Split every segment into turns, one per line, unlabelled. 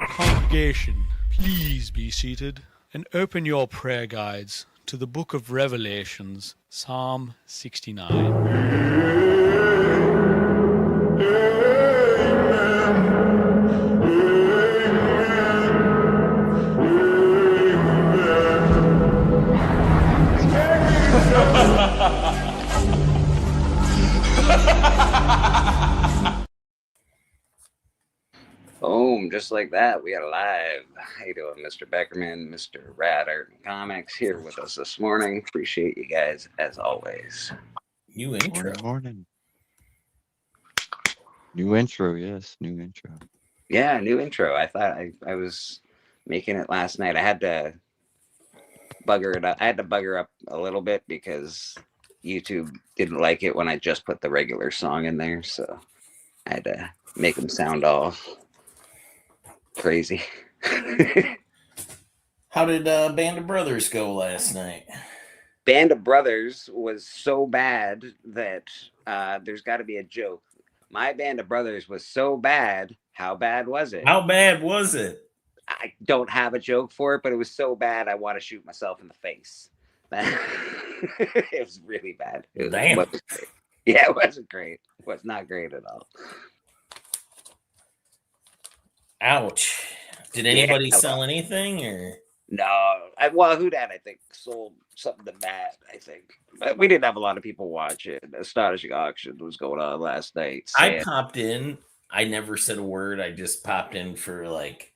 Congregation, please be seated and open your prayer guides to the book of Revelations, Psalm 69.
Boom, just like that, we are live. How you doing, Mr. Beckerman, Mr. Rad Art and Comics here with us this morning. Appreciate you guys as always.
New intro.
Morning. New intro, yes, new intro.
Yeah, new intro. I thought I was making it last night. I had to bugger it up. I had to bugger up a little bit because YouTube didn't like it when I just put the regular song in there, so I had to make them sound all crazy.
How did Band of Brothers go last night?
Band of Brothers was so bad that there's got to be a joke. My Band of Brothers was so bad. How bad was it?
How bad was it?
I don't have a joke for it, but it was so bad I want to shoot myself in the face. It was really bad. It
Damn.
Yeah, it wasn't great. It was not great at all.
Ouch. Did anybody sell anything or?
No. Well, Who Dat, I think, sold something to Matt, I think. But we didn't have a lot of people watch it. Astonishing Auction was going on last night.
I popped in. I never said a word. I just popped in for like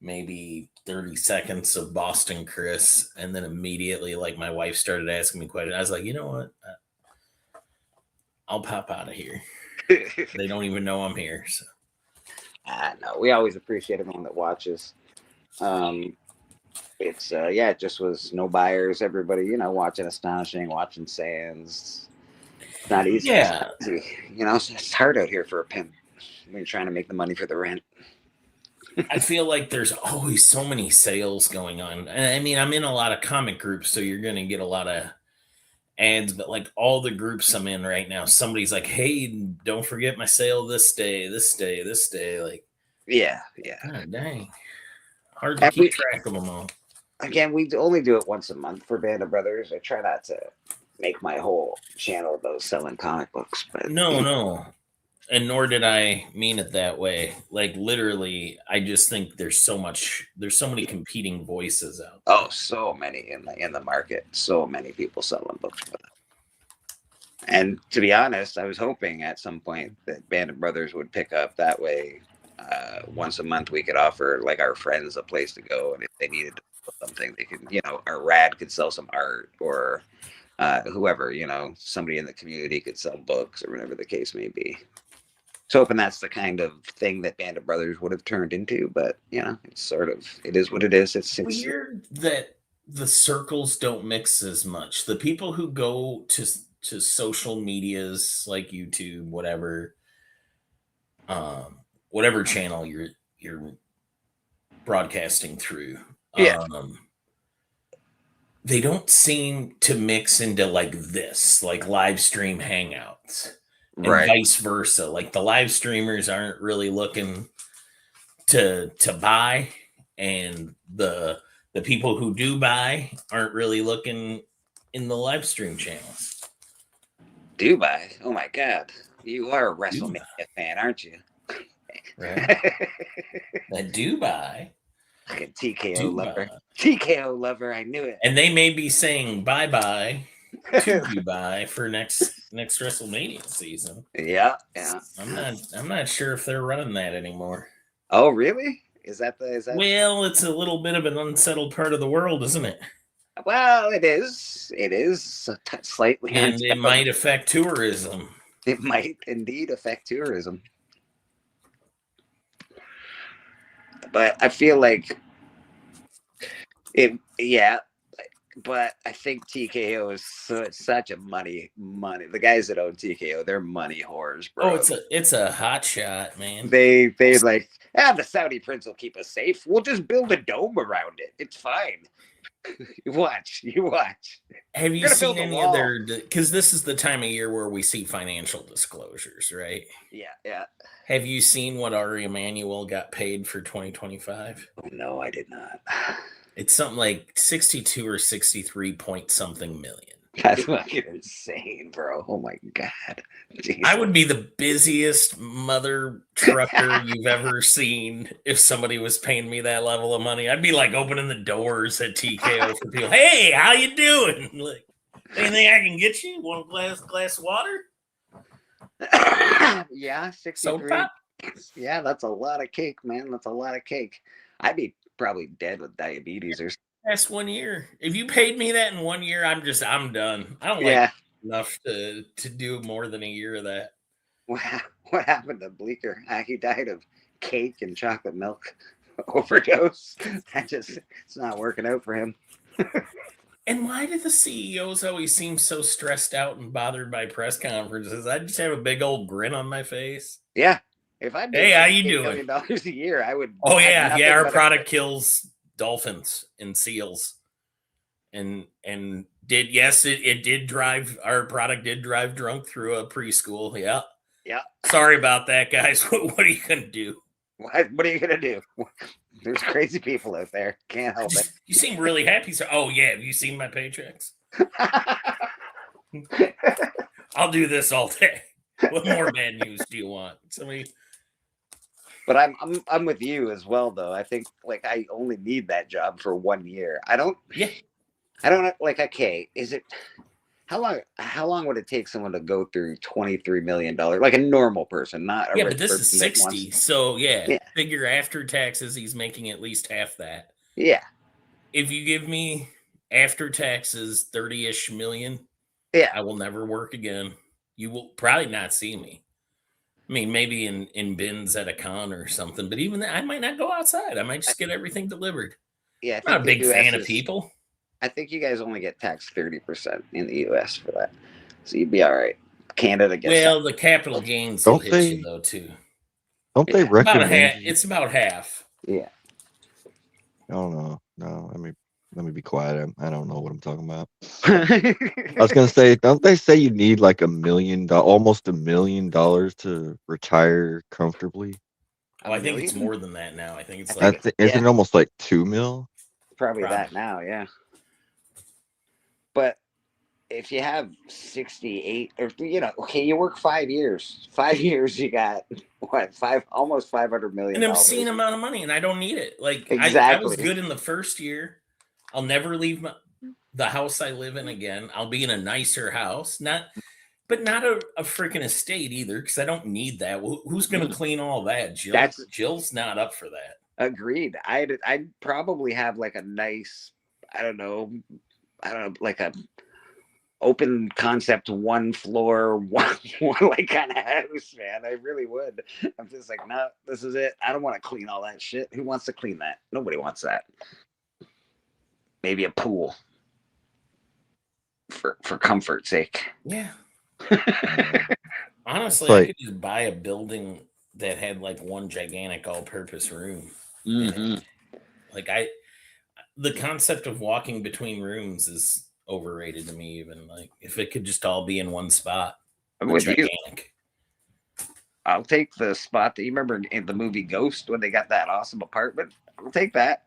maybe 30 seconds of Boston Chris. And then immediately, like, my wife started asking me questions. I was like, you know what? I'll pop out of here. They don't even know I'm here. So.
No, we always appreciate everyone that watches. It's it just was no buyers. Everybody, watching Astonishing, watching Sands. It's not easy.
Yeah,
it's hard out here for a pimp when you're trying to make the money for the rent.
I feel like there's always so many sales going on. And I mean, I'm in a lot of comic groups, so you're going to get a lot of ads, but like all the groups I'm in right now, somebody's like, hey, don't forget my sale this day. Like,
yeah.
God dang. Hard to keep track of them all.
Again, we only do it once a month for Band of Brothers. I try not to make my whole channel about selling comic books. But
No. And nor did I mean it that way. Like, literally, I just think there's so many competing voices out there.
Oh, so many in the market. So many people selling books for them. And to be honest, I was hoping at some point that Band of Brothers would pick up. That way, once a month we could offer like our friends a place to go, and if they needed something, they could, our Rad could sell some art, or whoever, somebody in the community could sell books, or whatever the case may be. So hoping that's the kind of thing that Band of Brothers would have turned into, but it's it is what it is. It's
weird that the circles don't mix as much. The people who go to social medias like YouTube, whatever channel you're broadcasting through, they don't seem to mix into like this, like live stream hangouts. And vice versa. Like, the live streamers aren't really looking to buy, and the people who do buy aren't really looking in the live stream channels.
Do buy? Oh my God. You are a WrestleMania fan, aren't you?
Right. That do buy.
Like a TKO lover. TKO lover, I knew it.
And they may be saying bye-bye to Dubai for next WrestleMania season.
Yeah.
I'm not sure if they're running that anymore.
Oh, really? Is that?
Well, it's a little bit of an unsettled part of the world, isn't it?
Well, it is. It is slightly,
and it might affect tourism.
It might indeed affect tourism. But I feel like it. Yeah. But I think TKO is such a money. The guys that own TKO, they're money whores, bro.
Oh, it's a hot shot, man.
They like, the Saudi prince will keep us safe. We'll just build a dome around it. It's fine. You watch.
Have you
You're gonna
seen
build a
any
wall.
other? Because this is the time of year where we see financial disclosures, right?
Yeah.
Have you seen what Ari Emanuel got paid for 2025?
Oh no, I did not.
It's something like 62 or 63 point something million.
That's fucking insane, bro. Oh my god. Jeez.
I would be the busiest mother trucker you've ever seen if somebody was paying me that level of money. I'd be like opening the doors at TKO for people. Hey, how you doing? Like, anything I can get you? Want a glass of water?
Yeah,
Soda
63.
pop?
Yeah, that's a lot of cake, man. That's a lot of cake. I'd be probably dead with diabetes or
That's 1 year. If you paid me that in 1 year, I'm done. I don't like
yeah.
enough to do more than a year of that.
What happened to Bleecker? He died of cake and chocolate milk overdose. It's not working out for him.
And why do the CEOs always seem so stressed out and bothered by press conferences? I just have a big old grin on my face.
Yeah. If I
Hey,
made
how you
$8
doing?
million a year, I would.
Oh
have
yeah,
nothing
our
but
product kills dolphins and seals. And it did drive, our product did drive drunk through a preschool. Yeah.
Yeah.
Sorry about that, guys. What are you gonna do?
What are you gonna do? There's crazy people out there. Can't help it.
You seem really happy. So, oh yeah, have you seen my paychecks? I'll do this all day. What more bad news do you want? Somebody.
But I'm with you as well, though. I think like I only need that job for 1 year. I don't like. Okay, is it how long would it take someone to go through $23 million? Like a normal person, not a
Yeah,
rich
but this is
person that
60.
wants.
So
Yeah.
figure after taxes, he's making at least half that.
Yeah,
If you give me after taxes 30-ish million,
yeah.
I will never work again. You will probably not see me. I mean, maybe in bins at a con or something, but even that, I might not go outside. I might just get everything delivered.
Yeah,
I'm not a big fan of people.
I think you guys only get taxed 30% in the U.S. for that, so you'd be all right. Canada gets
Well, the capital gains will
Don't
hit you
they-
though too.
Don't they
Yeah.
About half.
recommend?
It's about half.
Yeah.
I don't know. No, let me be quiet. I don't know what I'm talking about.
I
I was gonna say, don't they say you need like almost $1 million to retire comfortably?
Oh, I think it's more than that now. I think it's
I
like
think
Isn't it almost like 2 mil?
Probably
Probably.
that now, yeah. But if you have 68, or okay, you work 5 years. 5 years, you got what? Almost $500 million.
an obscene amount of money, and I don't need it. Like I was
Exactly.
good in the first year. I'll never leave the house I live in again. I'll be in a nicer house, but not a freaking estate either, because I don't need that. Who's going to clean all that? Jill's not up for that.
Agreed. I'd probably have like a nice, I don't know, like a open concept 1 floor, one like kind of house, man. I really would. I'm just like, no, this is it. I don't want to clean all that shit. Who wants to clean that? Nobody wants that. Maybe a pool for comfort's sake.
Yeah. Honestly,
Like-
I could just buy a building that had like one gigantic all-purpose room.
Mm-hmm.
Like the concept of walking between rooms is overrated to me. Even like if it could just all be in one spot,
I'm with you.
gigantic.
I'll take the spot that you remember in the movie Ghost when they got that awesome apartment. I'll take that.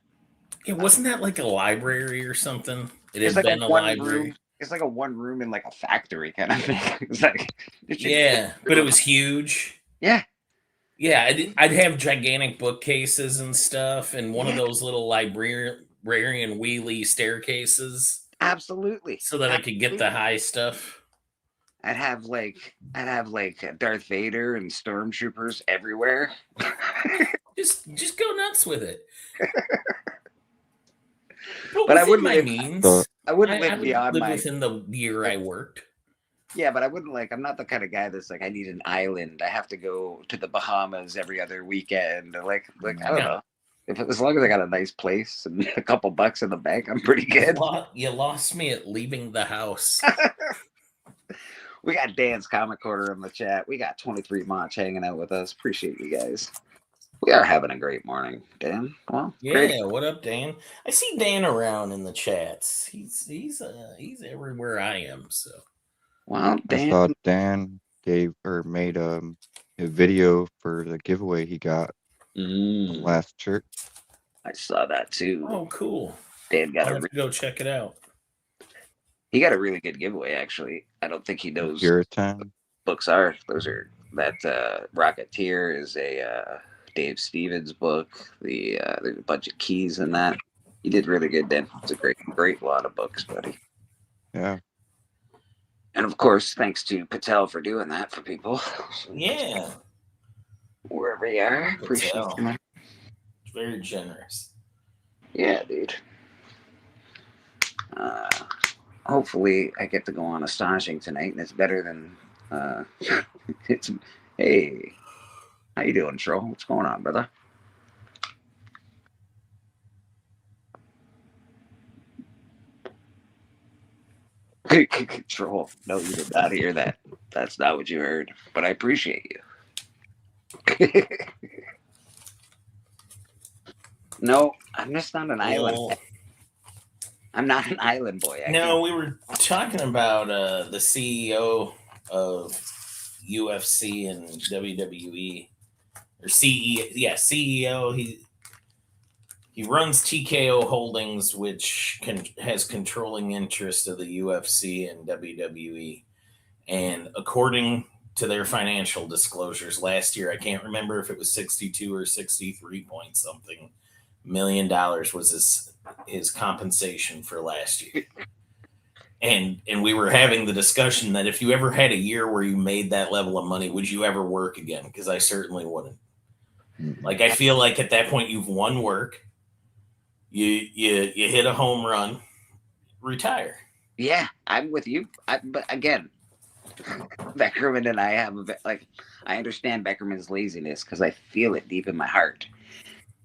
Yeah, wasn't that like a library or something? It
It's
had
like
been
a
a
1
library.
room. It's like a 1 room in like a factory kind of thing. It's like
Yeah, but it was huge.
Yeah.
Yeah, I'd have gigantic bookcases and stuff, and one of those little librarian wheelie staircases,
Absolutely.
so that I could get the high stuff.
I'd have like Darth Vader and stormtroopers everywhere.
Just go nuts with it.
But I
within
wouldn't
my
live-
means.
I wouldn't
I
live
would
beyond
live
my.
within the year I worked.
Yeah, but I wouldn't I'm not the kind of guy that's like, I need an island. I have to go to the Bahamas every other weekend. Like I don't know. As long as I got a nice place and a couple bucks in the bank, I'm pretty good.
You lost me at leaving the house.
We got Dan's Comic Corner in the chat. We got 23 Mach hanging out with us. Appreciate you guys. We are having a great morning, Dan. Well, great.
Yeah, what up, Dan? I see Dan around in the chats. He's everywhere I am. So
Well,
I
Dan.
saw Dan made a video for the giveaway he got from last church.
I saw that too.
oh, cool.
Dan got
I'll have to go check it out.
he got a really good giveaway. Actually, I don't think he knows
Puritan.
books are. Those are Rocketeer is a Dave Stevens book. There's a bunch of keys in that. You did really good, Dan. It's a great lot of books, buddy.
Yeah.
And of course, thanks to Patel for doing that for people.
Yeah,
Wherever you are, appreciate
Patel.
you, man.
Very generous.
Yeah, dude. Hopefully, I get to go on Astonishing tonight, and it's better than it's. Hey, how you doing, Troll? What's going on, brother? Troll. No, you did not hear that. That's not what you heard. But I appreciate you. No, I'm just not an island. I'm not an island boy.
No, we were talking about the CEO of UFC and WWE, or CEO. He runs TKO Holdings, which has controlling interest of the UFC and WWE. And according to their financial disclosures last year, I can't remember if it was 62 or 63 point something $1 million was his compensation for last year. And we were having the discussion that if you ever had a year where you made that level of money, would you ever work again? Because I certainly wouldn't. Like, I feel like at that point you've won work. You hit a home run, retire.
Yeah, I'm with you. But again, Beckerman and I have I understand Beckerman's laziness because I feel it deep in my heart,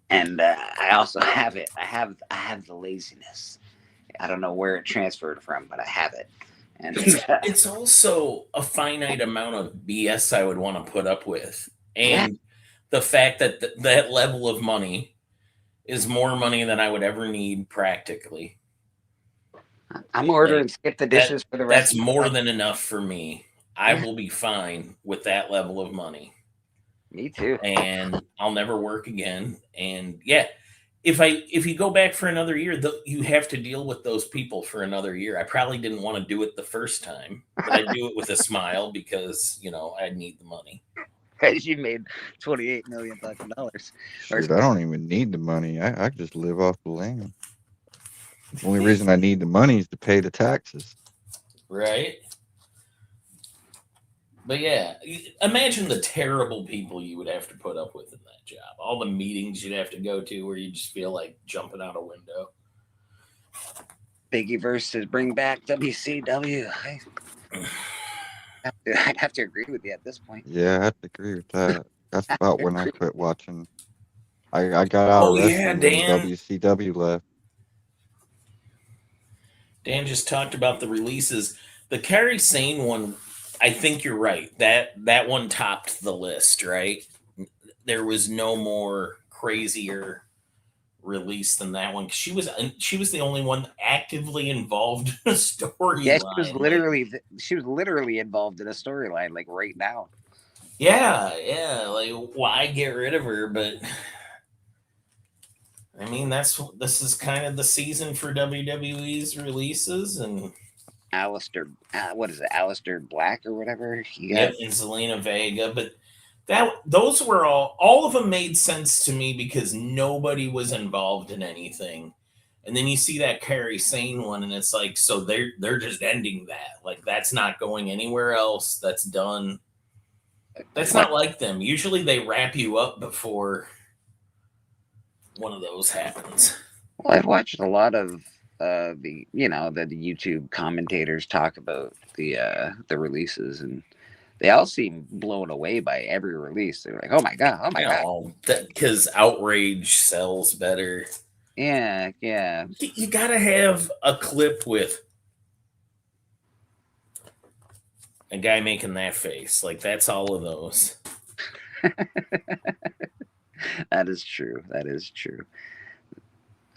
and I also have it. I have the laziness. I don't know where it transferred from, but I have it. And
it's also a finite amount of BS I would want to put up with, and the fact that that level of money is more money than I would ever need practically.
I'm ordering skip the dishes for the rest.
That's more than enough for me. I will be fine with that level of money.
Me too.
And I'll never work again. And yeah, if you go back for another year, you have to deal with those people for another year. I probably didn't want to do it the first time, but I do it with a smile because I need the money.
Because you made $28 million.
Shoot, I don't even need the money. I just live off the land. The only reason I need the money is to pay the taxes.
Right. But yeah, imagine the terrible people you would have to put up with in that job. All the meetings you'd have to go to where you just feel like jumping out a window.
Biggie versus bring back WCW. I'd have to agree with you at this point.
Yeah, I have to agree with that. That's about when I quit watching. I got out of wrestling when WCW left.
Dan just talked about the releases. The Kairi Sane one, I think you're right. That one topped the list, right? There was no more crazier release than that one. She was the only one actively involved in a storyline.
Yeah, she was literally involved in a storyline, like right now.
Yeah. Like, why get rid of her? But I mean, this is kind of the season for WWE's releases, and
Alistair, what is it, Alistair Black or whatever?
Yep, and Zelina Vega. But those were all of them made sense to me because nobody was involved in anything. And then you see that Kairi Sane one, and it's like, so they're just ending that. Like, that's not going anywhere else. That's done. That's not like them. Usually they wrap you up before one of those happens.
Well, I've watched a lot of the YouTube commentators talk about the releases, and they all seem blown away by every release. They're like, oh my god,
because outrage sells better.
Yeah.
You gotta have a clip with a guy making that face. Like, that's all of those.
That is true. That is true.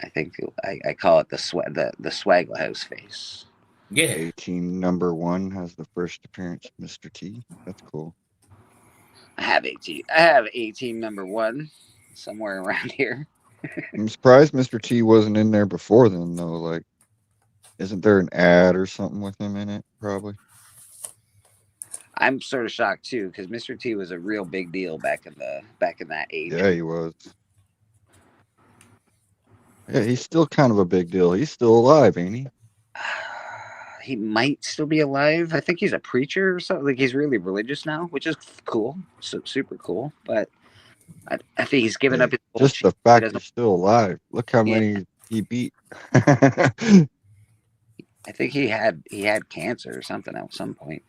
I think I call it the Swaggle House face.
Yeah.
18 number 1 has the first appearance, Mr. T. That's cool.
I have 18. I have 18 number 1 somewhere around here.
I'm surprised Mr. T wasn't in there before then, though. Like, isn't there an ad or something with him in it? Probably.
I'm sort of shocked too because Mr. T was a real big deal back in that age.
Yeah, he was. Yeah, he's still kind of a big deal. He's still alive, ain't he?
He might still be alive. I think he's a preacher or something. Like he's really religious now, which is cool, so super cool. But I think he's given up his
just the fact he's still alive. Look how many he beat.
I think he had cancer or something at some point.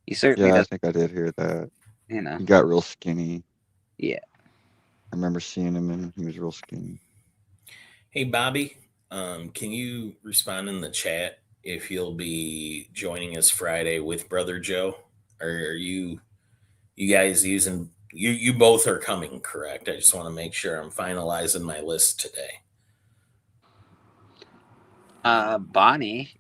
He certainly
I think I did hear that.
You know,
he got real skinny.
Yeah,
I remember seeing him and he was real skinny.
Hey Bobby, can you respond in the chat if you'll be joining us Friday with Brother Joe? Or are you guys using you both are coming, correct? I just want to make sure I'm finalizing my list today.
Bonnie,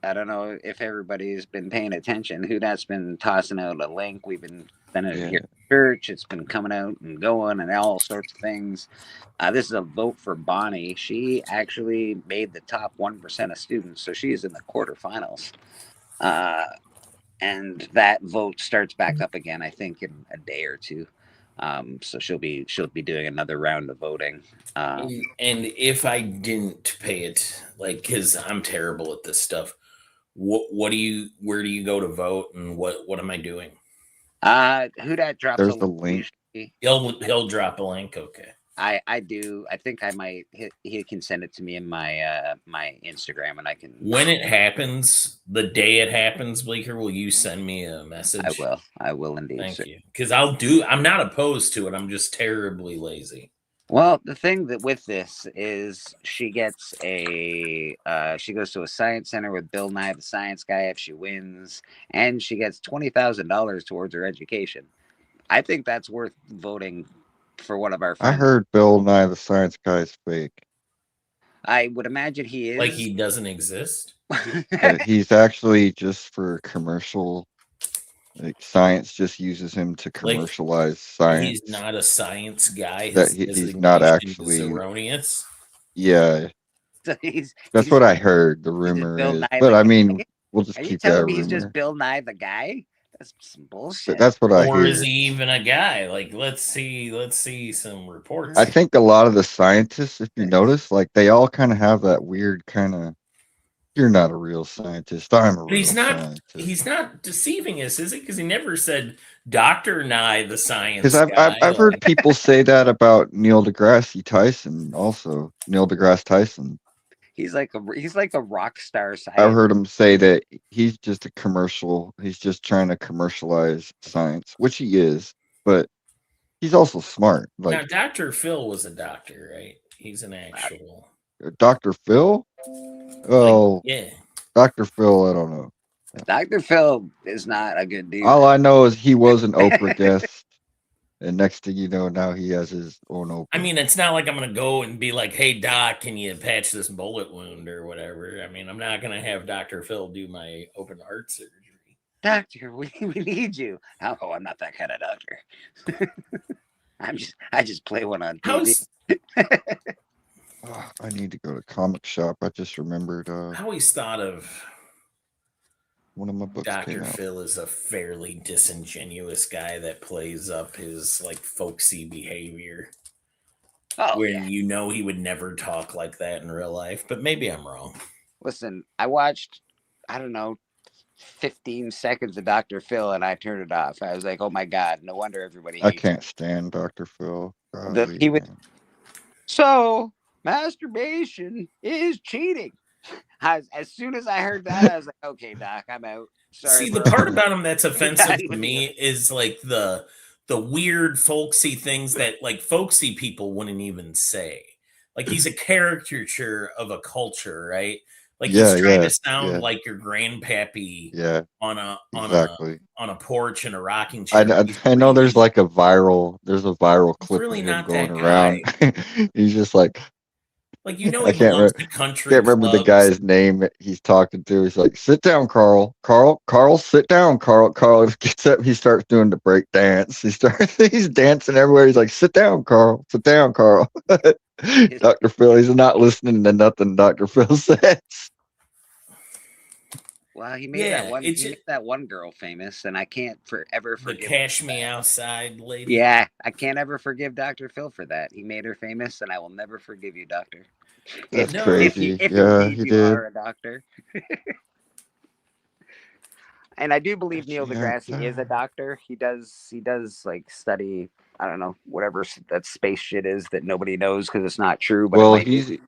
I don't know if everybody's been paying attention. Who that's been tossing out a link. We've been sending it here at church. It's been coming out and going and all sorts of things. This is a vote for Bonnie. She actually made the top 1% of students, so she is in the quarterfinals. And that vote starts back up again, I think, in a day or two. So she'll be doing another round of voting.
And if I didn't pay it, like, because I'm terrible at this stuff, where do you go to vote, and what am I doing?
Who that drops?
There's the link.
He'll drop a link. Okay.
I do. I think I might. He can send it to me in my my Instagram, and I can.
When it happens, the day it happens, Bleeker, will you send me a message?
I will. I will indeed.
Thank you. Because I'm not opposed to it. I'm just terribly lazy.
Well, the thing that with this is she gets she goes to a science center with Bill Nye the Science Guy if she wins, and she gets $20,000 towards her education. I think that's worth voting for one of our friends.
I heard Bill Nye the Science Guy is fake.
I would imagine he is.
Like he doesn't exist?
He's actually just for commercial. Like science just uses him to commercialize science.
He's not a science guy.
He's not actually
erroneous.
So
Yeah. That's what I heard. The rumor is, but I mean, we'll just keep that rumor.
He's just Bill Nye the guy. That's some bullshit.
That's what I hear.
Or is he even a guy? Like, let's see some reports.
I think a lot of the scientists, if you notice, like they all kind of have that weird kind of. You're not a real scientist. I'm a real scientist.
He's not deceiving us, is he? Because he never said Dr. Nye the science.
Because I've heard people say that about Neil deGrasse Tyson. Also, Neil deGrasse Tyson.
He's like a rock star scientist.
I've heard him say that he's just a commercial. He's just trying to commercialize science, which he is. But he's also smart. Like
now, Dr. Phil was a doctor, right? He's an actual
Dr. Phil. Oh,
yeah.
Dr. Phil, I don't know.
Dr. Phil is not a good dude.
All I know is he was an Oprah guest. And next thing you know, now he has his own Oprah.
I mean, it's not like I'm going to go and be like, hey, Doc, can you patch this bullet wound or whatever? I mean, I'm not going to have Dr. Phil do my open heart surgery.
Doctor, we need you. Oh, I'm not that kind of doctor. I just play one on TV.
I need to go to comic shop. I just remembered.
I always thought of
one of my books.
Dr. Phil is a fairly disingenuous guy that plays up his like folksy behavior. When you know he would never talk like that in real life, but maybe I'm wrong.
Listen, I watched, I don't know, 15 seconds of Dr. Phil and I turned it off. I was like, oh my God, no wonder everybody hates
I can't stand Dr. Phil.
So masturbation is cheating. As soon as I heard that, I was like, okay, Doc, I'm out. Sorry.
See, the part about him that's offensive to me is like the weird folksy things that like folksy people wouldn't even say. Like he's a caricature of a culture, right? Like
Yeah,
he's trying
yeah,
to sound
yeah,
like your grandpappy
yeah,
on a
exactly.
porch in a rocking
I,
chair.
I
He's
I know there's
really
like there's a viral clip of
really
him
not
going
that guy.
around. He's just like,
Like, you know,
I
he loves the country
can't remember the
clubs.
guy's name that he's talking to. He's like, sit down, Carl. Carl, sit down, Carl. Carl gets up, he starts doing the break dance. He's dancing everywhere. He's like, sit down, Carl. Sit down, Carl.
His,
Dr. Phil, he's not listening to nothing Dr. Phil says.
well,
Yeah, it's
he made that one girl famous, and I can't forever
the
forgive him
cash
for
me
that.
outside lady.
Yeah, I can't ever forgive Dr. Phil for that. He made her famous, and I will never forgive you, Doctor.
That's
No,
crazy.
If
Yeah,
indeed
he
you
did.
are a doctor, and I do believe Neil
Yeah,
deGrasse is a doctor. He does like study. I don't know whatever that space shit is that nobody knows because it's not true, but it
well,
might be.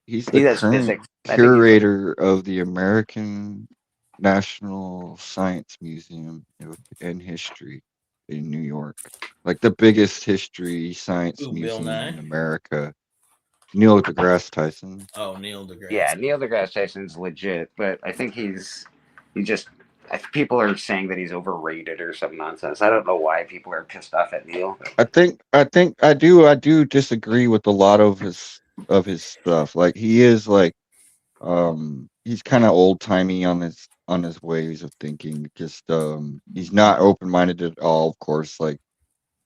he's
He
the
does
current
physics. I think he's like
curator of the American National Science Museum and History in New York, like the biggest history science
ooh, Bill
museum
Nye.
in America. Neil deGrasse Tyson.
Oh, Neil deGrasse.
yeah. Neil deGrasse Tyson's legit, but I think he just. People are saying that he's overrated or some nonsense. I don't know why people are pissed off at Neil.
I do disagree with a lot of his stuff. Like he is like he's kind of old timey on his ways of thinking. Just he's not open minded at all. Of course, like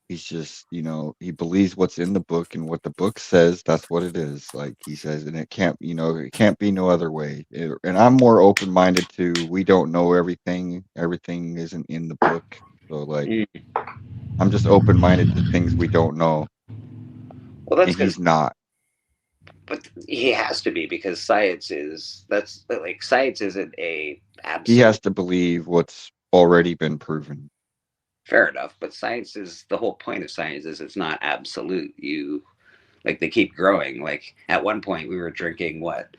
he's just he believes what's in the book and what the book says. That's what it is. Like he says, and it can't be no other way. And I'm more open minded to we don't know everything. Everything isn't in the book. So like
Mm.
I'm just open minded to things we don't know,
Well, that's
and
because
he's not.
but he has to be because science isn't a
He
absolute.
has to believe what's already been proven.
Fair enough, but science is the whole point of science is it's not absolute. You like they keep growing. Like at one point we were drinking what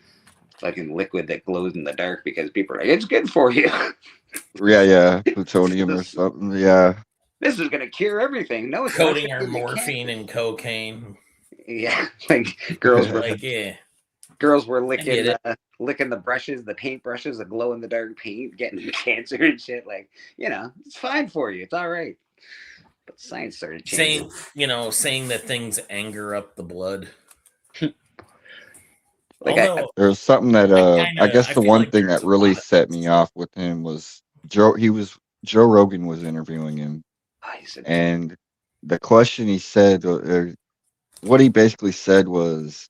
fucking liquid that glows in the dark because people are like it's good for you.
Yeah, yeah, plutonium or
this
something. Yeah,
this is gonna cure everything. No, it's not. It's
Coating
gonna
her
give you
morphine
cancer.
and cocaine.
Yeah, like
Like, yeah,
girls were
I get it.
licking the brushes, the paint brushes, the glow in the dark paint, getting cancer and shit. Like it's fine for you. It's all right. But science started changing.
Saying that things anger up the blood.
Like
Although
there's something that I guess
I
the
feel
one
like
thing
there's
that
a
really
lot of
set
things.
me off with him was Joe Rogan was interviewing him,
I said,
and the question he said, what he basically said was,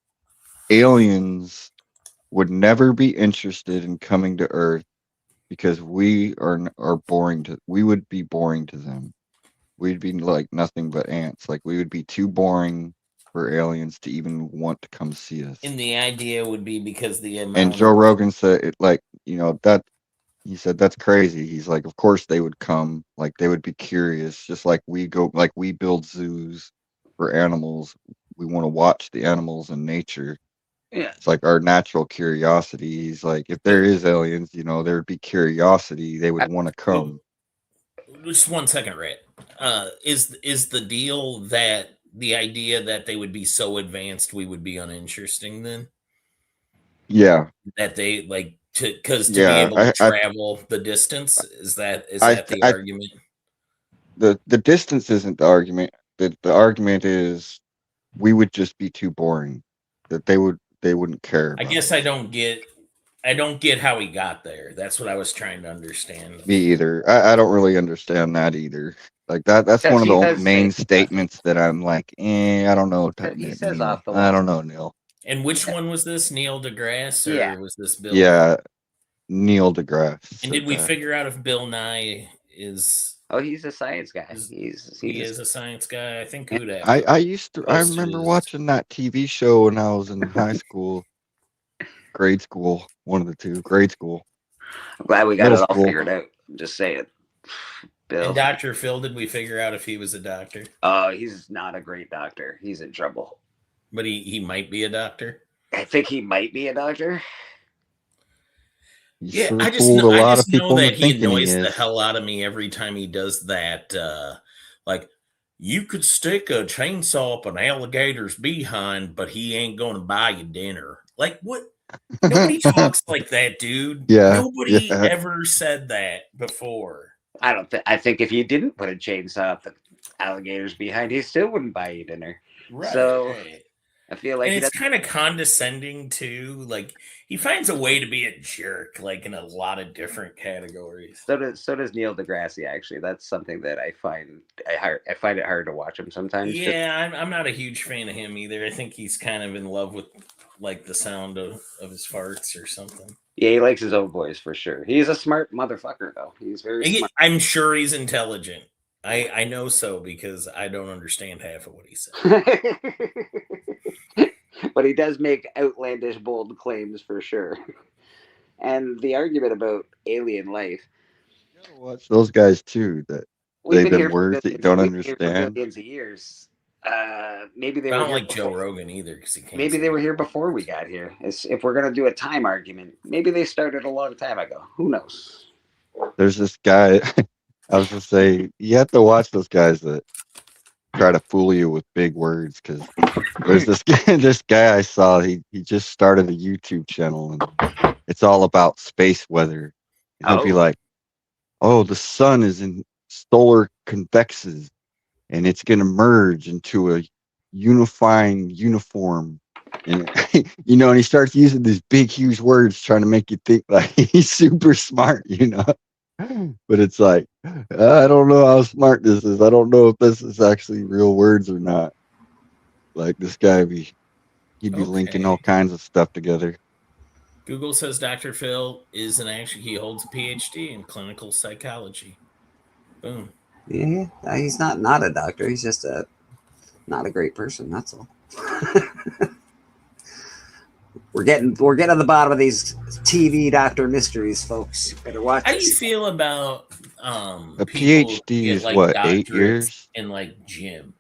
aliens would never be interested in coming to Earth because we would be boring to them. We'd be like nothing but ants. Like we would be too boring for aliens to even want to come see us.
And the idea would be because the
And
amount
Joe
of
Rogan said it like, that he said that's crazy. He's like, of course they would come, like they would be curious, just like we build zoos for animals. We want to watch the animals in nature.
yeah.
It's like our natural curiosity. He's like, if there is aliens, there would be curiosity. They would want to
oh,
come.
just 1 second, Rat. Is the deal that the idea that they would be so advanced we would be uninteresting then?
Yeah,
That they like to be
yeah.
able to travel the distance? Is that the
I
argument?
the distance isn't the argument. The argument is we would just be too boring. That they wouldn't care
I
about
guess
us.
I don't get how he got there. That's what I was trying to understand.
Me either. I don't really understand that either. Like that's one
Because
of
he
the
does say
main statements that I'm like, I don't know,
he says
Neil.
off the
I
wall.
don't know, Neil.
And which one was this? Neil deGrasse
Yeah.
or was this Bill Nye?
Yeah, Neil deGrasse
And
said
did we
that.
figure out if Bill Nye is
Oh, he's a science guy.
is
He's
he is a science guy? I think
yeah.
Hudak
I
posted
remember
his.
watching that TV show when I was in high school, grade school, one of the two, grade school,
I'm glad we got
middle
it all
school.
figured out. Just say it,
And
Bill.
Dr. Phil, did we figure out if he was a doctor?
Oh, he's not a great doctor. He's in trouble.
But he might be a doctor.
I think he might be a doctor.
He
Yeah,
sure fooled a
I
lot
just
of
know
people into
that he
thinking he
annoys the
is.
hell out of me every time he does that. Like, you could stick a chainsaw up an alligator's behind, but he ain't going to buy you dinner. Like, what? Nobody talks like that, dude.
Yeah,
Nobody
yeah.
ever said that before.
I think if you didn't put a chainsaw up the alligator's behind, he still wouldn't buy you dinner.
Right.
So
Right.
I feel like
And
he
it's
doesn't.
kind of condescending too. Like he finds a way to be a jerk, like in a lot of different categories.
So does Neil deGrasse. Actually, that's something that I find it hard to watch him sometimes.
Yeah, I'm not a huge fan of him either. I think he's kind of in love with like the sound of his farts or something.
Yeah, he likes his own voice for sure. He's a smart motherfucker, though. He's very smart.
I'm sure he's intelligent. I know so because I don't understand half of what he said.
But he does make outlandish, bold claims for sure. And the argument about alien life.
You gotta watch those guys too. That say them words that you don't understand.
Billions of years. Maybe they
I
were
don't
here
like Joe Rogan either because he can't.
Maybe they were here before we got here. If we're gonna do a time argument, maybe they started a long time ago. Who knows?
There's this guy. I was gonna say you have to watch those guys that try to fool you with big words because there's this guy I saw. He just started a YouTube channel and it's all about space weather. And he'll be like, "Oh, the sun is in solar convexes, and it's gonna merge into a unifying uniform." And and he starts using these big, huge words, trying to make you think like he's super smart, But it's like, I don't know how smart this is. I don't know if this is actually real words or not. Like this guy, he'd be linking all kinds of stuff together.
Google says Dr. Phil he holds a PhD in clinical psychology. Boom.
Yeah, he's not a doctor. He's just not a great person. That's all. We're getting to the bottom of these TV doctor mysteries, folks. Better watch.
How do you feel about
a PhD is like what, 8 years
in like gym,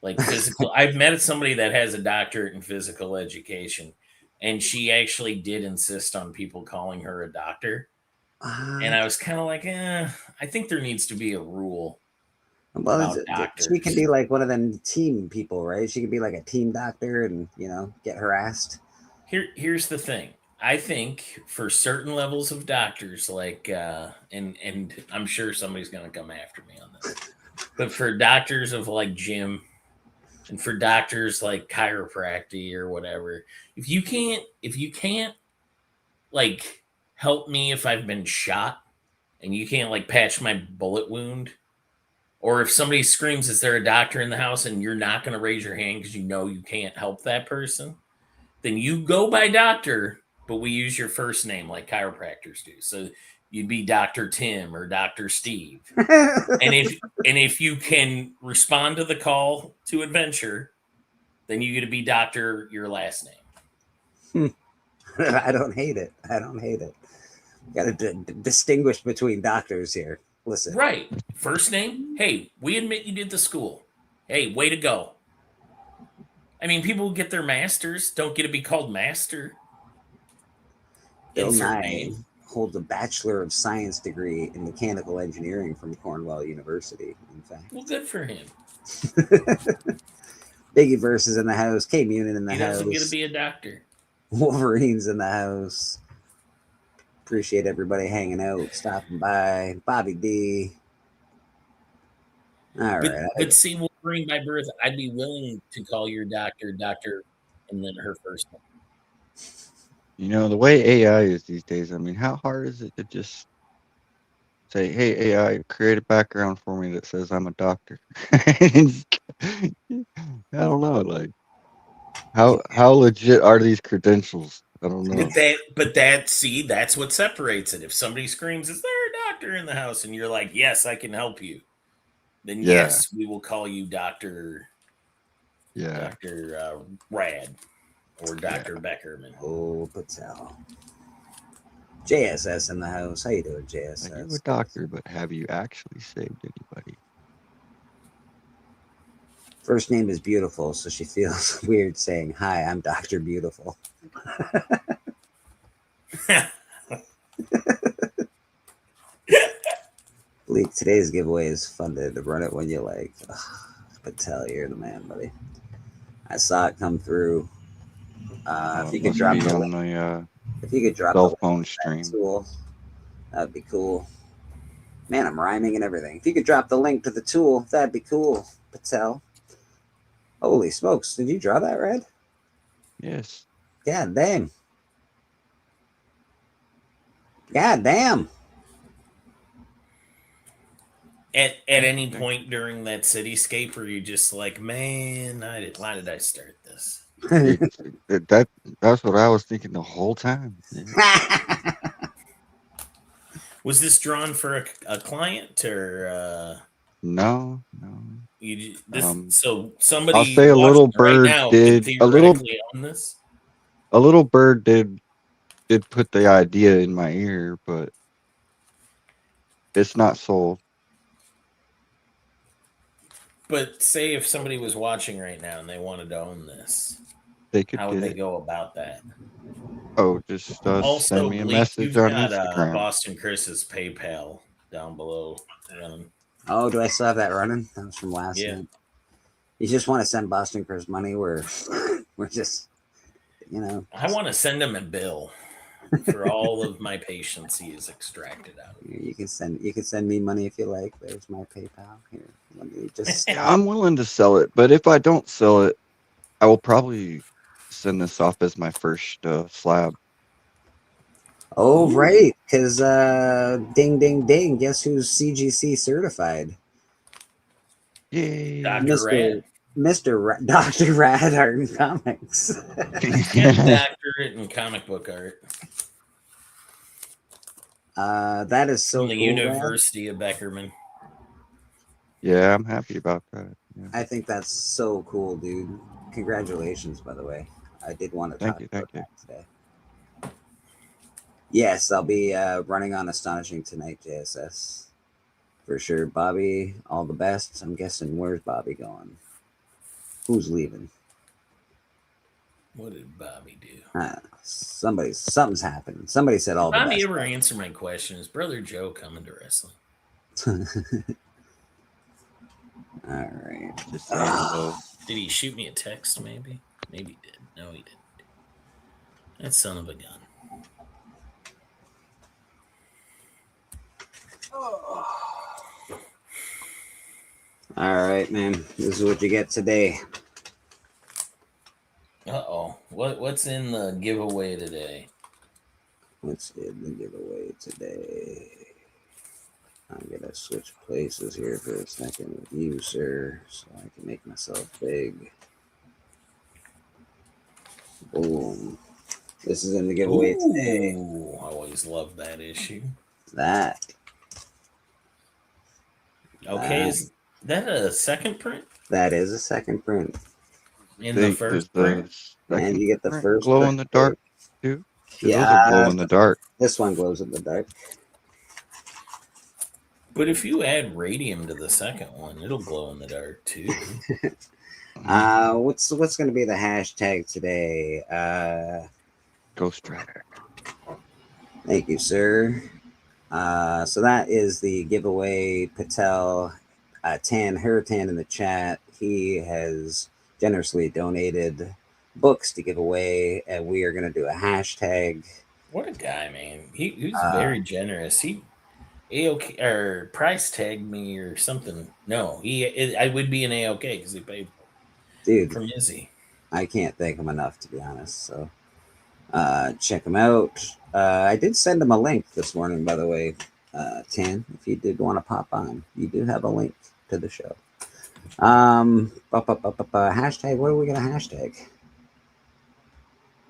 like physical? I've met somebody that has a doctorate in physical education, and she actually did insist on people calling her a doctor. And I was kind of like, I think there needs to be a rule.
Well, she can be like one of them team people, right? She could be like a team doctor and get harassed.
Here's the thing. I think for certain levels of doctors, like and I'm sure somebody's gonna come after me on this, but for doctors of like gym and for doctors like chiropractic or whatever, if you can't like help me if I've been shot and you can't like patch my bullet wound, or if somebody screams, "Is there a doctor in the house?" and you're not gonna raise your hand because you can't help that person, then you go by doctor, but we use your first name like chiropractors do. So you'd be Dr. Tim or Dr. Steve. and if you can respond to the call to adventure, then you get to be Doctor your last name.
I don't hate it. Got to distinguish between doctors here. Listen.
Right. First name, hey, we admit you did the school. Hey, way to go. I mean, people who get their masters don't get to be called master.
Bill Nye holds a Bachelor of Science degree in mechanical engineering from Cornell University, in fact.
Well, good for him.
Biggie Verse is in the house. K Munin in the house.
He doesn't get to be a doctor.
Wolverine's in the house. Appreciate everybody hanging out, stopping by. Bobby D. All right.
But see, Wolverine by birth, I'd be willing to call your doctor, and then her first name.
The way AI is these days, I mean, how hard is it to just say, "Hey, AI, create a background for me that says I'm a doctor"? I don't know, like, how legit are these credentials? I don't know.
But that's what separates it. If somebody screams, "Is there a doctor in the house?" and you're like, "Yes, I can help you," then yes, we will call you Doctor.
Yeah,
Dr. Rad or Dr. Beckerman.
Oh, Patel. JSS in the house. How you doing, JSS?
You're a doctor, but have you actually saved anybody?
First name is Beautiful, so she feels weird saying, "Hi, I'm Dr. Beautiful." Bleak, today's giveaway is funded. Run it when you like. Patel, you're the man, buddy. I saw it come through. If you could
Must
drop
be
the
on
link,
the
if you could drop the
cell
link
phone
to that
stream.
tool, that'd be cool. Man, I'm rhyming and everything. If you could drop the link to the tool, that'd be cool, Patel. Holy smokes, did you draw that, Red?
Yes.
God damn. God damn.
At any point during that cityscape, were you just like, man, why did I start this?
That's what I was thinking the whole time. Yeah.
Was this drawn for a client or
No.
so
I'll
somebody
say
watching right now could theoretically own this?
a little bird did put the idea in my ear, but it's not sold.
But say if somebody was watching right now and they wanted to own this,
They could
how would
get
they
it.
go about that?
Oh, just
Also,
send me a
Bleak,
message
you've
on
got
Instagram.
Boston Chris's PayPal down below running.
Oh, do I still have that running? That was from last
Yeah.
night. You just want to send Boston Chris money? We're just,
I want to send him a bill for all of my patients he has extracted out.
You can send me money if you like. There's my PayPal. Here, let me just.
I'm willing to sell it, but if I don't sell it, I will probably send this off as my first slab.
Oh, right, because ding, ding, ding. Guess who's CGC certified?
Yay,
Dr. Rad Art and Comics.
Get doctorate in comic book art.
That is so
from the
cool,
University of Beckerman.
Yeah, I'm happy about that. Yeah.
I think that's so cool, dude. Congratulations, by the way. I did want to talk about that today. Yes, I'll be running on Astonishing tonight, JSS. For sure. Bobby, all the best. I'm guessing, where's Bobby going? Who's leaving?
What did Bobby do?
Something's happening. Somebody said all the best.
Bobby ever answer my question? Is Brother Joe coming to wrestling?
All right.
Just saying hello.
Did he shoot me a text? Maybe he did. No, he didn't. That son of a gun.
All right, man. This is what you get today.
Uh-oh. What's in the giveaway today?
What's in the giveaway today? I'm going to switch places here for a second with you, sir, so I can make myself big. Boom. This is in the giveaway today.
I always love that issue.
That.
Okay, is that a second print?
That is a second print.
In the first print?
And you get the first
glow in the dark, too?
Yeah.
Those are glow in the dark.
This one glows in the dark.
But if you add radium to the second one, it'll glow in the dark too.
What's going to be the hashtag today?
Ghost Rider.
Thank you, sir. So that is the giveaway. Patel, Tan in the chat. He has generously donated books to give away, and we are going to do a hashtag.
What a guy, man! He's very generous. He AOK or price tagged me or something. No, I would be an AOK because he paid from Izzy.
I can't thank him enough, to be honest. So check him out. I did send him a link this morning, by the way, Tan. If you did want to pop on, you do have a link to the show. Hashtag. What are we gonna hashtag?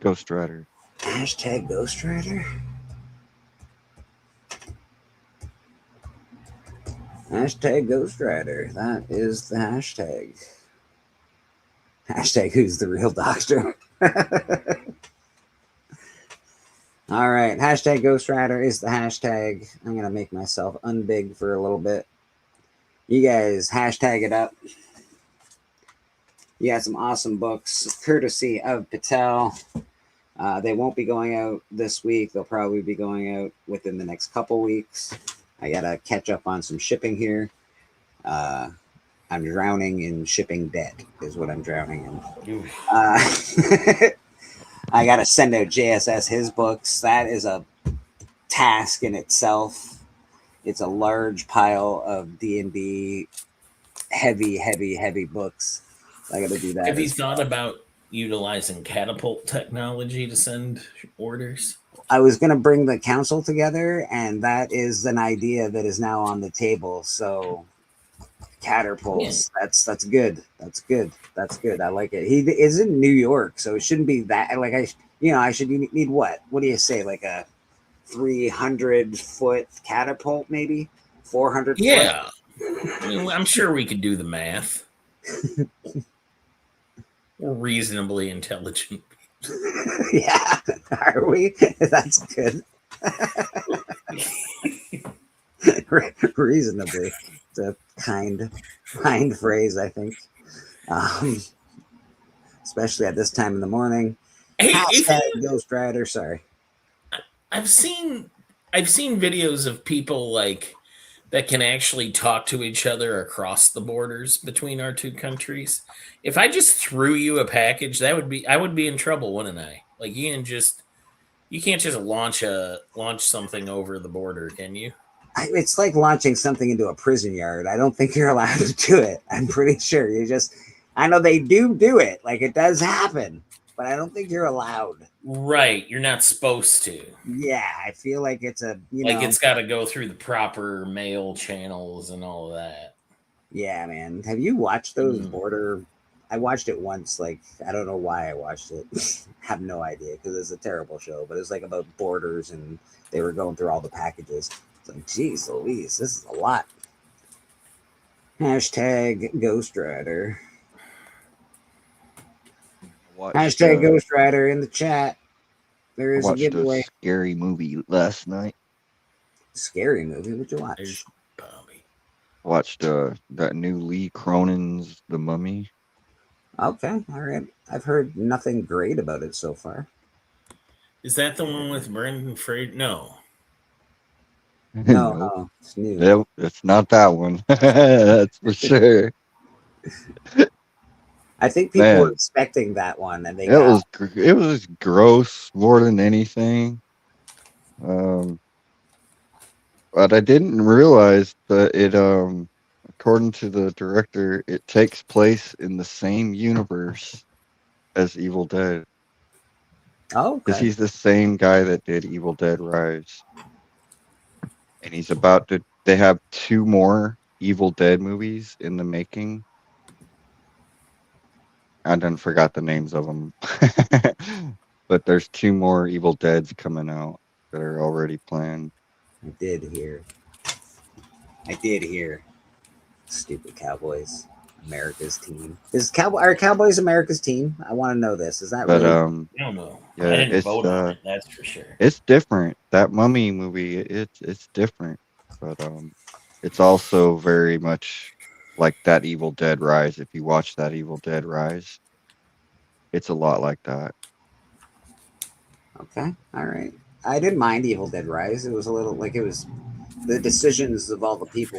Ghost Rider.
Hashtag Ghost Rider. Hashtag Ghost Rider. That is the hashtag. Hashtag who's the real doctor. All right. Hashtag Ghost Rider is the hashtag. I'm going to make myself unbig for a little bit. You guys hashtag it up. You got some awesome books courtesy of Patel. They won't be going out this week. They'll probably be going out within the next couple weeks. I got to catch up on some shipping here. I'm drowning in shipping debt is what I'm drowning in. I got to send out JSS his books. That is a task in itself. It's a large pile of D&D heavy books. I got to do that.
Have you thought about utilizing catapult technology to send orders?
I was going to bring the council together, and that is an idea that is now on the table. So catapults, that's good. That's good. That's good. I like it. He is in New York, so it shouldn't be that. Like I should need what? What do you say? Like a 300-foot catapult, maybe 400.
Yeah, I mean, I'm sure we could do the math. We're reasonably intelligent.
Yeah, are we? That's good. Reasonably, it's a kind phrase, I think. Especially at this time in the morning.
Hey,
Ghost Rider. Sorry,
I've seen videos of people like that can actually talk to each other across the borders between our two countries. If I just threw you a package, I would be in trouble, wouldn't I? Like you can't just launch something over the border, can you?
It's like launching something into a prison yard. I don't think you're allowed to do it. I'm pretty sure I know they do it. Like it does happen, but I don't think you're allowed.
Right. You're not supposed to.
Yeah. I feel like it's
it's got to go through the proper mail channels and all of that.
Yeah, man. Have you watched those border? I watched it once. Like, I don't know why I watched it. Have no idea because it's a terrible show, but it's like about borders and they were going through all the packages. It's like, geez Louise, this is a lot. Hashtag Ghost Rider. Hashtag Ghost Rider in the chat. There is a giveaway.
A scary movie last night.
Scary movie? What'd you watch?
Watched that new Lee Cronin's The Mummy.
Okay, all right. I've heard nothing great about it so far.
Is that the one with Brendan Fraser? No.
No, it's new.
It's not that one. That's for sure.
I think people were expecting that one, and
it was gross more than anything. But I didn't realize that it according to the director, it takes place in the same universe as Evil Dead.
Oh,
because he's the same guy that did Evil Dead Rise, and he's about to. They have 2 more Evil Dead movies in the making. I done forgot the names of them, but there's 2 more Evil Deads coming out that are already planned.
I did hear. Stupid Cowboys, America's team. Are Cowboys America's team? I want to know this. Is that
right? I don't know.
Yeah,
I didn't vote on it. That's for sure.
It's different. That Mummy movie, it's different, but it's also very much like that Evil Dead Rise. If you watch that Evil Dead Rise, it's a lot like that.
Okay, all right. I didn't mind Evil Dead Rise. It was a little like it was. The decisions of all the people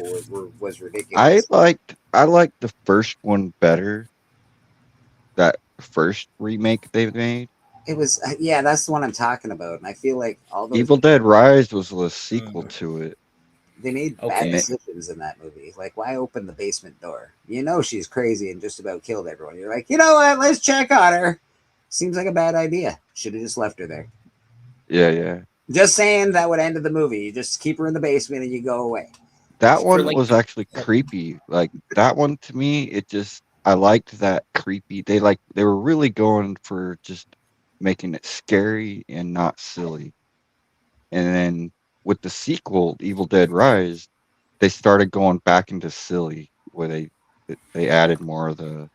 was ridiculous.
I liked the first one better. That first remake they made.
It was that's the one I'm talking about, and I feel like all those
Evil Dead Rise was a sequel to it.
They made bad decisions in that movie. Like, why open the basement door? You know she's crazy and just about killed everyone. You're like, you know what? Let's check on her. Seems like a bad idea. Should have just left her there.
Yeah.
Just saying that would end the movie. You just keep her in the basement and you go away.
That one was actually creepy. Like that one to me, I liked that creepy. They were really going for just making it scary and not silly. And then with the sequel, Evil Dead Rise, they started going back into silly, where they added more of the,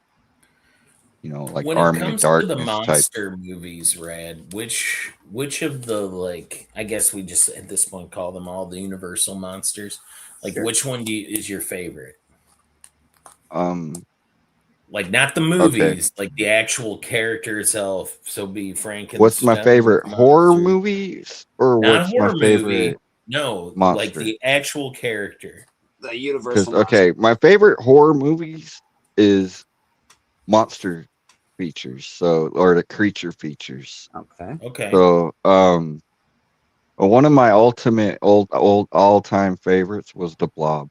like
when
Army
it comes
of Darkness
to the monster
type
movies, Rad, which of the I guess we just at this point call them all the Universal monsters. Like, sure. Which one is your favorite? Like not the movies, like the actual character itself. So be Frankenstein.
What's my favorite horror movies, or
not
what's my favorite?
Movie. No, monster. Like the actual character.
The Universal.
Okay, my favorite horror movies is Monster features. So, or the creature features.
Okay.
Okay.
So, one of my ultimate all-time favorites was The Blob.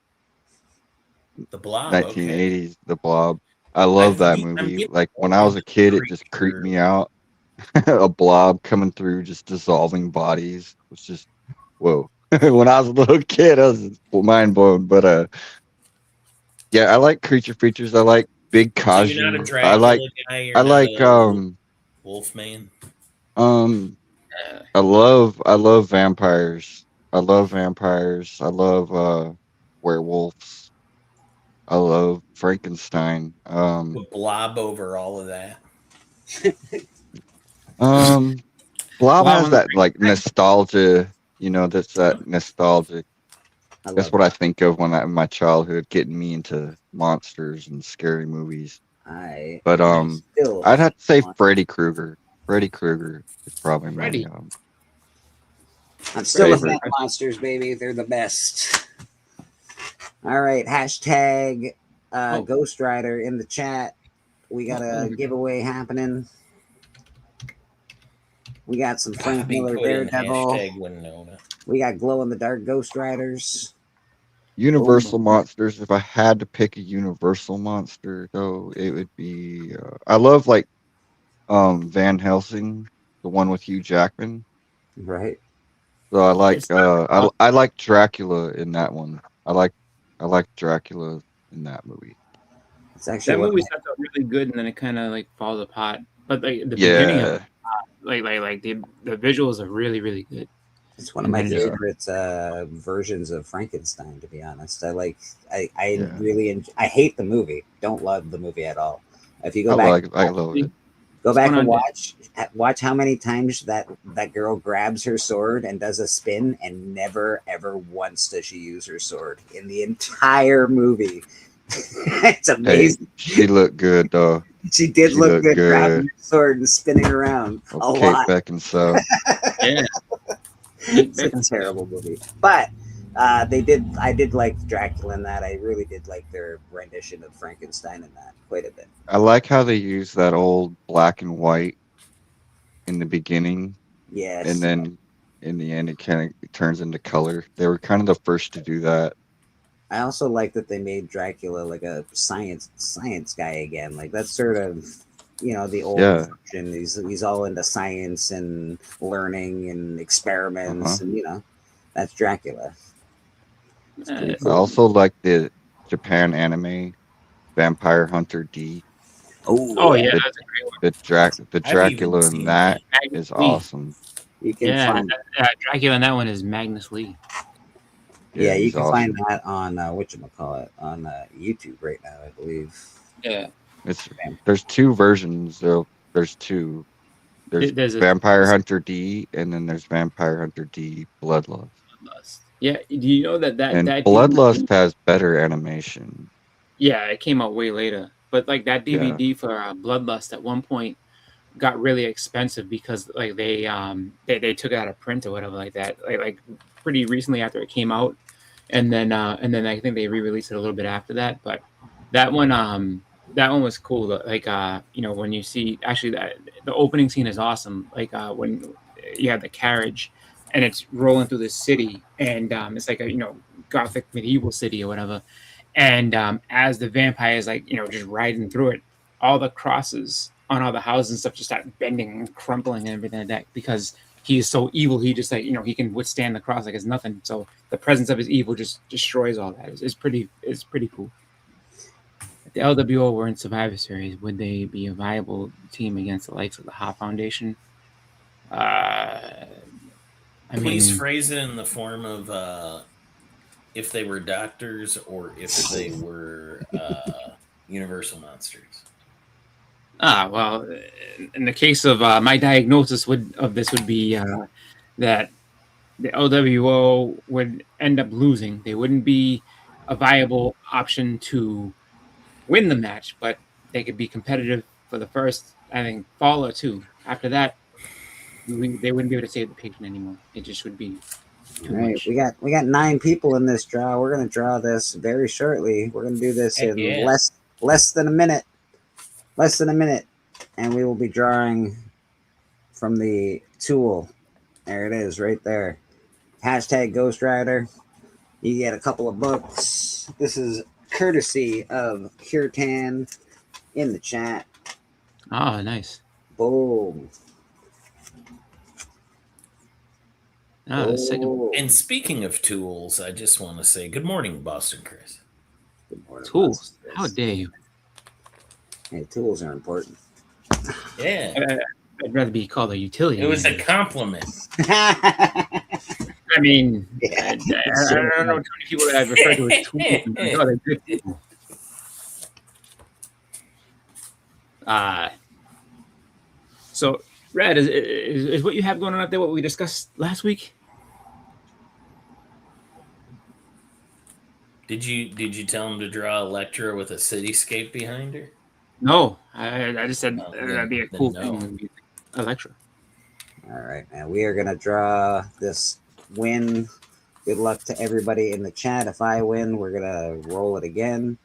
The Blob. Okay.
1980s, The Blob. I love that movie. Like when I was a kid, it just creeped me out. A blob coming through, just dissolving bodies. It was just whoa. When I was a little kid, I was mind blown. But yeah, I like creature features. I like Big
So you're not a
Kaiju.
Dracula guy. You're
I
not
like
a Wolfman.
I love vampires. I love vampires. I love werewolves. I love Frankenstein.
With Blob over all of that.
Blob has
Well,
that like nostalgia, that's that nostalgic. That's what I think of when in my childhood, getting me into monsters and scary movies. But
still
I'd have to say Freddy Krueger. Freddy Krueger is probably
Freddy.
my
I'm still a fan
favorite.
of monsters, baby. They're the best. All right, hashtag Ghost Rider in the chat. We got a giveaway happening. We got some Frank Miller Daredevil. We got glow in the dark Ghost Riders.
Universal monsters. If I had to pick a universal monster, though, it would be. I love like Van Helsing, the one with Hugh Jackman.
Right.
So I like I like Dracula in that one. I like Dracula in that movie.
It's actually
that movie starts out really good and then it kind of like falls apart. But like the
Yeah.
beginning of it, like the visuals are really really good.
It's one of my favorite versions of Frankenstein, to be honest. I really I hate the movie. Don't love the movie at all. If you go back,
I love it.
Go back and watch how many times that girl grabs her sword and does a spin, and never ever once does she use her sword in the entire movie. It's amazing.
Hey, she looked good though.
She did look good grabbing her sword and spinning around a lot.
Kate Beckinsale.
Yeah.
It's a terrible movie, but I did like Dracula in that. I really did like their rendition of Frankenstein in that quite a bit.
I like how they use that old black and white in the beginning.
Yes.
And then in the end, it kind of turns into color. They were kind of the first to do that.
I also like that they made Dracula like a science guy again. Like that's sort of the old version. He's all into science and learning and experiments, and that's Dracula.
I also like the Japan anime Vampire Hunter D.
Oh
yeah, that's a great one.
The Dracula in that is awesome.
You can find
Dracula in that one is Magnus Lee.
Yeah, you can find that on whatchamacallit on YouTube right now, I believe.
Yeah.
There's two versions though. There's two. There's Vampire Hunter D, and then there's Vampire Hunter D Bloodlust.
Yeah, do you know that
Bloodlust has better animation?
Yeah, it came out way later. But like that DVD for Bloodlust at one point got really expensive because like they took it out of print or whatever like that. Like pretty recently after it came out. And then I think they re-released it a little bit after that. But that one was cool. Like when you see actually the opening scene is awesome. Like when you have the carriage and it's rolling through the city and it's like a gothic medieval city or whatever. And as the vampire is like just riding through it, all the crosses on all the houses and stuff just start bending and crumpling and everything like that because he is so evil. He just like he can withstand the cross like it's nothing. So the presence of his evil just destroys all that. It's pretty cool. If the LWO were in Survivor Series, would they be a viable team against the likes of the Ha Foundation?
Please phrase it in the form of if they were doctors or if they were universal monsters.
Well, in the case of my diagnosis of this would be that the LWO would end up losing. They wouldn't be a viable option to win the match, but they could be competitive for the first, I think, fall or two. After that, they wouldn't be able to save the patient anymore. It just would be too much.
We got 9 people in this draw. We're gonna draw this very shortly. We're gonna do this in less than a minute. Less than a minute. and we will be drawing from the tool. There it is, right there. Hashtag Ghost Rider. You get a couple of books. This is courtesy of Kirtan in the chat.
Oh, nice.
Boom.
Oh, the second.
Boom.
And speaking of tools, I just want to say good morning, Boston Chris.
Good morning,
Tools.
Boston Chris.
How dare you?
Hey, tools are important.
Yeah.
I'd rather be called a utility.
It was a compliment.
I mean,
Yeah.
I don't know too many people that I've referred to as tools. Oh, they're good people. So, Red, is what you have going on out there what we discussed last week?
Did you tell him to draw Electra with a cityscape behind her?
No, I just said that'd be a cool
no.
thing. Electra.
All right, man. We are going to draw this win. Good luck to everybody in the chat. If I win, we're going to roll it again.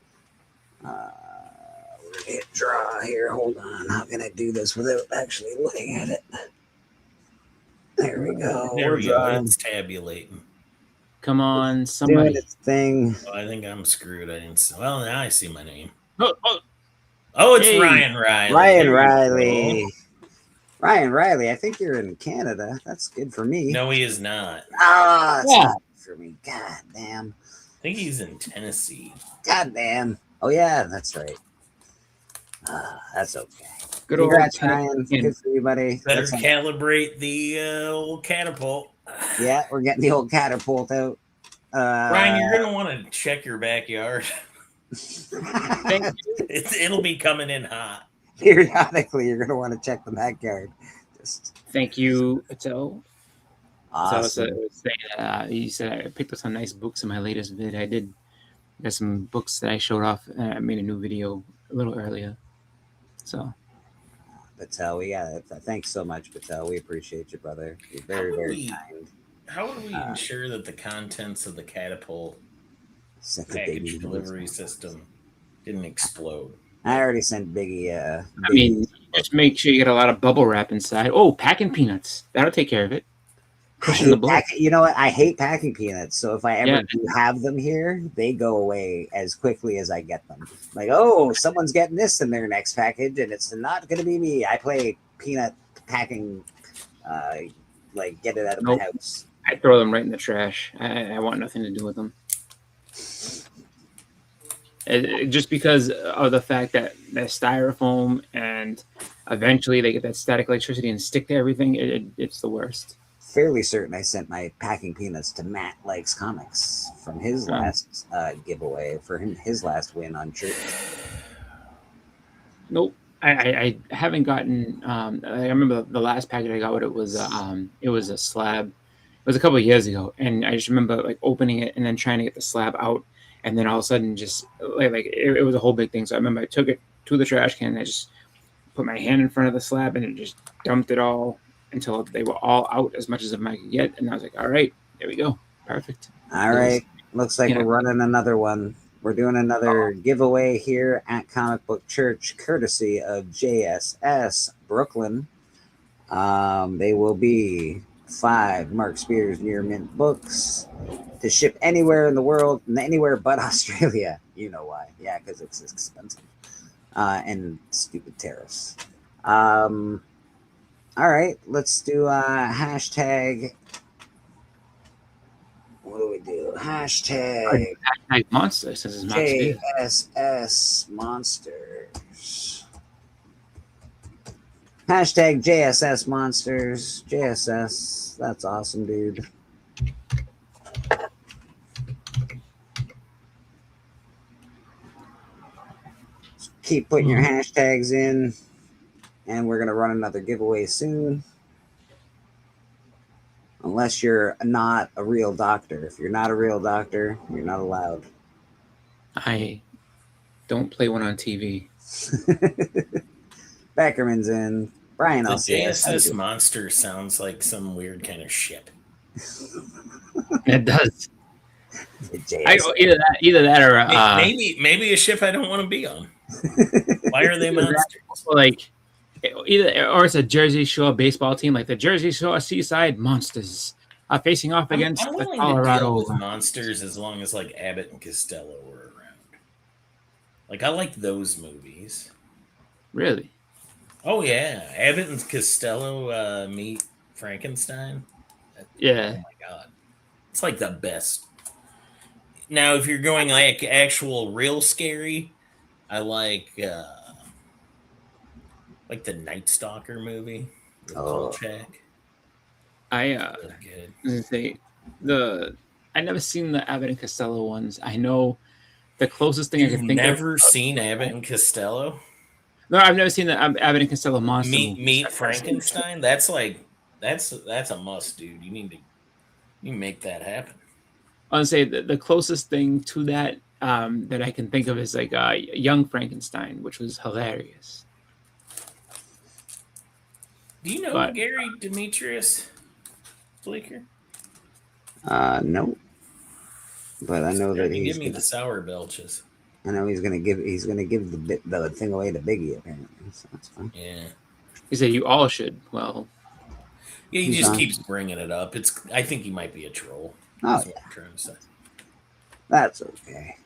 We're going to hit draw here. Hold on. How can I do this without actually looking at it? There we go.
There we go. It's tabulating.
Come on, somebody.
Doing its thing.
Oh, I think I'm screwed. I didn't see. Well, now I see my name.
Oh,
It's
hey.
Ryan Riley.
Ryan
There you
Riley.
go.
Ryan Riley, I think you're in Canada. That's good for me.
No, he is not.
Ah, it's
Yeah.
not good for me. God damn.
I think he's in Tennessee.
God damn. Oh, yeah, that's right. That's okay.
Good old
Congrats,
Tennessee.
Ryan. Good for you, buddy.
Better
That's
calibrate the old catapult.
yeah, we're getting the old catapult out.
Ryan, you're gonna want to check your backyard.
Thank you.
It'll be coming in hot.
Periodically, you're going to want to check the backyard. Just
Thank you, Patel.
awesome.
So you said I picked up some nice books in my latest vid. I did. There's some books that I showed off. I made a new video a little earlier. So
Patel, we got it. Thanks so much, Patel. We appreciate you, brother. You're very, very kind.
How would we ensure that the contents of the catapult
Sent the
package
Biggie
delivery system didn't explode?
I already sent Biggie.
I mean, just make sure you get a lot of bubble wrap inside. Oh, packing peanuts. That'll take care of it. Pushing the blood.
You know what? I hate packing peanuts. So if I ever do have them here, they go away as quickly as I get them. Like, oh, someone's getting this in their next package, and it's not going to be me. I play peanut packing, like get it out of my house.
I throw them right in the trash. I want nothing to do with them. Just because of the fact that they're styrofoam and eventually they get that static electricity and stick to everything, it's the worst.
Fairly certain I sent my packing peanuts to Matt Likes Comics from his last giveaway for his last win on Church.
Nope. I haven't gotten. I remember the last package I got. What it was a slab. It was a couple of years ago, and I just remember like opening it and then trying to get the slab out. And then all of a sudden, just it was a whole big thing. So I remember I took it to the trash can and I just put my hand in front of the slab and it just dumped it all until they were all out as much as I could get. And I was like, all right, there we go. Perfect.
All right. Looks like we're running another one. We're doing another giveaway here at Comic Book Church, courtesy of JSS Brooklyn. They will be 5 Mark Spears Near Mint books to ship anywhere in the world, anywhere but Australia. You know why? Yeah, because it's expensive and stupid tariffs. All right, let's do hashtag. What do we do? Hashtag
monsters. This is Max Spears.
JSS Monsters. Hashtag JSS Monsters. JSS. That's awesome, dude. Keep putting your hashtags in, and we're going to run another giveaway soon. Unless you're not a real doctor. If you're not a real doctor, you're not allowed.
I don't play one on TV.
Beckerman's in. Brian,
The
I'll say
JSS monster sounds like some weird kind of ship.
It does.
JSS.
Either that or
maybe a ship I don't want to be on. Why are they monsters?
Like either or it's a Jersey Shore baseball team, like the Jersey Shore Seaside Monsters are facing off against
I'm
the
willing to
Colorado.
deal with monsters as long as like Abbott and Costello were around. Like I like those movies.
Really?
Oh yeah, Abbott and Costello meet Frankenstein.
Yeah.
Oh my god, it's like the best. Now, if you're going like actual real scary, I like the Night Stalker movie with Kolchak.
I
Really good.
was gonna say I never seen the Abbott and Costello ones. I know the closest thing I
You've
can think
never
of.
seen Abbott and Costello?
No, I've never seen the Abbott and Costello monster
Meet
movies.
Frankenstein. That's a must, dude. You make that happen.
I would say the closest thing to that that I can think of is like Young Frankenstein, which was hilarious.
Do you know
But
Gary Demetrius Bleeker?
No, but I know that he's
give me the sour belches.
I know he's gonna give the thing away to Biggie apparently. So that's fine.
Yeah.
he said you all should. Well,
Yeah, he
He's
just
on.
keeps bringing it up. I think he might be a troll.
Oh,
That's what
yeah.
I'm trying to say.
That's okay.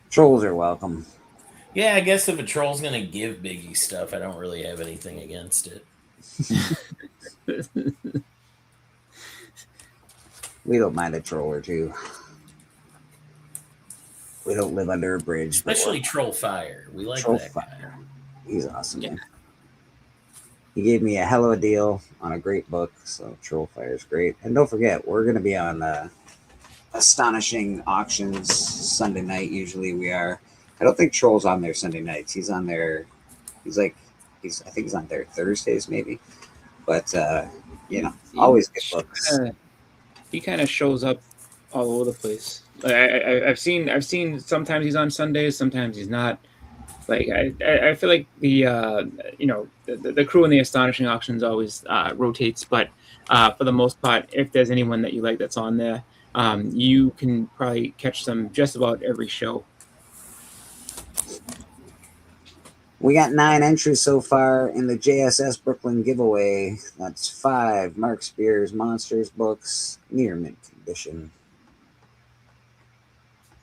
Trolls are welcome.
Yeah, I guess if a troll's gonna give Biggie stuff, I don't really have anything against it.
We don't mind a troll or two. We don't live under a bridge.
Especially Troll Fire. We like
Troll
that
Fire. He's awesome.
Yeah.
Man. He gave me a hell of a deal on a great book, so Troll Fire is great. And don't forget, we're going to be on Astonishing Auctions Sunday night. Usually we are. I don't think Troll's on there Sunday nights. He's on there. I think he's on there Thursdays maybe. But always good books.
He kind of shows up all over the place. Like I've seen sometimes he's on Sundays, sometimes he's not. Like I feel like the crew in the Astonishing Auctions always rotates, but for the most part, if there's anyone that you like that's on there, you can probably catch them just about every show.
We got 9 entries so far in the JSS Brooklyn giveaway. That's 5 Mark Spears Monsters books, near mint condition.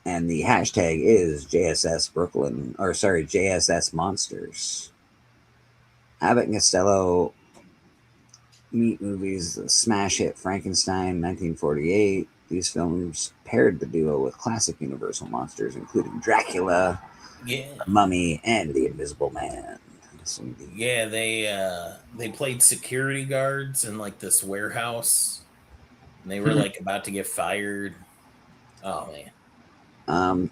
And the hashtag is JSS Brooklyn, JSS Monsters. Abbott and Costello meet movies, the smash hit Frankenstein, 1948. These films paired the duo with classic Universal monsters, including Dracula,
Yeah.
the Mummy, and the Invisible Man.
Yeah, they played security guards in like this warehouse, and they were like about to get fired. Oh man.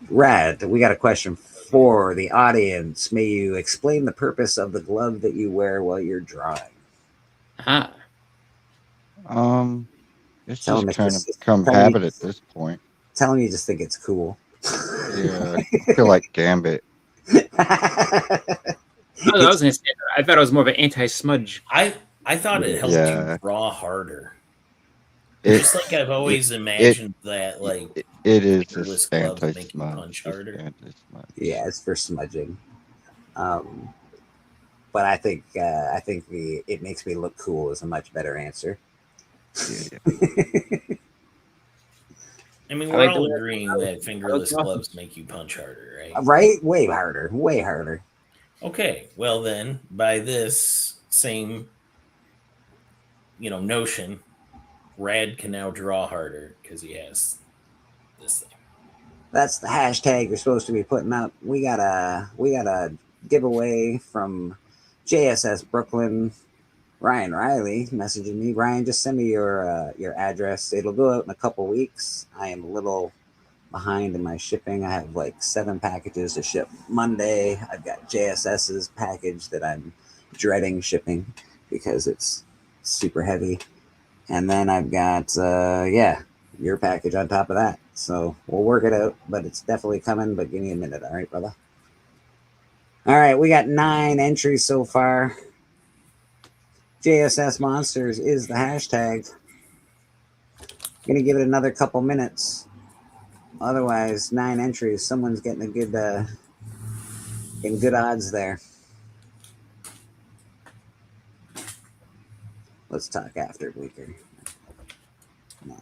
Rad, we got a question for the audience. May you explain the purpose of the glove that you wear while you're drawing?
It's
Tell
just
him
trying
it's
to become
tell me-
habit at this point.
Tell him you just think it's cool.
Yeah, I feel like Gambit.
I thought it was more of an anti-smudge.
I thought it helped
Yeah.
you draw harder.
It,
Just like I've always imagined that, like
it is
fingerless
just
gloves make you
anti-smudge.
punch
just
harder.
anti-smudge.
Yeah, it's for smudging. But I think it makes me look cool is a much better answer.
Yeah.
I mean,
I
we're
like
all
the-
agreeing that fingerless
awesome.
gloves make you punch harder, right?
Right? Way harder. Way harder.
Okay, well then, by this same, notion, Rad can now draw harder because he has this thing.
That's the hashtag you're supposed to be putting up. We got a giveaway from JSS Brooklyn. Ryan Riley messaging me. Ryan, just send me your address. It'll go out in a couple weeks. I am a little behind in my shipping. I have like 7 packages to ship Monday. I've got JSS's package that I'm dreading shipping because it's super heavy. And then I've got your package on top of that. So we'll work it out, but it's definitely coming. But give me a minute, all right, brother? All right, we got 9 entries so far. JSS Monsters is the hashtag. Gonna give it another couple minutes. Otherwise, 9 entries. Someone's getting a good odds there. Let's talk after, Bleaker. Nah.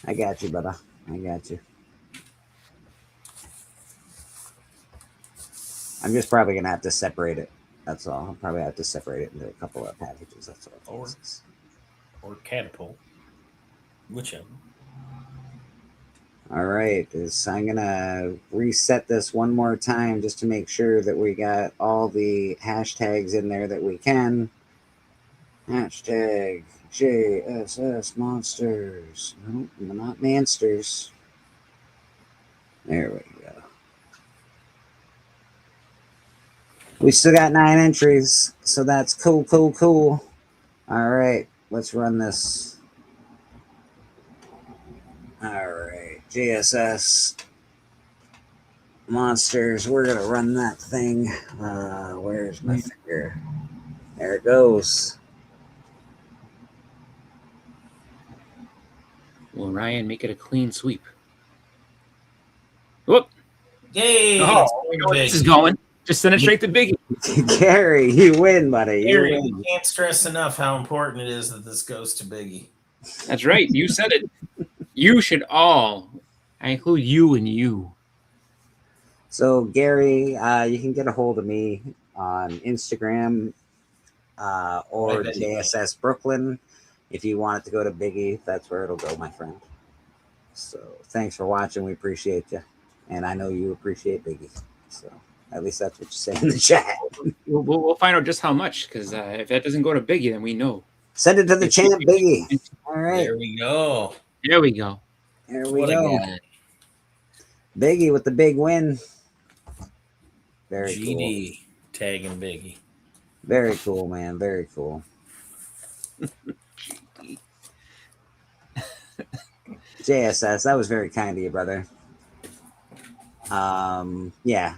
I got you, brother. I got you. I'm just probably going to have to separate it. That's all. I'll probably have to separate it into a couple of packages. That's all.
Or catapult. Whichever.
All right. I'm going to reset this one more time just to make sure that we got all the hashtags in there that we can. Hashtag JSS Monsters. Nope, not Mansters. There we go. We still got 9 entries, so that's cool. All right, let's run this. All right, JSS Monsters. We're gonna run that thing. Where's my finger? There it goes.
Well, Ryan, make it a clean sweep. Whoop!
Yay!
Oh, this is going. Just send it straight to Biggie.
Gary, you win, buddy.
Gary, you can't stress enough how important it is that this goes to Biggie.
That's right. You said it. You should all. I include you and you.
So, Gary, you can get a hold of me on Instagram or JSS Brooklyn. If you want it to go to Biggie, that's where it'll go, my friend. So, thanks for watching. We appreciate you. And I know you appreciate Biggie. So, at least that's what you say in the chat.
We'll find out just how much, because if that doesn't go to Biggie, then we know.
Send it to the champ, Biggie. All right.
There we go.
There we go.
There we go. Biggie with the big win. Very
GD
cool.
tagging Biggie.
Very cool, man. Very cool. JSS, that was very kind of you, brother. Yeah,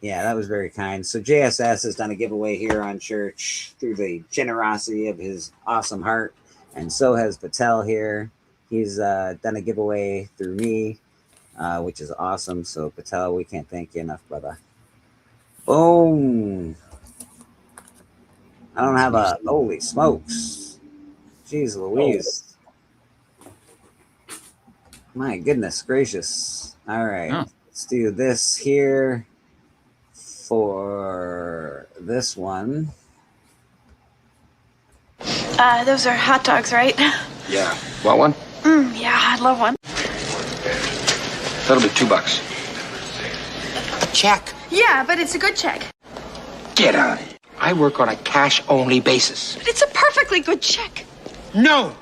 that was very kind. So JSS has done a giveaway here on Church through the generosity of his awesome heart, and so has Patel here. He's done a giveaway through me, which is awesome. So Patel, we can't thank you enough, brother. Boom. I don't have a holy smokes. Jeez Louise. My goodness gracious. All right.
Oh.
Let's do this here for this one.
Those are hot dogs, right?
Yeah. Want one?
Yeah, I'd love one.
That'll be $2. Check.
Yeah, but it's a good check.
Get out of here. I work on a cash-only basis.
But it's a perfectly good check.
No!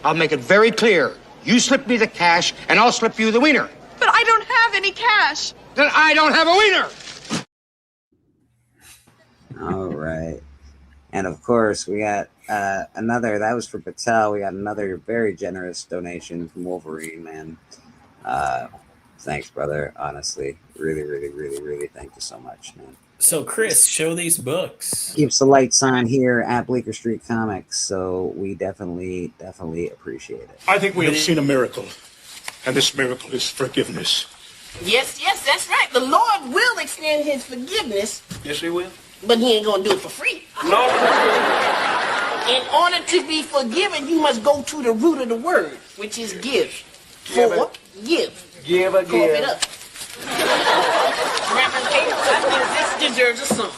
I'll make it very clear. You slip me the cash, and I'll slip you the wiener.
But I don't have any cash.
Then I don't have a wiener!
All right. And of course, we got another, that was for Patel. We got another very generous donation from Wolverine, man. Thanks, brother. Honestly, really, thank you so much, man.
So, Chris, show these books.
Keeps the lights on here at Bleecker Street Comics, so we definitely appreciate it.
I think we have seen a miracle, and this miracle is forgiveness.
Yes, that's right. The Lord will extend his forgiveness.
Yes, he will.
But he ain't gonna do it for free.
No.
In order to be forgiven, you must go to the root of the word, which is give. Give.
Give a
Cough it up. Reverend Gator, I think this deserves a song.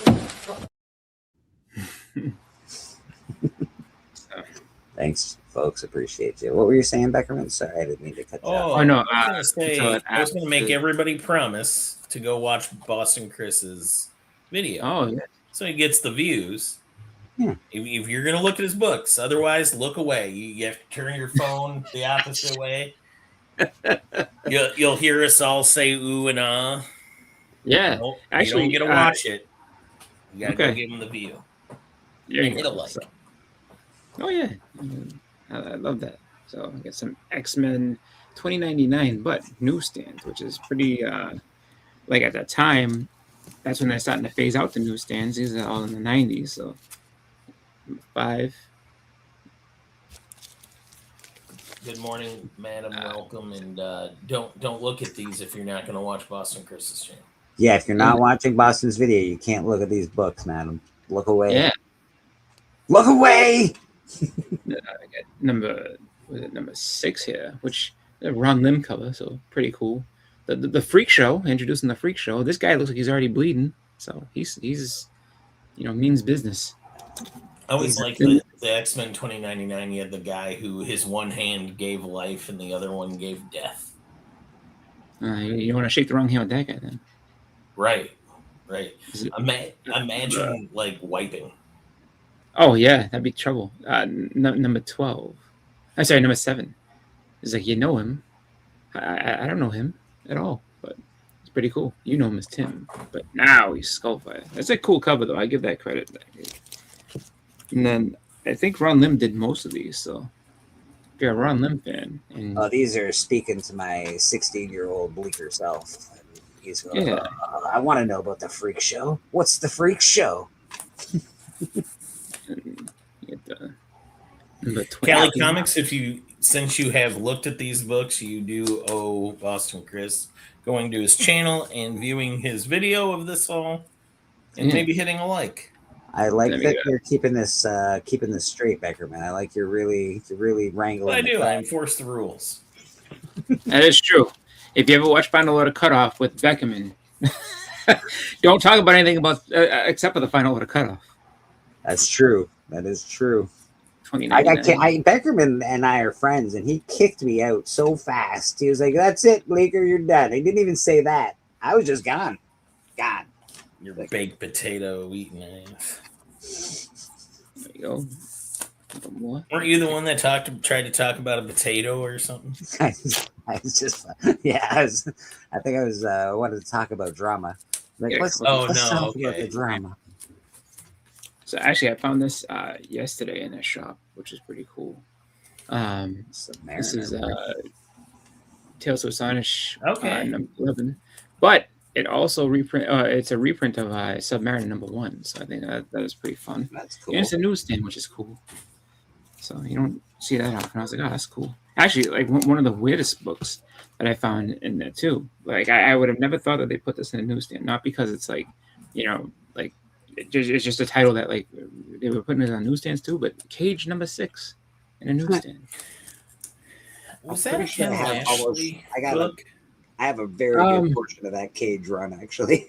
Thanks, folks. Appreciate you. What were you saying, Beckerman? Sorry, I didn't mean to cut you off.
Oh, no.
I was going to make everybody promise to go watch Boston Chris's video.
Oh, yeah.
So he gets the views.
Yeah.
If you're going to look at his books, otherwise look away. You have to turn your phone the opposite way. You'll hear us all say ooh and ah.
Yeah.
Nope,
actually,
you don't get to watch it. You got to
okay.
go give him the view.
Yeah,
It'll like.
So. Oh yeah, I love that. So I got some X-Men 2099, but newsstands, which is pretty. Like at that time, that's when they're starting to phase out the newsstands. These are all in the 90s. So 5.
Good morning, madam. Welcome, and don't look at these if you're not going to watch Boston Chris's channel.
Yeah, if you're not watching Boston's video, you can't look at these books, madam. Look away.
Yeah.
Look away.
I got number 6 here, which Ron Lim cover, so pretty cool. The Freak Show, introducing the Freak Show. This guy looks like he's already bleeding, so he's means business.
I always like the X-Men 2099. You had the guy who his one hand gave life and the other one gave death.
You don't want to shake the wrong hand with that guy, then.
Right. Imagine like wiping.
Oh yeah, that'd be trouble. Number 12. I'm sorry, number 7. It's like, you know him. I don't know him at all, but it's pretty cool. You know him as Tim, but now he's Skullfire. That's a cool cover, though. I give that credit. And then I think Ron Lim did most of these, so if you're a Ron Lim fan. And
these are speaking to my 16-year-old bleaker self. He's going,
yeah.
I want to know about the Freak Show. What's the Freak Show?
Cali Comics, since you have looked at these books, you do owe Boston Chris going to his channel and viewing his video of this all, and maybe hitting a like.
I like that you're keeping this straight, Beckerman. I like you're really wrangling.
Well, I do. I enforce the rules.
That is true. If you ever watch Final Order Cutoff with Beckerman, don't talk about anything about except for the Final Order Cutoff.
That's true. That is true.
Beckerman
and I are friends, and he kicked me out so fast. He was like, "That's it, Bleaker, you're done." He didn't even say that. I was just gone.
Your baked potato eating ass.
There you go. More.
Weren't you the one that tried to talk about a potato or something?
I think I was wanted to talk about drama. Like, let's talk about the drama.
So actually, I found this yesterday in a shop, which is pretty cool. This is Tales of Astonish, number 11, but it also it's a reprint of Submariner number 1. So I think that is pretty fun.
That's cool.
And it's a newsstand, which is cool. So you don't see that often. I was like, oh, that's cool. Actually, like one of the weirdest books that I found in there too. Like I would have never thought that they put this in a newsstand, not because it's like, like it's just a title that like they were putting it on newsstands too, but Cage number 6 in a newsstand.
Was that a Ken Ashley book?
I have a very good portion of that Cage run, actually.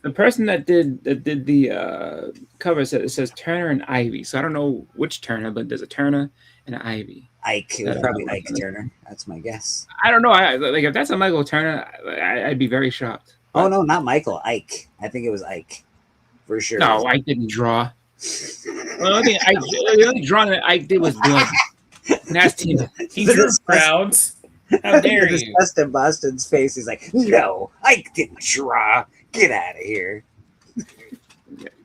The person that did the cover says Turner and Ivy. So I don't know which Turner, but there's a Turner and an Ivy.
Ike, it was probably Ike Turner. That's my guess.
I don't know. Like if that's a Michael Turner, I'd be very shocked.
Oh no, not Michael. Ike. I think it was Ike, for sure.
No, Ike didn't draw. Well, the only drawing that Ike did was blood. Nasty.
He drew crowds. How dare you?
Disgust in Boston's face. He's like, no, Ike didn't draw. Get out of here.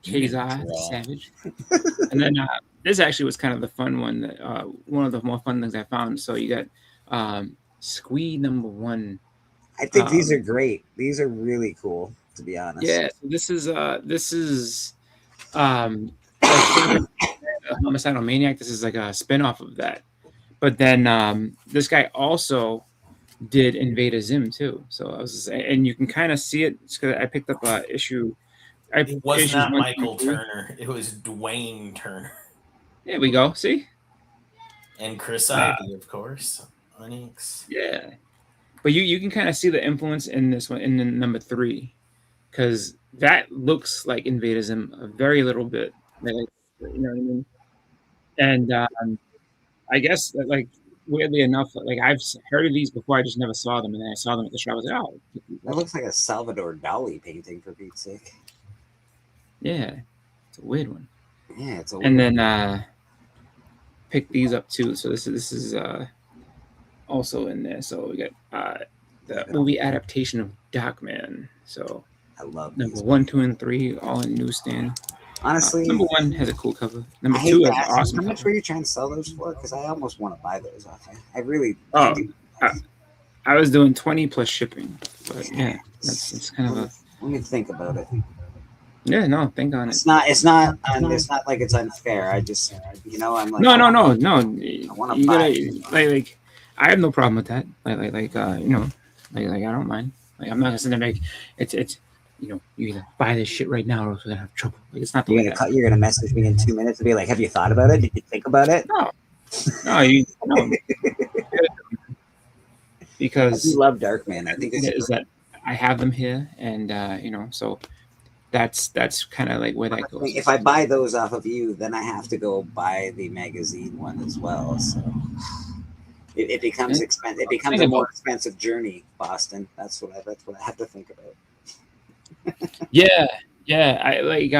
Kazai, Savage. And then this actually was kind of the fun one. That one of the more fun things I found. So you got Squee number 1.
I think these are great. These are really cool, to be honest.
Yeah, so this is Homicidal Maniac. This is like a spin-off of that. But then this guy also did Invader Zim too. So I was, and you can kind of see it because I picked up an issue.
It was not Michael Turner. It was Dwayne Turner.
There we go. See?
And Chris Ivy, of course. Onyx.
Yeah. But you can kind of see the influence in this one, in the number 3, because that looks like Invader Zim a very little bit. Like, you know what I mean? And I guess that, like, weirdly enough, like I've heard of these before, I just never saw them, and then I saw them at the shop. I was like, oh,
that looks like a Salvador Dali painting, for Pete's sake.
Yeah, it's a weird one.
Yeah, it's a
weird one. Then pick these up too. So this is also in there. So we got the movie adaptation of Darkman. So
I love
number 1, 2, and 3 all in newsstand.
Honestly,
number 1 has a cool cover. Number 2 has awesome.
How much were you trying to sell those for? Because I almost want to buy those off you. I really.
I was doing 20 plus shipping, but yeah, it's kind of a.
Let me think about it.
Yeah, no, think on it.
It's not like it's unfair. I just, I'm like.
No.
I want to buy.
Like, I have no problem with that. Like, I don't mind. Like, I'm not gonna sit there and make it's. you either buy this shit right now or else we're gonna have trouble. Like, it's not the way that.
You're gonna message me in 2 minutes and be like, "Have you thought about it? Did you think about it?"
No, because
I do love Darkman. I think
is that I have them here, and so that's kind of like where that goes.
if I buy those off of you, then I have to go buy the magazine one as well. So it becomes expensive. It becomes a more expensive journey, Boston. That's what I have to think about.
Yeah, I like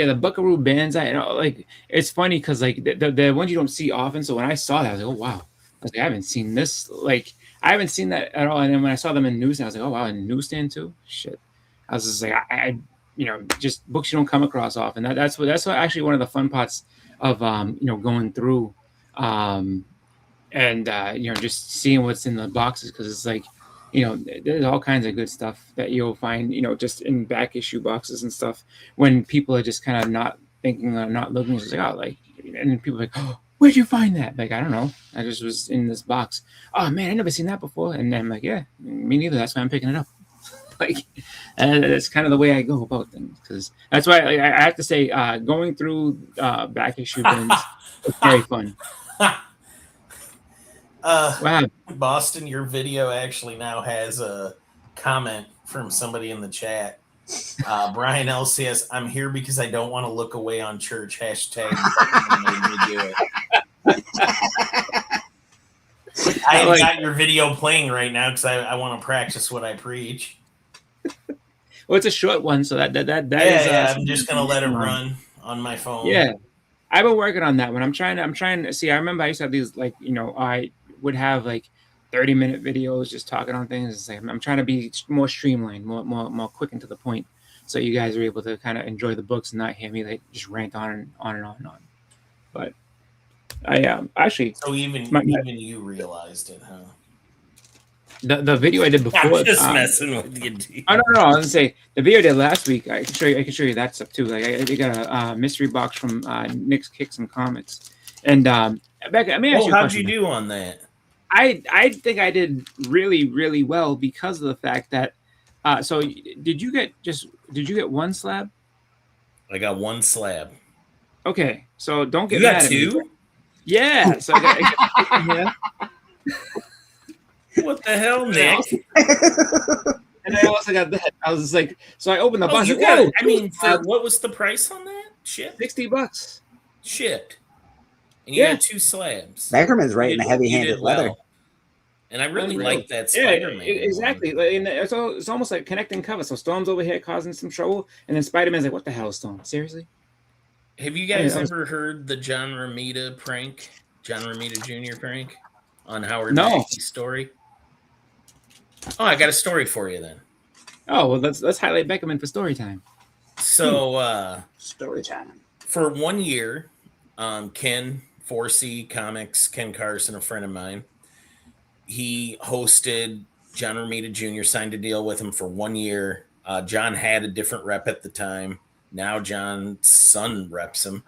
the Buckaroo Banzai. Like it's funny because like the ones you don't see often. So when I saw that, I was like, oh wow. I was like, I haven't seen this. Like I haven't seen that at all. And then when I saw them in newsstand, I was like, oh wow, in newsstand too. Shit. I was just like, I just books you don't come across often. That's what actually one of the fun parts of going through, and just seeing what's in the boxes, because it's like, there's all kinds of good stuff that you'll find, just in back issue boxes and stuff when people are just kind of not thinking or not looking. It's like, oh, like, and then people are like, oh, where'd you find that? Like, I don't know. I just was in this box. Oh man, I never seen that before. And then I'm like, yeah, me neither. That's why I'm picking it up. Like, that's kind of the way I go about things, because that's why I have to say, going through back issue bins is very fun.
Wow. Boston, your video actually now has a comment from somebody in the chat. Brian L says, "I'm here because I don't want to look away on church." Hashtag made me do it. I have got your video playing right now because I want to practice what I preach.
Well, it's a short one, so that is.
Yeah, I'm just gonna let it run on my phone.
Yeah, I've been working on that one. I'm trying to see. I remember I used to have these, like, I would have like 30-minute videos just talking on things. It's like I'm trying to be more streamlined, more quick and to the point, so you guys are able to kind of enjoy the books and not hear me like just rant on and on and on and on. But I actually.
So even you realized it, huh?
The video I did before.
I'm just messing with you, dude.
Oh, no. I was gonna say the video I did last week. I can show you that stuff too. Like I got a mystery box from Nick's Kicks and Comics. And Becca, let me ask you a question.
How'd you do on that?
I think I did really, really well because of the fact that. So did you get one slab? I
got one slab.
Okay, so don't get
you
mad
got
at
two?
me. Yeah. So I got yeah.
What the hell, Nick?
And I also got that. I was just like, so I opened the box.
You got it. I mean, what was the price on that? Shit,
$60.
Shit, and you got two slabs.
Beckerman's right in the heavy-handed leather.
And I really like that Spider-Man.
Yeah, exactly. And it's almost like connecting covers. So Storm's over here causing some trouble, and then Spider-Man's like, "What the hell, Storm? Seriously?"
Have you guys ever heard the John Romita prank? John Romita Jr. prank on Howard Mackey's story? Oh, I got a story for you then.
Oh, well, let's highlight Beckerman for story time.
So,
story time.
For 1 year, Ken 4C Comics, Ken Carson, a friend of mine, he hosted John Romita Jr., signed a deal with him for 1 year. John had a different rep at the time. Now John's son reps him.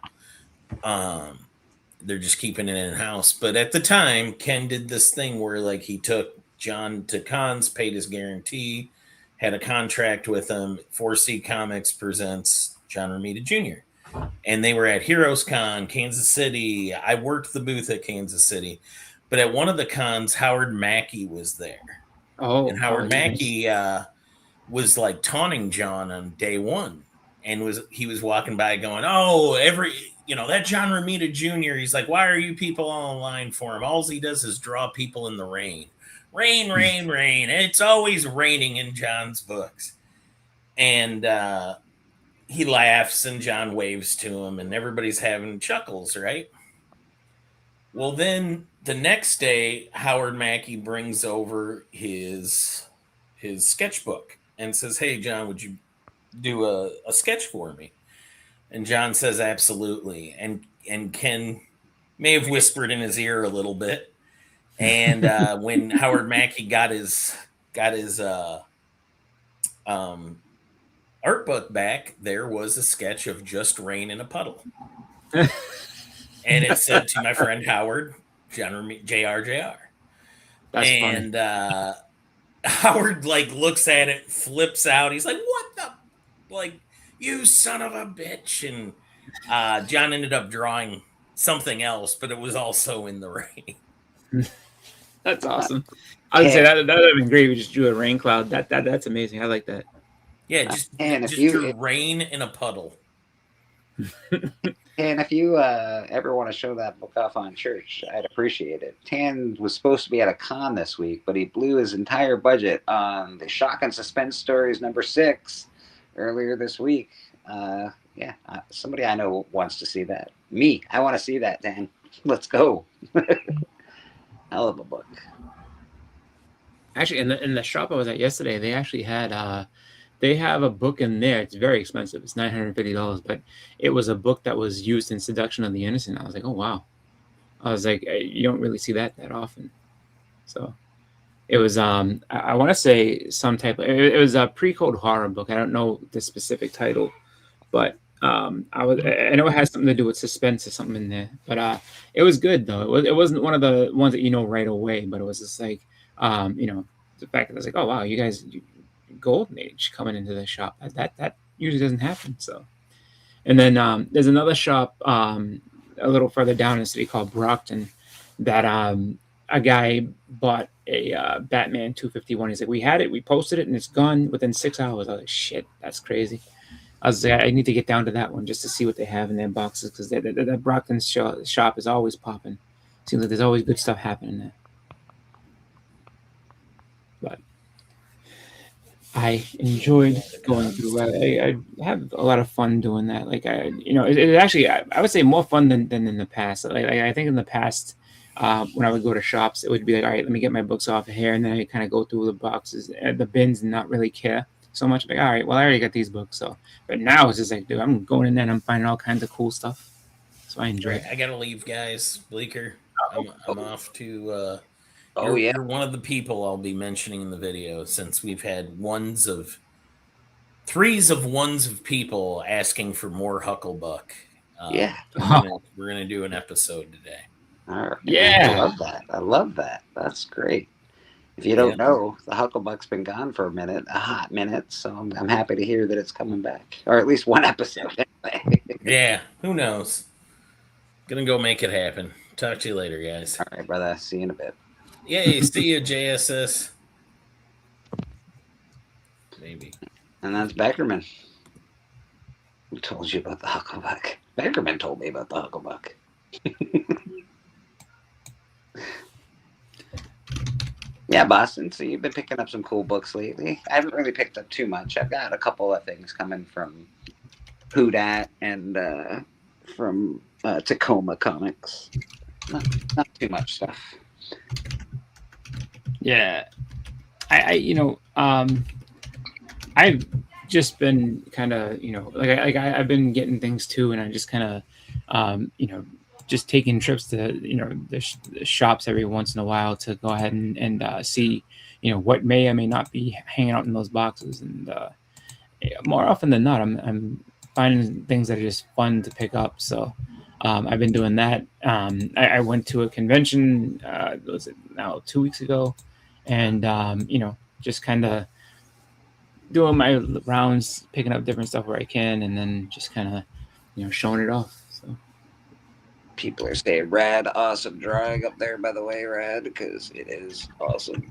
They're just keeping it in-house. But at the time, Ken did this thing where, like, he took John to cons, paid his guarantee, had a contract with him. 4C Comics presents John Romita Jr. And they were at Heroes Con, Kansas City. I worked the booth at Kansas City. But at one of the cons, Howard Mackey was there.
Oh,
and Howard Mackey was like taunting John on day one. And he was walking by going, "Oh, that John Romita Jr., he's like, why are you people all in line for him? All he does is draw people in the rain. Rain, rain, rain. It's always raining in John's books." And he laughs and John waves to him and everybody's having chuckles, right? Well, then the next day, Howard Mackey brings over his sketchbook and says, "Hey, John, would you do a sketch for me?" And John says, "Absolutely." And Ken may have whispered in his ear a little bit. And when Howard Mackey got his art book back, there was a sketch of just rain in a puddle. And it said, "To my friend Howard, JR."
That's
and
funny.
Howard like looks at it, flips out. He's like, "What the, like, you son of a bitch!" And John ended up drawing something else, but it was also in the rain.
That's awesome. I would say that would have been great if we just drew a rain cloud. That's amazing. I like that.
Yeah, just drew rain in a puddle.
And if you ever want to show that book off on church, I'd appreciate it. Tan was supposed to be at a con this week, but he blew his entire budget on the Shock and Suspense Stories #6 earlier this week. Somebody I know wants to see that. Me, I want to see that, Dan. Let's go. Hell of a book.
Actually, in the shop I was at yesterday, they actually had they have a book in there. It's very expensive. It's $950, but it was a book that was used in Seduction of the Innocent. I was like, oh wow. I was like, you don't really see that often. So it was I want to say some type of, it was a pre-code horror book. I don't know the specific title, but I know it has something to do with suspense or something in there. But it was good though. It wasn't one of the ones that you know right away, but it was just like the fact that I was like, oh wow, you guys, golden age coming into the shop. That usually doesn't happen. So, and then there's another shop a little further down in the city called Brockton that a guy bought a Batman 251. He's like, we had it, we posted it, and it's gone within 6 hours. I was like, shit, that's crazy. I was like, I need to get down to that one just to see what they have in their boxes, because that Brockton shop is always popping. Seems like there's always good stuff happening there. But I enjoyed going through. I have a lot of fun doing that. Like it actually, I would say more fun than in the past. Like I think in the past, when I would go to shops, it would be like, all right, let me get my books off of here, and then I kind of go through the boxes, the bins, and not really care so much. Like, all right, well, I already got these books, so. But now it's just like, dude, I'm going in there and I'm finding all kinds of cool stuff. So I enjoy it.
I gotta leave, guys. Bleeker, I'm off to.
You're
one of the people I'll be mentioning in the video, since we've had threes of people asking for more Hucklebuck. We're gonna do an episode today.
All right.
Yeah,
I love that. That's great. If you don't know, the Hucklebuck's been gone for a hot minute, so I'm happy to hear that it's coming back, or at least one episode.
Yeah, who knows? Gonna go make it happen. Talk to you later, guys.
All right, brother. See you in a bit.
Yay, see you, JSS. Maybe.
And that's Beckerman. Who told you about the Hucklebuck? Beckerman told me about the Hucklebuck. Yeah, Boston. So you've been picking up some cool books lately. I haven't really picked up too much. I've got a couple of things coming from Houdat and from Tacoma Comics. Not too much stuff.
Yeah, I've just been kind of, I've been getting things too, and I just kind of, just taking trips to, the shops every once in a while to go ahead and see, what may or may not be hanging out in those boxes. And more often than not, I'm finding things that are just fun to pick up. So I've been doing that. I went to a convention, was it now 2 weeks ago, and just kind of doing my rounds, picking up different stuff where I can, and then just kind of showing it off. So
people are saying rad, awesome drawing up there, by the way, rad, because it is awesome.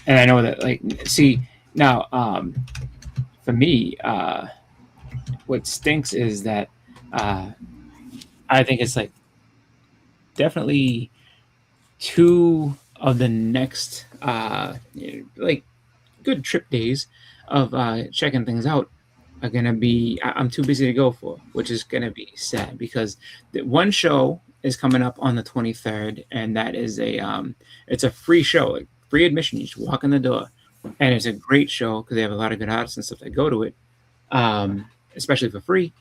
And I know that, now, for me, what stinks is that I think it's definitely 2 of the next good trip days of checking things out are gonna be, I'm too busy to go for, which is gonna be sad, because the one show is coming up on the 23rd, and that is it's a free show, free admission. You just walk in the door, and it's a great show because they have a lot of good artists and stuff that go to it, especially for free.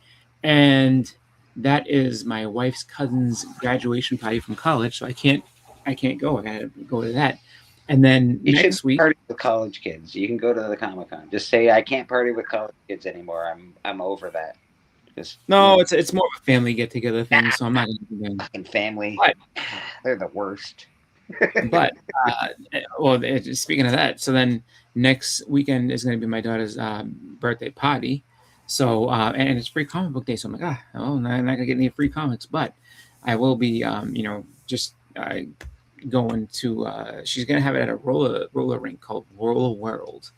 And that is my wife's cousin's graduation party from college, so I can't go. I gotta go to that. And then next week,
party with college kids. You can go to the Comic-Con. Just say, I can't party with college kids anymore. I'm over that. Just
No, it's more of a family get together thing, so I'm not going to complain.
fucking family.
But-
They're the worst.
But speaking of that, so then next weekend is going to be my daughter's birthday party. So and it's free comic book day. So I'm like, I'm not gonna get any free comics, but I will be, just going to. She's gonna have it at a roller rink called Roller World,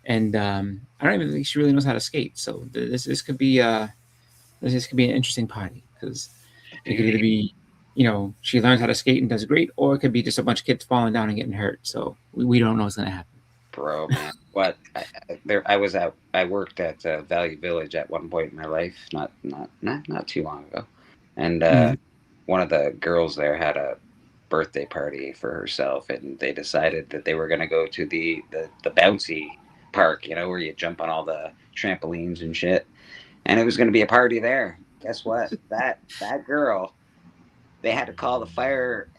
and I don't even think she really knows how to skate. So this could be this could be an interesting party because it could either be, she learns how to skate and does great, or it could be just a bunch of kids falling down and getting hurt. So we don't know what's gonna happen.
Bro, man, what? I worked at Value Village at one point in my life, not too long ago, and one of the girls there had a birthday party for herself, and they decided that they were going to go to the bouncy park, where you jump on all the trampolines and shit, and it was going to be a party there. Guess what? That girl, they had to call the fire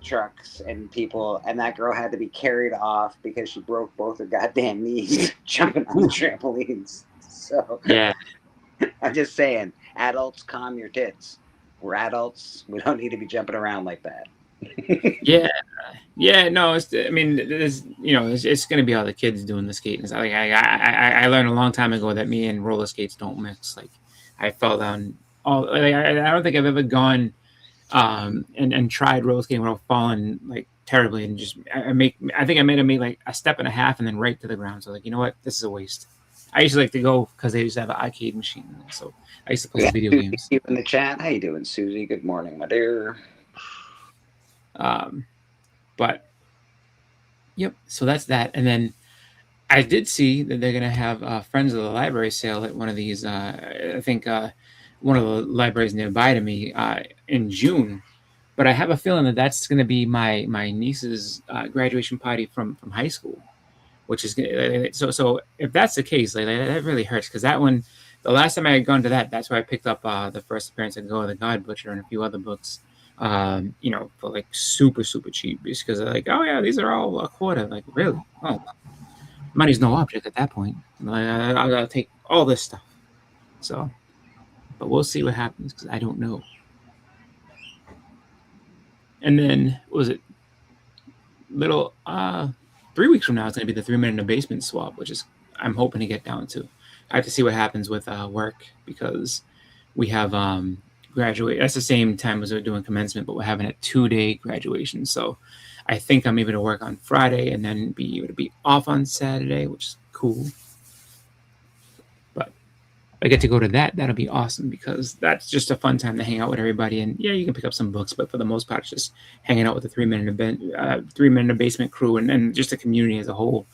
trucks and people, and that girl had to be carried off because she broke both her goddamn knees jumping on the trampolines. So
yeah,
I'm just saying, adults, calm your tits. We're adults. We don't need to be jumping around like that.
yeah. No, it's going to be all the kids doing the skating. Like I learned a long time ago that me and roller skates don't mix. Like I fell down I don't think I've ever gone and tried roller skating without falling like terribly, and just I think I might have made like a step and a half and then right to the ground. So like, you know what, this is a waste. I used to like to go because they used to have an arcade machine in there, so I used to play video games.
You in the chat, how you doing, Susie? Good morning, my dear.
But yep, so that's that. And then I did see that they're gonna have Friends of the Library sale at one of these. I think one of the libraries nearby to me in June. But I have a feeling that that's going to be my niece's graduation party from high school, which is so. If that's the case, that really hurts, because that one, the last time I had gone to that's where I picked up the first appearance of Go of the God Butcher and a few other books, for like super cheap, just because they're like, oh yeah, these are all a quarter. Like, really? Oh, money's no object at that point. I'll take all this stuff. So. But we'll see what happens, because I don't know. And then, what was it? 3 weeks from now, it's going to be the 3 Men in the Basement swap, which is I'm hoping to get down to. I have to see what happens with work, because we have graduate. That's the same time as we're doing commencement, but we're having a 2-day graduation. So I think I'm able to work on Friday and then be able to be off on Saturday, which is cool. I get to go to that'll be awesome, because that's just a fun time to hang out with everybody. And yeah, you can pick up some books, but for the most part, it's just hanging out with the 3 Men in the Basement crew and just the community as a whole.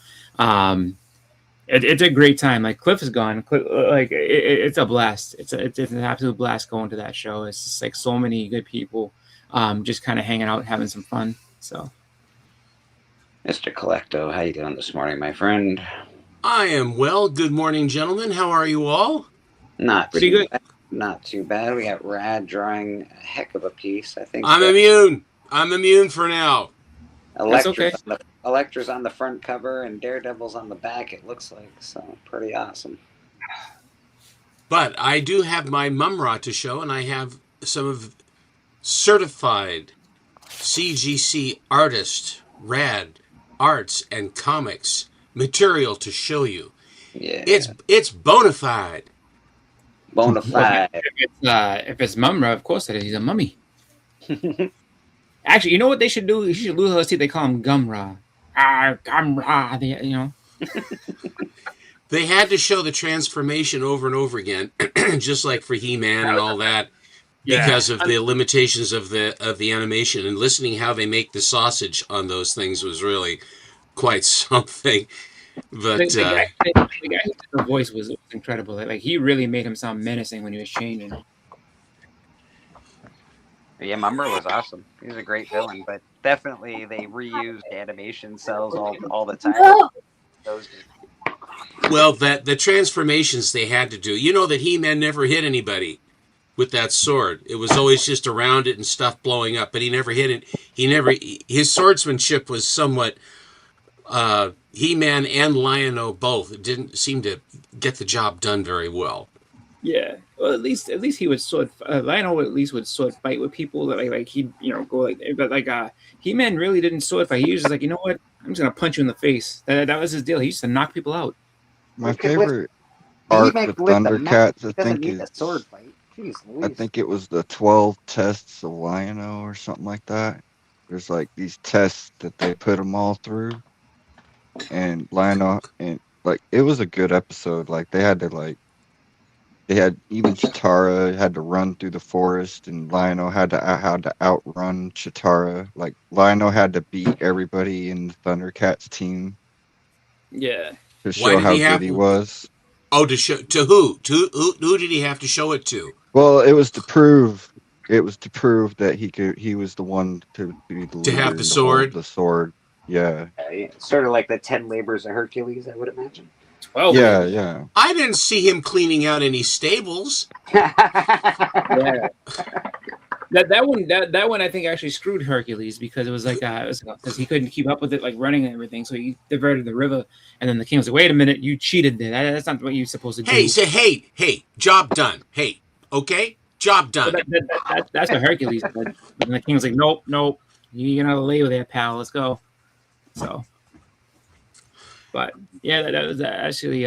It's a great time. Like, Cliff is gone. It's a blast. It's an absolute blast going to that show. It's just like so many good people, just kind of hanging out, having some fun. So,
Mr. Collecto, how you doing this morning, my friend?
I am well. Good morning, gentlemen. How are you all?
Not
pretty good.
Not too bad. We got Rad drawing a heck of a piece. I think
I'm immune. I'm immune for now.
Electra's on the front cover and Daredevil's on the back, it looks like. So pretty awesome.
But I do have my Mumra to show, and I have some of certified CGC artist, Rad Arts and Comics material to show you.
Yeah,
it's bona fide.
Bona fide.
If it's Mumra, of course it is. He's a mummy. Actually, you know what they should do? You should lose those teeth. They call him Gumra. Gumra.
They had to show the transformation over and over again, just like for He-Man and all that, because of the limitations of the animation. And listening how they make the sausage on those things was really quite something. But
the guy who did the voice was incredible. Like, he really made him sound menacing when he was changing.
Yeah, Mumra was awesome. He was a great villain, but definitely they reused animation cells all the time.
Well, the transformations they had to do. You know that He-Man never hit anybody with that sword. It was always just around it and stuff blowing up, but he never hit it. His swordsmanship was somewhat. He-Man and Lion-O both didn't seem to get the job done very well.
Yeah, well, at least he would sword. Lionel at least would sword fight with people. That like he'd go like, but like He-Man really didn't sword fight. He was just like, you know what, I'm just gonna punch you in the face. That was his deal. He used to knock people out.
My favorite arc with Thundercats, I think, is
sword fight. Jeez,
I think it was the 12 tests of Lion-O or something like that. There's like these tests that they put them all through, and Lion-O, and like it was a good episode. Like they had even Chitara had to run through the forest, and Lion-O had to outrun Chitara. Like Lion-O had to beat everybody in the Thundercats team.
Yeah.
To show how good he was.
Oh, to who? Who did he have to show it to?
Well, it was to prove that he was the one to be the leader
have the
and
sword.
The sword. Yeah.
Sort of like the 10 labors of Hercules, I would imagine.
12.
Yeah.
I didn't see him cleaning out any stables.
Yeah. That one I think actually screwed Hercules, because it was like because he couldn't keep up with it, like running and everything, so he diverted the river, and then the king was like, "Wait a minute, you cheated there. That's not what you're supposed to do."
Hey, job done. Hey, okay, job done.
That's what Hercules did. But then the king was like, "Nope, you're gonna lay with that, pal. Let's go." So, but yeah, that was actually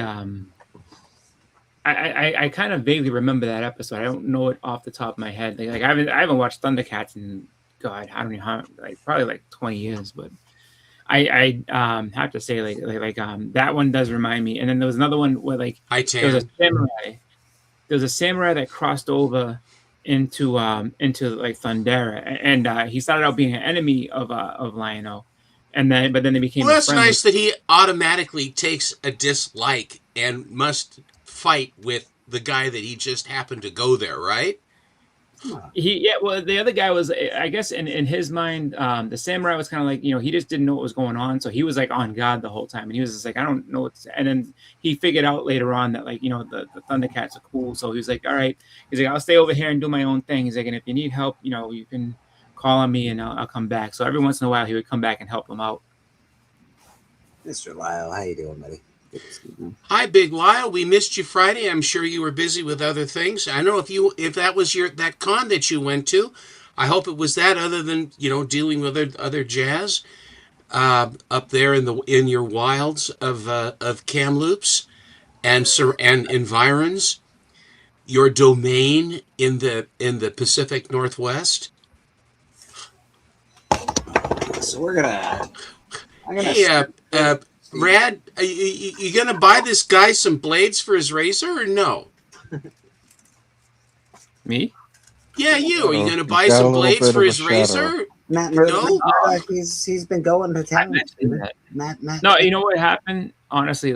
I kind of vaguely remember that episode. I don't know it off the top of my head. Like I haven't watched Thundercats in, God, I don't know how, like probably like 20 years. But I have to say like that one does remind me. And then there was another one where like there was a samurai. There was a samurai that crossed over into like Thundera, and he started out being an enemy of Lion-O, but then they became.
Well, that's
friends.
nice that he automatically takes a dislike and must fight with the guy that he just happened to go there, right?
Well, the other guy was, I guess, in his mind, the samurai was kind of like, he just didn't know what was going on, so he was like on guard the whole time, and he was just like, I don't know what's. And then he figured out later on that like the Thundercats are cool, so he was like, all right, he's like, I'll stay over here and do my own thing. He's like, and if you need help, you can call on me and I'll come back. So every once in a while he would come back and help him out.
Mr. Lyle, how you doing, buddy?
Hi, Big Lyle. We missed you Friday. I'm sure you were busy with other things. I don't know if that was that con that you went to. I hope it was that, other than dealing with other jazz up there in your wilds of Kamloops and environs, your domain in the Pacific Northwest.
So I'm gonna.
Hey, Brad, are you going to buy this guy some blades for his razor or no?
Me?
Yeah, you. Are you going to buy some blades for his razor?
Matt,
no?
He's been going to town. Matt.
No, you know what happened? Honestly,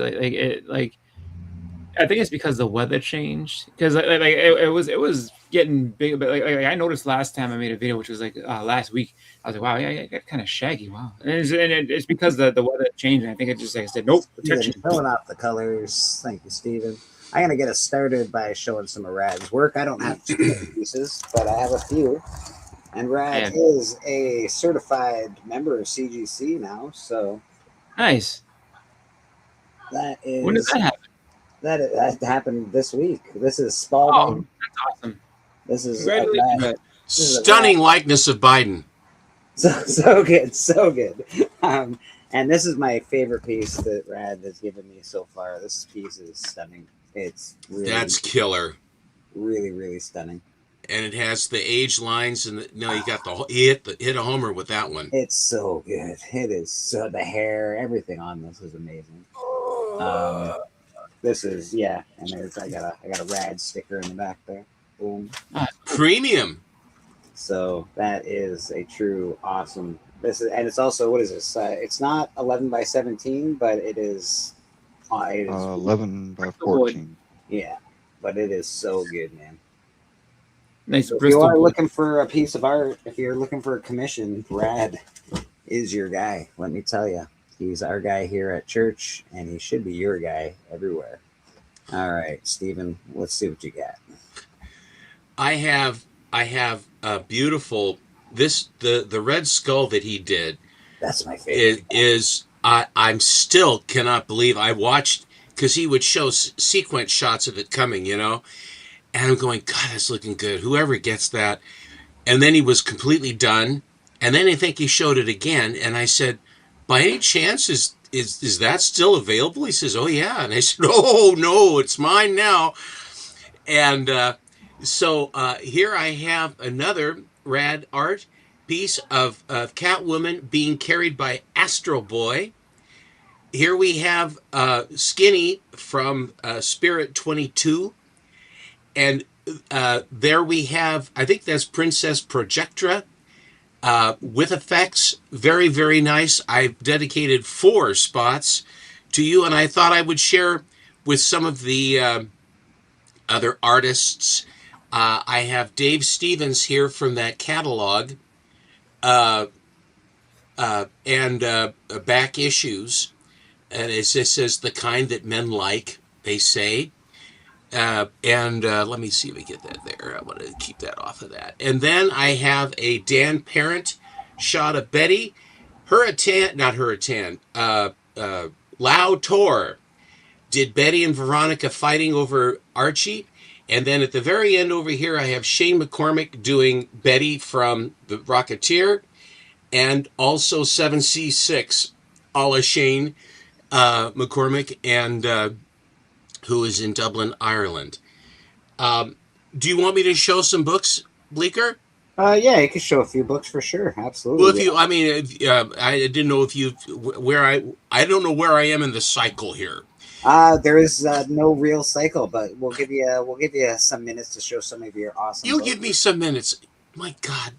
I think it's because the weather changed. Because it was getting big, but like I noticed last time I made a video, which was like last week. I was like, wow, yeah, it got kind of shaggy. Wow, and it's because the weather changed. And I think it just like I said, nope.
Showing off the colors. Thank you, Steven. I'm gonna get us started by showing some of Rad's work. I don't have too many pieces, but I have a few. And Rad is a certified member of CGC now, so
nice.
That is.
When did that happen?
That happened this week. This is Spalding.
Oh, that's awesome.
This is
stunning likeness of Biden.
So good. And this is my favorite piece that Rad has given me so far. This piece is stunning. It's really,
that's killer.
Really, really stunning.
And it has the age lines, and you got hit a homer with that one.
It's so good. It is so, the hair, everything on this is amazing. This is and there's I got a Rad sticker in the back there. Boom.
Premium.
So that is a true awesome. And it's also, what is this? It's not 11 by 17, but it is
11 by 14.
Yeah, but it is so good, man.
Nice.
So if you are looking for a piece of art, if you're looking for a commission, Rad is your guy. Let me tell you, he's our guy here at church, and he should be your guy everywhere. All right, Steven, let's see what you got.
I have a beautiful the Red Skull that he did.
That's my favorite.
I'm still cannot believe I watched, because he would show sequence shots of it coming, And I'm going, God, that's looking good. Whoever gets that. And then he was completely done. And then I think he showed it again. And I said, by any chance, is that still available? He says, oh, yeah. And I said, oh, no, it's mine now. And so here I have another rad art piece of Catwoman being carried by Astro Boy. Here we have Skinny from Spirit 22. And there we have, I think that's Princess Projectra with effects. Very, very nice. I've dedicated 4 spots to you, and I thought I would share with some of the other artists. I have Dave Stevens here from that catalog and back issues. And it says the kind that men like, they say. And let me see if we get that there. I want to keep that off of that. And then I have a Dan Parent shot of Betty. Lao Tor did Betty and Veronica fighting over Archie. And then at the very end over here, I have Shane McCormick doing Betty from The Rocketeer. And also 7C6, a la Shane McCormick, and who is in Dublin, Ireland. Do you want me to show some books, Bleecker?
Yeah, you can show a few books for sure. Absolutely.
Well, if you, I mean, I didn't know if you, I don't know where I am in the cycle here.
There is no real cycle, but we'll give you some minutes to show some of your awesome.
You give me some minutes. My God,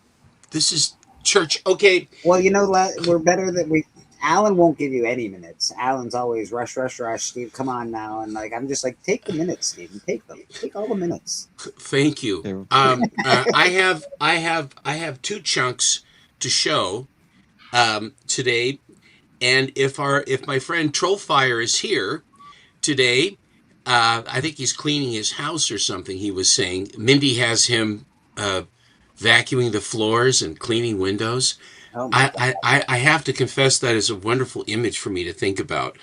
this is church. Okay.
Well, you know, we're better than we. Alan won't give you any minutes. Alan's always rush. Steve, come on now, and like I'm just like, take the minutes, Steve. Take them. Take all the minutes.
Thank you. I have 2 chunks to show today, and if my friend Trollfire is here today, I think he's cleaning his house or something. He was saying Mindy has him vacuuming the floors and cleaning windows. Oh I have to confess that is a wonderful image for me to think about.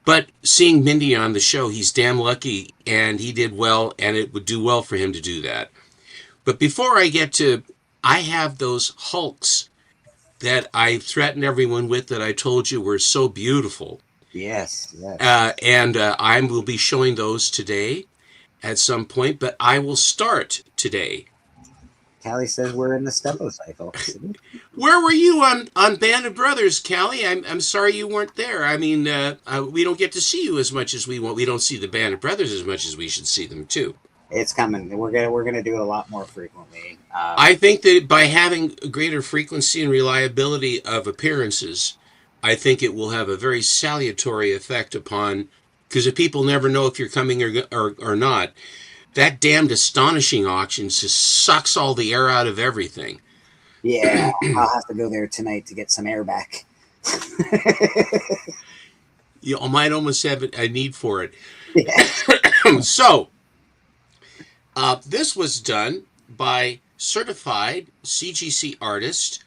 But seeing Mindy on the show, he's damn lucky, and he did well, and it would do well for him to do that. But before I get to, I have those Hulks that I threatened everyone with that I told you were so beautiful.
Yes.
And I will be showing those today at some point, but I will start today.
Callie says we're in the Steppo cycle.
Where were you on Band of Brothers, Callie? I'm sorry you weren't there. I mean, we don't get to see you as much as we want. We don't see the Band of Brothers as much as we should see them too.
It's coming. We're gonna do it a lot more frequently.
I think that by having a greater frequency and reliability of appearances, I think it will have a very salutary effect upon. Because if people never know if you're coming or not. That damned astonishing auction just sucks all the air out of everything.
Yeah, I'll have to go there tonight to get some air back.
You might almost have a need for it. Yeah. So, this was done by certified CGC artist,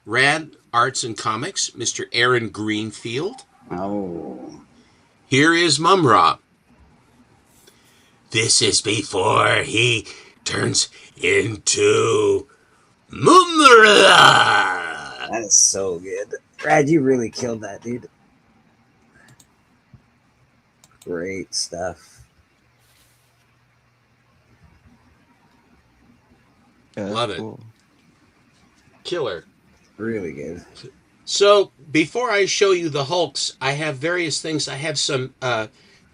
Rad Arts and Comics, Mr. Aaron Greenfield.
Oh.
Here is Mumra. This is before he turns into Mumra.
That is so good. Brad, you really killed that, dude. Great stuff.
Love it. Killer.
Really good.
So, before I show you the Hulks, I have various things. I have some...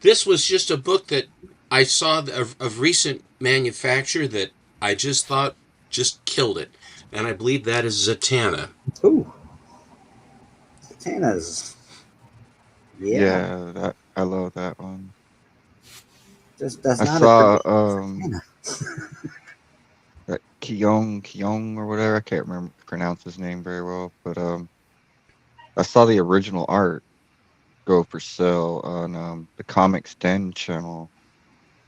this was just a book that I saw of recent manufacture that I just thought just killed it. And I believe that is Zatana.
Ooh. Zatana's...
Yeah, I love that one.
That's
I
not
saw that Keong or whatever. I can't remember pronounce his name very well, but I saw the original art go for sale on the Comics Den channel.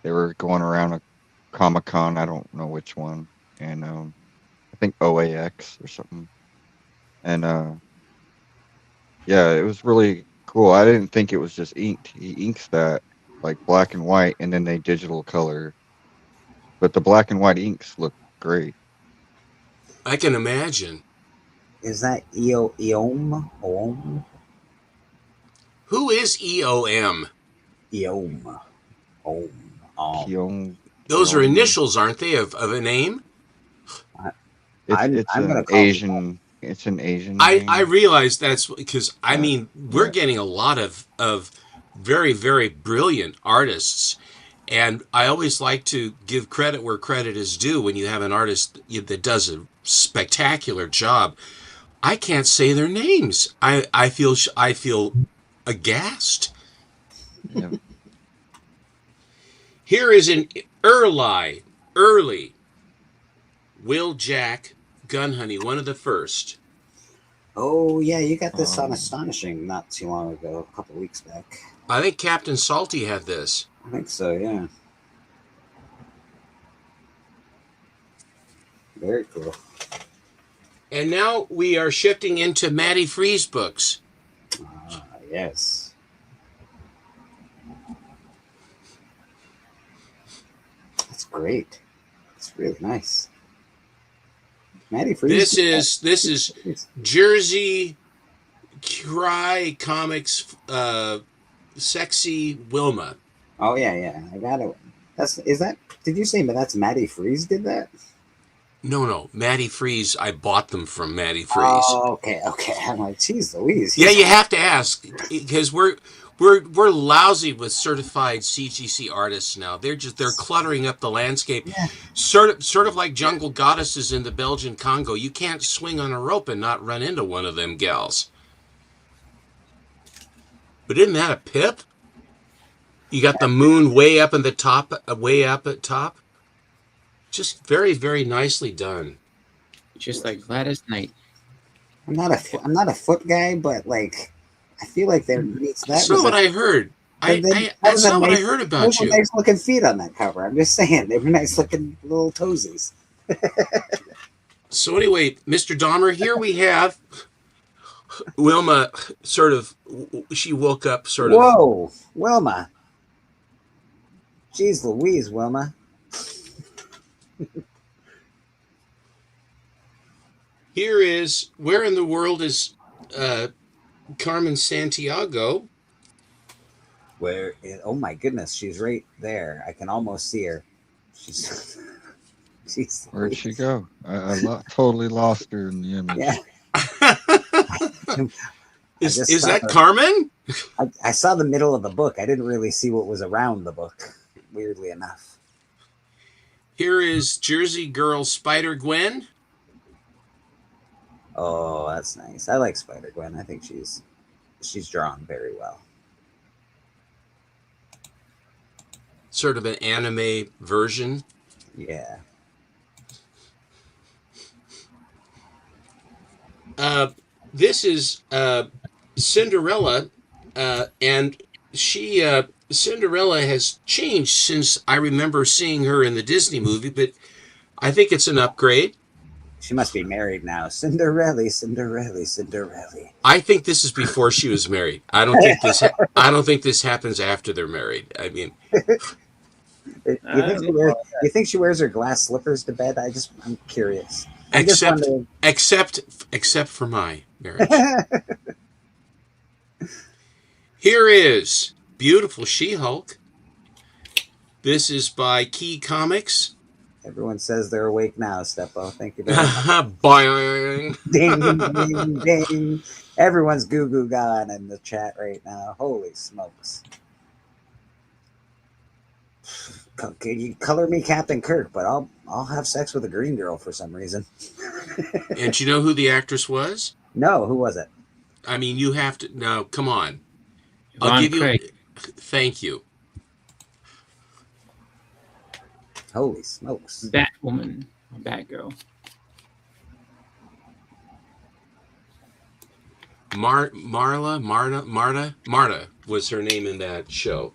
They were going around a Comic-Con, I don't know which one, and I think OAX or something. And yeah, it was really cool. I didn't think it was just inked. He inks that like black and white, and then they digital color but the black and white inks look great.
I can imagine.
Is that Eom? Oom?
Who is EOM?
Eom.
Those are initials, aren't they, of a name?
It's an Asian. It's an Asian.
I realize that's because I mean we're getting a lot of very, very brilliant artists, and I always like to give credit where credit is due when you have an artist that does a spectacular job. I can't say their names. I feel aghast.
Yeah.
Here is an early Will Jack Gun Honey, one of the first.
Oh yeah, you got this on Astonishing not too long ago, a couple weeks back.
I think Captain Salty had this.
I think so, yeah. Very cool.
And now we are shifting into Matty Freeze books.
Yes. That's great. It's really nice. Matty Freeze.
This is Jersey Cry Comics Sexy Wilma.
Oh yeah. I got it. Did you say that's Matty Freeze did that?
No. Matty Freeze, I bought them from Matty Freeze.
Oh, okay. I'm like, geez Louise.
Yeah, you have to ask because we're lousy with certified CGC artists now. They're cluttering up the landscape.
Yeah.
Sort of like jungle goddesses in the Belgian Congo. You can't swing on a rope and not run into one of them gals. But isn't that a pip? You got the moon way up at the top. Just very, very nicely done.
Just like Gladys Knight.
I'm not a foot guy, but like I feel like there needs that.
That's not what I heard. That's not what I heard about you.
Nice looking feet on that cover. I'm just saying they were nice looking little toesies.
So anyway, Mr. Dahmer, here we have Wilma. She woke up.
Whoa, Wilma! Jeez Louise, Wilma.
Here is where in the world is Carmen Santiago?
Oh my goodness, she's right there. I can almost see her. She's
Where'd she go? I totally lost her in the image.
Yeah.
Is that Carmen?
I saw the middle of the book. I didn't really see what was around the book, weirdly enough.
Here is Jersey Girl Spider Gwen.
Oh, that's nice. I like Spider Gwen. I think she's drawn very well.
Sort of an anime version.
Yeah.
This is Cinderella, and Cinderella has changed since I remember seeing her in the Disney movie, but I think it's an upgrade.
She must be married now. Cinderella.
I think this is before she was married. I don't think this happens after they're married. I mean,
you think she wears her glass slippers to bed? I'm curious.
Except for my marriage. Here is Beautiful She-Hulk. This is by Key Comics.
Everyone says they're awake now, Steppo. Thank you very much.
Boing.
Ding, ding, ding. Everyone's goo gone in the chat right now. Holy smokes. Can you color me Captain Kirk, but I'll have sex with a green girl for some reason.
And do you know who the actress was?
No, who was it?
I mean, you have to. No, come on.
I'll give you.
Thank you.
Holy smokes.
Batwoman. Batgirl.
Marta was her name in that show.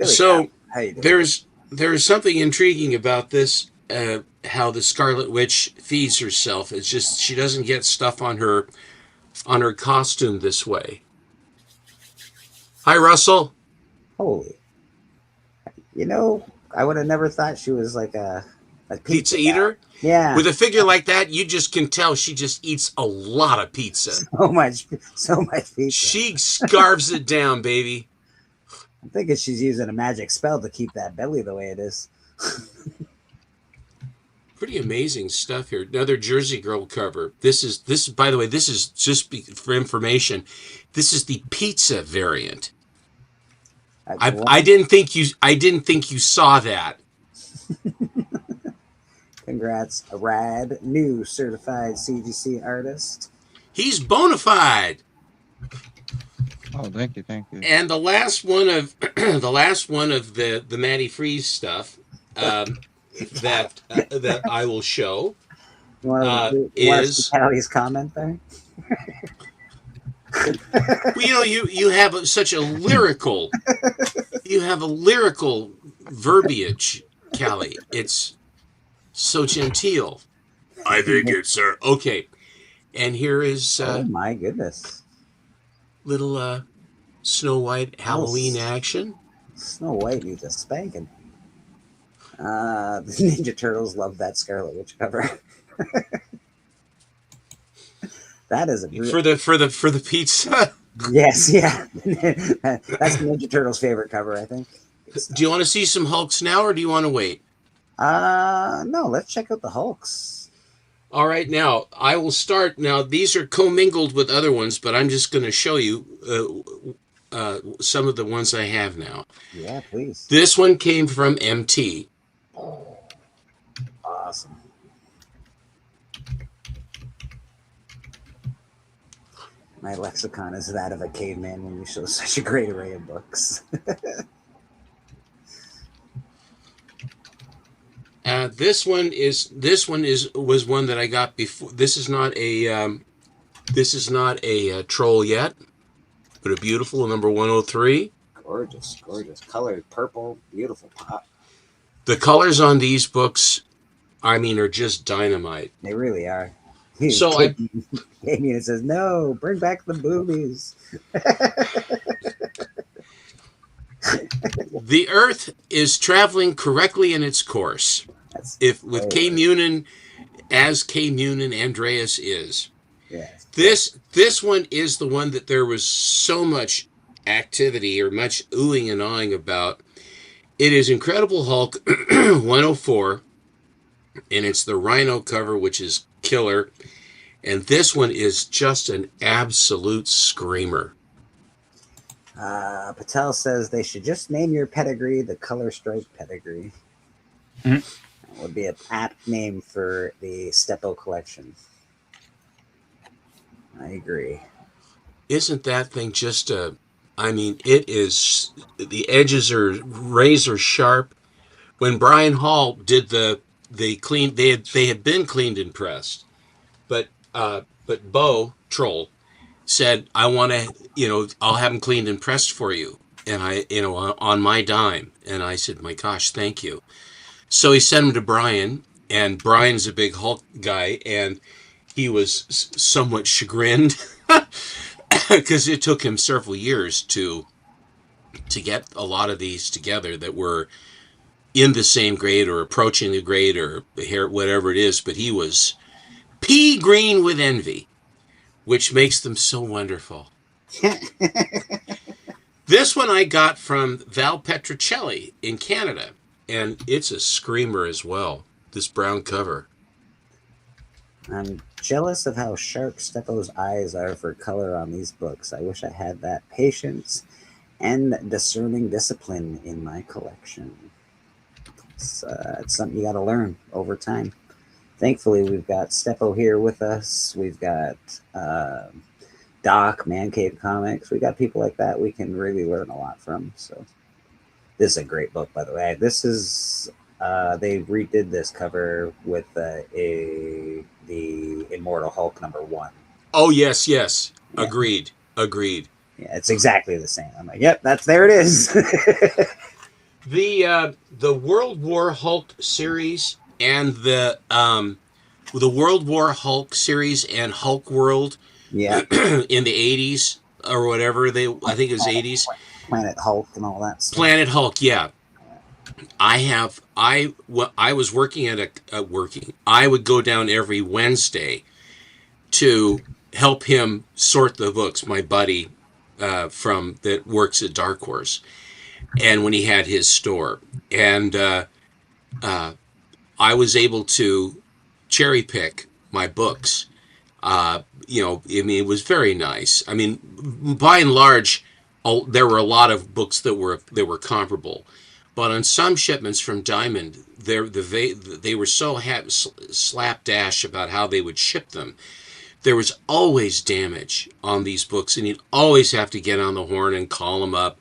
So there's something intriguing about this, how the Scarlet Witch feeds herself. It's just she doesn't get stuff on her costume this way. Hi, Russell.
Holy. You know, I would have never thought she was like a
Pizza eater?
Yeah.
With a figure like that, you just can tell she just eats a lot of pizza.
So much pizza.
She scarves it down, baby.
I'm thinking she's using a magic spell to keep that belly the way it is.
Pretty amazing stuff here. Another Jersey Girl cover. This is by the way, this is just for information. This is the pizza variant. I didn't think you saw that.
Congrats, a rad new certified CGC artist.
He's bona fide.
Oh, thank you.
And the last one of the Matty Freeze stuff that I will show is
Callie's comment there.
Well, you have such a lyrical verbiage, Callie. It's so genteel. I think it's okay. And here is
oh my goodness,
little Snow White Halloween action.
Snow White needs a spanking. The Ninja Turtles love that Scarlet Witch cover. That is a
for the pizza.
Yes, yeah. That's Ninja Turtles' favorite cover, I think.
Do you want to see some Hulks now, or do you want to wait?
No. Let's check out the Hulks.
All right, now I will start. Now these are commingled with other ones, but I'm just going to show you some of the ones I have now.
Yeah, please.
This one came from MT.
Awesome. My lexicon is that of a caveman when you show such a great array of books.
This one was one that I got before. This is not a troll yet, but a beautiful number 103.
Gorgeous colored purple, beautiful pop.
The colors on these books, I mean, are just dynamite.
They really are.
So
Damien says, "No, bring back the boobies."
The Earth is traveling correctly in its course. With K Munin as K Munin Andreas is.
Yes.
This one is the one that there was so much activity or much oohing and awing about. It is Incredible Hulk 104, and it's the Rhino cover, which is killer. And this one is just an absolute screamer.
Patel says they should just name your pedigree the Color Strike Pedigree.
Mm-hmm.
That would be an apt name for the Steppo collection. I agree.
Isn't that thing just I mean, it is, the edges are razor sharp. When Brian Hall did they had been cleaned and pressed, but Bo Troll said, I want to, I'll have them cleaned and pressed for you, and on my dime. And I said, my gosh, thank you. So he sent them to Brian, and Brian's a big Hulk guy, and he was somewhat chagrined because it took him several years to get a lot of these together that were in the same grade or approaching the grade or whatever it is. But he was pea green with envy, which makes them so wonderful. This one I got from Val Petrocelli in Canada, and it's a screamer as well, this brown cover.
I'm jealous of how sharp Steppo's eyes are for color on these books. I wish I had that patience and discerning discipline in my collection. It's something you got to learn over time. Thankfully, we've got Steppo here with us. We've got Doc, Man Cave Comics. We got people like that we can really learn a lot from. So this is a great book, by the way. This is they redid this cover with the Immortal Hulk #1.
Oh yes, yes, yeah. Agreed.
Yeah, it's exactly the same. I'm like, yep, there it is.
The World War Hulk series and the World War Hulk series and Hulk World,
yeah,
in the 80s or whatever, I think it was 80s.
Planet Hulk and all that stuff.
Planet Hulk, yeah. I was working at working. I would go down every Wednesday to help him sort the books. My buddy from that works at Dark Horse, and when he had his store, and I was able to cherry pick my books. I mean, it was very nice. I mean, by and large, there were a lot of books that were comparable, but on some shipments from Diamond, they were so slapdash about how they would ship them. There was always damage on these books, and you'd always have to get on the horn and call them up.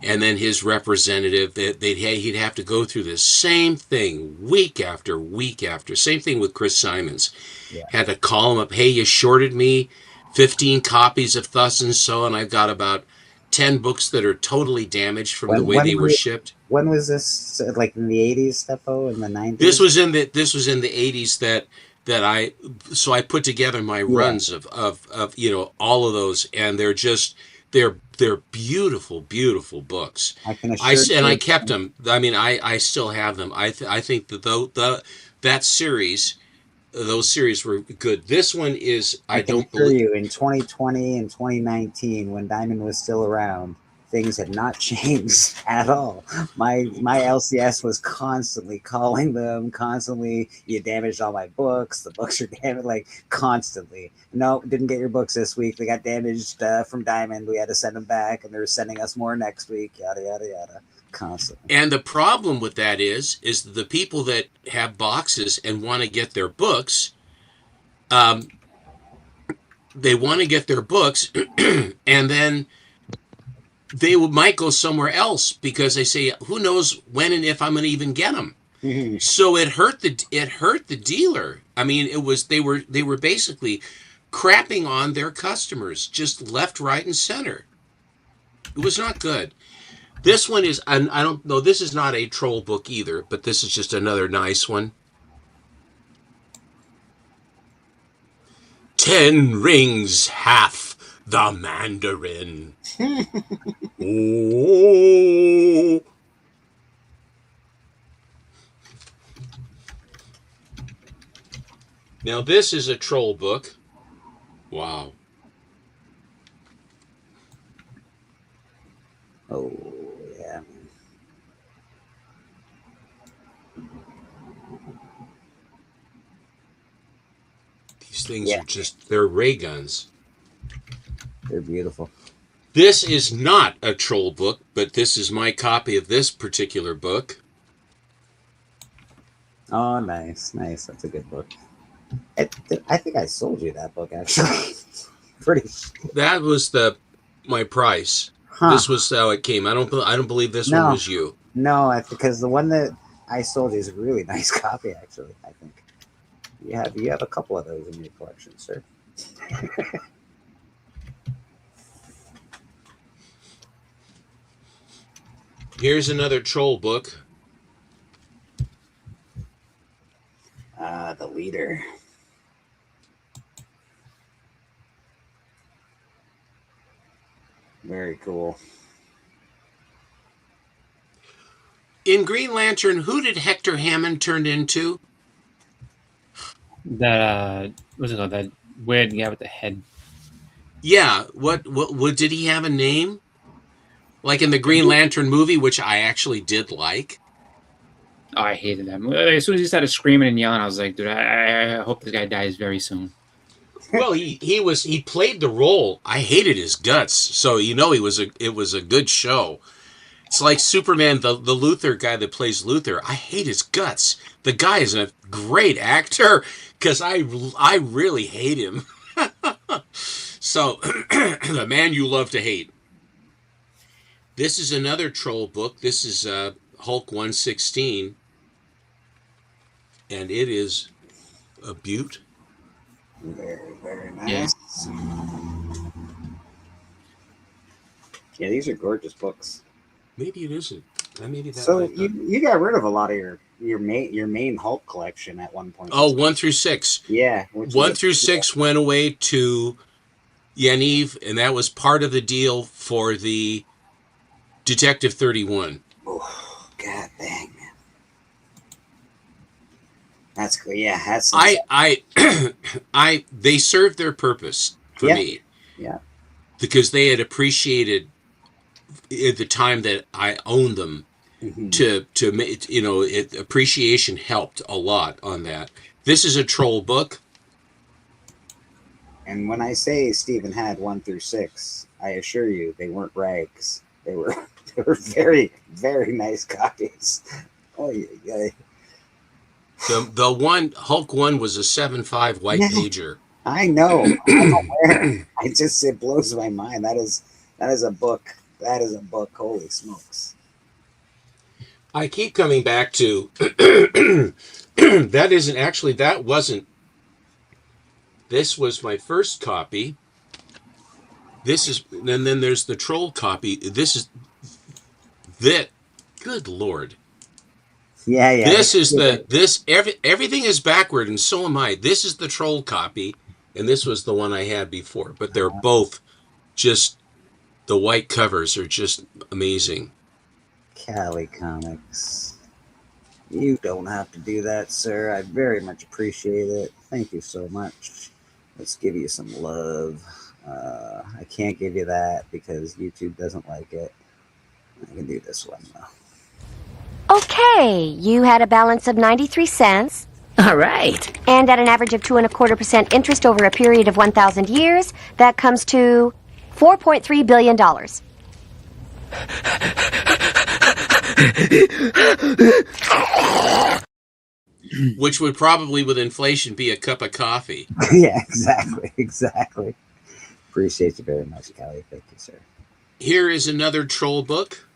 And then his representative, he'd have to go through the same thing week after week after. Same thing with Chris Simons. Yeah. Had to call him up. Hey, you shorted me 15 copies of thus and so, and I've got about 10 books that are totally damaged from the way they were shipped.
When was this? Like in the 80s, Steppo? In the 90s?
This was in the 80s that I put together my runs of all of those, and they're beautiful, beautiful books. I kept them. I mean, I still have them. I think that those series were good. This one is, I don't believe
you, in 2020 and 2019, when Diamond was still around, things had not changed at all. My LCS was constantly calling them, you damaged all my books, the books are damaged, like constantly. No, didn't get your books this week, they got damaged from Diamond, we had to send them back, and they're sending us more next week, yada yada yada, constantly.
And the problem with that is the people that have boxes and want to get their books, they want to get their books and then they might go somewhere else because they say, who knows when and if I'm going to even get them. Mm-hmm. So it hurt the dealer. I mean, they were basically crapping on their customers, just left, right, and center. It was not good. This one is, I don't know, this is not a troll book either, but this is just another nice one. 10 rings, half the Mandarin. Oh. Now this is a troll book. Wow.
Oh, yeah.
These things are they're ray guns.
They're beautiful.
This is not a troll book, but this is my copy of this particular book.
Oh, nice. That's a good book. I think I sold you that book, actually. Pretty.
That was my price. Huh. This was how it came. I don't believe this one was you.
No, because the one that I sold you is a really nice copy, actually. I think you have a couple of those in your collection, sir.
Here's another troll book.
The Leader. Very cool.
In Green Lantern, who did Hector Hammond turn into?
That what's it called? That weird guy with the head.
Yeah. What did he have a name? Like in the Green Lantern movie, which I actually did like.
Oh, I hated that. As soon as he started screaming and yelling, I was like, dude, I hope this guy dies very soon.
Well, he played the role. I hated his guts, so it was a good show. It's like Superman, the Luthor guy that plays Luthor. I hate his guts. The guy is a great actor because I really hate him. So, the man you love to hate. This is another troll book. This is Hulk 116. And it is a beaut.
Very, very nice. Yeah, these are gorgeous books.
Maybe it isn't. Maybe that.
So you got rid of a lot of your main Hulk collection at one point.
Oh, 1 through 6.
Yeah.
1 through 6 went away to Yaniv, and that was part of the deal for the Detective 31.
Oh, God dang, man. That's cool. Yeah, that's.
They served their purpose for me.
Yeah.
Because they had appreciated at the time that I owned them. To make, appreciation helped a lot on that. This is a troll book.
And when I say Stephen had 1 through 6, I assure you they weren't rags. They were very, very nice copies. Oh yeah.
The one Hulk 1 was a 7.5 white pager.
I know. I'm aware. It blows my mind. That is a book. That is a book. Holy smokes.
I keep coming back to that wasn't. This was my first copy. And then there's the troll copy. Good Lord.
Yeah.
Everything is backward, and so am I. This is the troll copy, and this was the one I had before. But they're both just, the white covers are just amazing.
Cali Comics. You don't have to do that, sir. I very much appreciate it. Thank you so much. Let's give you some love. I can't give you that because YouTube doesn't like it. I can do this one, though.
Okay, you had a balance of 93 cents.
All right.
And at an average of 2.25% interest over a period of 1,000 years, that comes to $4.3 billion.
Which would probably, with inflation, be a cup of coffee.
Yeah, exactly. Appreciate you very much, Callie. Thank you, sir.
Here is another troll book.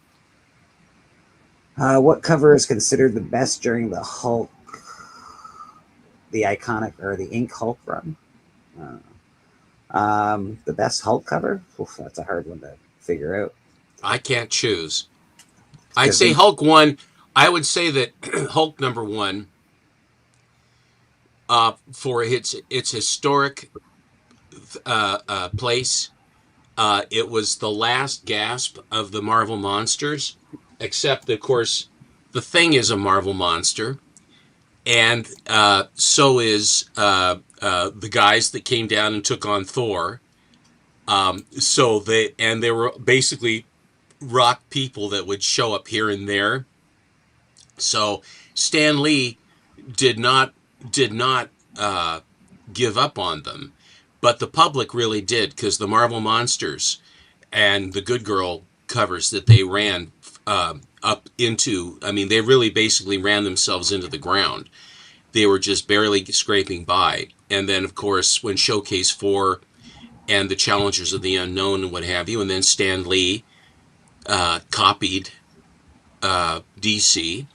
What cover is considered the best during the Hulk, the iconic, or the Ink Hulk run? The best Hulk cover? Oof, that's a hard one to figure out.
I can't choose. I'd say Hulk 1. I would say that Hulk number 1, for its historic place, it was the last gasp of the Marvel monsters, except, of course, the Thing is a Marvel monster, and so is the guys that came down and took on Thor. They were basically rock people that would show up here and there. So Stan Lee did not give up on them, but the public really did, because the Marvel Monsters and the Good Girl covers that they ran up into, they really basically ran themselves into the ground. They were just barely scraping by. And then, of course, when Showcase 4 and the Challengers of the Unknown and what have you, and then Stan Lee copied DC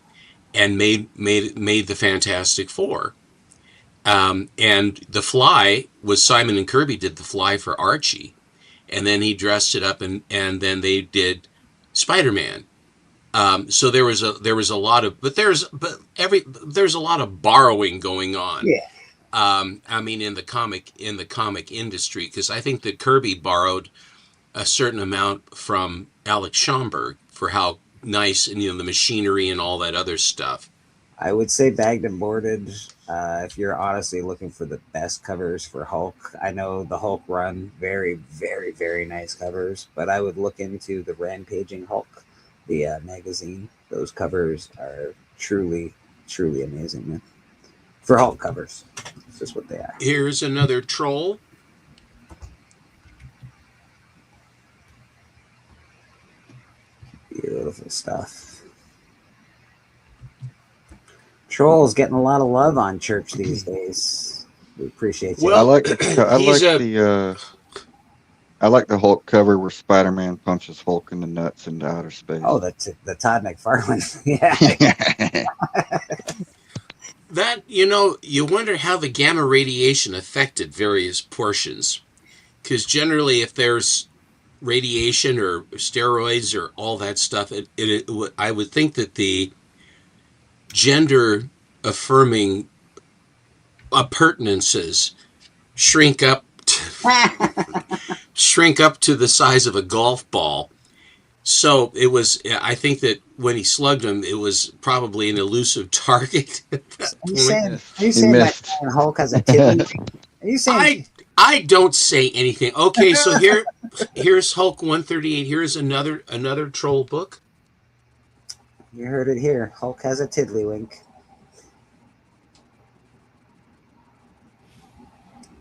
and made the Fantastic Four. And the Fly was Simon and Kirby did the Fly for Archie, and then he dressed it up, and then they did Spider-Man. So there was a lot of, there's a lot of borrowing going on.
Yeah.
In the comic industry, because I think that Kirby borrowed a certain amount from Alex Schomburg for how nice, and the machinery and all that other stuff.
I would say Bagged and Boarded. If you're honestly looking for the best covers for Hulk, I know the Hulk run, very, very, very nice covers, but I would look into the Rampaging Hulk, the magazine. Those covers are truly, truly amazing, man. For Hulk covers, that's just what they are.
Here's another troll.
Beautiful stuff. Troll's getting a lot of love on Church these days. We appreciate you.
Well, I like the Hulk cover where Spider-Man punches Hulk in the nuts into outer space.
Oh, the Todd McFarlane. Yeah.
That, you wonder how the gamma radiation affected various portions. Because generally, if there's radiation or steroids or all that stuff, I would think that the gender affirming appurtenances shrink up to the size of a golf ball, So it was. I think that when he slugged him, it was probably an elusive target at that
Are you
point.
saying? Are you
He
saying that
missed.
giant Hulk has a tiddly? Are you saying?
I don't say anything. Okay, so here's Hulk 138. Here's another troll book.
You heard it here. Hulk has a tiddlywink.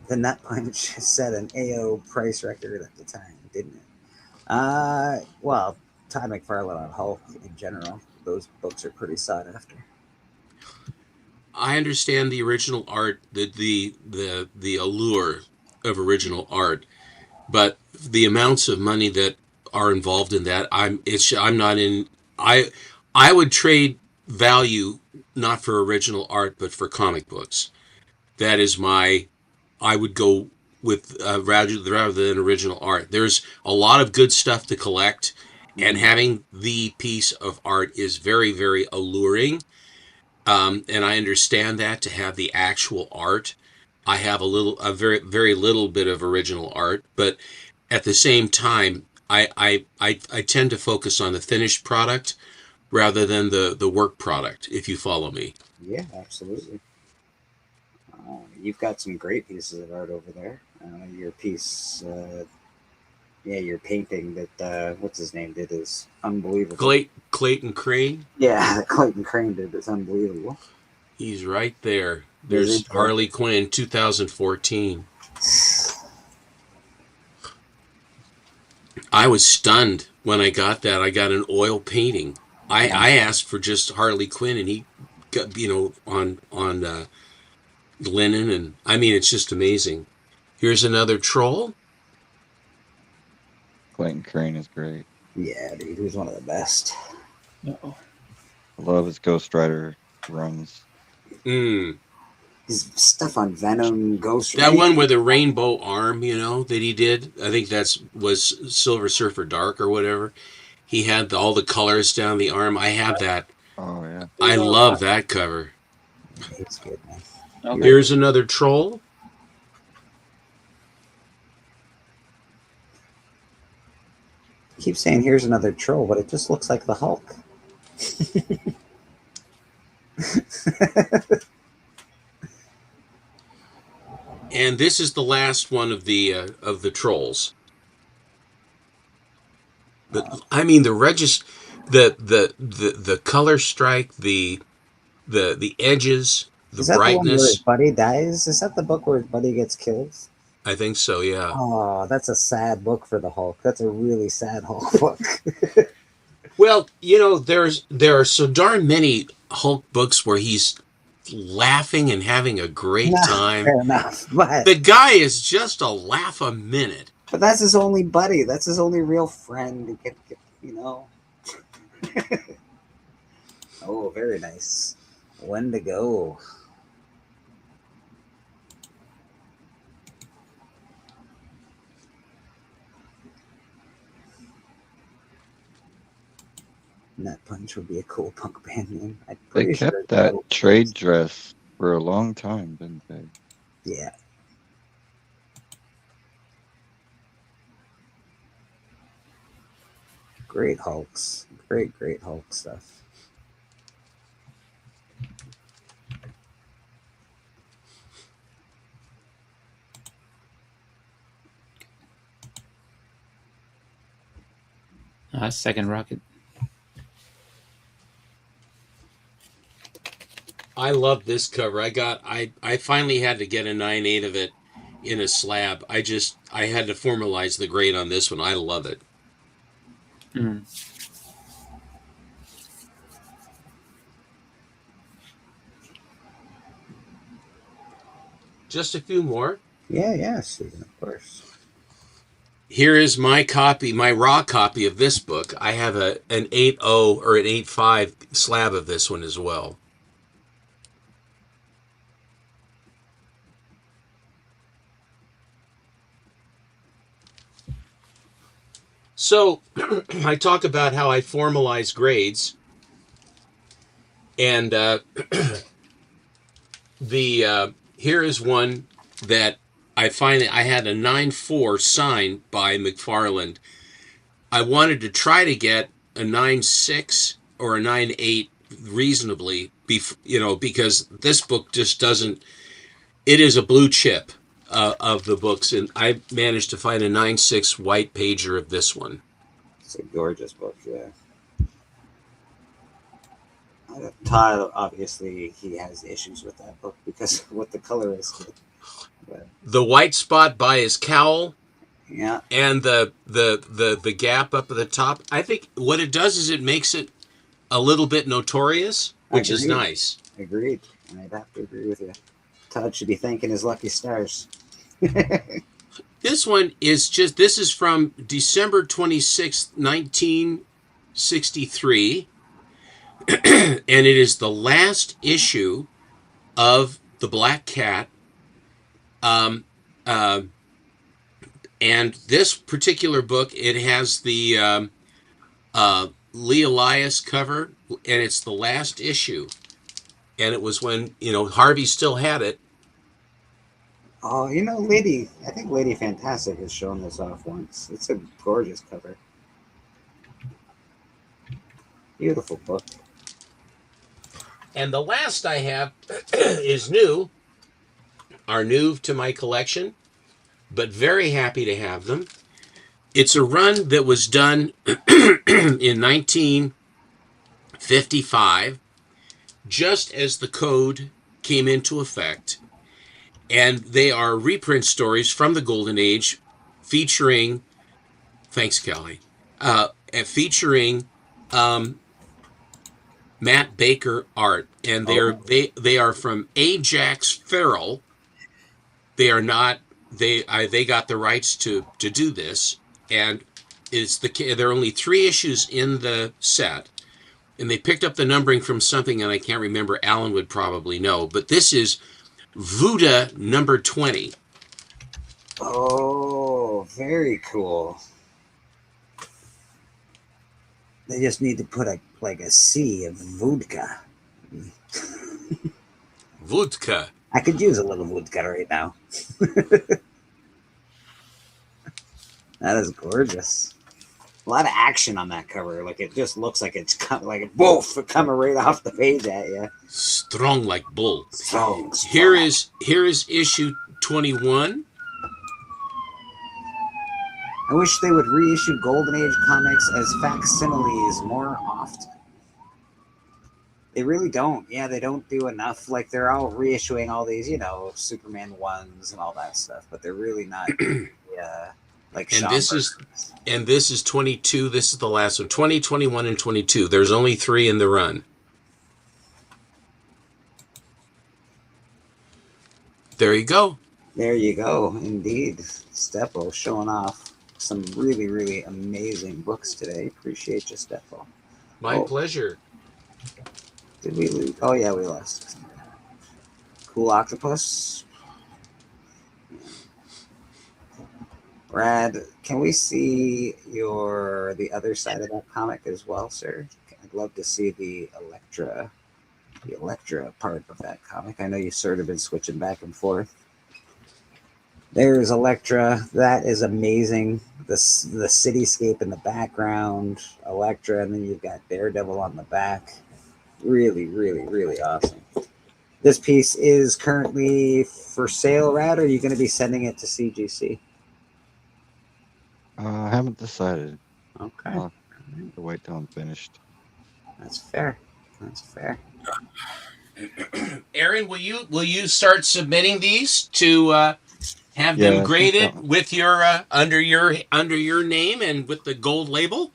The nut punch set an AO price record at the time, didn't it? Well, Todd McFarlane on Hulk in general. Those books are pretty sought after.
I understand the original art, the allure of original art, but the amounts of money that are involved in that, I'm not in. I would trade value not for original art, but for comic books. That is my. I would go with rather than original art. There's a lot of good stuff to collect, and having the piece of art is very, very alluring. And I understand that to have the actual art. I have a very, very little bit of original art, but at the same time, I tend to focus on the finished product rather than the work product, if you follow me.
Yeah, absolutely. You've got some great pieces of art over there. Your piece, your painting that what's his name did is unbelievable.
Clayton Crane?
Yeah, Clayton Crane did. It's unbelievable.
He's right there. There's Harley Quinn, 2014. I was stunned when I got that. I got an oil painting. I asked for just Harley Quinn, and he got on linen, and I mean it's just amazing. Here's another troll.
Clayton Crane is great.
Yeah, dude, he's one of the best.
Uh-oh.
I love his Ghost Rider runs.
His stuff on Venom, Ghost
That
Rider.
one with the rainbow arm, that he did. I think was Silver Surfer Dark or whatever. He had all the colors down the arm. I have that.
Oh yeah.
I love that cover.
It's good, man.
Okay.
Here's another troll.
I keep saying here's another troll, but it just looks like the Hulk.
And this is the last one of the trolls. I mean the the color strike, the edges, the
Is that
brightness.
the one where his buddy dies? Is that the book where his buddy gets killed?
I think so, yeah.
Oh, that's a sad book for the Hulk. That's a really sad Hulk book.
Well, there are so darn many Hulk books where he's laughing and having a great time.
Fair enough, but
the guy is just a laugh a minute.
But that's his only buddy. That's his only real friend. Oh, very nice. Wendigo. Nut Punch would be a cool punk band name.
They kept that trade dress for a long time, didn't they?
Yeah. Great Hulks. Great Hulk stuff.
Second Rocket.
I love this cover. I finally had to get a 9/8 of it in a slab. I had to formalize the grade on this one. I love it. Just a few more.
Yeah, Susan, of course.
Here is my copy, my raw copy of this book. I have an 8.0 or an 8.5 slab of this one as well. So I talk about how I formalize grades, and here is one that I had a 9.4 signed by McFarland. I wanted to try to get a 9.6 or a 9.8 reasonably, because this book just doesn't. It is a blue chip of the books, and I managed to find a 9.6 white pager of this one.
It's a gorgeous book, yeah. Todd, obviously, he has issues with that book because what the color is. But,
the white spot by his cowl,
yeah,
and the gap up at the top. I think what it does is it makes it a little bit notorious, which is nice.
Agreed. And I'd have to agree with you. Todd should be thanking his lucky stars.
This one is this is from December 26th, 1963. And it is the last issue of The Black Cat. And this particular book, it has the Lee Elias cover, and it's the last issue. And it was when, Harvey still had it.
Oh, I think Lady Fantastic has shown this off once. It's a gorgeous cover. Beautiful book.
And the last I have is new, are new to my collection, but very happy to have them. It's a run that was done in 1955, just as the code came into effect. And they are reprint stories from the Golden Age featuring, thanks, Kelly, featuring Matt Baker art. And they are from Ajax Farrell. They are not, they got the rights to do this. And there are only 3 issues in the set. And they picked up the numbering from something, and I can't remember. Alan would probably know. But this is Voodoo number 20.
Oh, very cool. They just need to put a C of vodka.
Vodka.
I could use a little vodka right now. That is gorgeous. A lot of action on that cover. Like, it just looks like it's coming right off the page at you.
Strong like bull.
Strong.
Here is issue 21.
I wish they would reissue Golden Age comics as facsimiles more often. They really don't. Yeah, they don't do enough. Like, they're all reissuing all these, Superman 1s and all that stuff, but they're really not like
and this is 22. This is the last one. 20, 21, and 22. There's only 3 in the run. There you go.
There you go. Indeed. Steppo showing off some really, really amazing books today. Appreciate you, Steppo.
My pleasure.
Did we lose? Oh, yeah, we lost. Cool Octopus. Brad, can we see the other side of that comic as well, sir? I'd love to see the Elektra part of that comic. I know you've sort of been switching back and forth. There's Elektra. That is amazing. The cityscape in the background, Elektra, and then you've got Daredevil on the back. Really, really, really awesome. This piece is currently for sale, Rad, or are you going to be sending it to CGC?
I haven't decided.
Okay.
I'll have to wait till I'm finished.
That's fair.
Aaron, will you start submitting these to have them graded with your under your name and with the gold label?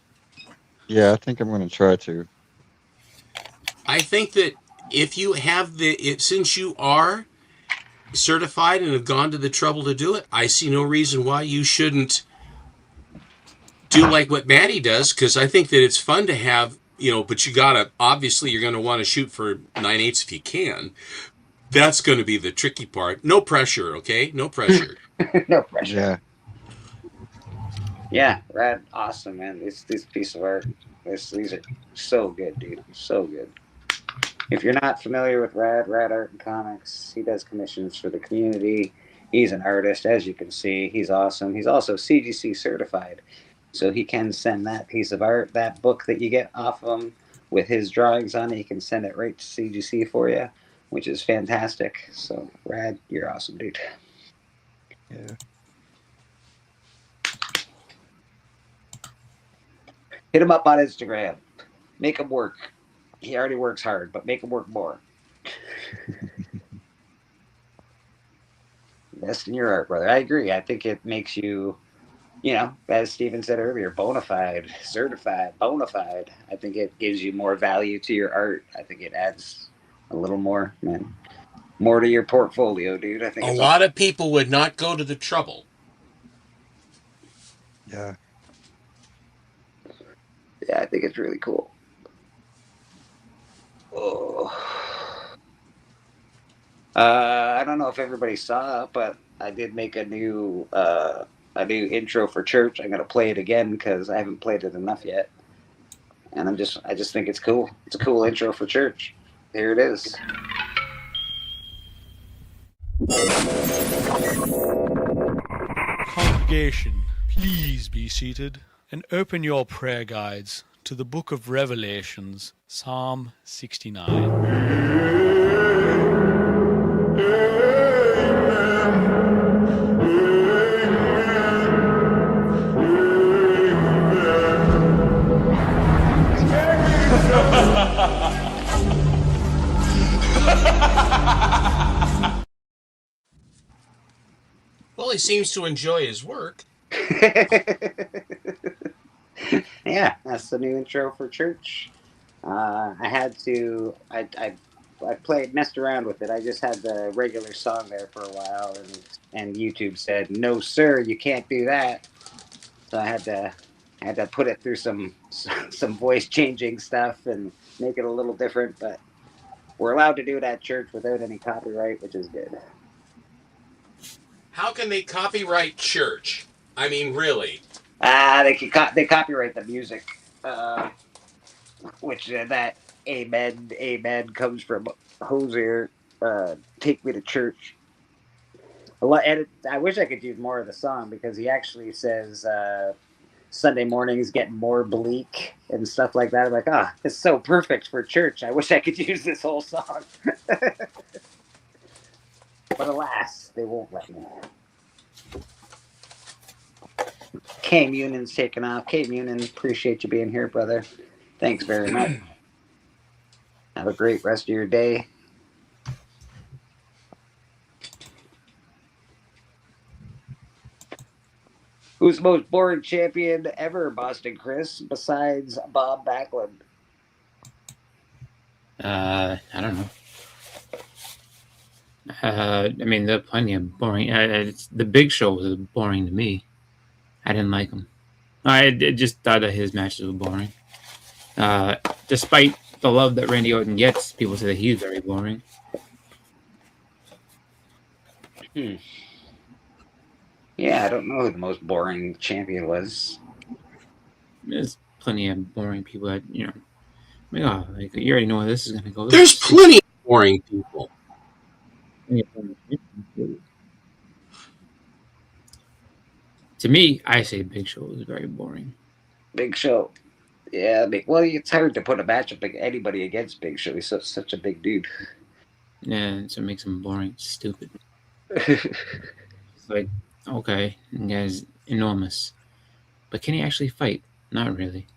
Yeah, I think I'm going to try to.
I think that if you have since you are certified and have gone to the trouble to do it, I see no reason why you shouldn't do like what Maddie does, because I think that it's fun to have, but obviously you're going to want to shoot for 9/8 if you can. That's going to be the tricky part. No pressure, okay? No pressure.
No pressure.
Yeah.
Yeah, Rad, awesome, man. This piece of art, these are so good, dude. So good. If you're not familiar with Rad Art and Comics, he does commissions for the community. He's an artist, as you can see. He's awesome. He's also CGC certified. So he can send that piece of art, that book that you get off him with his drawings on it, he can send it right to CGC for you, which is fantastic. So, Rad, you're awesome, dude.
Yeah.
Hit him up on Instagram. Make him work. He already works hard, but make him work more. Invest in your art, brother. I agree. I think it makes you, as Steven said earlier, bona fide, certified, bona fide. I think it gives you more value to your art. I think it adds a little more, man. More to your portfolio, dude. I think
a lot of people would not go to the trouble.
Yeah.
Yeah, I think it's really cool. Oh. I don't know if everybody saw, but I did make a new intro for church. I'm gonna play it again because I haven't played it enough yet, and I just think it's cool. It's a cool intro for church. Here it is.
Congregation, please be seated and open your prayer guides to the book of Revelations, Psalm 69.
Well, he seems to enjoy his work.
Yeah, that's the new intro for church. I messed around with it. I just had the regular song there for a while, and YouTube said, "No, sir, you can't do that." So I had to put it through some voice changing stuff and make it a little different. But we're allowed to do it at church without any copyright, which is good.
How can they copyright church? I mean, really?
They copyright the music, which that amen comes from Hosier. Take me to church. And I wish I could use more of the song because he actually says Sunday mornings get more bleak and stuff like that. I'm like, it's so perfect for church. I wish I could use this whole song. But alas, they won't let me. K Munion's taking off. K Munion, appreciate you being here, brother. Thanks very much. Have a great rest of your day. Who's the most boring champion ever, Boston Chris, besides Bob Backlund?
I don't know. I mean, there are plenty of boring. The Big Show was boring to me. I didn't like him. I just thought that his matches were boring. Despite the love that Randy Orton gets, people say that he's very boring.
Yeah, I don't know who the most boring champion was.
There's plenty of boring people that, you already know where this is going to go.
There's plenty of boring people.
To me, I say Big Show is very boring.
Big Show. Yeah, well, it's hard to put a matchup like anybody against Big Show. He's such a big dude.
Yeah, so it makes him boring, stupid. It's like, okay, the guy's enormous. But can he actually fight? Not really.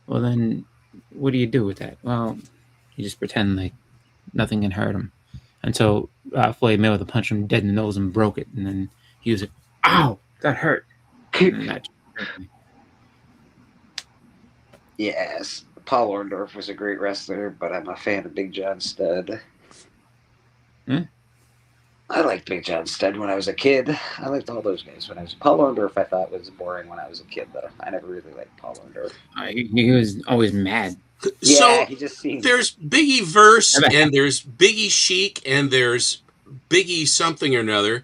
Well, then, what do you do with that? Well, you just pretend like nothing can hurt him. Until Floyd Mayweather punched him dead in the nose and broke it. And then he was like, ow, that hurt. And that hurt me.
Yes, Paul Orndorff was a great wrestler, but I'm a fan of Big John Studd. I liked Big John Studd when I was a kid. I liked all those guys when I was... Paul Orndorff I thought was boring when I was a kid, though. I never really liked Paul Orndorff.
He was always mad.
Yeah,
so
he just seemed...
There's Biggie Verse, and there's Biggie Chic, and there's Biggie something or another.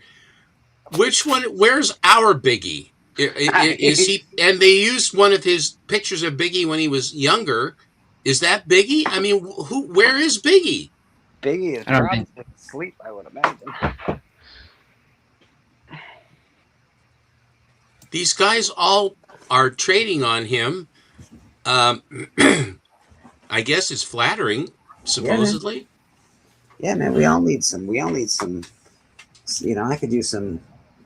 Which one? Where's our Biggie? Is he? And they used one of his pictures of Biggie when he was younger. Is that Biggie? I mean, where is Biggie?
Biggie is probably asleep, I would imagine.
These guys all are trading on him. I guess it's flattering, supposedly.
Yeah, man. We all need some. We all need some. You know, I could use some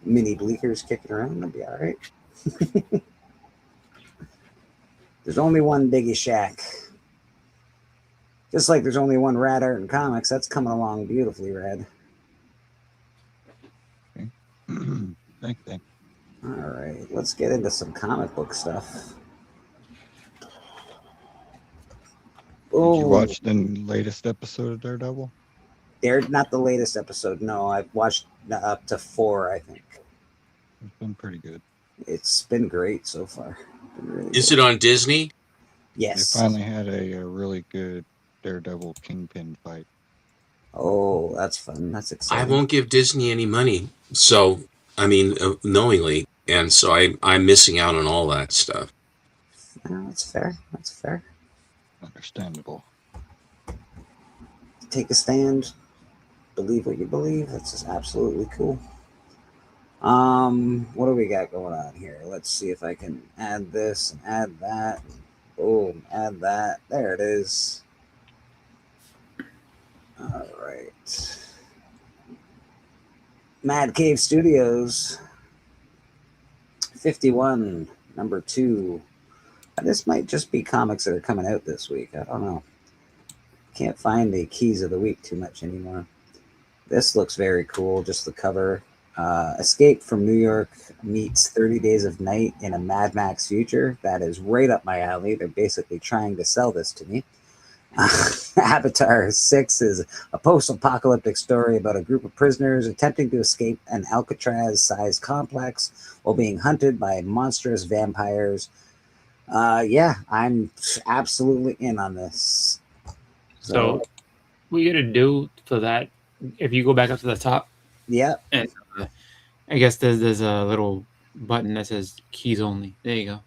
mini bleakers kicking around. That'd be all right. There's only one Biggie Shack. Just like there's only one Rad Art in comics. That's coming along beautifully, Rad.
Thanks.
All right, let's get into some comic book stuff.
Did you watch the latest episode of Daredevil?
They're not the latest episode. No, I've watched up to 4, I think.
It's been pretty good.
It's been great so far. Really
Is it on Disney?
Yes.
They finally had a really good Daredevil Kingpin fight.
Oh, that's fun. That's exciting.
I won't give Disney any money. So, I mean, knowingly. And so I'm missing out on all that stuff.
No, that's fair. That's fair.
Understandable.
Take a stand. Believe what you believe. That's just absolutely cool. What do we got going on here? Let's see if I can add this and add that. Boom, add that. There it is. All right. Mad Cave Studios 51, number 2. This might just be comics that are coming out this week. I don't know. Can't find the keys of the week too much anymore. This looks very cool. Just the cover. Escape from New York meets 30 Days of Night in a Mad Max future. That is right up my alley. They're basically trying to sell this to me. Avatar 6 is a post-apocalyptic story about a group of prisoners attempting to escape an Alcatraz-sized complex while being hunted by monstrous vampires. Yeah, I'm absolutely in on this.
So what you got to do for that, if you go back up to the top, and I guess there's a little button that says keys only. There you go.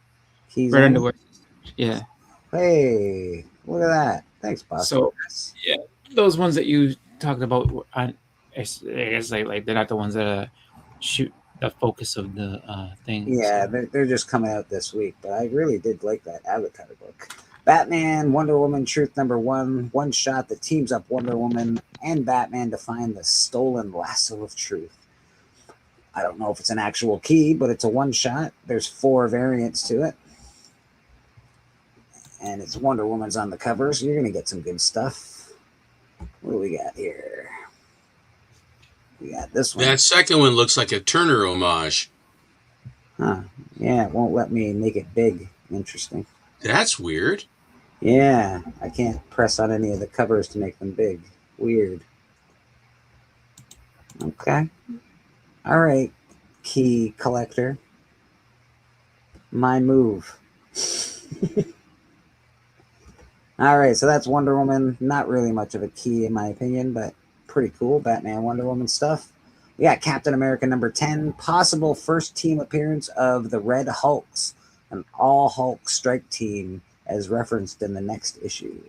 Keys
right
only?
under where. Yeah.
Hey, look at that. Thanks, boss.
So yeah, those ones that you talked about on, I guess like they're not the ones that shoot the focus of the thing.
Yeah, they're just coming out this week, but I really did like that Avatar book. Batman, Wonder Woman, Truth number 1, one shot that teams up Wonder Woman and Batman to find the stolen lasso of truth. I don't know if it's an actual key, but it's a one shot. There's 4 variants to it. And it's Wonder Woman's on the cover, so you're going to get some good stuff. What do we got here? We got this one.
That second one looks like a Turner homage.
Huh. Yeah, it won't let me make it big. Interesting.
That's weird.
Yeah, I can't press on any of the covers to make them big. Weird. Okay. All right, key collector. My move. All right, so that's Wonder Woman. Not really much of a key in my opinion, but pretty cool. Batman, Wonder Woman stuff. We got Captain America number 10. Possible first team appearance of the Red Hulks. An all-Hulk strike team as referenced in the next issue.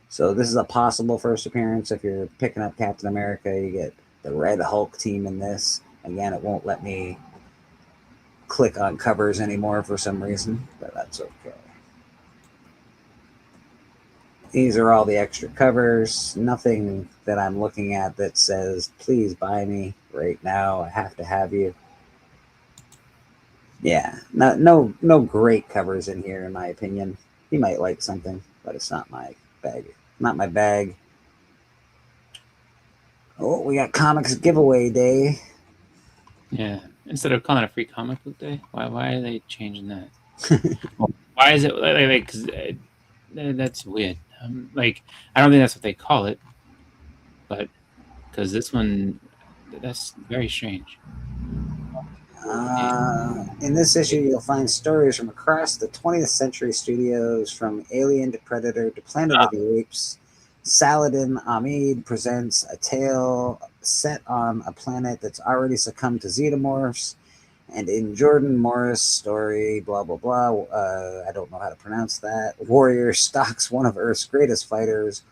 So this is a possible first appearance. If you're picking up Captain America, you get the Red Hulk team in this. Again, it won't let me click on covers anymore for some reason, but that's okay. These are all the extra covers. Nothing that I'm looking at that says, please buy me right now. I have to have you. Yeah, no great covers in here, in my opinion. You might like something, but it's not my bag. Not my bag. Oh, we got comics giveaway day.
Yeah, instead of calling it a free comic book day, why are they changing that? Why is it like? Because that's weird. Like, I don't think that's what they call it, but because this one, that's very strange.
In this issue, you'll find stories from across the 20th century studios, from Alien to Predator to Planet of the Apes. Saladin Ahmed presents a tale set on a planet that's already succumbed to xenomorphs. And in Jordan Morris' story, blah, blah, blah, I don't know how to pronounce that, Warrior stalks one of Earth's greatest fighters.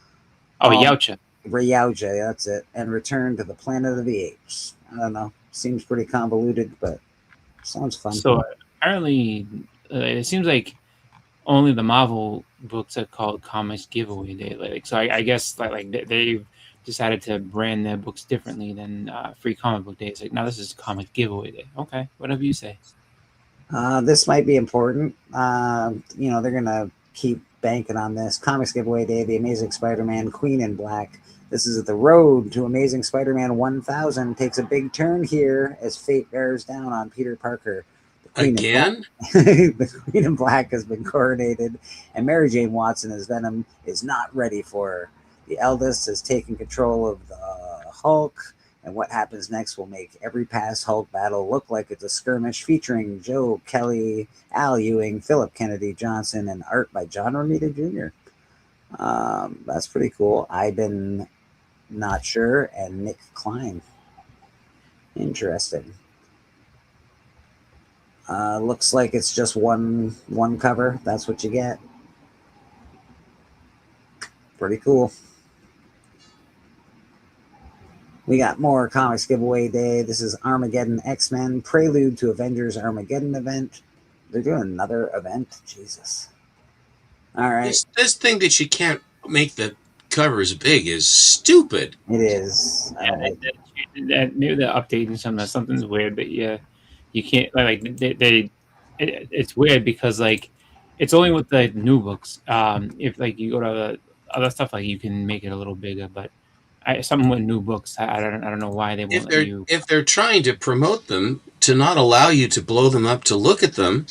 Yautja.
Yautja, that's it. And return to the Planet of the Apes. I don't know. Seems pretty convoluted, but sounds fun.
So apparently it seems like only the Marvel books are called Comics Giveaway Day. Like, so I guess they've decided to brand their books differently than Free Comic Book Day. It's like, now this is Comic Giveaway Day. Okay, whatever you say.
This might be important. They're gonna keep banking on this. Comics Giveaway Day, The Amazing Spider-Man, Queen in Black. This is the road to Amazing Spider-Man 1000 takes a big turn here as fate bears down on Peter Parker.
Again?
The Queen in Black has been coronated, and Mary Jane Watson as Venom is not ready for her. The eldest has taken control of the Hulk, and what happens next will make every past Hulk battle look like it's a skirmish featuring Joe Kelly, Al Ewing, Philip Kennedy Johnson, and art by John Romita Jr. That's pretty cool. Ivan Not Sure and Nick Klein. Interesting. Looks like it's just one cover. That's what you get. Pretty cool. We got more Comics Giveaway Day. This is Armageddon X-Men, prelude to Avengers Armageddon event. They're doing another event. Jesus. All right.
This thing that you can't make the cover as big is stupid.
It is.
Maybe they're updating something's weird, but yeah, you can't it's weird because it's only with the new books. If you go to the other stuff, you can make it a little bigger, but something with new books, I don't know why they won't let you.
If they're trying to promote them to not allow you to blow them up to look at them,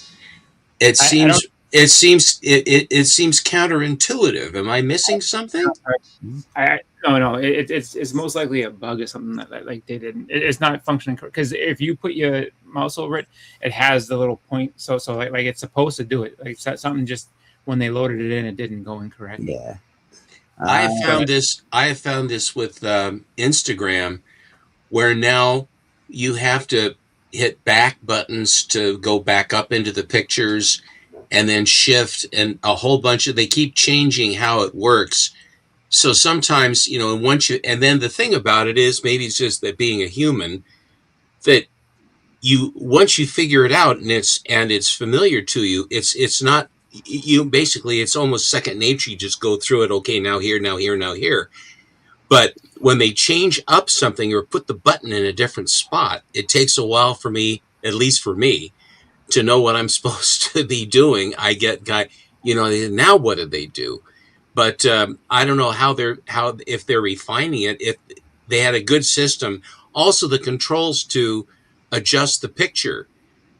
it seems counterintuitive. Am I missing something?
No. It's most likely a bug or something that they didn't. It's not functioning because if you put your mouse over it, it has the little point. So it's supposed to do it. Something just when they loaded it in, it didn't go incorrect.
Yeah.
I have found this with Instagram, where now you have to hit back buttons to go back up into the pictures, and then shift, and a whole bunch of, they keep changing how it works. So sometimes, and then the thing about it is, maybe it's just that being a human, that once you figure it out and it's familiar to you, it's not, basically it's almost second nature. You just go through it. Okay, now here, now here, now here. But when they change up something or put the button in a different spot, it takes a while for me, at least for me, to know what I'm supposed to be doing. I get now what did they do? But I don't know if they're refining it. If they had a good system, also the controls to adjust the picture,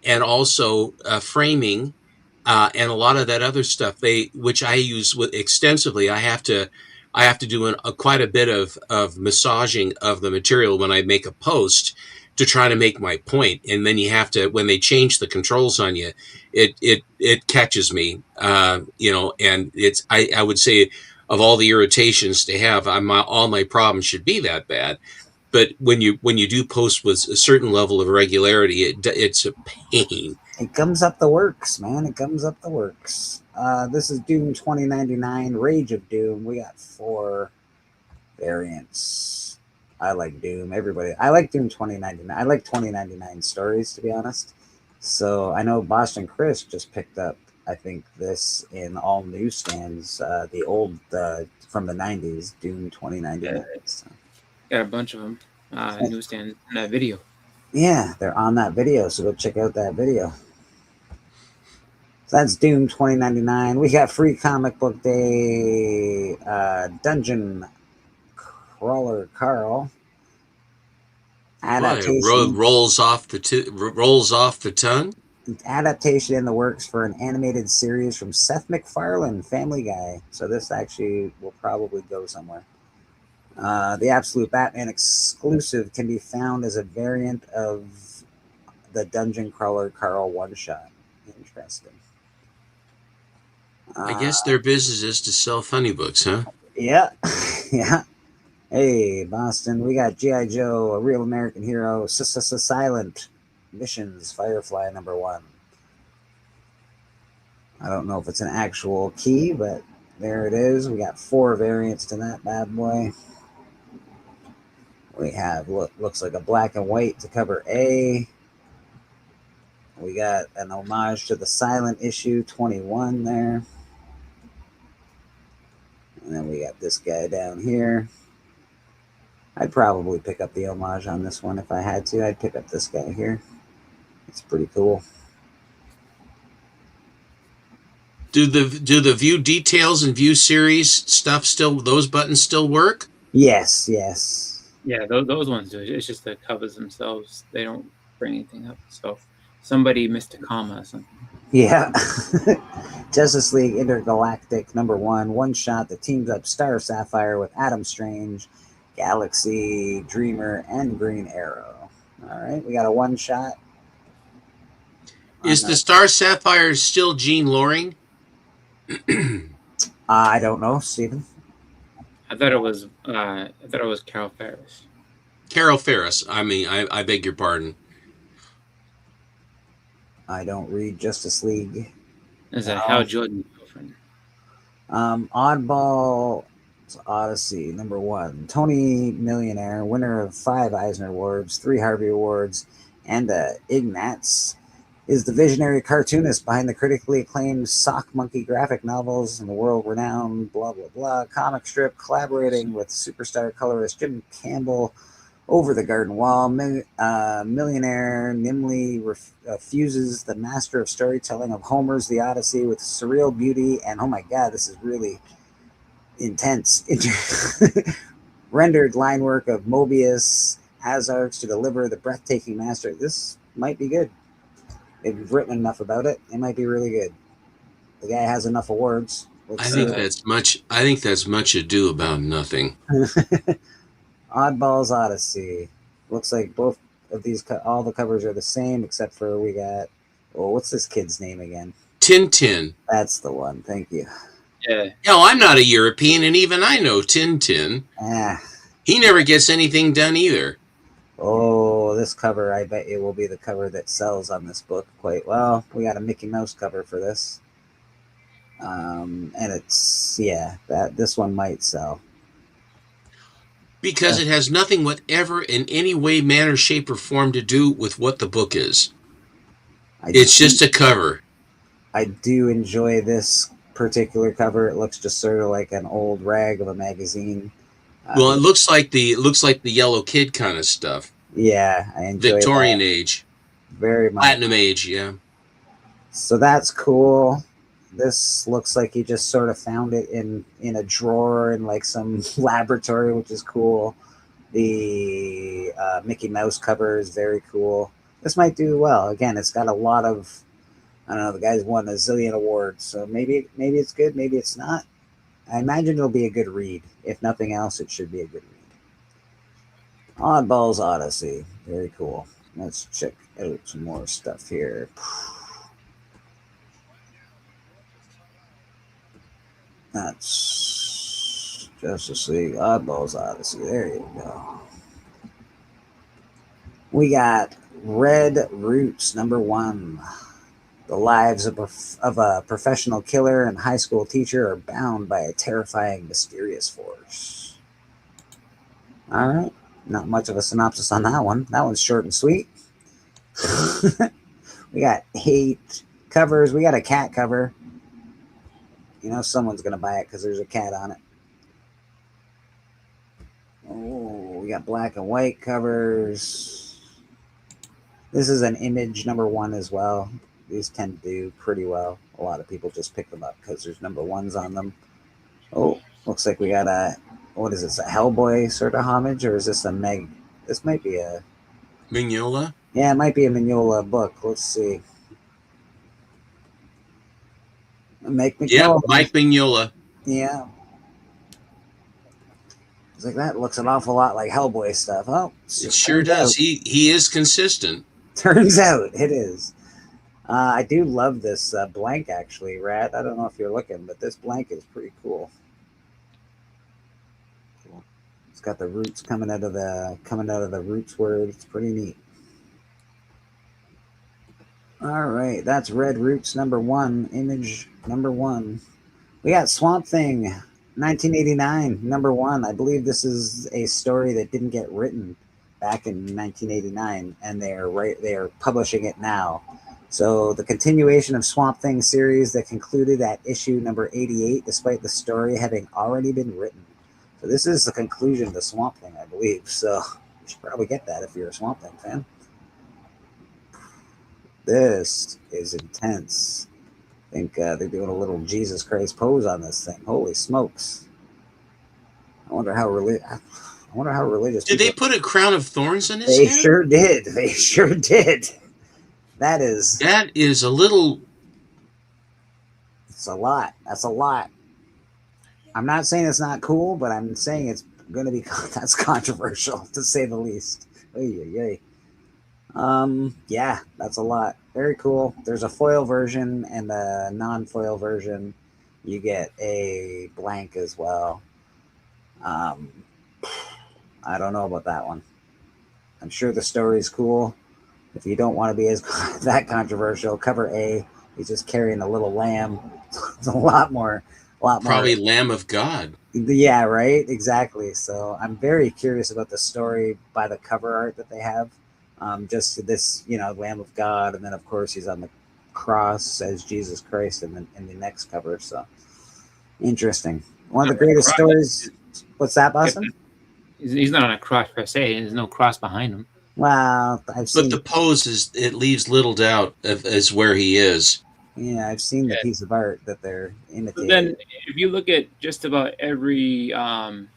and also framing, and a lot of that other stuff, which I use extensively. I have to do quite a bit of massaging of the material when I make a post to try to make my point. And then you have to, when they change the controls on you, it catches me, and it's, I would say of all the irritations to have, all my problems should be that bad. But when you do post with a certain level of regularity, it's a pain.
It comes up the works, man. It comes up the works. This is Doom 2099, Rage of Doom. We got 4 variants. I like Doom. I like Doom 2099. I like 2099 stories, to be honest. So I know Boston Chris just picked up, I think, this in all newsstands, the old from the 90s, Doom 2099. So.
Got a bunch of them newsstand in that video.
Yeah, they're on that video, so go check out that video. So that's Doom 2099. We got Free Comic Book Day, Dungeon Crawler Carl.
Adaptation rolls off the tongue.
Adaptation in the works for an animated series from Seth MacFarlane, Family Guy. So this actually will probably go somewhere. The Absolute Batman exclusive can be found as a variant of the Dungeon Crawler Carl one-shot. Interesting.
I guess their business is to sell funny books, huh?
Yeah. Yeah. Hey, Boston, we got G.I. Joe, A Real American Hero, Silent Missions, Firefly #1. I don't know if it's an actual key, but there it is. We got 4 variants to that bad boy. We have, looks like a black and white to cover A. We got an homage to the silent issue 21 there. And then we got this guy down here. I'd probably pick up the homage on this one if I had to. I'd pick up this guy here. It's pretty cool.
Do the view details and view series stuff still, those buttons still work?
Yes, yes.
Yeah, those ones do. It's just the covers themselves. They don't bring anything up. So somebody missed a comma or something.
Yeah. Justice League Intergalactic #1, one shot that teams up Star Sapphire with Adam Strange, Galaxy, Dreamer, and Green Arrow. All right, we got a one shot.
Is the Star Sapphire still Gene Loring?
I don't know, Stephen.
I thought it was Carol Ferris.
Carol Ferris. I mean, I beg your pardon.
I don't read Justice League.
Is that Hal Jordan's girlfriend?
Oddball Odyssey #1. Tony Millionaire, winner of 5 Eisner Awards, 3 Harvey Awards, and Ignatz, is the visionary cartoonist behind the critically acclaimed Sock Monkey graphic novels and the world-renowned blah blah blah comic strip, collaborating with superstar colorist Jim Campbell. Over the Garden Wall, Millionaire nimbly fuses the master of storytelling of Homer's The Odyssey with surreal beauty and, oh my god, this is really intense, rendered line work of Mobius Azarks to deliver the breathtaking master. This might be good. They've written enough about it. It might be really good. The guy has enough awards.
I think that's much ado about nothing.
Oddballs Odyssey. Looks like both of these, all the covers are the same, except for we got, what's this kid's name again?
Tintin.
That's the one. Thank you.
Yeah.
No, I'm not a European, and even I know Tintin. He never gets anything done either.
Oh, this cover, I bet it will be the cover that sells on this book quite well. We got a Mickey Mouse cover for this. And it's, this one might sell.
Because it has nothing whatever in any way, manner, shape, or form to do with what the book is. It's just a cover.
I do enjoy this particular cover. It looks just sort of like an old rag of a magazine.
Well, it looks like the Yellow Kid kind of stuff.
Yeah, I enjoy
Victorian
that.
age.
Very much.
Platinum age, yeah.
So that's cool. This looks like he just sort of found it in a drawer in like some laboratory, which is cool. The Mickey Mouse cover is very cool. This might do well. Again, it's got a lot of, I don't know, the guy's won a zillion awards, so maybe it's good, maybe it's not. I imagine it'll be a good read. If nothing else, it should be a good read. Oddballs Odyssey. Very cool. Let's check out some more stuff here. That's Justice League Oddballs Odyssey. There you go. We got Red Roots #1. The lives of a professional killer and high school teacher are bound by a terrifying, mysterious force. All right. Not much of a synopsis on that one. That one's short and sweet. We got 8 covers. We got a cat cover. You know someone's going to buy it because there's a cat on it. Oh, we got black and white covers. This is an Image #1 as well. These tend to do pretty well. A lot of people just pick them up because there's #1s on them. Oh, looks like we got a, what is this, a Hellboy sort of homage, or is this a this might be a...
Mignola?
Yeah, it might be a Mignola book. Let's see. Mike Mignola.
Yeah, Mike Mignola.
Yeah. It's like, that looks an awful lot like Hellboy stuff. Oh,
it sure does. He is consistent.
Turns out it is. I do love this blank, actually, Rat. I don't know if you're looking, but this blank is pretty cool. It's got the roots coming out of the roots word. It's pretty neat. All right, that's Red Roots #1, Image #1. We got Swamp Thing 1989 #1. I believe this is a story that didn't get written back in 1989, and they are publishing it now. So the continuation of Swamp Thing series that concluded at issue number 88, despite the story having already been written. So this is the conclusion of the Swamp Thing, I believe. So you should probably get that if you're a Swamp Thing fan. This is intense. I think they're doing a little Jesus Christ pose on this thing. Holy smokes! I wonder how religious.
Did they put a crown of thorns in his
They
head?
sure did. They sure did. That is
a little.
It's a lot. That's a lot. I'm not saying it's not cool, but I'm saying it's going to be that's controversial to say the least. Oy. Yeah, that's a lot. Very cool. There's a foil version and a non-foil version. You get a blank as well. I don't know about that one. I'm sure the story's cool. If you don't want to be as that controversial, cover A. He's just carrying a little lamb. It's a lot more.
Probably Lamb of God.
Yeah, right. Exactly. So I'm very curious about the story by the cover art that they have. Just this, Lamb of God, and then of course he's on the cross as Jesus Christ in the next cover. So interesting. One of the greatest stories. What's that, Boston?
He's not on a cross per se. There's no cross behind him.
Well,
but the pose it leaves little doubt as where he is.
Yeah, I've seen the piece of art that they're imitating.
Then, if you look at just about every one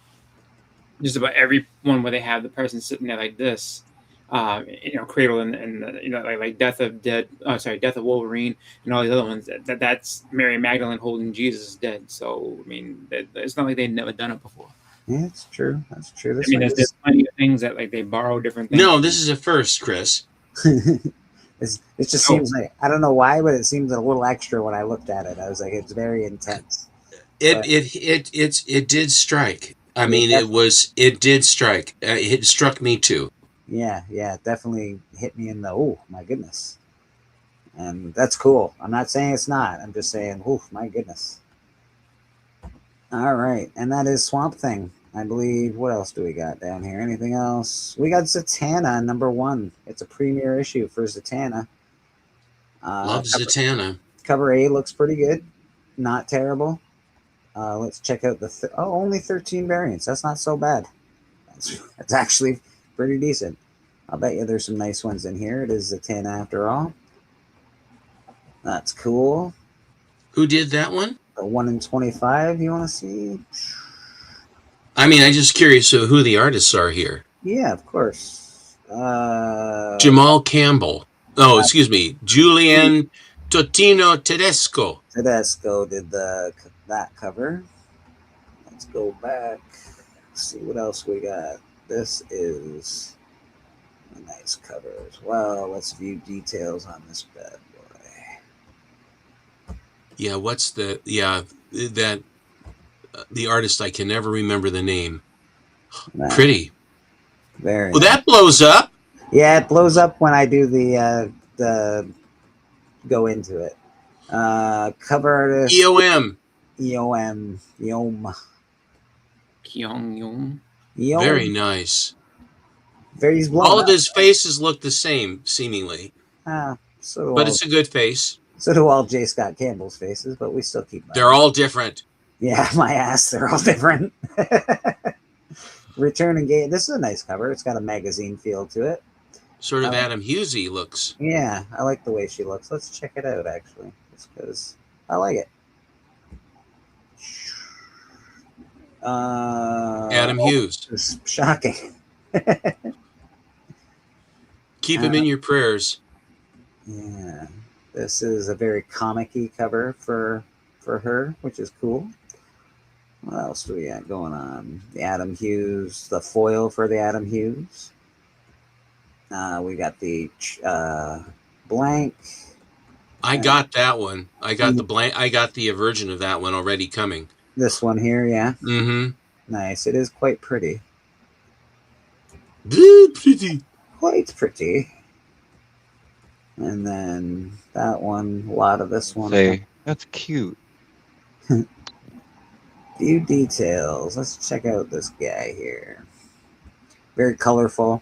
where they have the person sitting there like this, Cradle and like Death of Wolverine and all these other ones. That's Mary Magdalene holding Jesus dead. So I mean, it's not like they've never done it before.
Yeah, it's true. That's true.
There's plenty of things that like they borrow different things.
No, this is a first, Chris.
It just seems like, I don't know why, but it seems a little extra when I looked at it. I was like, it's very intense.
It did strike. I mean, it did strike. It struck me too.
Yeah, it definitely hit me in the, oh my goodness. And that's cool. I'm not saying it's not. I'm just saying, oh my goodness. All right, and that is Swamp Thing. I believe, what else do we got down here? Anything else? We got Zatana, #1. It's a premiere issue for Zatana.
Love Zatana.
Cover A looks pretty good. Not terrible. Let's check out the... only 13 variants. That's not so bad. That's actually pretty decent. I'll bet you there's some nice ones in here. It is Zatana after all. That's cool.
Who did that one?
The 1 in 25 you want to see?
I mean, I'm just curious who the artists are here.
Yeah, of course.
Jamal Campbell. Oh, excuse me. Julian Totino Tedesco.
Tedesco did that cover. Let's go back. See what else we got. This is a nice cover as well. Let's view details on this bad boy.
Yeah, the artist, I can never remember the name. Nice. Pretty.
Very.
Well, that blows up.
Yeah, it blows up when I do the go into it. Cover artist.
EOM. Very nice. All of his faces look the same, seemingly. But it's a good face.
So do all J. Scott Campbell's faces, but we still keep them.
They're all different.
Yeah, my ass. They're all different. Return and Gate. This is a nice cover. It's got a magazine feel to it.
Sort of Adam Hughesy looks.
Yeah, I like the way she looks. Let's check it out, actually, just because I like it.
Adam Hughes.
It's shocking.
Keep him in your prayers.
Yeah. This is a very comic-y cover for her, which is cool. What else do we got going on? The Adam Hughes, the foil for the Adam Hughes. We got the blank.
I got that one. I got the blank. I got the version of that one already coming.
This one here, yeah.
Mm-hmm.
Nice. It is quite pretty.
Pretty.
Quite pretty. And then that one, a lot of this one.
Say, that's cute.
Few details. Let's check out this guy here. Very colorful.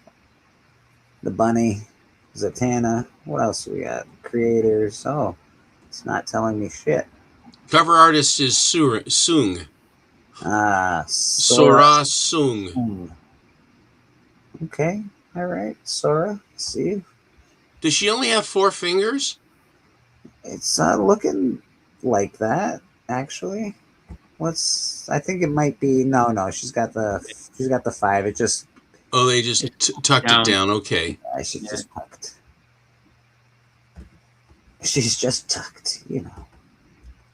The bunny. Zatana. What else we got? Creators. Oh, it's not telling me shit.
Cover artist is Sung.
Sora
Sung.
Okay, all right, Sora. See,
does she only have 4 fingers?
It's not looking like that, actually. I think it might be. No. She's got the 5. It just.
Oh, they just tucked it down. Okay.
Yeah, she's just tucked. She's just tucked.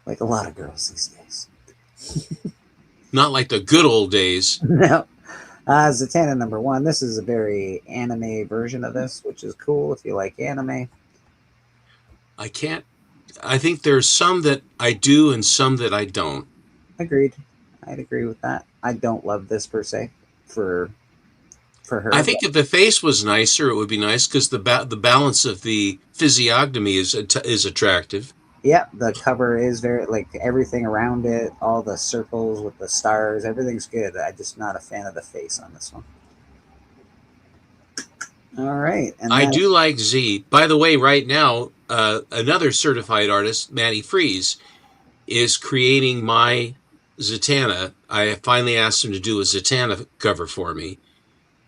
Like a lot of girls these days.
Not like the good old days.
No. Zatana number 1. This is a very anime version of this, which is cool if you like anime.
I think there's some that I do and some that I don't.
Agreed. I'd agree with that. I don't love this per se for her.
I think if the face was nicer, it would be nice because the balance of the physiognomy is attractive.
Yeah, the cover is very, like, everything around it, all the circles with the stars, everything's good. I'm just not a fan of the face on this one. All right. And
I do like Z. By the way, right now, another certified artist, Matty Freeze, is creating my Zatana. I finally asked him to do a Zatana cover for me.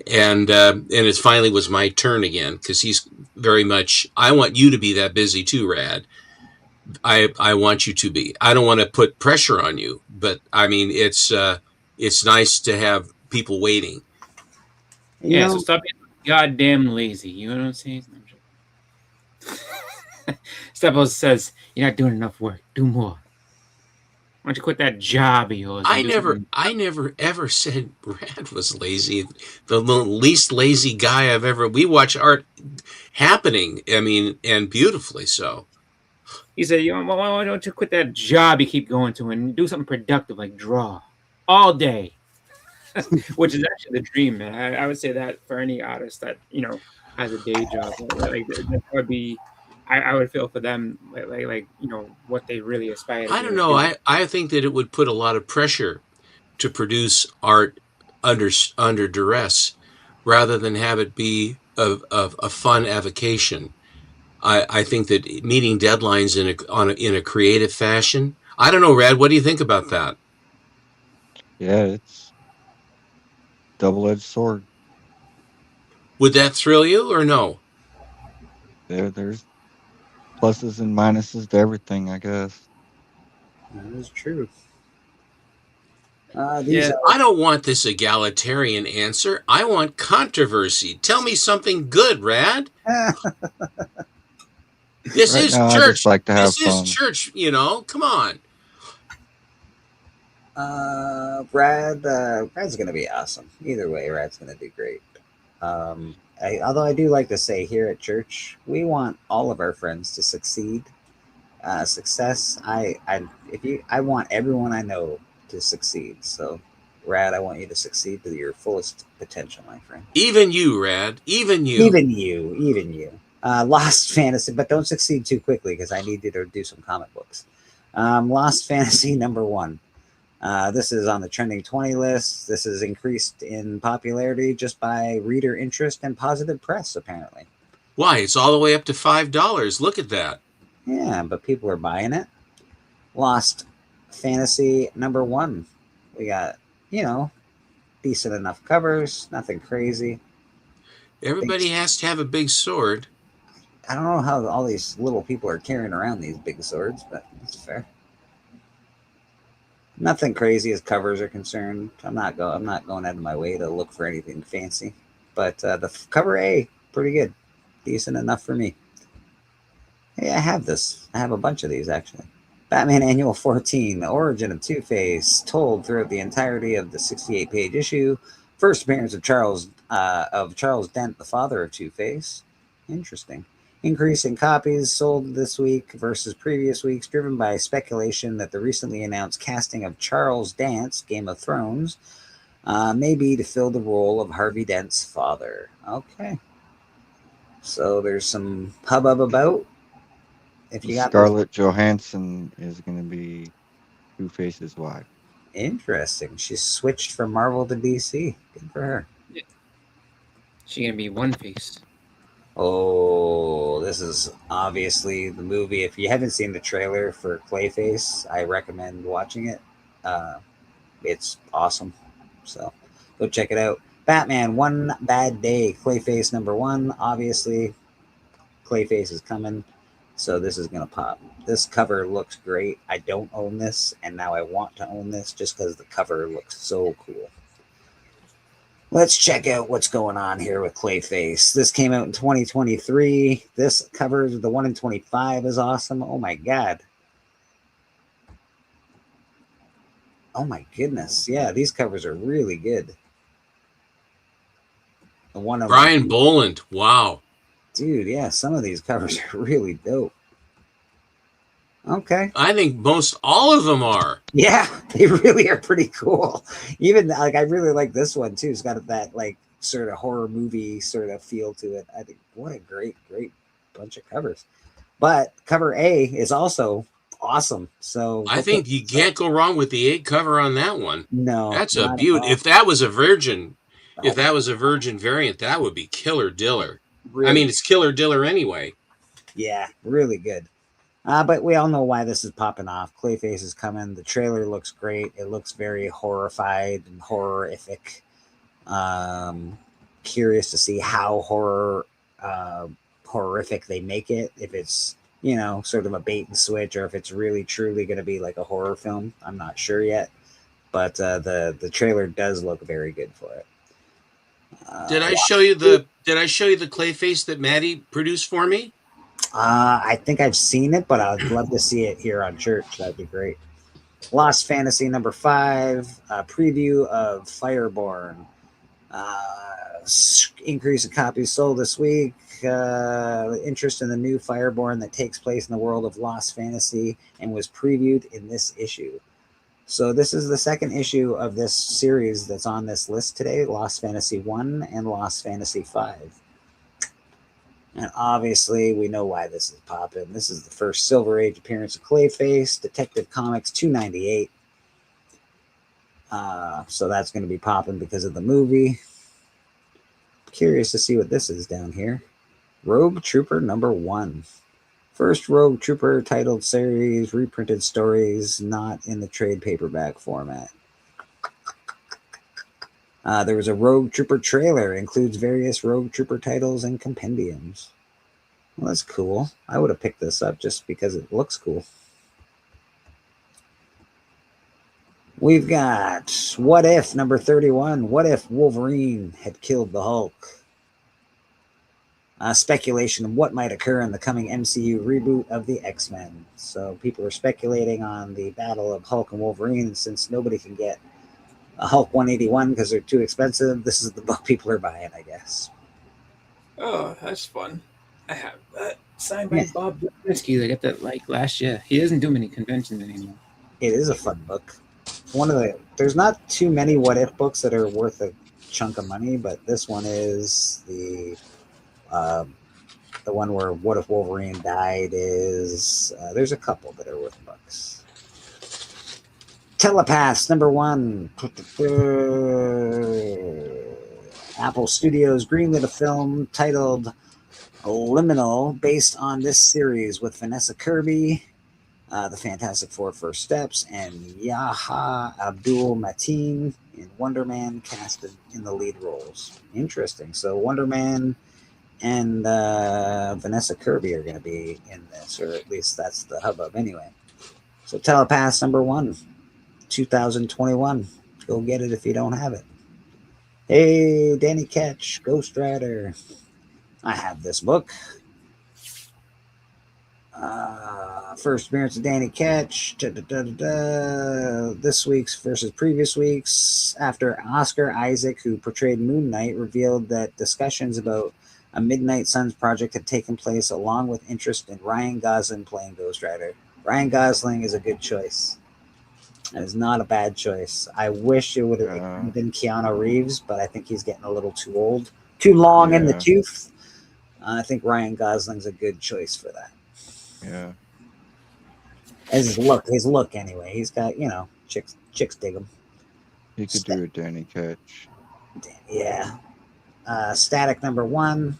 And it finally was my turn again because he's very much, I want you to be that busy too, Rad. I want you to be. I don't want to put pressure on you, but I mean, it's nice to have people waiting.
Yeah, so stop being goddamn lazy. You know what I'm saying? Stepos says, you're not doing enough work. Do more. Why don't you quit that job of yours?
I never ever said Brad was lazy. The least lazy guy I've ever. We watch art happening. I mean, and beautifully so.
He said, why don't you quit that job you keep going to and do something productive like draw all day? Which is actually the dream, man. I would say that for any artist that, has a day job. Like that would be, I would feel for them, like what they really aspire to.
I don't know. I think that it would put a lot of pressure to produce art under duress rather than have it be a fun avocation. I think that meeting deadlines in a creative fashion. I don't know, Rad. What do you think about that?
Yeah, it's double-edged sword.
Would that thrill you or no?
There's pluses and minuses to everything, I guess.
That is true.
I don't want this egalitarian answer. I want controversy. Tell me something good, Rad. This is church.
I just like to have
this
fun.
is church, come on.
Brad's gonna be awesome. Either way, Brad's gonna do great. Although I do like to say here at church, we want all of our friends to succeed. Success. I want everyone I know to succeed. So, Rad, I want you to succeed to your fullest potential, my friend.
Even you, Rad. Even you.
Even you. Lost Fantasy, but don't succeed too quickly because I need you to do some comic books. Lost Fantasy number 1. This is on the trending 20 list. This is increased in popularity just by reader interest and positive press, apparently.
Why? It's all the way up to $5. Look at that.
Yeah, but people are buying it. Lost Fantasy number 1. We got, decent enough covers, nothing crazy.
Everybody has to have a big sword.
I don't know how all these little people are carrying around these big swords, but that's fair. Nothing crazy as covers are concerned. I'm not going out of my way to look for anything fancy, but the cover A, pretty good, decent enough for me. Hey, I have this. I have a bunch of these actually. Batman Annual 14: The Origin of Two-Face, told throughout the entirety of the 68-page issue. First appearance of Charles Dent, the father of Two-Face. Interesting. Increase in copies sold this week versus previous weeks, driven by speculation that the recently announced casting of Charles Dance, Game of Thrones, may be to fill the role of Harvey Dent's father. Okay. So there's some hubbub about. If you got
Scarlett Johansson is going to be Two-Face's wife.
Interesting. She switched from Marvel to DC. Good for her.
She's gonna be One Face.
Oh, this is obviously the movie. If you haven't seen the trailer for Clayface, I recommend watching it. It's awesome. So go check it out. Batman, One Bad Day, Clayface #1. Obviously, Clayface is coming. So this is going to pop. This cover looks great. I don't own this, and now I want to own this just because the cover looks so cool. Let's check out what's going on here with Clayface. This came out in 2023. This cover, the one in 25, is awesome. Oh my god. Oh my goodness. Yeah, these covers are really good. The one of
Brian Boland. Wow.
Dude, yeah, some of these covers are really dope. Okay.
I think most all of them are.
Yeah, they really are pretty cool. Even like I really like this one too. It's got that like sort of horror movie sort of feel to it. I think what a great bunch of covers. But cover A is also awesome. So
I think you can't go wrong with the 8 cover on that one.
No,
that's a beaut. If that was a virgin, if that was a virgin variant, that would be killer diller.
Really?
I mean, it's killer diller anyway.
Yeah, really good. But we all know why this is popping off. Clayface is coming. The trailer looks great. It looks very horrified and horrific. Curious to see how horrific they make it. If it's, you know, sort of a bait and switch, or if it's really truly going to be like a horror film. I'm not sure yet. But the trailer does look very good for it.
Did I show you the Clayface that Maddie produced for me?
I think I've seen it, but I'd love to see it here on Church. That'd be great. Lost Fantasy #5, preview of Fireborn. Increase of copies sold this week. Interest in the new Fireborn that takes place in the world of Lost Fantasy and was previewed in this issue. So this is the second issue of this series that's on this list today, Lost Fantasy 1 and Lost Fantasy 5. And obviously, we know why this is popping. This is the first Silver Age appearance of Clayface, Detective Comics 298. So that's going to be popping because of the movie. Curious to see what this is down here. Rogue Trooper #1. First Rogue Trooper titled series, reprinted stories, not in the trade paperback format. There was a Rogue Trooper trailer, includes various Rogue Trooper titles and compendiums. Well, that's cool. I would have picked this up just because it looks cool. We've got What If #31. What if Wolverine had killed the Hulk? Speculation of what might occur in the coming MCU reboot of the X-Men. So people are speculating on the battle of Hulk and Wolverine, since nobody can get a Hulk 181 because they're too expensive. This is the book people are buying, I guess.
Oh, that's fun. I have that signed by Bob Drisky. They got that like last year. He doesn't do many conventions anymore.
It is a fun book. There's not too many What If books that are worth a chunk of money, but this one is the one where What If Wolverine died is there's a couple that are worth bucks. Telepaths #1. Apple Studios greenlit a film titled Liminal based on this series with Vanessa Kirby, the Fantastic Four First Steps, and Yaha Abdul Mateen and Wonder Man casted in the lead roles. Interesting. So Wonder Man and Vanessa Kirby are going to be in this, or at least that's the hubbub anyway. So Telepaths #1, 2021. Go get it if you don't have it. Hey, Danny Ketch, Ghost Rider. I have this book. First appearance of Danny Ketch. This week's versus previous week's. After Oscar Isaac, who portrayed Moon Knight, revealed that discussions about a Midnight Suns project had taken place, along with interest in Ryan Gosling playing Ghost Rider. Ryan Gosling is a good choice. It is not a bad choice. I wish it would have been Keanu Reeves, but I think he's getting a little too old. Too long in the tooth. I think Ryan Gosling's a good choice for that.
Yeah.
His look anyway. He's got, chicks dig him.
He could do a Danny Ketch.
Yeah. Static #1.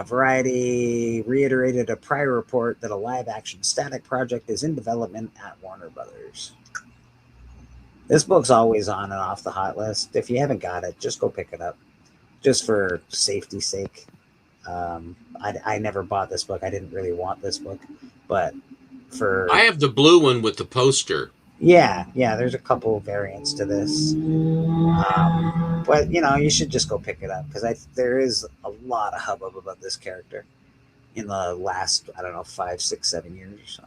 Variety reiterated a prior report that a live-action static project is in development at Warner Brothers. This book's always on and off the hot list. If you haven't got it, just go pick it up, just for safety's sake. I never bought this book. I didn't really want this book, but
I have the blue one with the poster.
Yeah, there's a couple variants to this, but you should just go pick it up because there is a lot of hubbub about this character in the last 5, 6, 7 years or so.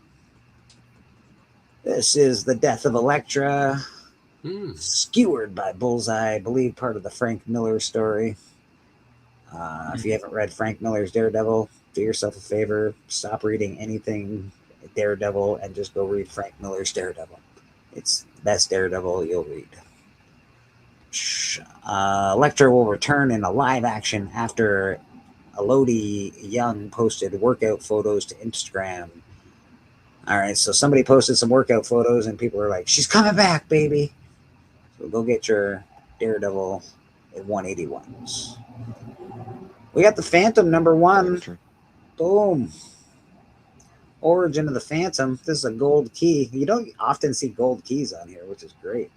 This is The Death of Elektra, skewered by Bullseye, I believe part of the Frank Miller story. If you haven't read Frank Miller's Daredevil, do yourself a favor, stop reading anything Daredevil and just go read Frank Miller's Daredevil. It's the best Daredevil you'll read. Elektra will return in a live action after Elodie Young posted workout photos to Instagram. All right, so somebody posted some workout photos and people are like, she's coming back, baby. So go get your Daredevil at 181s. We got the Phantom #1. Boom. Origin of the Phantom. This is a gold key. You don't often see gold keys on here, which is great.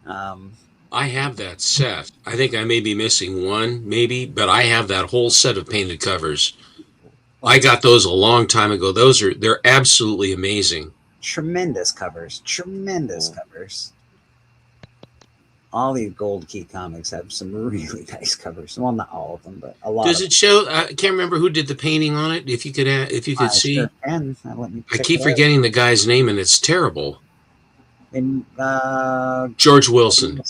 I have that set. I think I may be missing one, maybe, but I have that whole set of painted covers. I got those a long time ago. They're absolutely amazing.
Tremendous covers. All these gold key comics have some really nice covers. Well, not all of them, but a lot.
Does it show? I can't remember who did the painting on it. If you could see,
sure can.
I keep forgetting the guy's name, and it's terrible.
And
George Wilson.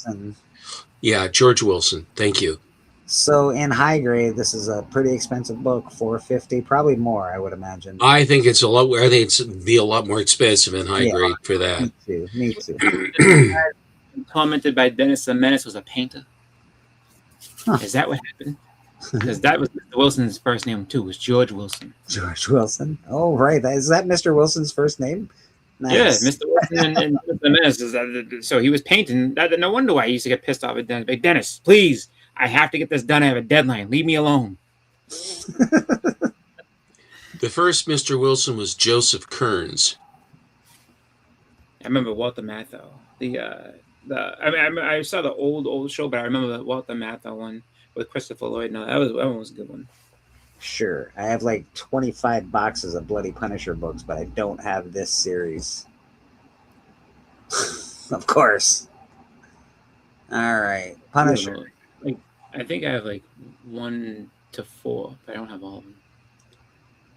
Yeah, George Wilson. Thank you.
So in high grade, this is a pretty expensive book, $450, probably more, I would imagine.
I think it's a lot. I think it's be a lot more expensive in high grade for that.
Me too.
Commented by Dennis the Menace was a painter. Is that what happened? Because that was Mr. Wilson's first name too. Was George Wilson.
George Wilson. Oh, right. Is that Mr. Wilson's first name? Nice.
Yeah, Mr. Wilson and the Menace. So he was painting. No wonder why he used to get pissed off at Dennis. Like, Dennis, please, I have to get this done. I have a deadline. Leave me alone.
The first Mr. Wilson was Joseph Kearns.
I remember Walter Matthau. I saw the old show, but I remember the Walter Matthau one with Christopher Lloyd. No, that one was a good one.
Sure. I have like 25 boxes of Bloody Punisher books, but I don't have this series. Of course. All right. Punisher.
I think I have like 1 to 4, but I don't have all of them.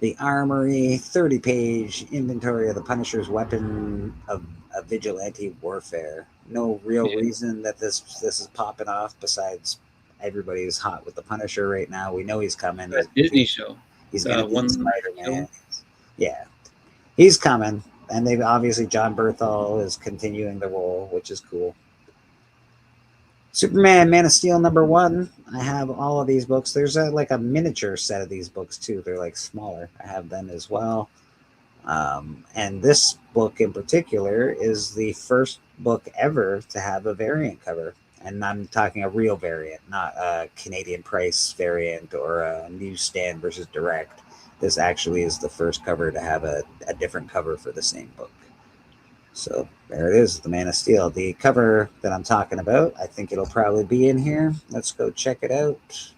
The Armory, 30-page inventory of the Punisher's weapon of vigilante warfare. No real reason that this is popping off besides everybody is hot with the Punisher right now. We know he's coming.
The Disney show.
He's going to be Spider-Man. Yeah. He's coming. And they've obviously, John Berthal is continuing the role, which is cool. Superman, Man of Steel #1. I have all of these books. There's like a miniature set of these books too. They're like smaller. I have them as well. And this book in particular is the first book ever to have a variant cover. And I'm talking a real variant, not a Canadian Price variant or a newsstand versus direct. This actually is the first cover to have a different cover for the same book. So there it is, the Man of Steel. The cover that I'm talking about, I think it'll probably be in here. Let's go check it out.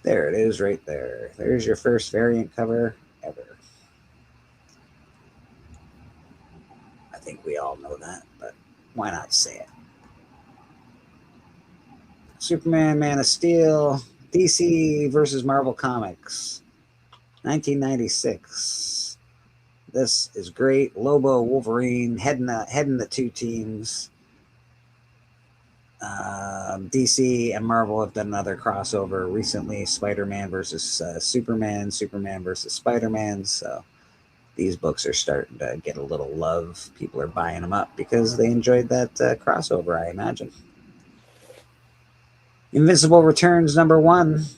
There it is right there. There's your first variant cover ever. I think we all know that, but why not say it? Superman, Man of Steel, DC versus Marvel Comics, 1996. This is great. Lobo, Wolverine, heading the two teams. DC and Marvel have done another crossover recently. Spider-Man versus Superman, Superman versus Spider-Man. So these books are starting to get a little love. People are buying them up because they enjoyed that crossover, I imagine. Invincible returns #1.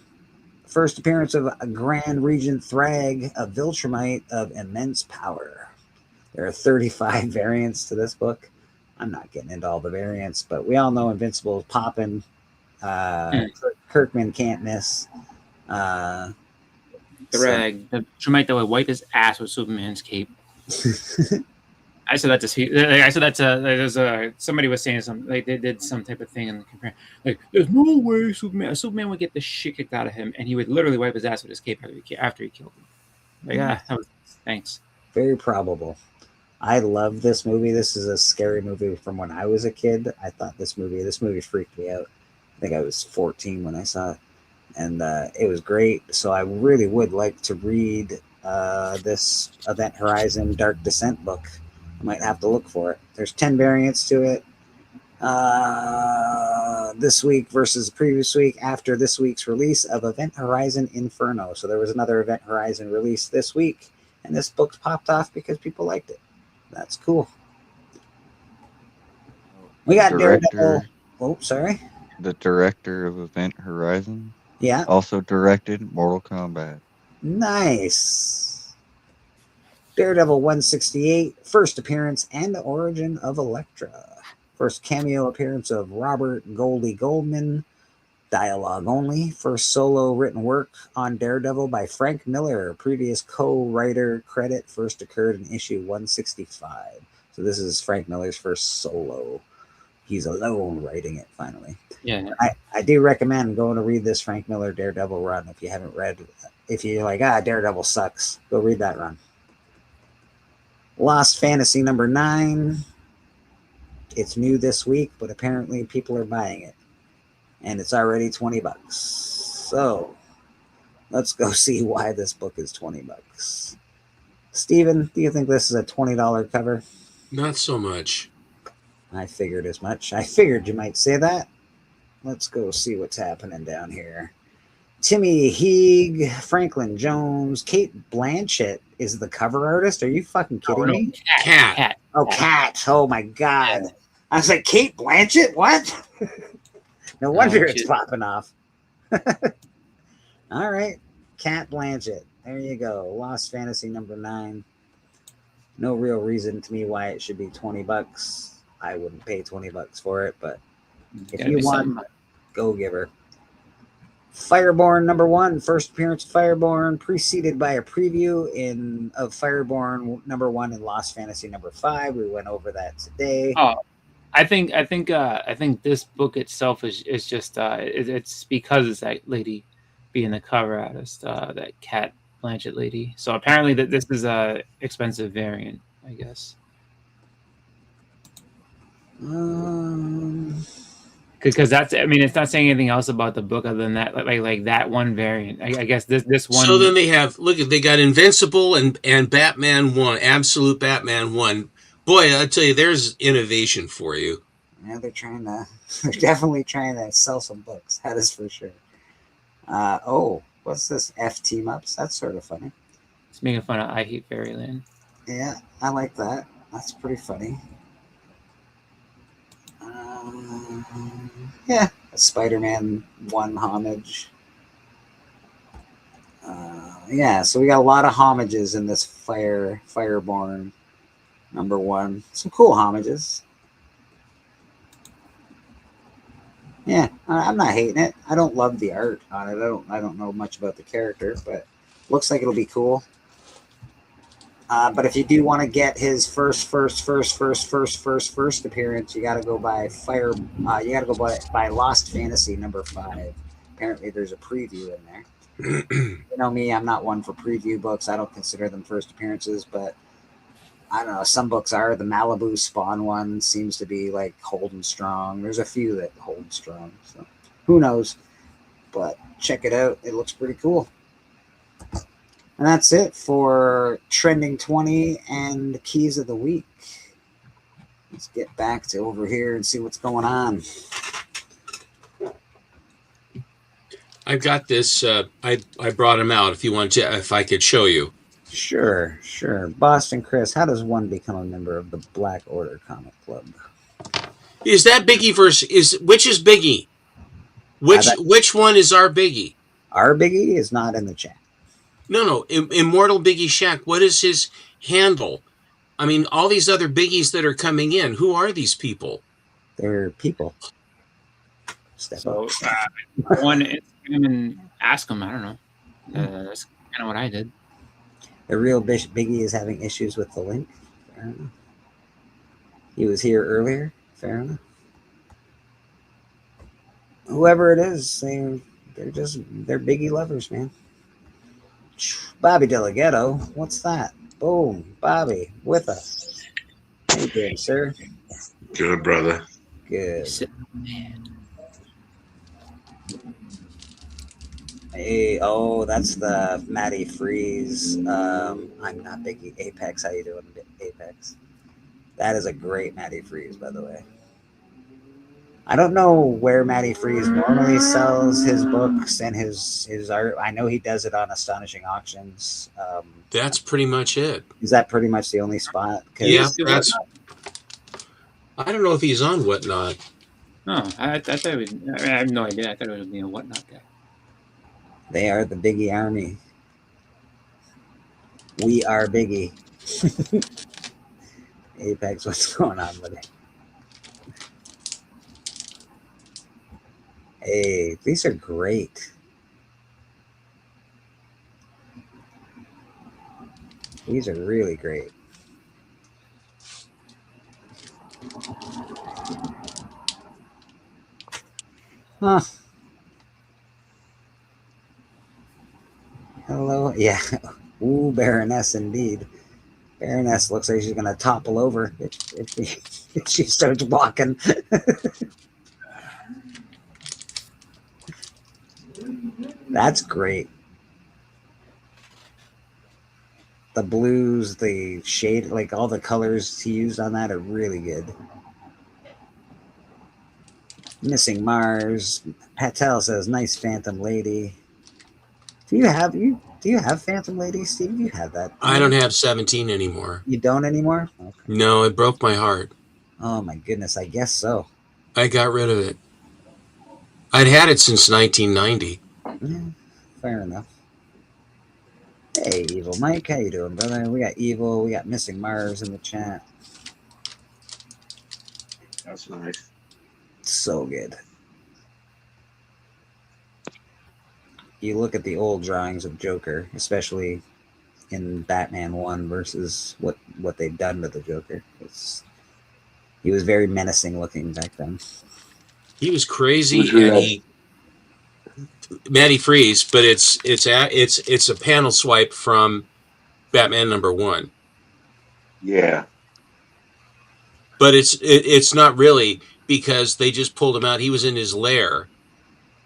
First appearance of a Grand Regent Thrag, a Viltrumite of immense power. There are 35 variants to this book. I'm not getting into all the variants, but we all know Invincible is popping. Kirkman can't miss.
Shemite that would wipe his ass with Superman's cape. I said that to somebody was saying something like they did some type of thing and compare like there's no way Superman would get the shit kicked out of him and he would literally wipe his ass with his cape after he killed him. Like that was thanks.
Very probable. I love this movie. This is a scary movie from when I was a kid. I thought this movie freaked me out. I think I was 14 when I saw it, and it was great. So I really would like to read this Event Horizon Dark Descent book. I might have to look for it. There's 10 variants to it. This week versus the previous week after this week's release of Event Horizon Inferno. So there was another Event Horizon release this week, and this book's popped off because people liked it. That's cool. We got Daredevil. Oh, sorry.
The director of Event Horizon.
Yeah.
Also directed Mortal Kombat.
Nice. Daredevil 168, first appearance and the origin of Elektra. First cameo appearance of Robert Goldie Goldman. Dialogue only. First solo written work on Daredevil by Frank Miller. Previous co-writer credit first occurred in issue 165. So this is Frank Miller's first solo. He's alone writing it finally.
Yeah.
I do recommend going to read this Frank Miller Daredevil run if you haven't read. If you're like, Daredevil sucks, go read that run. Lost Fantasy number 9. It's new this week, but apparently people are buying it. And it's already $20. So let's go see why this book is $20. Steven, do you think this is a $20 cover?
Not so much.
I figured as much. I figured you might say that. Let's go see what's happening down here. Timmy Heeg, Franklin Jones, Kate Blanchett is the cover artist. Are you fucking kidding me?
Cat.
Oh, Cat. Oh, my God. I was like, Kate Blanchett? What? No wonder it's popping off. All right. Cat Blanchett. There you go. Lost Fantasy number 9. No real reason to me why it should be $20. I wouldn't pay $20 for it, but if you want, go give her. Fireborn number 1, first appearance of Fireborn, preceded by a preview of Fireborn number 1 in Lost Fantasy number 5. We went over that today.
Oh, I think this book itself is just it's because it's that lady being the cover artist, that Cat Blanchett lady. So apparently that this is a expensive variant, I guess. Because that's, I mean, it's not saying anything else about the book other than that, like that one variant. I guess this one.
So then they have, they got Invincible and Batman 1, Absolute Batman 1. Boy, I tell you, there's innovation for you.
Yeah, they're definitely trying to sell some books. That is for sure. What's this? F team ups. That's sort of funny.
It's making fun of I Hate Fairyland.
Yeah, I like that. That's pretty funny. Yeah, a Spider-Man 1 homage. Yeah, so we got a lot of homages in this Fireborn number 1. Some cool homages. Yeah, I'm not hating it. I don't love the art on it. I don't know much about the character, but looks like it'll be cool. But if you do want to get his first appearance, you got to go by by Lost Fantasy number 5. Apparently, there's a preview in there. You know me, I'm not one for preview books. I don't consider them first appearances, but I don't know. Some books are. The Malibu Spawn one seems to be like holding strong. There's a few that hold strong. So who knows? But check it out. It looks pretty cool. And that's it for Trending 20 and Keys of the Week. Let's get back to over here and see what's going on.
I've got this. I brought him out. If I could show you.
Sure. Boston Chris, how does one become a member of the Black Order Comic Club?
Is that Biggie which is Biggie? Which one is our Biggie?
Our Biggie is not in the chat.
No. Immortal Biggie Shack. What is his handle? I mean, all these other Biggies that are coming in. Who are these people?
They're people.
So one Instagram and ask him. I don't know. That's kind of what I did.
The real Biggie is having issues with the link. Fair enough. He was here earlier. Fair enough. Whoever it is, they're Biggie lovers, man. Bobby Delgado, what's that? Boom, Bobby with us. How you doing, sir?
Good, brother.
Good. Hey, oh, that's the Matty Freeze. I'm not Biggie. Apex, how you doing, Apex? That is a great Matty Freeze, by the way. I don't know where Matty Freeze normally sells his books and his art. I know he does it on Astonishing Auctions.
That's pretty much it.
Is that pretty much the only spot?
Yeah, that's. I don't know if he's on Whatnot.
No, I thought it was. I have no idea. I thought it was a Whatnot guy.
They are the Biggie Army. We are Biggie. Apex, what's going on with it? Hey, these are great. These are really great. Huh. Hello. Yeah. Ooh, Baroness indeed. Baroness looks like she's going to topple over if she starts walking. That's great. The blues, the shade, like all the colors he used on that are really good. Missing Mars. Patel says, "Nice Phantom Lady." Do you have Phantom Lady, Steve? You have that?
I don't have 17 anymore.
You don't anymore? Okay.
No, it broke my heart.
Oh my goodness, I guess so.
I got rid of it. I'd had it since 1990.
Yeah, fair enough. Hey, Evil Mike, how you doing, brother? We got Evil, we got Missing Mars in the chat.
That's nice.
So good. You look at the old drawings of Joker, especially in Batman 1 versus what they've done to the Joker. He was very menacing looking back then.
He was crazy, and Matty Freeze, but it's a panel swipe from Batman #1.
Yeah,
but it's not really, because they just pulled him out. He was in his lair,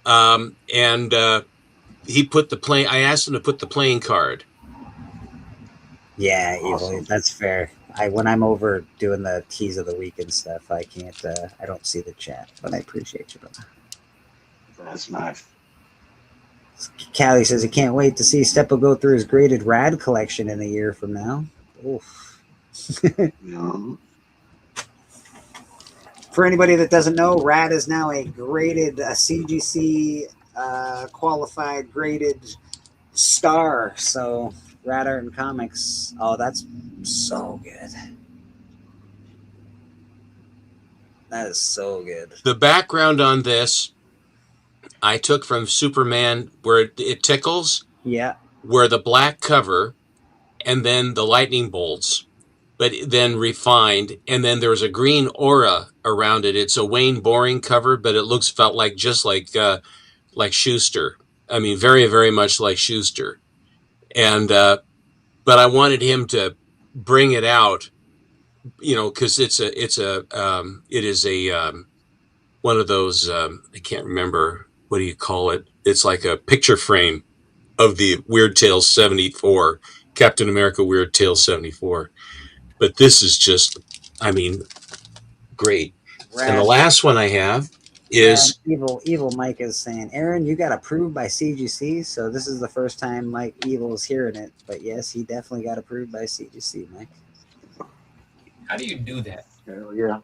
and he put the play. I asked him to put the playing card.
Yeah, Evil. That's fair. When I'm over doing the keys of the week and stuff, I can't. I don't see the chat, but I appreciate you, brother.
that's nice.
Callie says he can't wait to see Steppo go through his graded Rad collection in a year from now. Oof.
Yeah.
For anybody that doesn't know, Rad is now a graded CGC qualified graded star. So Rad Art and Comics. Oh, that's so good. That is so good.
The background on this I took from Superman, where it tickles.
Yeah.
Where the black cover, and then the lightning bolts, but then refined, and then there's a green aura around it. It's a Wayne Boring cover, but it felt like just like Schuster. I mean, very, very much like Schuster. And but I wanted him to bring it out, because it is one of those, I can't remember, what do you call it? It's like a picture frame of the Weird Tales 74, Captain America Weird Tales 74. But this is just, great.
Rad.
And the last one I have is...
Evil Mike is saying, Aaron, you got approved by CGC, so this is the first time Mike Evil is hearing it. But yes, he definitely got approved by CGC, Mike.
How do you do that?
Hell yeah.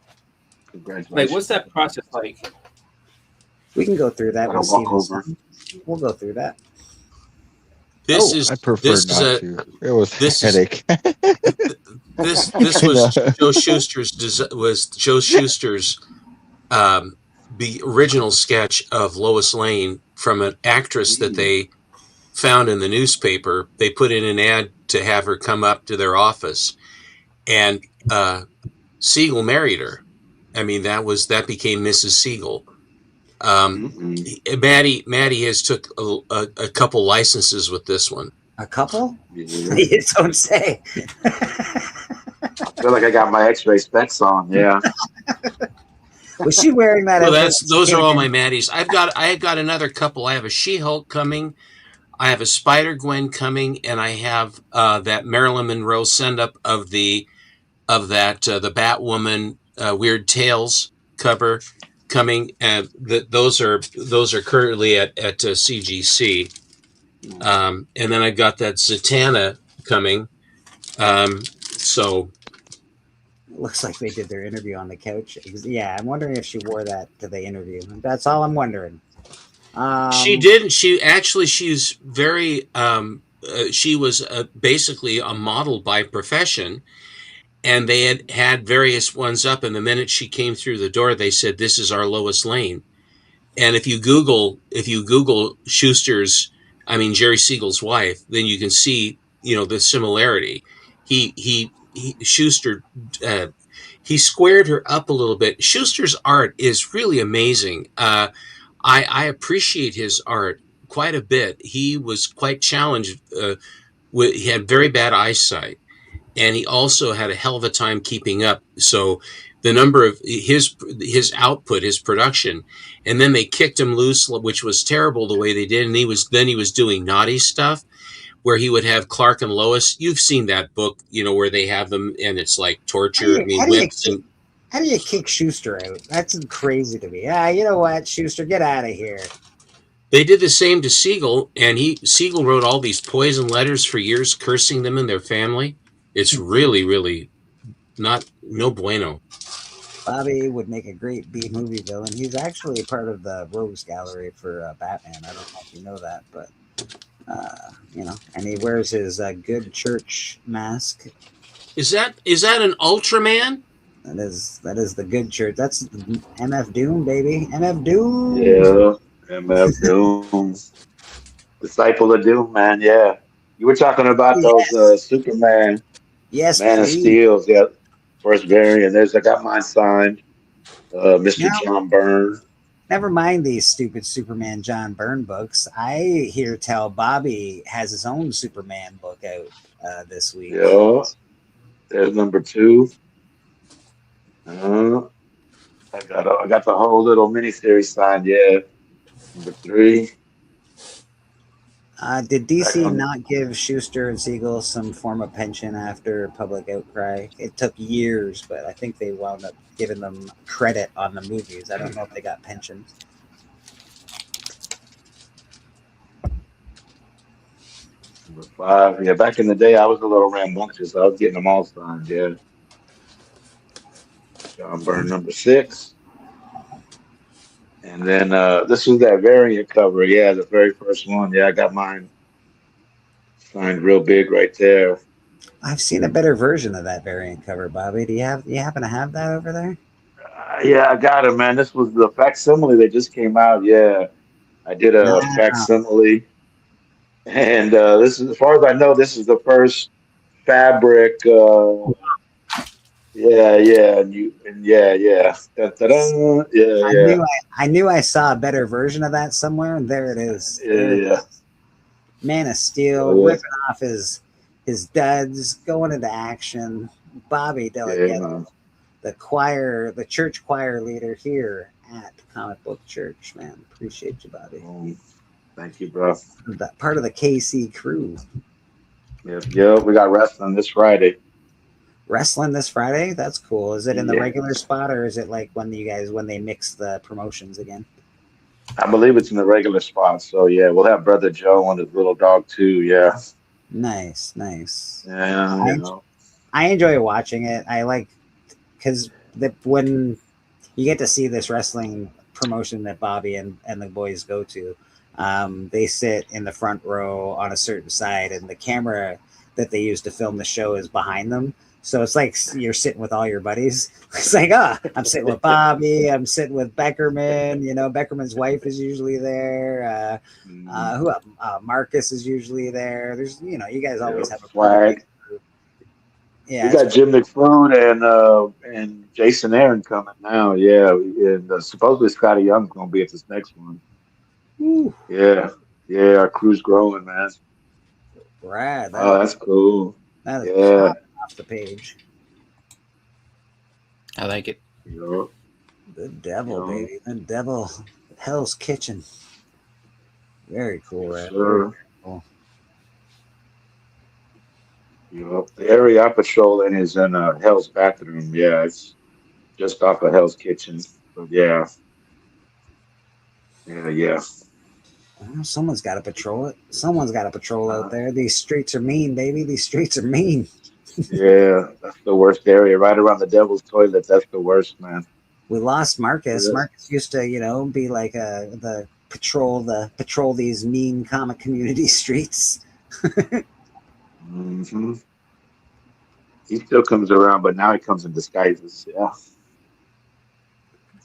Congratulations.
Like, what's that process like?
We can go through that. We'll go through that.
I prefer not to. It was a headache.
This was Joe Shuster's the original sketch of Lois Lane from an actress that they found in the newspaper. They put in an ad to have her come up to their office, and Siegel married her. I mean, that became Mrs. Siegel. Maddie has took a couple licenses with this one.
A couple? You don't say.
I feel like I got my X-ray specs on. Yeah.
Was she wearing that?
Well, those are all my Maddies. I have got another couple. I have a She-Hulk coming. I have a Spider-Gwen coming, and I have that Marilyn Monroe send-up of the Batwoman Weird Tales cover coming. Those are currently at CGC. And then I've got that Zatana coming. So
it looks like they did their interview on the couch. Yeah, I'm wondering if she wore that to the interview. That's all I'm wondering.
She didn't. She's very. She was basically a model by profession, and they had various ones up. And the minute she came through the door, they said, "This is our Lois Lane." And if you Google Schuster's, Jerry Siegel's wife, then you can see, the similarity. Schuster, he squared her up a little bit. Schuster's art is really amazing. I appreciate his art quite a bit. He was quite challenged. He had very bad eyesight, and he also had a hell of a time keeping up. So the number of his output, his production, and then they kicked him loose, which was terrible the way they did. And he was doing naughty stuff, where he would have Clark and Lois. You've seen that book, where they have them, and it's like torture.
How do you kick Schuster out? That's crazy to me. You know what, Schuster, get out of here.
They did the same to Siegel, and Siegel wrote all these poison letters for years, cursing them and their family. It's really, really no bueno.
Bobby would make a great B-movie villain. He's actually part of the Rogues Gallery for Batman. I don't know if you know that, but and he wears his good church mask.
Is that an Ultraman?
That is the good church. That's MF Doom, baby. MF Doom.
Yeah, MF Doom. Disciple of Doom, man. Yeah. You were talking about those Superman.
Yes,
Man of Steel. Yeah. First variant. I got mine signed. Mr. John Byrne.
Never mind these stupid Superman John Byrne books. I hear tell Bobby has his own Superman book out this week.
Yeah. There's number 2. I got the whole little miniseries signed. Yeah. Number 3.
Did DC not give Schuster and Siegel some form of pension after public outcry? It took years, but I think they wound up giving them credit on the movies. I don't know if they got pensions.
Number 5. Yeah, back in the day, I was a little rambunctious. I was getting them all signed. Yeah. John Byrne, number 6. And then this was that variant cover. Yeah, the very first one. Yeah, I got mine signed real big right there.
I've seen a better version of that variant cover, Bobby. Do you happen to have that over there?
Yeah, I got it, man. This was the facsimile that just came out. Yeah, I did a facsimile. And this is, as far as I know, this is the first fabric. Yeah. Da-da-da. Yeah.
I knew I saw a better version of that somewhere, and there it is.
Yeah.
Man of Steel, ripping off his duds, going into action. Bobby Delgado, the church choir leader here at Comic Book Church. Man, appreciate you, Bobby.
Thank you, bro.
That part of the KC crew.
Yep. We got wrestling this Friday.
Wrestling this Friday? That's cool. Is it in the regular spot, or is it like when they mix the promotions again?
I believe it's in the regular spot. So yeah, we'll have Brother Joe and his little dog too. Yeah.
Nice.
Yeah.
I enjoy watching it. I like because when you get to see this wrestling promotion that Bobby and the boys go to, they sit in the front row on a certain side, and the camera that they use to film the show is behind them. So it's like you're sitting with all your buddies. It's like, I'm sitting with Bobby. I'm sitting with Beckerman. You know, Beckerman's wife is usually there. Marcus is usually there. There's, you guys always have a
flag.
Yeah,
we got Jim McFoon and Jason Aaron coming now. Yeah, and supposedly Scotty Young's gonna be at this next one.
Ooh.
Yeah, our crew's growing, man.
Brad,
that's cool.
That is off the page.
I like it.
Yeah.
The devil, baby. The devil. Hell's Kitchen. Very cool,
Yes,
right?
sir.
Very cool.
The area I patrol in is in Hell's Bathroom. Yeah, it's just off of Hell's Kitchen. But yeah.
Well, someone's got to patrol it. Someone's got to patrol out there. These streets are mean, baby. These streets are mean.
Yeah, that's the worst area. Right around the Devil's Toilet. That's the worst, man.
We lost Marcus.
Yeah.
Marcus used to, be like the patrol these mean comic community streets.
Mm-hmm. He still comes around, but now he comes in disguises. Yeah.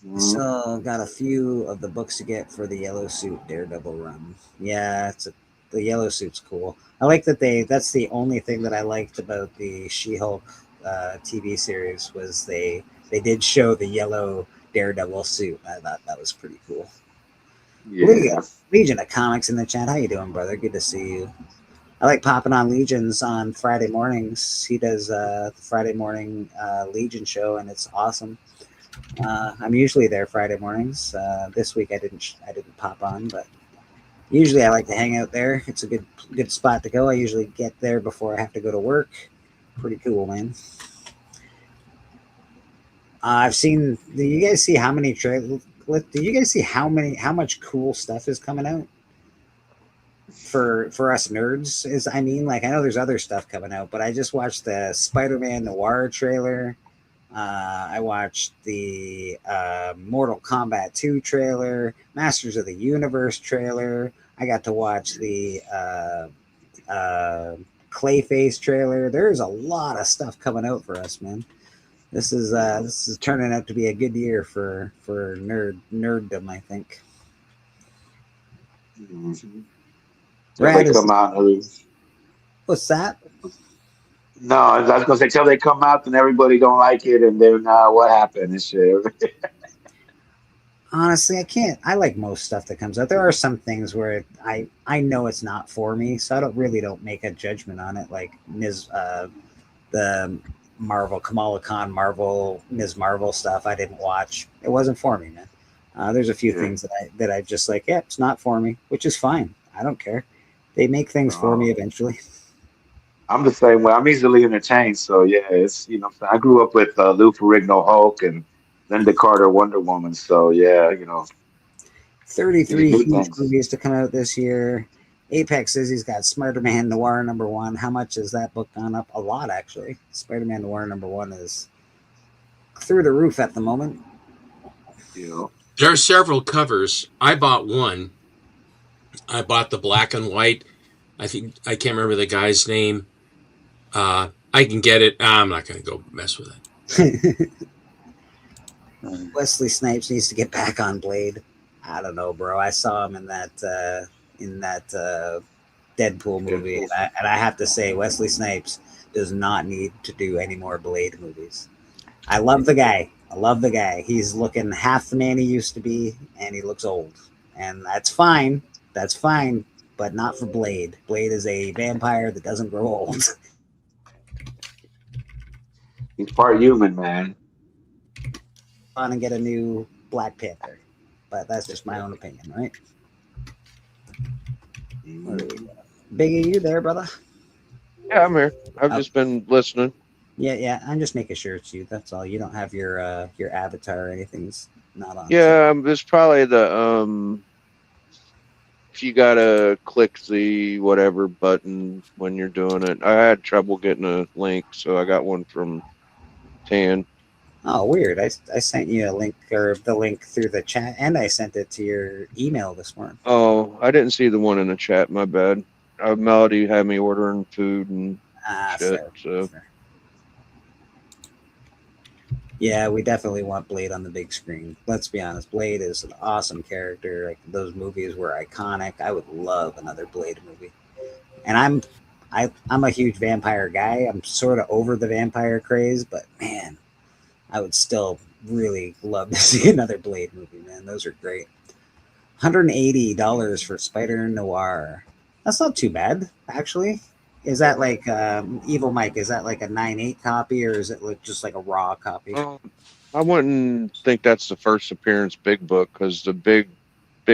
Mm-hmm.
So got a few of the books to get for the Yellow Suit Daredevil run. Yeah, the Yellow Suit's cool. I like that that's the only thing that I liked about the She-Hulk TV series was they did show the yellow Daredevil suit. I thought that was pretty cool.
Yeah.
Legion of Comics in the chat. How you doing, brother? Good to see you. I like popping on Legions on Friday mornings. He does the Friday morning Legion show, and it's awesome. I'm usually there Friday mornings. This week I didn't pop on, but usually I like to hang out there. It's a good spot to go. I usually get there before I have to go to work. Pretty cool, man. I've seen. Do you guys see how many trailers? Do you guys see how much cool stuff is coming out for us nerds? I know there's other stuff coming out, but I just watched the Spider-Man Noir trailer. I watched the Mortal Kombat 2 trailer, Masters of the Universe trailer. I got to watch the Clayface trailer. There's a lot of stuff coming out for us, man. This is turning out to be a good year for nerddom, I think.
Mm-hmm.
Brad,
they come out.
What's that?
No, I was gonna say till they come out, then everybody don't like it, and then what happened and shit.
Honestly, I can't. I like most stuff that comes out. There are some things where I know it's not for me, so I don't make a judgment on it. Like the Marvel Kamala Khan Ms. Marvel stuff I didn't watch. It wasn't for me, man. There's a few things that I just like, it's not for me, which is fine. I don't care. They make things for me eventually.
I'm the same way. I'm easily entertained, so yeah, it's I grew up with Lou Ferrigno Hulk and Linda Carter Wonder Woman, so yeah,
33 huge movies to come out this year. Apex says he's got Spider-Man Noir #1. How much has that book gone up? A lot, actually. Spider-Man Noir #1 is through the roof at the moment.
Yeah.
There are several covers. I bought one. I bought the black and white. I can't remember the guy's name. I can get it. I'm not going to go mess with it.
Wesley Snipes needs to get back on Blade. I don't know, bro. I saw him in that Deadpool movie, and I have to say, Wesley Snipes does not need to do any more Blade movies. I love the guy. He's looking half the man he used to be, and he looks old, and that's fine. But not for Blade. Blade is a vampire that doesn't grow old.
He's part human, man.
On and get a new Black Panther, but that's just my own opinion, right? Biggie, you there, brother?
Yeah, I'm here. I've just been listening.
Yeah. I'm just making sure it's you. That's all. You don't have your avatar or anything's not on.
Yeah, there's probably the if you gotta click the whatever button when you're doing it. I had trouble getting a link, so I got one from Tan.
Oh, weird. I sent you a link, or the link through the chat, and I sent it to your email this morning.
Oh, I didn't see the one in the chat. My bad. Melody had me ordering food, and shit.
Fair,
So
fair. Yeah, we definitely want Blade on the big screen. Let's be honest, Blade is an awesome character. Like, those movies were iconic. I would love another Blade movie. And I'm a huge vampire guy. I'm sort of over the vampire craze, but man, I would still really love to see another Blade movie, man. Those are great. $180 for Spider Noir. That's not too bad, actually. Is that like Evil Mike? Is that like a 9.8 copy, or is it like just like a raw copy?
I wouldn't think that's the first appearance big book, because the big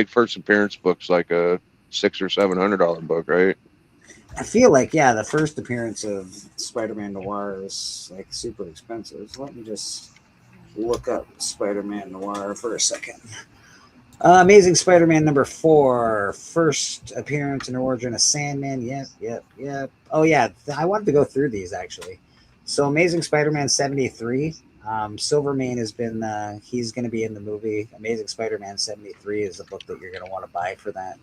first appearance book's like a $600 or $700 book, right?
I feel like, yeah, the first appearance of Spider-Man Noir is like super expensive. Let me just look up Spider-Man Noir for a second. Amazing Spider-Man number 4, first appearance and origin of Sandman. Yep. Oh yeah, I wanted to go through these actually. So Amazing Spider-Man 73. Silvermane has been he's going to be in the movie. Amazing Spider-Man 73 is the book that you're going to want to buy for that.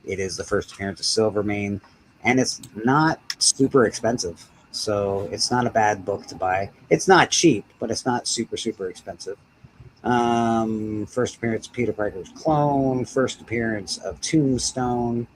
It is the first appearance of Silvermane, and it's not super expensive, so it's not a bad book to buy. It's not cheap, but it's not super expensive. First appearance of Peter Parker's clone, first appearance of Tombstone,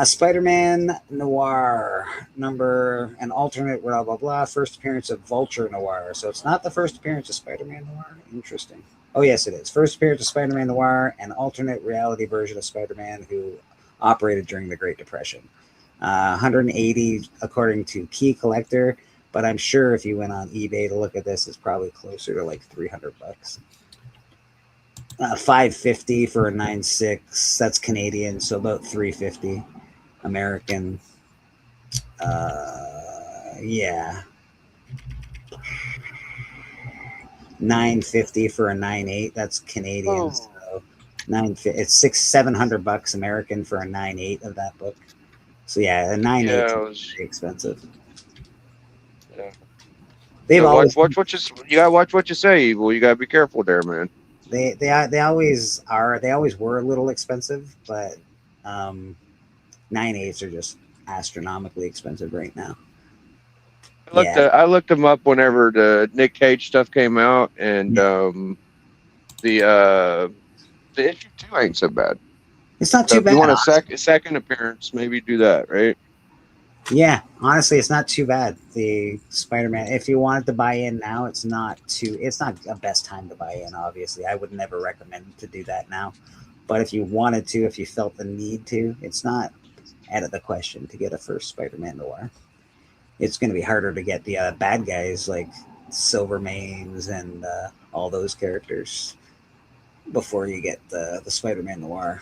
Spider-Man Noir, number an alternate blah blah blah, first appearance of Vulture Noir. So it's not the first appearance of Spider-Man Noir. Interesting. Oh yes, it is. First appearance of Spider-Man Noir, an alternate reality version of Spider-Man who operated during the Great Depression. 180 according to Key Collector, but I'm sure if you went on eBay to look at this, it's probably closer to like $300. 550 for a 9.6. That's Canadian, so about 350 American. Yeah. 950 for a 9.8. That's Canadian.
Oh.
So it's $700 American for a 9.8 of that book. So yeah, a 9.8 is very expensive.
Yeah.
They've always
watch what you gotta watch what you say, Evil. You gotta be careful there, man.
They always are. They always were a little expensive, but 9.8s are just astronomically expensive right now.
I looked them up whenever the Nick Cage stuff came out, and the issue 2 ain't so bad.
It's not
So
too
if
bad.
you want a second appearance, maybe do that, right?
Yeah, honestly, it's not too bad. The Spider-Man, if you wanted to buy in now, it's not a best time to buy in, obviously. I would never recommend to do that now. But if you wanted to, if you felt the need to, it's not out of the question to get a first Spider-Man Noir. It's going to be harder to get the bad guys like Silvermanes and all those characters before you get the Spider-Man Noir.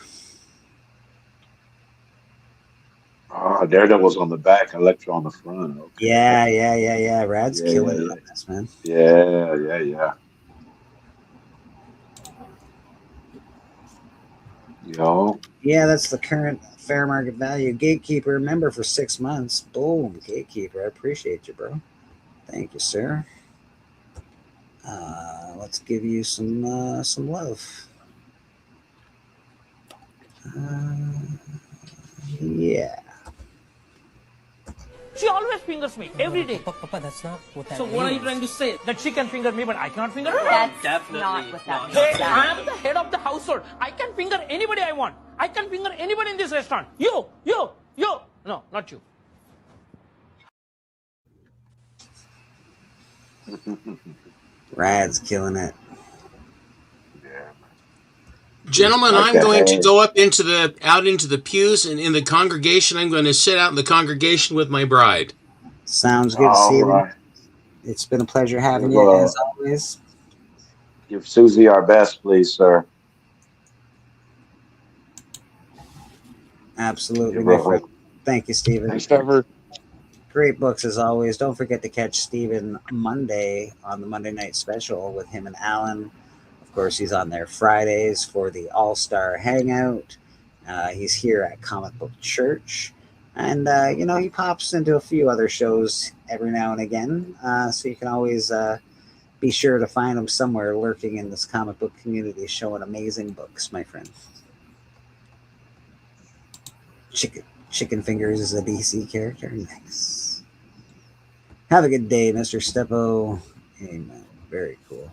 Daredevil's on the back, Electro on the front. Okay.
Yeah. Rad's killing it on this, man.
Yeah. Yo.
Yeah, that's the current fair market value. Gatekeeper, member for 6 months. Boom, Gatekeeper. I appreciate you, bro. Thank you, sir. Let's give you some love. Yeah.
She always fingers me every day. Papa, that's not what that means. So what are you trying to say? That she can finger me, but I cannot finger her?
That's definitely not what that means.
Hey, I am the head of the household. I can finger anybody I want. I can finger anybody in this restaurant. You. No, not you.
Rad's killing it.
Gentlemen, I'm going to go out into the pews, and in the congregation, I'm going to sit out in the congregation with my bride.
Sounds good, Steven. Right. It's been a pleasure having you, as always.
Give Susie our best, please, sir.
Absolutely, my friend. Thank you, Steven.
Thanks, Trevor.
Great books, as always. Don't forget to catch Steven Monday on the Monday Night Special with him and Alan. Of course, he's on there Fridays for the All-Star Hangout. He's here at Comic Book Church. And, he pops into a few other shows every now and again. So you can always be sure to find him somewhere lurking in this comic book community showing amazing books, my friend. Chicken. Chicken Fingers is a DC character. Nice. Have a good day, Mr. Steppo. Amen. Very cool.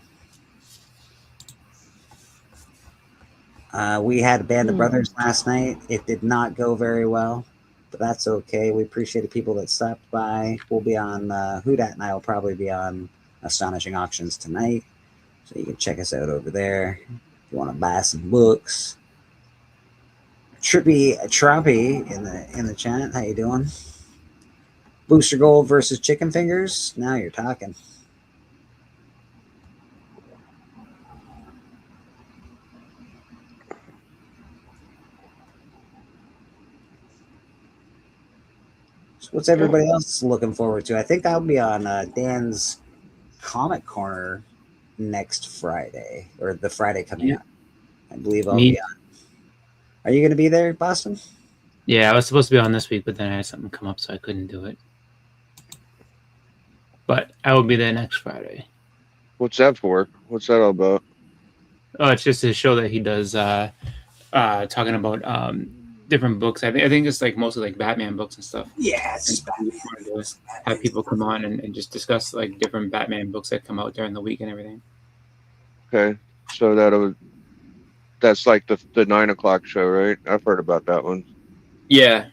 We had a Band of Brothers last night. It did not go very well, but that's okay. We appreciate the people that stopped by. We'll be on Houdat, and I will probably be on Astonishing Auctions tonight, so you can check us out over there if you want to buy some books. Trippy Troppy in the chat. How you doing? Booster Gold versus Chicken Fingers. Now you're talking. So what's everybody else looking forward to? I think I'll be on Dan's Comic Corner next Friday, or the Friday coming up. I believe I'll be on. Are you going to be there, Boston?
Yeah, I was supposed to be on this week, but then I had something come up, so I couldn't do it. But I will be there next Friday.
What's that for? What's that all about?
Oh, it's just a show that he does talking about different books. I think it's like mostly like Batman books and stuff.
Yeah, it's just Batman.
Have people come on and just discuss like different Batman books that come out during the week and everything.
Okay, so that's like the 9 o'clock show, right? I've heard about that one.
Yeah.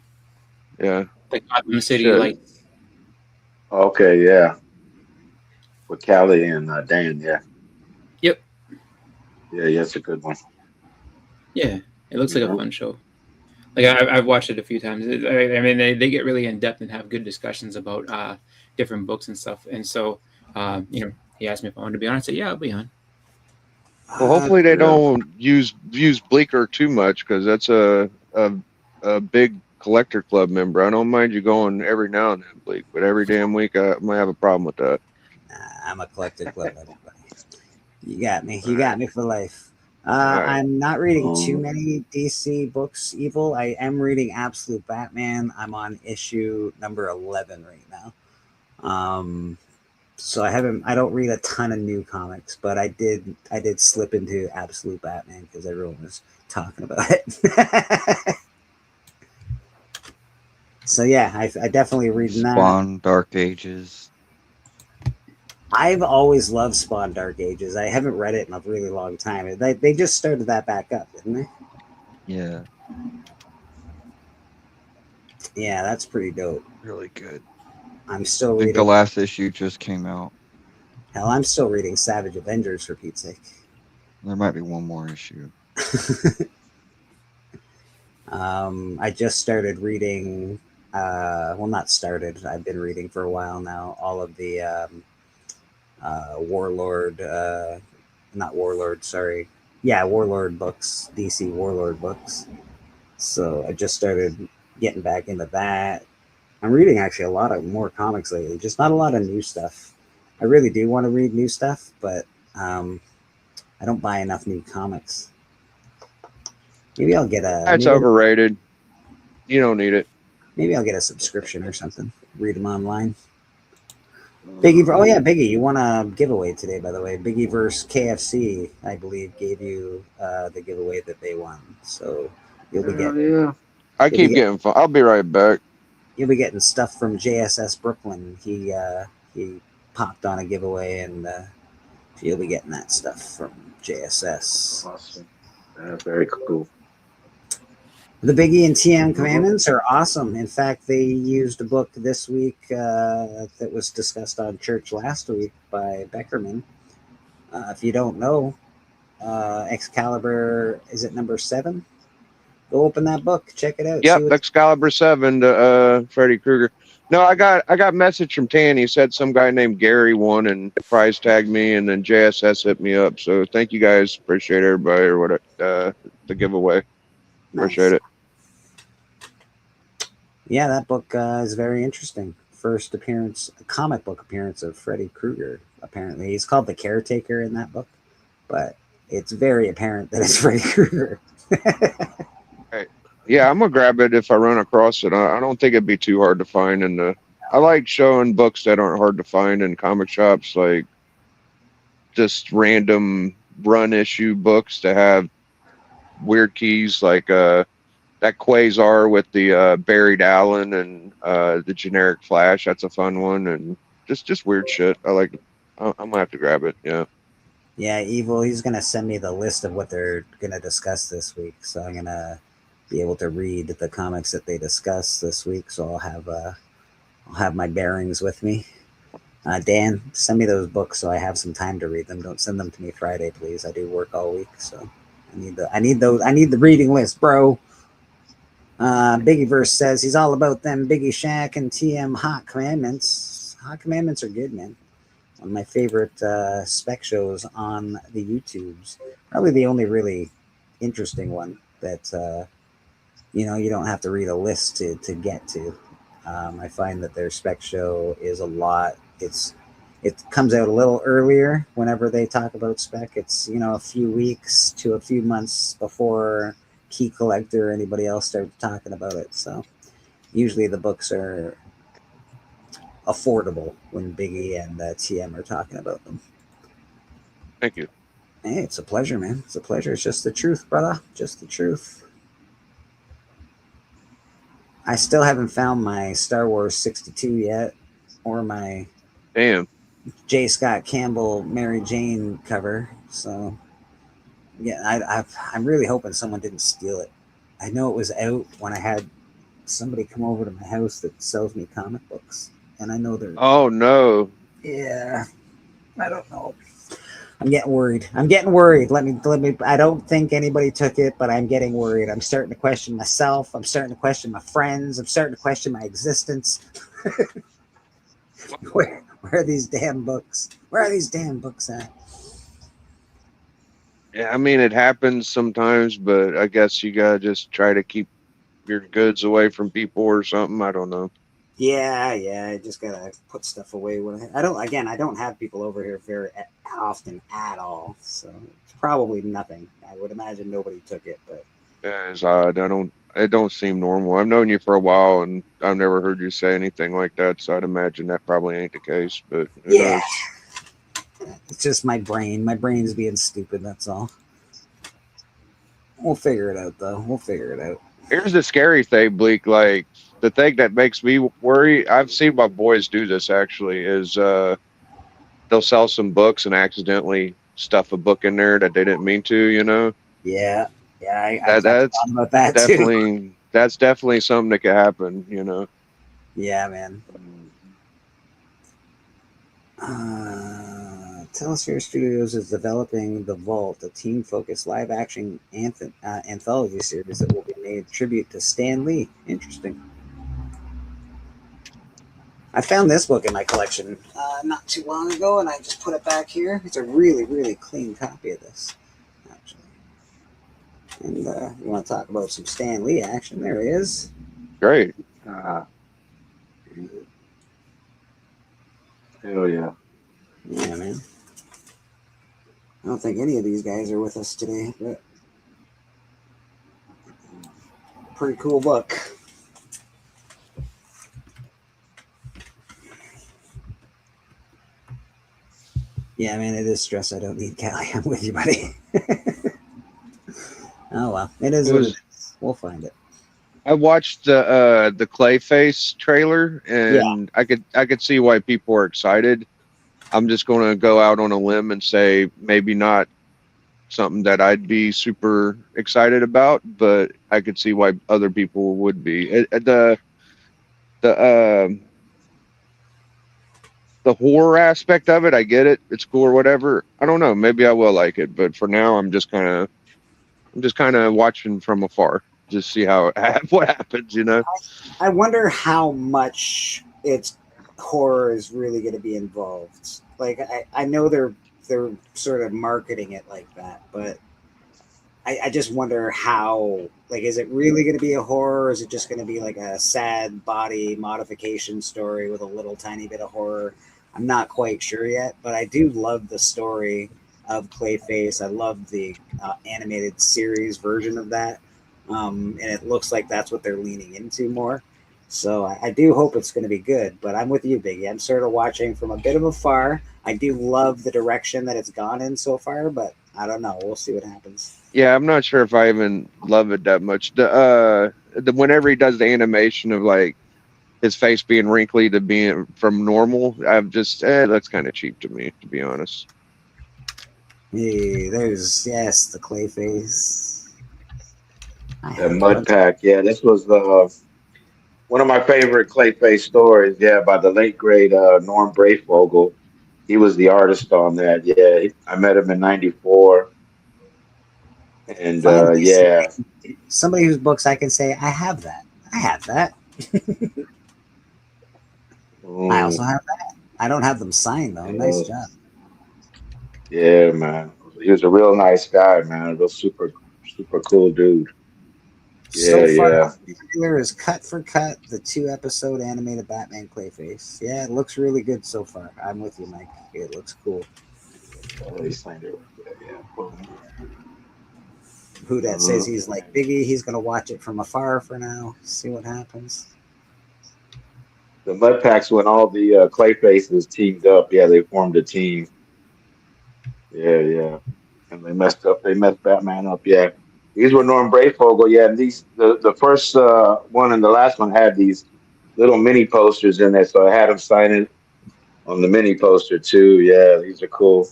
Yeah.
Like Gotham City, like.
Okay, yeah. With Callie and Dan, yeah.
Yep.
Yeah, it's a good one.
Yeah, it looks like a fun show. Like I've watched it a few times. I mean, they get really in depth and have good discussions about different books and stuff. And so, he asked me if I wanted to be on. I said, yeah, I'll be on.
Well, hopefully they don't use Bleecker too much, because that's a big collector club member. I don't mind you going every now and then, Bleak, but every damn week I might have a problem with that.
I'm a collector club member. You got me. You got me for life. I'm not reading too many DC books, Evil. I am reading Absolute Batman. I'm on issue number 11 right now. So I don't read a ton of new comics, but I did slip into Absolute Batman because everyone was talking about it. So yeah, I definitely read
Spawn, Dark Ages.
I've always loved Spawn Dark Ages. I haven't read it in a really long time. They just started that back up, didn't they?
Yeah.
Yeah, that's pretty dope.
Really good.
I'm still
I think
reading.
the last issue just came out.
Hell, I'm still reading Savage Avengers, for Pete's sake.
There might be one more issue.
I just started reading. Well, not started. I've been reading for a while now. All of the Warlord, not Warlord. Sorry, yeah, Warlord books, DC Warlord books. So I just started getting back into that. I'm reading actually a lot of more comics lately. Just not a lot of new stuff. I really do want to read new stuff, but I don't buy enough new comics. Maybe I'll get a.
That's overrated. You don't need it.
Maybe I'll get a subscription or something. Read them online. Biggie, oh yeah, Biggie, you won a giveaway today, by the way. Biggie versus KFC, I believe, gave you the giveaway that they won. So you'll be getting.
Yeah. I keep getting. I'll be right back.
You'll be getting stuff from JSS Brooklyn. He popped on a giveaway, and you'll be getting that stuff from JSS.
Awesome. Very cool.
The Biggie and TM Commandments are awesome. In fact, they used a book this week that was discussed on Church last week by Beckerman. If you don't know, Excalibur, is it number 7? Go open that book, check it out.
Yep, Excalibur 7 to Freddy Krueger. No, I got a message from Tan. He said some guy named Gary won and prize tagged me, and then JSS hit me up. So thank you guys. Appreciate everybody or what the giveaway. Appreciate it.
Yeah, that book is very interesting. First comic book appearance of Freddy Krueger. Apparently, he's called the Caretaker in that book, but it's very apparent that it's Freddy Krueger.
Right. Yeah, I'm gonna grab it if I run across it. I don't think it'd be too hard to find. And I like showing books that aren't hard to find in comic shops, like just random run issue books that have weird keys. Like that that Quasar with the buried Allen and the generic Flash. That's a fun one, and just weird shit. I like. I'm gonna have to grab it. Yeah.
Yeah, Evil. He's gonna send me the list of what they're gonna discuss this week, so I'm gonna be able to read the comics that they discuss this week. So I'll have my bearings with me. Dan, send me those books so I have some time to read them. Don't send them to me Friday, please. I do work all week, so I need the reading list, bro. Biggie Verse says he's all about them Biggie Shack and TM Hot Commandments. Hot Commandments are good, man. One of my favorite spec shows on the YouTubes. Probably the only really interesting one that you don't have to read a list to get to. I find that their spec show is a lot. It comes out a little earlier whenever they talk about spec. It's a few weeks to a few months before Key Collector or anybody else starts talking about it. So usually the books are affordable when Biggie and TM are talking about them.
Thank you.
Hey, it's a pleasure, man. It's a pleasure. It's just the truth, brother. Just the truth. I still haven't found my Star Wars 62 yet, or my J. Scott Campbell Mary Jane cover. So yeah, I'm really hoping someone didn't steal it. I know it was out when I had somebody come over to my house that sells me comic books, and I know they're.
Oh no.
Yeah, I don't know. I'm getting worried. Let me. I don't think anybody took it, but I'm getting worried. I'm starting to question myself. I'm starting to question my friends. I'm starting to question my existence. Where are these damn books? Where are these damn books at?
Yeah, I mean it happens sometimes, but I guess you gotta just try to keep your goods away from people or something. I don't know.
Yeah. I just gotta put stuff away when I don't. Again, I don't have people over here very often at all, so it's probably nothing. I would imagine nobody took it, but
Yeah, it's odd. It don't seem normal. I've known you for a while, and I've never heard you say anything like that. So I'd imagine that probably ain't the case. But who knows?
It's just my brain. My brain's being stupid. That's all. We'll figure it out, though. We'll figure it out.
Here's the scary thing, Bleak. Like the thing that makes me worry. I've seen my boys do this. Actually, is they'll sell some books and accidentally stuff a book in there that they didn't mean to.
Yeah.
That's
thought about that
definitely
too.
that's definitely something that could happen.
Yeah, man. Telesphere Studios is developing The Vault, a team-focused live-action anthology series that will be made tribute to Stan Lee. Interesting. I found this book in my collection not too long ago, and I just put it back here. It's a really, really clean copy of this, actually. And you want to talk about some Stan Lee action? There he is.
Great.
Hell yeah.
Yeah, man. I don't think any of these guys are with us today, but pretty cool book. Yeah, man, it is stress. I don't need Callie. I'm with you, buddy. Oh, well. It is what it is. We'll find it.
I watched the Clayface trailer, and I could see why people are excited. I'm just going to go out on a limb and say maybe not something that I'd be super excited about, but I could see why other people would be. The horror aspect of it, I get it. It's cool or whatever. I don't know. Maybe I will like it, but for now, I'm just kind of watching from afar, just see what happens.
I wonder how much it's horror is really going to be involved. Like I know they're sort of marketing it like that, but I just wonder how, like, is it really going to be a horror, or is it just going to be like a sad body modification story with a little tiny bit of horror? I'm not quite sure yet, but I do love the story of Clayface. I love the animated series version of that. And it looks like that's what they're leaning into more. So I do hope it's going to be good, but I'm with you, Biggie. I'm sort of watching from a bit of afar. I do love the direction that it's gone in so far, but I don't know. We'll see what happens.
Yeah, I'm not sure if I even love it that much. The whenever he does the animation of like his face being wrinkly to being from normal, I'm just that's kind of cheap to me, to be honest.
Hey, there's the Clayface.
The Mud Pack. Yeah, this was one of my favorite Clayface stories. Yeah, by the late great Norm Brayfogle. He was the artist on that. Yeah, I met him in '94, and
Finally,
yeah.
somebody whose books I can say I have that. I have that. I also have that. I don't have them signed though. Nice job.
Yeah, man. He was a real nice guy, man. A real super cool dude.
So far,
Yeah.
the trailer is cut for cut the 2-episode animated Batman Clayface. Yeah, it looks really good so far. I'm with you, Mike. It looks cool.
He signed it. Yeah.
Who that says he's like Biggie? He's gonna watch it from afar for now. See what happens.
The Mud Packs, when all the Clayfaces teamed up, yeah, they formed a team. Yeah. And they messed Batman up, yeah. These were Norm Brayfogle, yeah. And the first one and the last one had these little mini posters in there, so I had him sign it on the mini poster too. Yeah, these are cool.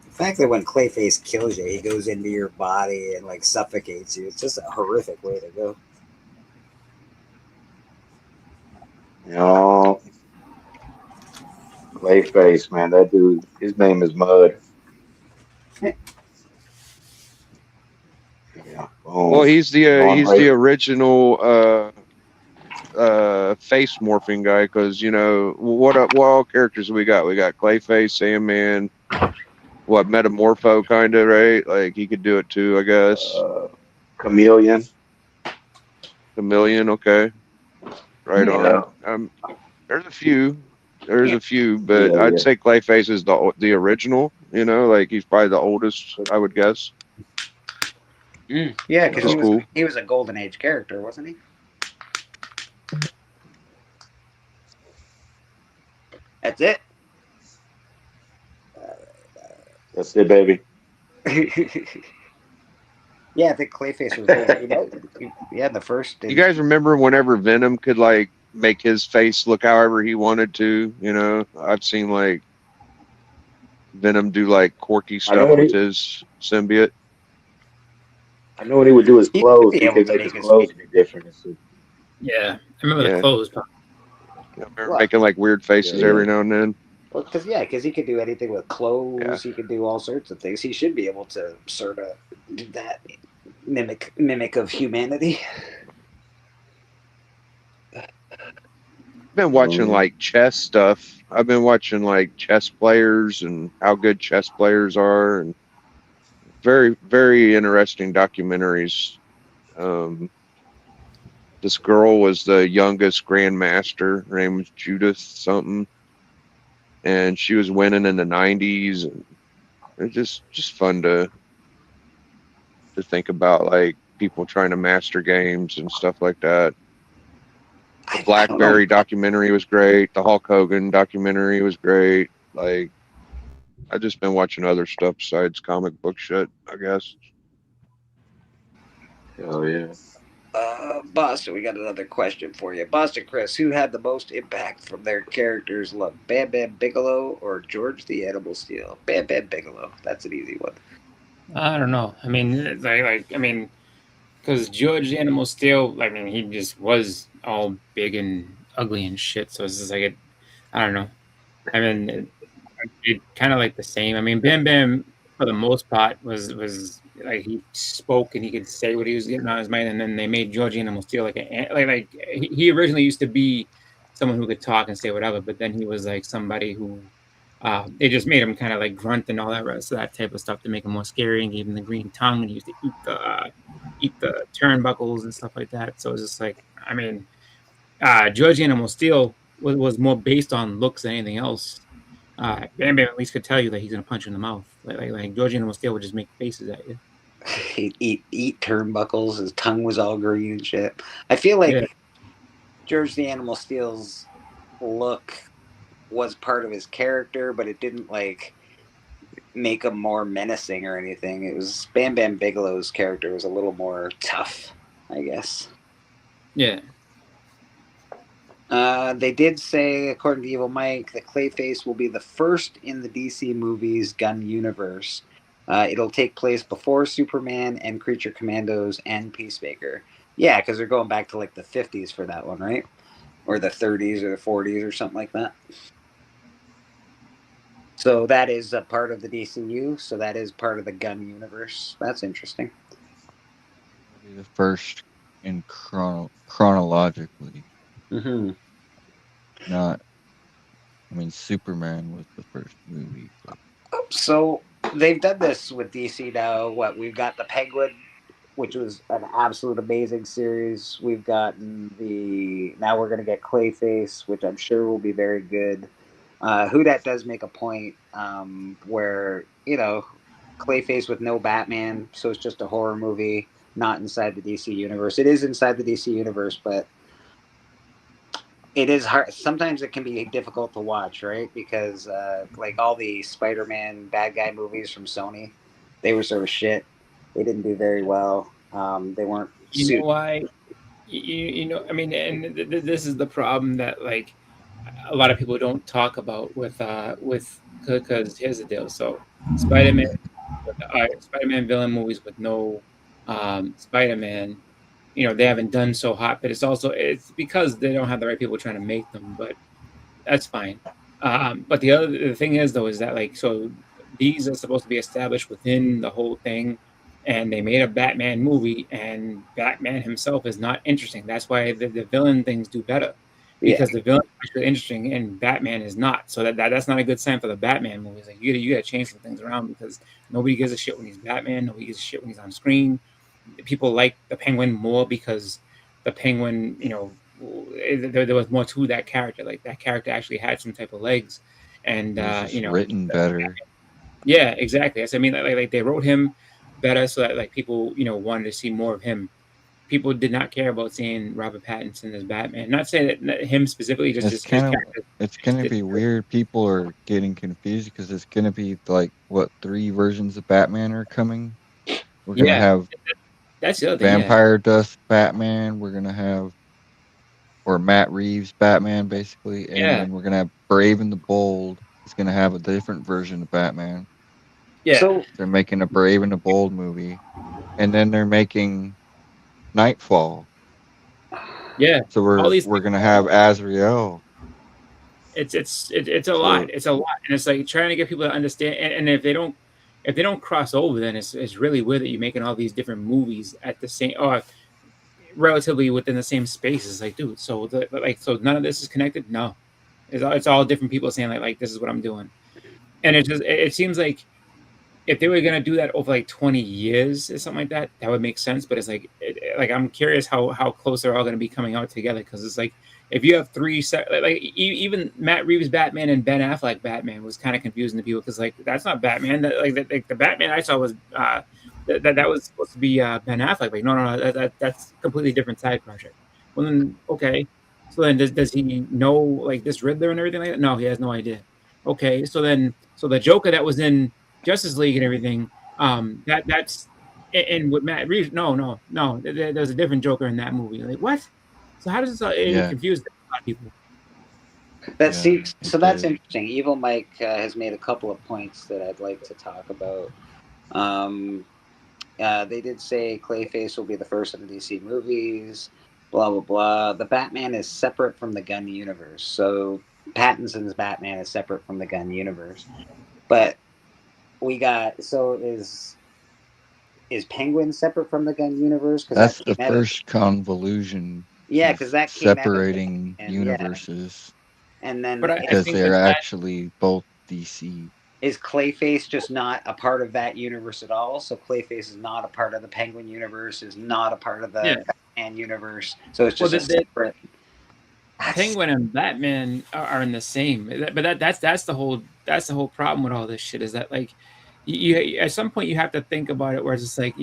The fact that when Clayface kills you, he goes into your body and like suffocates you. It's just a horrific way to go.
You know, Clayface, man, that dude, his name is Mud. Yeah.
Well, he's the original face morphing guy, because what all characters we got? We got Clayface, Sandman, Metamorpho, kind of, right? Like he could do it too, I guess.
Chameleon,
okay, right on. There's a few, but I'd say Clayface is the original. Like he's probably the oldest, I would guess.
Yeah, because he was a Golden Age character, wasn't he? That's it.
That's it, baby.
Yeah, I think Clayface was Golden. Yeah, the first.
You guys remember whenever Venom could like make his face look however he wanted to? I've seen like Venom do like quirky stuff with his symbiote.
I know what he would do his clothes. He could make his clothes be different.
Yeah, I remember the clothes.
Making like weird faces every now and then.
Well, because he could do anything with clothes. Yeah. He could do all sorts of things. He should be able to sort of do that mimic of humanity.
I've been watching like chess stuff. I've been watching like chess players and how good chess players are, and very, very interesting documentaries. This girl was the youngest grandmaster. Her name was Judith something, and she was winning in the 90s. And it's just fun to think about, like people trying to master games and stuff like that. The Blackberry documentary was great. The Hulk Hogan documentary was great. Like, I've just been watching other stuff besides comic book shit, I guess.
Oh yeah.
Boston, we got another question for you. Boston Chris, who had the most impact from their characters' look? Bam Bam Bigelow or George the Animal Steel? Bam Bam Bigelow. That's an easy one.
I don't know. I mean, because George the Animal Steel, he just was all big and ugly and shit. So it's just like I don't know. I mean, it kind of like the same. I mean, Bam Bam for the most part was like he spoke and he could say what he was getting on his mind, and then they made George the Animal Steel like he originally used to be someone who could talk and say whatever, but then he was like somebody who they just made him kind of like grunt and all that rest of that type of stuff to make him more scary, and gave him the green tongue, and he used to eat the turnbuckles and stuff like that. So it's just like, I mean, George the Animal Steel was more based on looks than anything else. Bam Bam at least could tell you that he's gonna punch you in the mouth. Like George the Animal Steel would just make faces at you.
He'd eat turnbuckles. His tongue was all green and shit. I feel like George the Animal Steel's look was part of his character, but it didn't make him more menacing or anything. It was Bam Bam Bigelow's character was a little more tough, I guess.
Yeah.
They did say, according to Evil Mike, that Clayface will be the first in the DC movies gun universe. It'll take place before Superman and Creature Commandos and Peacemaker. Yeah, because they're going back to like the 50s for that one, right? Or the 30s or the 40s or something like that. So that is a part of the DCU. So that is part of the gun universe. That's interesting.
It'll be the first in chronologically.
Mm-hmm.
Not, I mean, Superman was the first movie. But...
So they've done this with DC now. What, we've got the Penguin, which was an absolute amazing series. We've gotten now we're going to get Clayface, which I'm sure will be very good. Whodot does make a point where, Clayface with no Batman, so it's just a horror movie, not inside the DC universe. It is inside the DC universe, but it is hard. Sometimes it can be difficult to watch, right? Because like all the Spider-Man bad guy movies from Sony, they were sort of shit. They didn't do very well. They weren't.
You know why? I mean, and this is the problem that like a lot of people don't talk about with because here's the deal. So Spider-Man villain movies with no Spider-Man, they haven't done so hot, but it's because they don't have the right people trying to make them, but that's fine. But the thing is though, is that like, so these are supposed to be established within the whole thing, and they made a Batman movie, and Batman himself is not interesting. That's why the villain things do better, because the villain is actually interesting and Batman is not. So that's not a good sign for the Batman movies. Like you got to change some things around, because nobody gives a shit when he's Batman. Nobody gives a shit when he's on screen. People like the Penguin more because the Penguin, there was more to that character. Like that character actually had some type of legs, and
written better.
Yeah, exactly. I mean, like they wrote him better so that like people wanted to see more of him. People did not care about seeing Robert Pattinson as Batman. Not saying that him specifically, just his character.
It's gonna be weird. People are getting confused because it's gonna be like what 3 versions of Batman are coming. We're gonna have
that's the other thing,
Vampire Dust Batman. We're gonna have Matt Reeves Batman, basically, and then we're gonna have Brave and the Bold. It's gonna have a different version of Batman.
Yeah.
So
they're making a Brave and the Bold movie, and then they're making Nightfall.
Yeah.
So we're gonna have Azrael.
It's a lot. It's a lot, and it's like trying to get people to understand. And if they don't cross over, then it's really weird that you're making all these different movies at the same relatively within the same space. It's like, dude, so none of this is connected. No, it's all different people saying like this is what I'm doing, and it seems like if they were gonna do that over like 20 years or something like that, that would make sense. But it's like I'm curious how close they're all gonna be coming out together, because it's like if you have 3 even Matt Reeves Batman and Ben Affleck Batman was kind of confusing to people, because like that's not Batman. The Batman I saw was that was supposed to be Ben Affleck. Like no, that's a completely different side project. Well then, okay, so then does he know like this Riddler and everything like that? No, he has no idea. Okay, so the Joker that was in Justice League and everything, that's and with Matt Reeves, no, there's a different Joker in that movie. Like what? So how does this confuse a lot of people?
That's interesting. Evil Mike has made a couple of points that I'd like to talk about. They did say Clayface will be the first of the DC movies. Blah blah blah. The Batman is separate from the gun universe, so Pattinson's Batman is separate from the gun universe. But is Penguin separate from the gun universe?
That's the first convolution.
Yeah, because that came
separating universes.
And then
because they're actually both DC.
Is Clayface just not a part of that universe at all? So Clayface is not a part of the Penguin universe, is not a part of the Batman universe. So it's just separate.
Penguin and Batman are in the same, but that's the whole problem with all this shit, is that like you at some point you have to think about it, where it's just like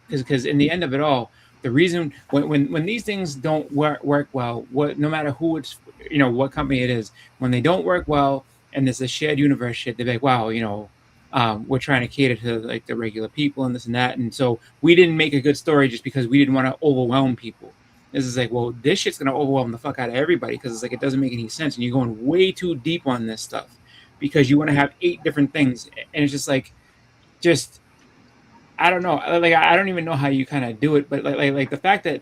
because in the end of it all, the reason when these things don't work well, no matter who it's what company it is, when they don't work well and there's a shared universe shit, they're like, wow, we're trying to cater to like the regular people and this and that, and so we didn't make a good story just because we didn't want to overwhelm people. This is like, well, this shit's gonna overwhelm the fuck out of everybody because it's like it doesn't make any sense, and you're going way too deep on this stuff because you want to have 8 different things, and it's just like, just I don't know, like I don't even know how you kind of do it, but like the fact that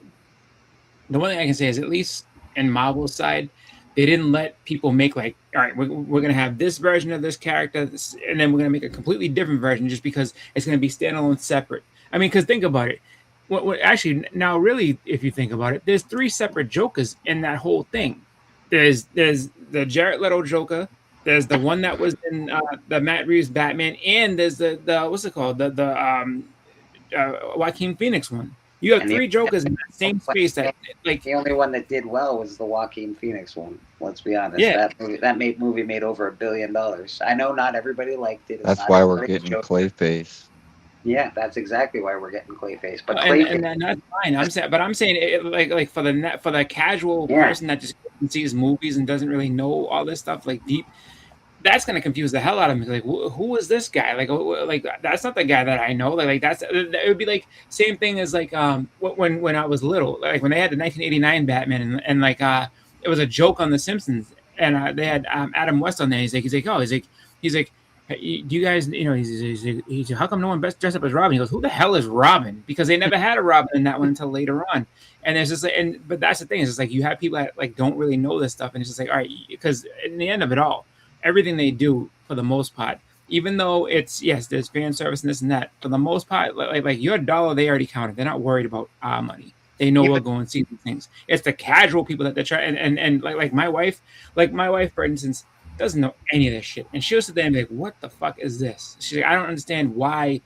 the one thing I can say is at least in Marvel's side, they didn't let people make like, all right, we're gonna have this version of this character, and then we're gonna make a completely different version just because it's gonna be standalone, separate. I mean, because think about it. What actually now really, if you think about it, there's 3 separate Jokers in that whole thing. There's the Jared Leto Joker. There's the one that was in the Matt Reeves Batman, and there's the what's it called, the Joaquin Phoenix one. You have 3 Jokers in that same space. That like
the only one that did well was the Joaquin Phoenix one. Let's be honest.
Yeah.
That movie made over $1 billion. I know not everybody liked it.
That's why we're getting Clayface.
Yeah, that's exactly why we're getting Clayface. But
and that's fine. I'm saying it, like for the casual person that just sees movies and doesn't really know all this stuff like deep. That's gonna confuse the hell out of me. Like, who is this guy? Like that's not the guy that I know. Like that's it would be like same thing as like when I was little, like when they had the 1989 Batman and like it was a joke on The Simpsons, and they had Adam West on there. He's like, hey, do you guys, he's how come no one dressed up as Robin? He goes, who the hell is Robin? Because they never had a Robin in that one until later on. And it's just like, but that's the thing, is it's like you have people that like don't really know this stuff, and it's just like, all right, because in the end of it all, everything they do for the most part, even though it's there's fan service and this and that, for the most part, like your dollar they already counted. They're not worried about our money. They know we'll go and see these things. It's the casual people that they try and like my wife, for instance, doesn't know any of this shit, and she'll sit there and be like, "What the fuck is this?" She's like, "I don't understand why."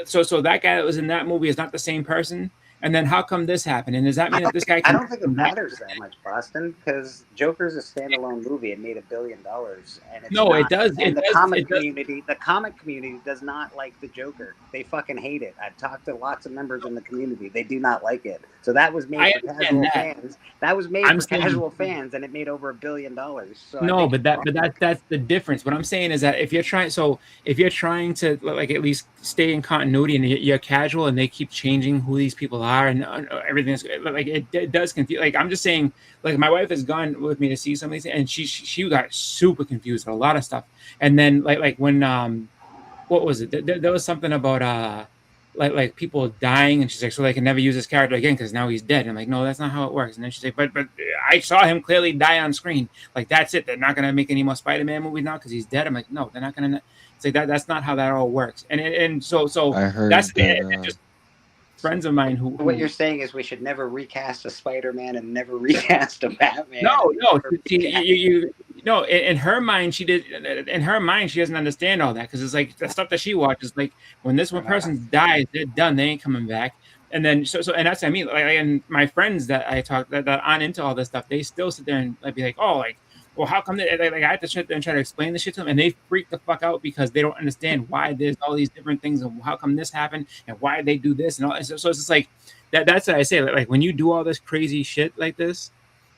So that guy that was in that movie is not the same person. And then how come this happened? And does that mean that this guy?
I don't think it matters that much, Boston, because Joker's a standalone movie. It made $1 billion, and it's
it does.
And the comic community does not like the Joker. They fucking hate it. I've talked to lots of members in the community. They do not like it. So that was made for casual fans. That was made for casual fans, and it made over $1 billion. So
no, but that's the difference. What I'm saying is that if you're trying to like at least stay in continuity, and you're casual, and they keep changing who these people are, and everything's like it does confuse. Like I'm just saying, like my wife has gone with me to see some of these, and she got super confused with a lot of stuff. And then like when what was it? There was something about like people dying, and she's like, so they can never use this character again because now he's dead. And I'm like, no, that's not how it works. And then she's like, but I saw him clearly die on screen. Like that's it. They're not gonna make any more Spider-Man movies now because he's dead. I'm like, no, they're not gonna. It's like that's not how that all works. And so
I heard
that's
that,
just friends of mine who
what you're saying is we should never recast a Spider-Man and never recast a Batman.
No, no. In her mind, she did. In her mind, she doesn't understand all that because it's like the stuff that she watches. Like when this one person dies, they're done. They ain't coming back. And then so and that's what I mean. Like, and my friends that I talk that aren't into all this stuff, they still sit there and like be like, oh, like, well, how come they, like I have to sit there and try to explain this shit to them, and they freak the fuck out because they don't understand why there's all these different things and how come this happened and why they do this and all. So it's just like that's what I say. Like when you do all this crazy shit like this,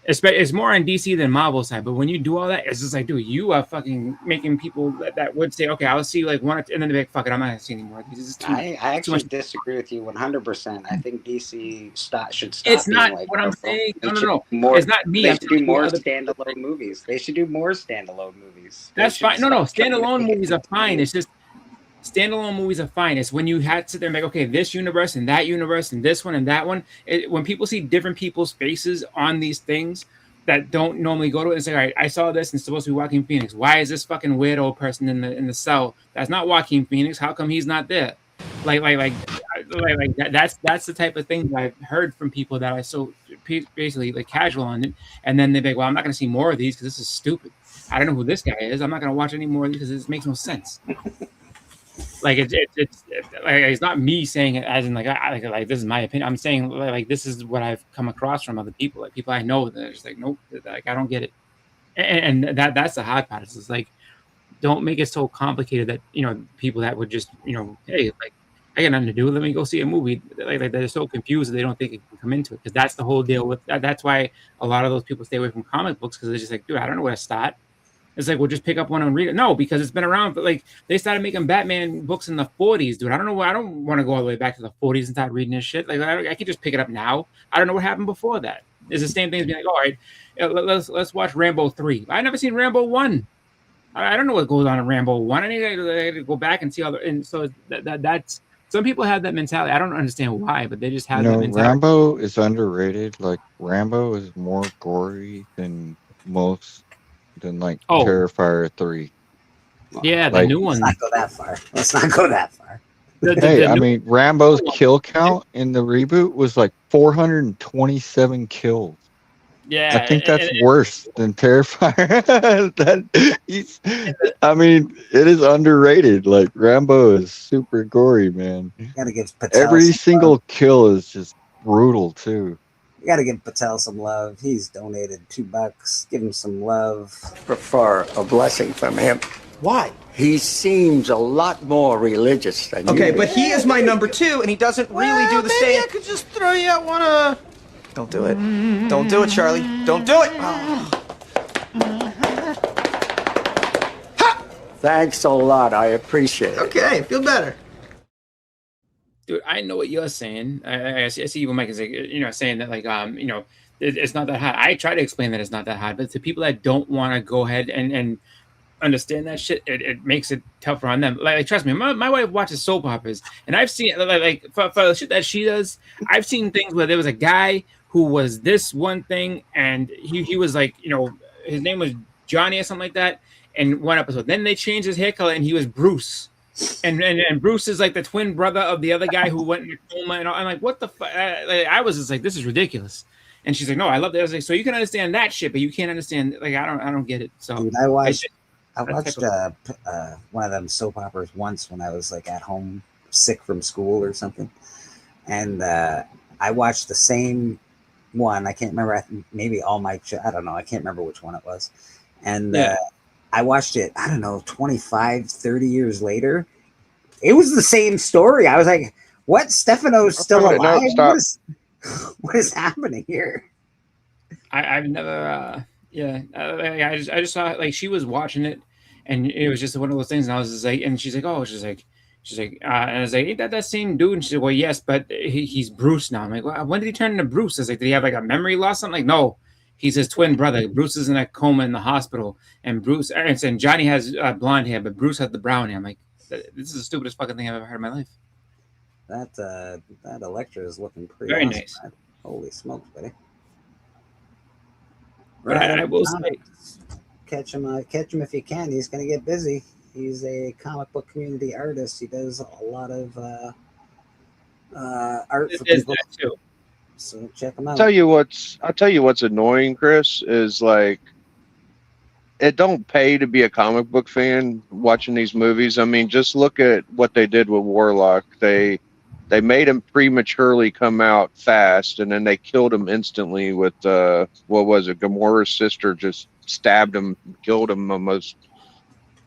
it's more on DC than Marvel side. But when you do all that, it's just like, dude, you are fucking making people that would say, okay, I'll see like one, and then they're like, fuck it, I'm not gonna see anymore.
I actually disagree with you 100%. I think DC should stop.
It's not
like
what I'm saying. No.
More,
it's not me.
They should do more standalone movies. They should do more standalone movies.
That's fine. No. Standalone movies are fine. It's just standalone movies are fine. It's when you had to sit there and be like, okay, this universe and that universe and this one and that one. When people see different people's faces on these things that don't normally go to it and say, all right, I saw this and it's supposed to be Joaquin Phoenix. Why is this fucking weirdo person in the cell? That's not Joaquin Phoenix. How come he's not there? Like that's the type of thing that I've heard from people that I so basically like casual on it, and then they're like, well, I'm not going to see more of these because this is stupid. I don't know who this guy is. I'm not going to watch any more of these because this makes no sense. Like it's like it's not me saying it as in like like this is my opinion. I'm saying like this is what I've come across from other people, like people I know that are just like, nope, like I don't get it. And that's the hard part. It's just like, don't make it so complicated that people that would just hey, like I got nothing to do. Let me go see a movie. Like they're so confused that they don't think it can come into it, because that's the whole deal with that. That's why a lot of those people stay away from comic books, because they're just like, dude, I don't know where to start. It's like, we'll just pick up one and read it. No, because it's been around. But like, they started making Batman books in the 40s, dude. I don't know why. I don't want to go all the way back to the 40s and start reading this shit. Like, I could just pick it up now. I don't know what happened before that. It's the same thing as being like, all right, let's watch Rambo 3. I never seen Rambo 1. I don't know what goes on in Rambo 1. I need to go back and see all the. And so that's. Some people have that mentality. I don't understand why, but they just have that mentality.
Rambo is underrated. Like, Rambo is more gory than most. Than like Terrifier 3.
Yeah, the new one.
Let's not go that far. Let's not go that far.
Hey, I mean, Rambo's kill count in the reboot was like 427 kills.
Yeah,
I think that's worse than Terrifier. I mean, it is underrated. Like, Rambo is super gory, man.
You gotta give Patel
every single kill is just brutal too.
You gotta give Patel some love. He's donated $2. Give him some love.
Prefer a blessing from him.
Why?
He seems a lot more religious than you.
Okay, but he is my number 2, and he doesn't really do the same. Maybe I could just throw you out one. Don't do it. Don't do it, Charlie. Don't do it.
Thanks a lot. I appreciate it.
Okay, feel better.
Dude, I know what you're saying. I see you, Mike, is like, saying that like it's not that hard. I try to explain that it's not that hard, but to people that don't want to go ahead and understand that shit, it makes it tougher on them. Like trust me, my wife watches soap operas, and I've seen like for the shit that she does, I've seen things where there was a guy who was this one thing, and he was like, his name was Johnny or something like that, in one episode. Then they changed his hair color, and he was Bruce. And Bruce is like the twin brother of the other guy who went in a coma, and I'm like, what the fuck? I was just like, this is ridiculous. And she's like, no, I love that. I was like, so you can understand that shit, but you can't understand, like, I don't get it. So
dude, I watched one of them soap operas once when I was like at home sick from school or something, and I watched the same one. I can't remember. Maybe All My I don't know. I can't remember which one it was, and. I watched it, I don't know, 25, 30 years later. It was the same story. I was like, what? Stefano's still alive? What is happening here?
I've never, I just saw, like, she was watching it, and it was just one of those things, and I was just like, and she's like, and I was like, ain't that same dude? And she said, well, yes, but he's Bruce now. I'm like, well, when did he turn into Bruce? I was like, did he have like a memory loss? I'm like, no. He's his twin brother. Bruce is in a coma in the hospital, and Johnny has blonde hair, but Bruce has the brown hair. I'm like, this is the stupidest fucking thing I've ever heard in my life.
That Electra is looking pretty
very
awesome,
nice.
man. Holy smokes, buddy!
But I will say,
catch him if you can. He's gonna get busy. He's a comic book community artist. He does a lot of art for people
too.
So check them out.
I'll tell you what's annoying, Chris, is like it don't pay to be a comic book fan watching these movies. I mean, just look at what they did with Warlock. They made him prematurely come out fast, and then they killed him instantly with what was it? Gamora's sister just stabbed him, killed him almost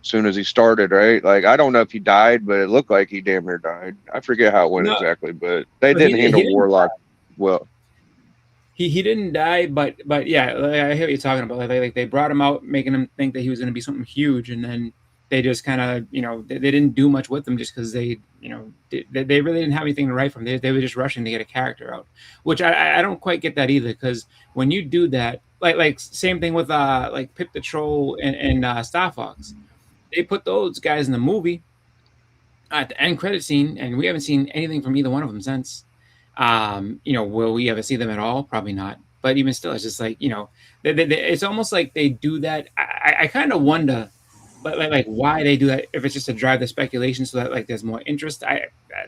as soon as he started, right? Like, I don't know if he died, but it looked like he damn near died. I forget how it went exactly, but they didn't handle Warlock well.
He didn't die, but yeah, I hear what you're talking about. Like they brought him out, making him think that he was going to be something huge, and then they just kind of, they didn't do much with him just because they really didn't have anything to write from. They were just rushing to get a character out, which I don't quite get that either. Because when you do that, like same thing with like Pip the Troll and Star Fox, they put those guys in the movie at the end credit scene, and we haven't seen anything from either one of them since. Will we ever see them at all? Probably not. But even still, it's just like, it's almost like they do that. I kind of wonder, but like why they do that, if it's just to drive the speculation so that like there's more interest.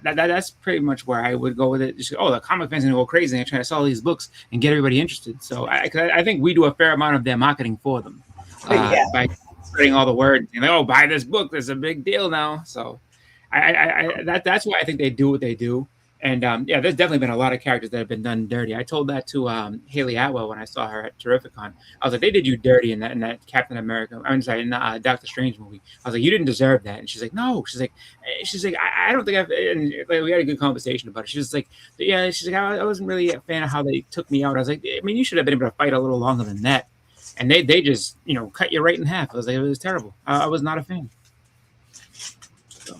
That's pretty much where I would go with it. Just, the comic fans are gonna go crazy and try to sell these books and get everybody interested. So I think we do a fair amount of their marketing for them by spreading all the word. Buy this book. There's a big deal now. So that's why I think they do what they do. And there's definitely been a lot of characters that have been done dirty. I told that to Haley Atwell when I saw her at Terrificon. I was like, they did you dirty in that Captain America. I'm sorry, in the Doctor Strange movie. I was like, you didn't deserve that. And she's like, no. She's like, I don't think I've. And like, we had a good conversation about it. She was like, yeah. She's like, I wasn't really a fan of how they took me out. I was like, I mean, you should have been able to fight a little longer than that. and they just cut you right in half. It was terrible. I was not a fan. So,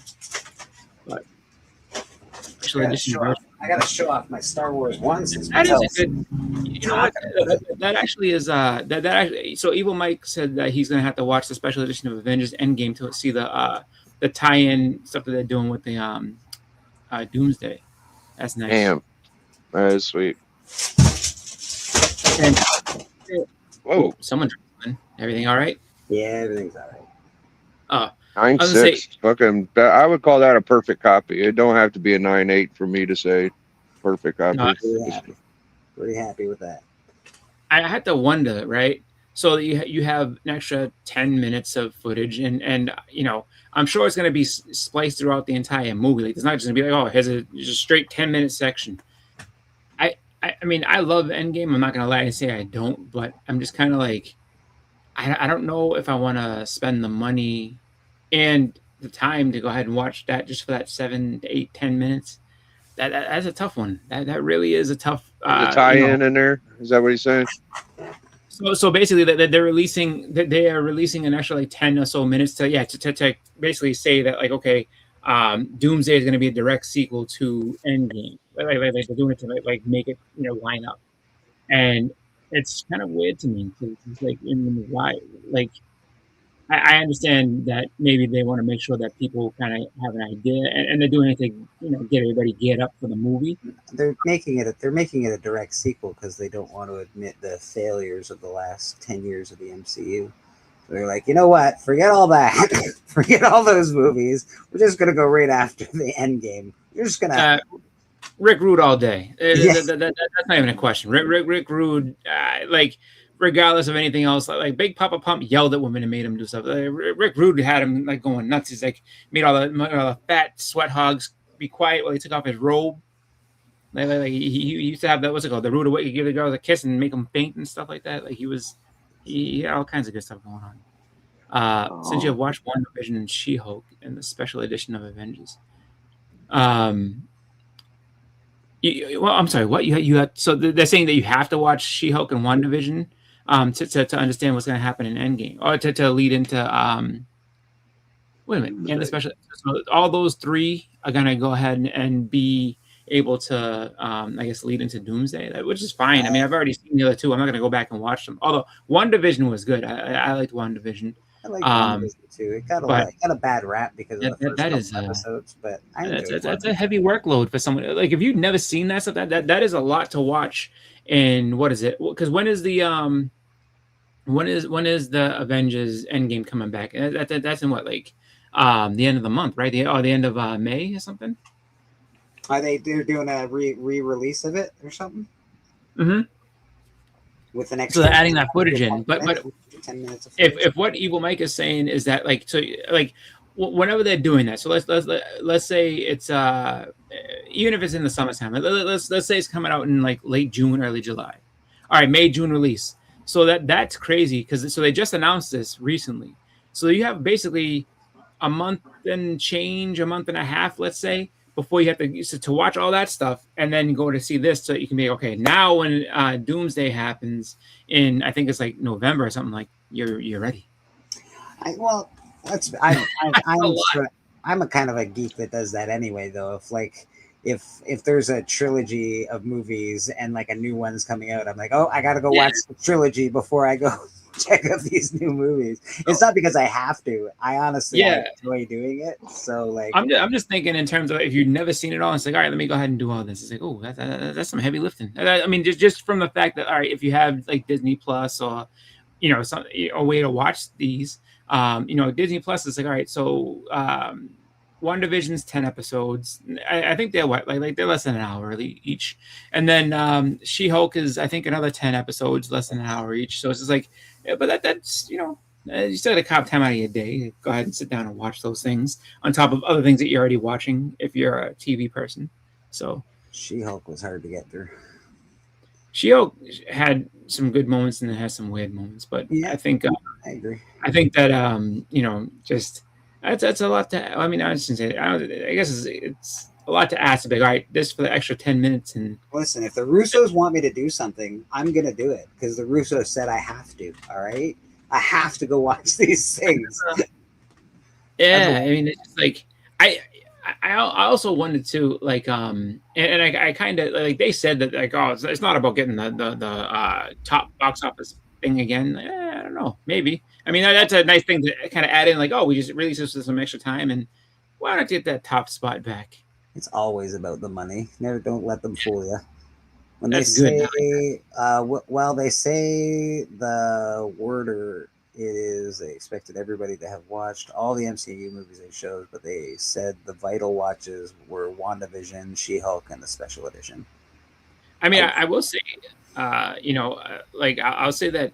but special edition.
I gotta show off my Star Wars one.
That is a good. You know what? That actually is. That actually. So Evil Mike said that he's gonna have to watch the special edition of Avengers Endgame to see the tie-in stuff that they're doing with the Doomsday. That's nice.
Damn, that is sweet.
And,
whoa!
Someone. Everything all right?
Yeah, everything's all right.
Oh.
9.6. Fucking, I would call that a perfect copy. It don't have to be a 9.8 for me to say perfect copy.
No, pretty happy with that.
I had to wonder, right? So you have an extra 10 minutes of footage, and I'm sure it's going to be spliced throughout the entire movie. Like, it's not just going to be like, oh, here's a straight 10-minute section. I mean, I love Endgame. I'm not going to lie and say I don't, but I'm just kind of like, I don't know if I want to spend the money and the time to go ahead and watch that just for that 7 to 8, 10 minutes. That's a tough one. That really is a tough.
The tie-in in there, is that what he's saying?
So basically, they are releasing an extra like 10 or so minutes to basically say that, like, okay, Doomsday is going to be a direct sequel to Endgame. Like they're doing it to like make it line up, and it's kind of weird to me because it's like why like. I understand that maybe they want to make sure that people kind of have an idea, and they're doing it to get everybody geared up for the movie.
They're making it a direct sequel because they don't want to admit the failures of the last 10 years of the MCU. They're like, you know what? Forget all that. Forget all those movies. We're just gonna go right after the end game. You're just gonna
Rick Rude all day. That's not even a question. Rick Rude, regardless of anything else, like Big Papa Pump yelled at women and made him do stuff. Rick Rude had him like going nuts. He's like made all the fat sweat hogs be quiet while he took off his robe. Like he used to have that, what's it called? The rude awakening, give the girls a kiss and make them faint and stuff like that. Like he had all kinds of good stuff going on. Since you have watched WandaVision and She-Hulk and the special edition of Avengers, I'm sorry. What you had? So they're saying that you have to watch She-Hulk and WandaVision to understand what's going to happen in Endgame, or to lead into wait a minute. And the special, so all those three are going to go ahead and be able to, I guess, lead into Doomsday, which is fine. I mean, I've already seen the other two. I'm not going to go back and watch them. Although WandaVision was good. I liked WandaVision.
I like WandaVision too. It got a bad rap because of the first couple episodes, but
that's a heavy workload for someone. Like, if you've never seen that stuff, that is a lot to watch. And what is it? Because when is the Avengers Endgame coming back? That's in what, like the end of the month, right? The end of May or something.
They're doing a re-release of it or something?
Mm-hmm.
With an extra.
So they're adding that footage in, but
10 minutes of
if what Evil Mike is saying is that, like, so like whenever they're doing that, so let's say it's even if it's in the summertime, let's say it's coming out in like late June, early July. All right, May, June release. So that's crazy because they just announced this recently. So you have basically a month and change, a month and a half, let's say, before you have to watch all that stuff and then go to see this, so you can be okay. Now when Doomsday happens in, I think it's like November or something, like you're ready.
I'm a kind of a geek that does that anyway, though. If there's a trilogy of movies and like a new one's coming out, I'm like, oh, I gotta go watch the trilogy before I go check out these new movies. It's not because I have to. I honestly enjoy doing it. So like,
I'm just thinking in terms of if you've never seen it all, it's like, all right, let me go ahead and do all this. It's like, oh, that's some heavy lifting. I mean, just from the fact that, all right, if you have like Disney Plus or some a way to watch these, Disney Plus is like, all right, so WandaVision's 10 episodes. I think they're they're less than an hour each, and then She-Hulk is, I think, another 10 episodes, less than an hour each. So it's just like, but that's you still got to carve time out of your day. Go ahead and sit down and watch those things on top of other things that you're already watching if you're a TV person. So
She-Hulk was hard to get through.
She-Hulk had some good moments and it has some weird moments, but I think
I agree.
I think that just that's a lot to. I mean, I shouldn't say. I guess it's a lot to ask. Like, all right, this for the extra 10 minutes. And
listen, if the Russos want me to do something, I'm gonna do it because the Russos said I have to. All right, I have to go watch these things.
Yeah, I mean, it's just like I also wanted to like and I kind of like they said that like it's not about getting the top box office thing again. I don't know, maybe. I mean that's a nice thing to kind of add in. Like we just released this with some extra time, and why not get that top spot back?
It's always about the money. Never don't let them fool you. When
That's
they
good.
say, well, they say the worder is they expected everybody to have watched all the MCU movies and shows, but they said the vital watches were WandaVision, She-Hulk, and the special edition.
I mean, I will say, like I'll say that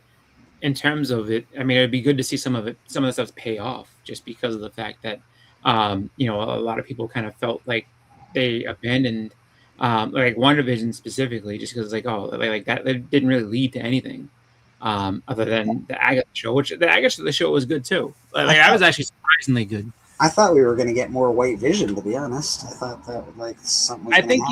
in terms of it, I mean, it'd be good to see some of the stuff pay off, just because of the fact that, a lot of people kind of felt like they abandoned, like WandaVision specifically, just because like that it didn't really lead to anything, other than the Agatha show, which the Agatha show was good too. Like that was actually surprisingly good.
I thought we were going to get more White Vision, to be honest. I thought that like something. Was
I think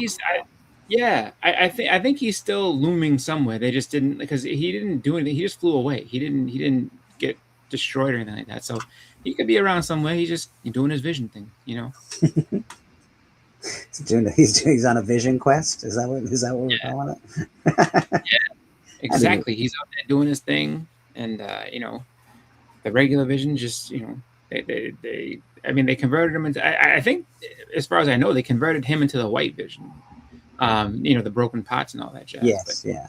I think he's still looming somewhere. They just didn't, because he didn't do anything. He just flew away. He didn't get destroyed or anything like that. So he could be around somewhere. He's just doing his vision thing,
He's on a vision quest. Is that what we're calling it?
Yeah, exactly. He's out there doing his thing, and the regular Vision just they they converted him into. I think, as far as I know, they converted him into the White Vision. The broken pots and all that jazz.
Yes, yeah.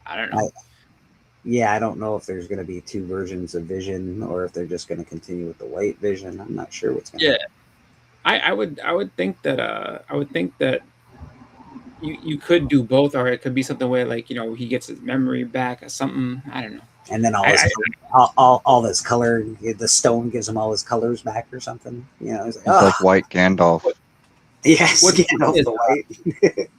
I don't know.
I don't know if there's going to be two versions of Vision or if they're just going to continue with the White Vision. I'm not sure what's going to happen.
I would think that you could do both, or it could be something where he gets his memory back or something. I don't know.
And then all this color, the stone gives him all his colors back or something. It's
like White Gandalf.
Yes, Gandalf the White.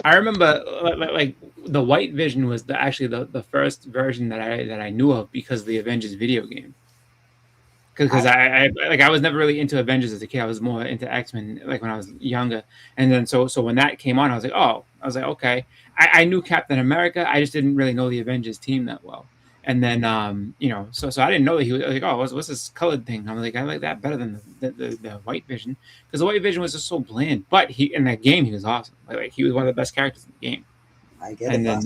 I remember like the White Vision was actually the first version that I knew of because of the Avengers video game. Because I was never really into Avengers as a kid. I was more into X-Men like when I was younger. And then so when that came on, I was like, okay. I knew Captain America. I just didn't really know the Avengers team that well. And then so I didn't know that he was like, what's this colored thing? I'm like, I like that better than the White Vision, because the White Vision was just so bland. But in that game he was awesome. Like he was one of the best characters in the game.
I get it. Then,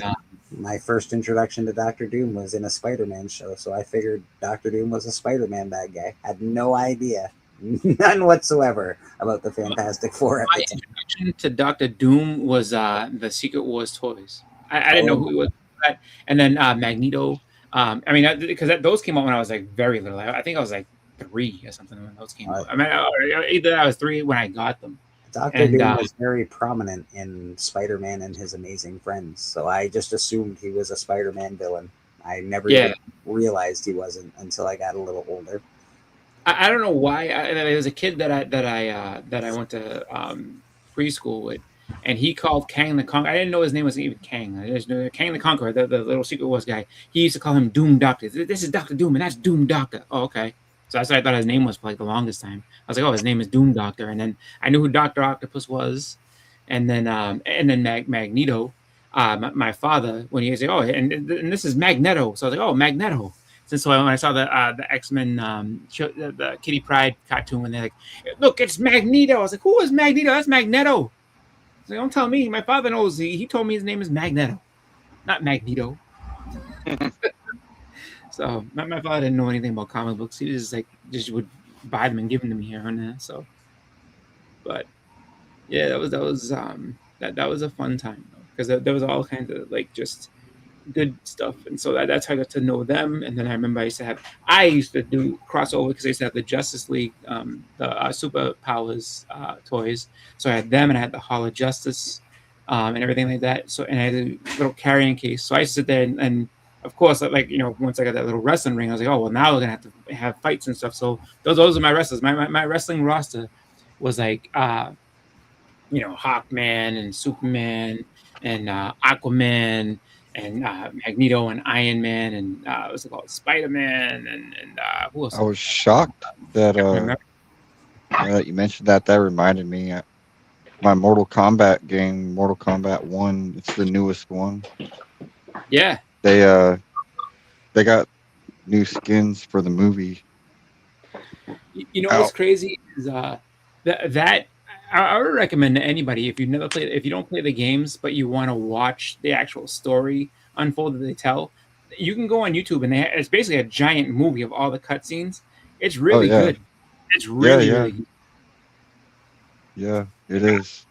my first introduction to Dr. Doom was in a Spider-Man show, so I figured Dr. Doom was a Spider-Man bad guy. Had no idea, none whatsoever, about the Fantastic Four.
My introduction to Dr. Doom was the Secret Wars toys. I didn't know who he was. And then Magneto. Because those came out when I was like very little. I think I was like 3 or something when those came out. I mean, either I was 3 when I got them.
Dr. Doom was very prominent in Spider-Man and His Amazing Friends, so I just assumed he was a Spider-Man villain. I never even realized he wasn't until I got a little older.
I don't know why. There was a kid that I went to preschool with, and he called Kang the Conqueror. I didn't know his name was even Kang. I just knew Kang the Conqueror, the little Secret Wars guy. He used to call him Doom Doctor. This is Dr. Doom, and that's Doom Doctor. Oh, okay. So that's what I thought his name was for like the longest time. I was like, his name is Doom Doctor. And then I knew who Dr. Octopus was. And then Magneto, my father, when he was like, and this is Magneto. So I was like, Magneto. So when I saw the X-Men show, the Kitty Pryde cartoon, when they're like, look, it's Magneto. I was like, who is Magneto? That's Magneto. So don't tell me. My father knows. He told me his name is Magneto, not Magneto. So my father didn't know anything about comic books. He just would buy them and give them to me here and there. So, but yeah, that was a fun time because there was all kinds of like just good stuff, and so that's how I got to know them. And then I remember I used to do crossover because I used to have the Justice League, the superpowers toys. So I had them, and I had the Hall of Justice, and everything like that. So and I had a little carrying case. So I used to sit there and of course, once I got that little wrestling ring, I was like, well, now we're gonna have to have fights and stuff. So those are my wrestlers. My wrestling roster was like, Hawkman and Superman and Aquaman and Magneto and Iron Man and what's it called, Spider-Man and who else?
I was shocked that you mentioned that. That reminded me. my Mortal Kombat game, Mortal Kombat 1. It's the newest one.
Yeah.
They got new skins for the movie.
You know what's crazy is that I would recommend to anybody if you don't play the games but you want to watch the actual story unfold that they tell, you can go on YouTube and it's basically a giant movie of all the cutscenes. It's really
yeah.
good. It's really
yeah.
really good.
Yeah, it is.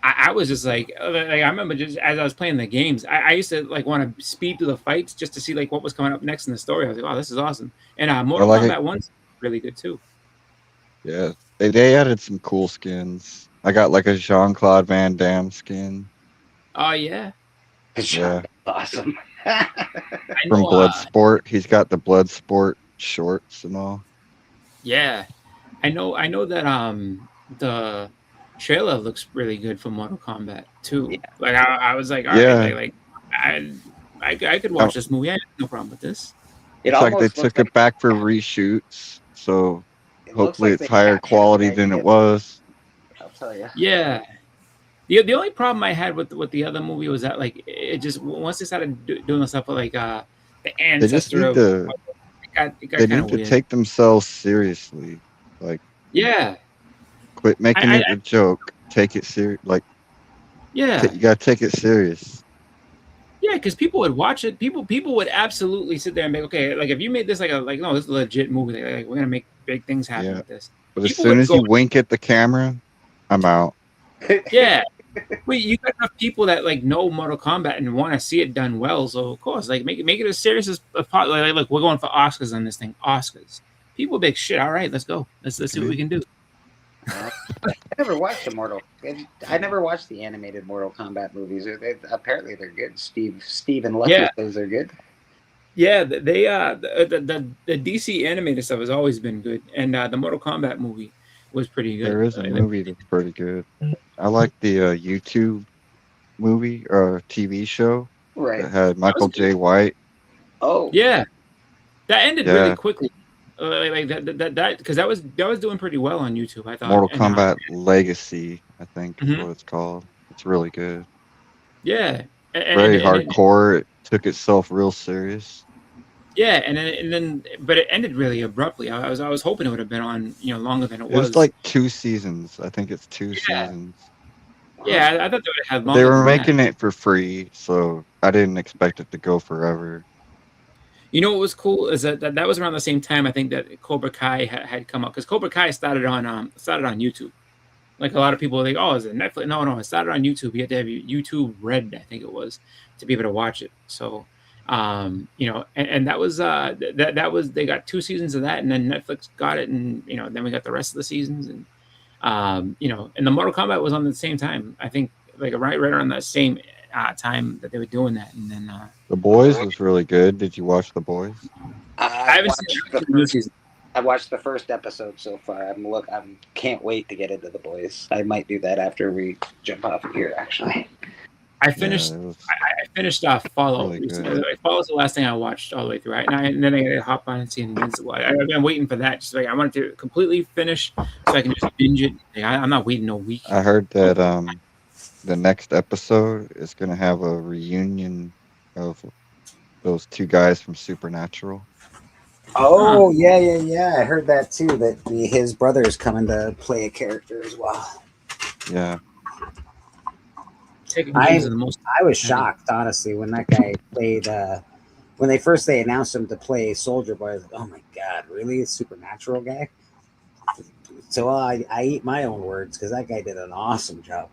I was just like I remember just as I was playing the games, I used to like want to speed through the fights just to see like what was coming up next in the story. I was like, oh, this is awesome. And Mortal Kombat 1's really good too.
Yeah, they added some cool skins. I got like a Jean-Claude Van Damme skin.
Oh yeah.
Yeah.
Awesome.
From Bloodsport. He's got the Bloodsport shorts and all.
Yeah. I know that the trailer looks really good for Mortal Kombat too. Yeah. Like I was like, all right, I could watch this movie. I have no problem with this.
It's like they took it back for reshoots, so hopefully it's higher quality than it was.
I'll tell you.
Yeah. The only problem I had with the other movie was that like it just once they started doing the stuff with like the ancestor
they need to take themselves seriously. Like quit making it a joke. Take it serious. Like you gotta take it serious.
Yeah, because people would watch it. People would absolutely sit there and be okay. Like if you made this no, this is a legit movie. Like we're gonna make big things happen with this.
But as soon as you wink at the camera, I'm out.
Yeah. Wait, you got enough people that like know Mortal Kombat and want to see it done well. So of course, like make it as serious as possible. Like, look, we're going for Oscars on this thing. Oscars. People big shit. All right, let's go. Let's see what we can do.
I never watched I never watched the animated Mortal Kombat movies. Apparently they're good. Steve and Lucky says they're good.
Yeah, the DC animated stuff has always been good, and the Mortal Kombat movie was pretty good.
There is a movie that's pretty good. I like the YouTube movie or TV show.
Right.
That had Michael J. White.
Oh.
Yeah. That ended really quickly. Like that because that was doing pretty well on YouTube, I thought.
Mortal Kombat Legacy, I think is what it's called. It's really good.
Yeah.
Very hardcore. It took itself real serious.
Yeah, and then but it ended really abruptly. I was hoping it would have been on, longer than it was.
It was like 2 seasons. I think it's 2 seasons.
Yeah, I thought they would have had longer.
They were making it for free, so I didn't expect it to go forever.
You know what was cool is that was around the same time I think that Cobra Kai had come up, because Cobra Kai started on YouTube. Like a lot of people are like, oh, is it Netflix? No, it started on YouTube. You had to have YouTube Red, I think it was, to be able to watch it. So, and that was they got 2 seasons of that, and then Netflix got it, and then we got the rest of the seasons, and and the Mortal Kombat was on the same time. I think like right around that same time that they were doing that, and then
The Boys was really good. Did you watch The Boys?
I haven't seen the first season.
I watched the first episode so far. I can't wait to get into The Boys. I might do that after we jump off of here. Actually,
I finished. I finished Follow. Really Follow's the last thing I watched all the way through. And then I hop on and see Invincible. I've been waiting for that. Just like I wanted to completely finish so I can just binge it. I'm not waiting a week.
I heard that the next episode is going to have a reunion of those 2 guys from Supernatural.
Oh, yeah. I heard that too, that his brother is coming to play a character as well.
Yeah.
I was shocked, honestly, when that guy played, when they announced him to play Soldier Boy. I was like, oh my God, really? A Supernatural guy? So I eat my own words, because that guy did an awesome job.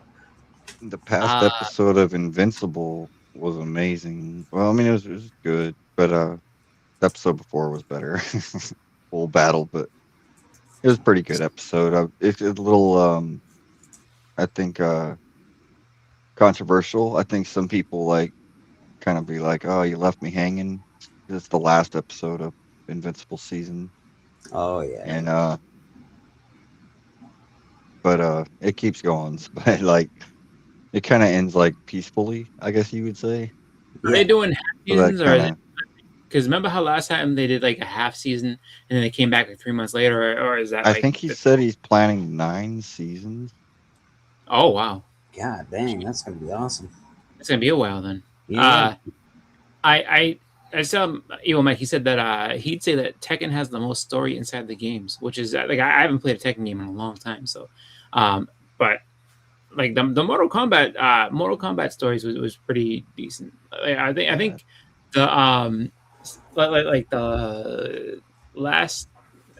The past episode of Invincible was amazing. Well, I mean, it was good, but the episode before was better. Full battle, but it was a pretty good episode. It's a little, I think, controversial. I think some people kind of be like, "Oh, you left me hanging." It's the last episode of Invincible season.
Oh yeah.
And but it keeps going. But it kind of ends peacefully, I guess you would say.
Are they doing half seasons or? Because remember how last time they did a half season and then they came back 3 months later, or is that?
I think he said he's planning 9 seasons.
Oh wow.
God dang, that's gonna be awesome.
It's gonna be a while then.
Yeah.
I saw Evil Mike. He said that he'd say that Tekken has the most story inside the games, which is like I haven't played a Tekken game in a long time. So, but like the Mortal Kombat stories was pretty decent. I think the like the last.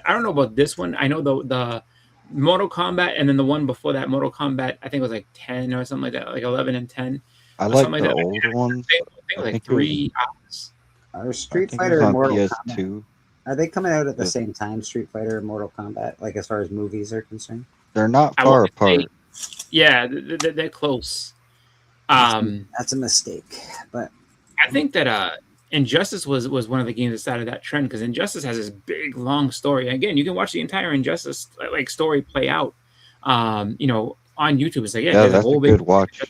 I don't know about this one. I know the Mortal Kombat and then the one before that, Mortal Kombat. I think it was like 10 or something like that, like 11 and 10
I
or
like
something
the
like that.
older ones.
I think like 3 hours.
Are
I
Street
think it was
Fighter and
on
Mortal
PS2.
Kombat? Are they coming out at the
The-
same time? Street Fighter and Mortal Kombat, like as far as movies are concerned.
They're not
I
far
want to say,
apart.
yeah, they're close.
That's a mistake, but
I think that Injustice was one of the games that started that trend because Injustice has this big long story. Again, you can watch the entire Injustice like story play out. You know, on YouTube. It's like
Yeah,
there's a
that's a
whole
good
big
watch.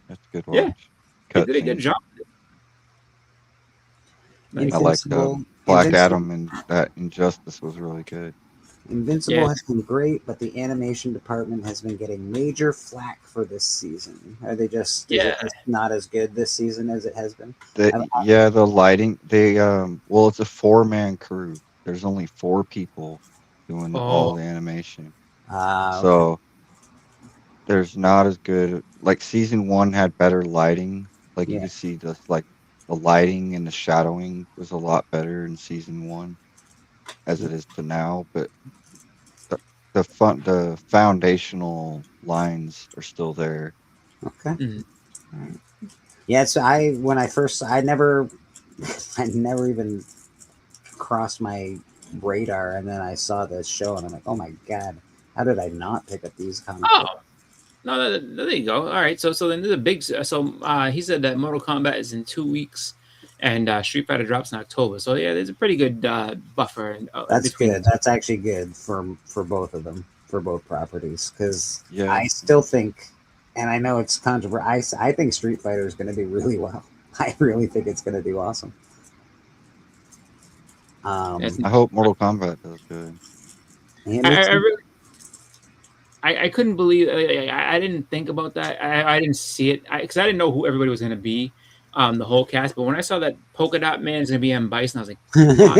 That's a good
yeah.
watch.
They did a good
Cutscenes.
job.
I like Black
Invincible,
Adam, and that Injustice was really good.
Invincible
Yeah.
has been great, but the animation department has been getting major flack for this season. Are they just is it just not as good this season as it has been?
The lighting. Well, it's a 4-man crew. There's only 4 people doing all
Oh.
the animation.
Okay.
So there's not as good. Like season 1 had better lighting. Like you
Yeah.
could see the lighting and the shadowing was a lot better in season 1 as it is to now. But the foundational lines are still there.
Okay. Alright. Yeah, so I never even crossed my radar, and then I saw this show, and I'm like, oh my god, how did I not pick up these comics?
Oh. No, there you go. All right, so then there's a big. So he said that Mortal Kombat is in 2 weeks, and Street Fighter drops in October. So yeah, there's a pretty good buffer.
That's
between
good.
the two.
That's actually good for both of them, for both properties, because
Yeah.
I still think, and I know it's controversial. I think Street Fighter is going to do really well. I really think it's going to do awesome.
I hope Mortal Kombat does good.
I couldn't believe. I didn't think about that. I didn't see it because I didn't know who everybody was going to be, the whole cast. But when I saw that Polka Dot Man is going to be on Bison, I was like, "What?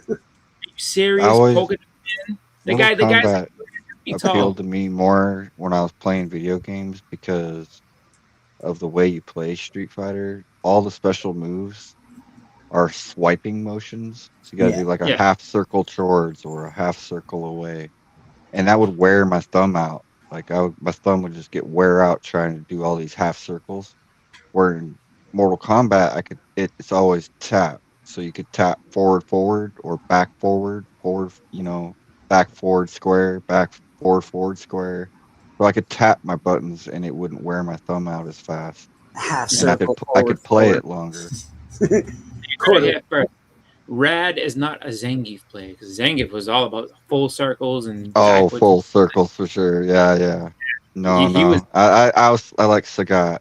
Are you serious? Polka Dot Man? The guy's
Kombat
like, pretty tall."
appealed to me more when I was playing video games because of the way you play Street Fighter. All the special moves are swiping motions. So you gotta do like a half circle towards or a half circle away. And that would wear my thumb out. Like my thumb would just get wear out trying to do all these half circles. Where in Mortal Kombat, it's always tap. So you could tap forward, or back forward, back forward square, back forward square. So I could tap my buttons and it wouldn't wear my thumb out as fast.
Half
And
circle.
I could play it longer.
Rad is not a Zangief player because Zangief was all about full circles and
Oh,
backwards.
full circles for sure. Yeah. No,
He was-
I like Sagat.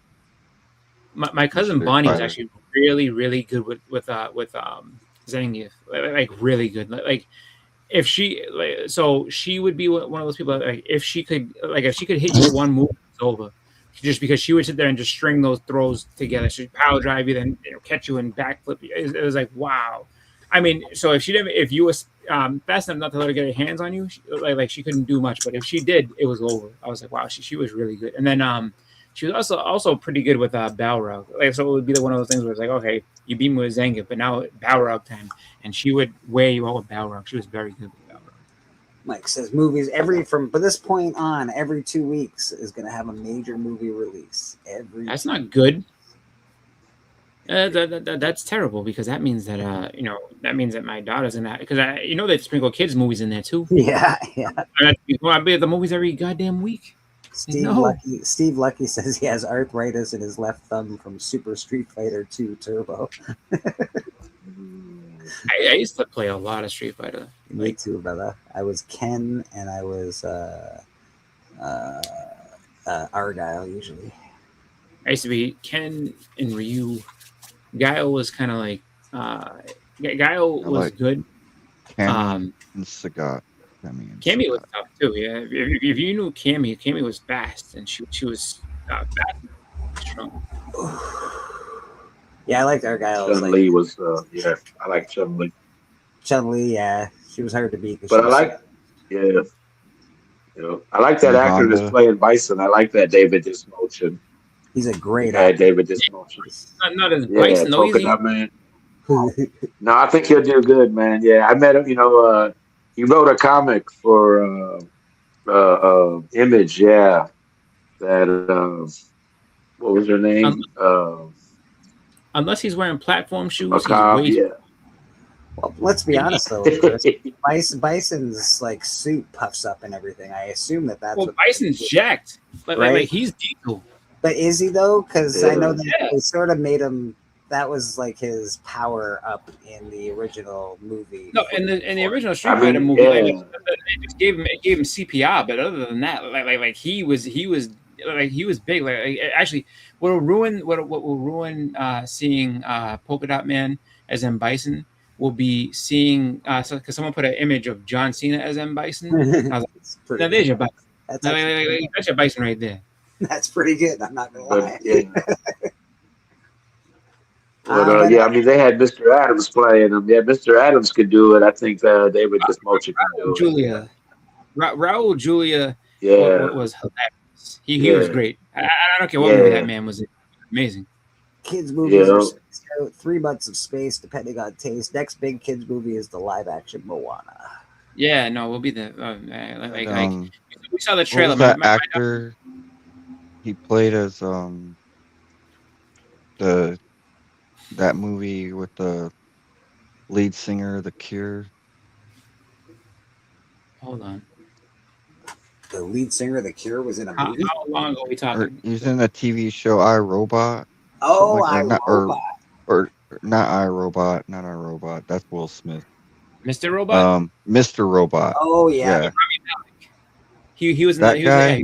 My cousin
Street
Bonnie was
Fighter.
actually really good with Zangief, like really good. Like if she so she would be one of those people like if she could hit you one move, it's over. Just because she would sit there and just string those throws together, she'd power drive you, then catch you and backflip you. It was like wow. I mean, so if you was fast enough not to let her get her hands on you, she couldn't do much. But if she did, it was over. I was like, wow, she was really good. And then she was also pretty good with Balrog. Like so, it would be one of those things where it's like, okay, you beat me with Zangief, but now Balrog time, and she would wear you out with Balrog. She was very good with Balrog.
Mike says movies from this point on, every 2 weeks is going to have a major movie release.
That's not good. That's terrible because that means that that means that my daughter's in that because they sprinkle kids movies in there too.
Yeah.
I bet the movies every goddamn week.
Steve Lucky says he has arthritis in his left thumb from Super Street Fighter 2 Turbo.
I used to play a lot of Street Fighter.
Me too, brother. I was Ken and I was Argyle usually.
I used to be Ken and Ryu. Guile was kind of like Guile was
like
good.
Ken and Sagat.
Cammy was tough too. Yeah, if you knew Cammy was fast, and she was fast, strong.
Yeah, I liked Argyle.
Chun-Li was, yeah, I like Chun-Li.
Chun-Li, yeah, she was hard to beat.
But I like, yeah, I like that
And
actor that's
Honda.
playing Bison. I like that David Dismotion.
He's a great
actor.
actor.
David Dismotion.
Not as
Yeah,
Bison though.
Polka Dot Man. No, I think he'll do good, man. Yeah, I met him. He wrote a comic for Image. Yeah, that what was her name?
Unless he's wearing platform shoes,
Macabre,
he's way
yeah.
Well, let's be honest though. Bison's like suit puffs up and everything. I assume that's what
Bison's jacked. Like he's Diesel.
But is he though? Because I know that they sort of made him. That was like his power up in the original movie.
No, in the original Street Fighter movie, it just gave him CPR. But other than that, like he was big. Like actually, what will ruin seeing Polka Dot Man as M. Bison will be seeing because someone put an image of John Cena as M. Bison. I was like, now there's your Bison. That's your Bison right there.
That's pretty good. I'm not gonna lie.
Yeah, I mean, they had Mr. Adams playing him. Yeah, Mr. Adams could do it. I think David Dismotion can do it.
Julia, Raul Julia, was hilarious. He was great. I don't care what movie that man was in. Amazing.
Kids movies are 3 months of space, depending on taste. Next big kids movie is the live action Moana.
Yeah, no, we'll be the we saw the trailer.
What was that actor? He played as that movie with the lead singer of The Cure.
Hold on.
The lead singer of The Cure was in a movie?
How long ago are we talking?
He was in a TV show, iRobot.
Oh,
iRobot. Or not iRobot, not iRobot. That's Will Smith.
Mr. Robot?
Mr. Robot.
Oh, yeah.
He was in
that guy.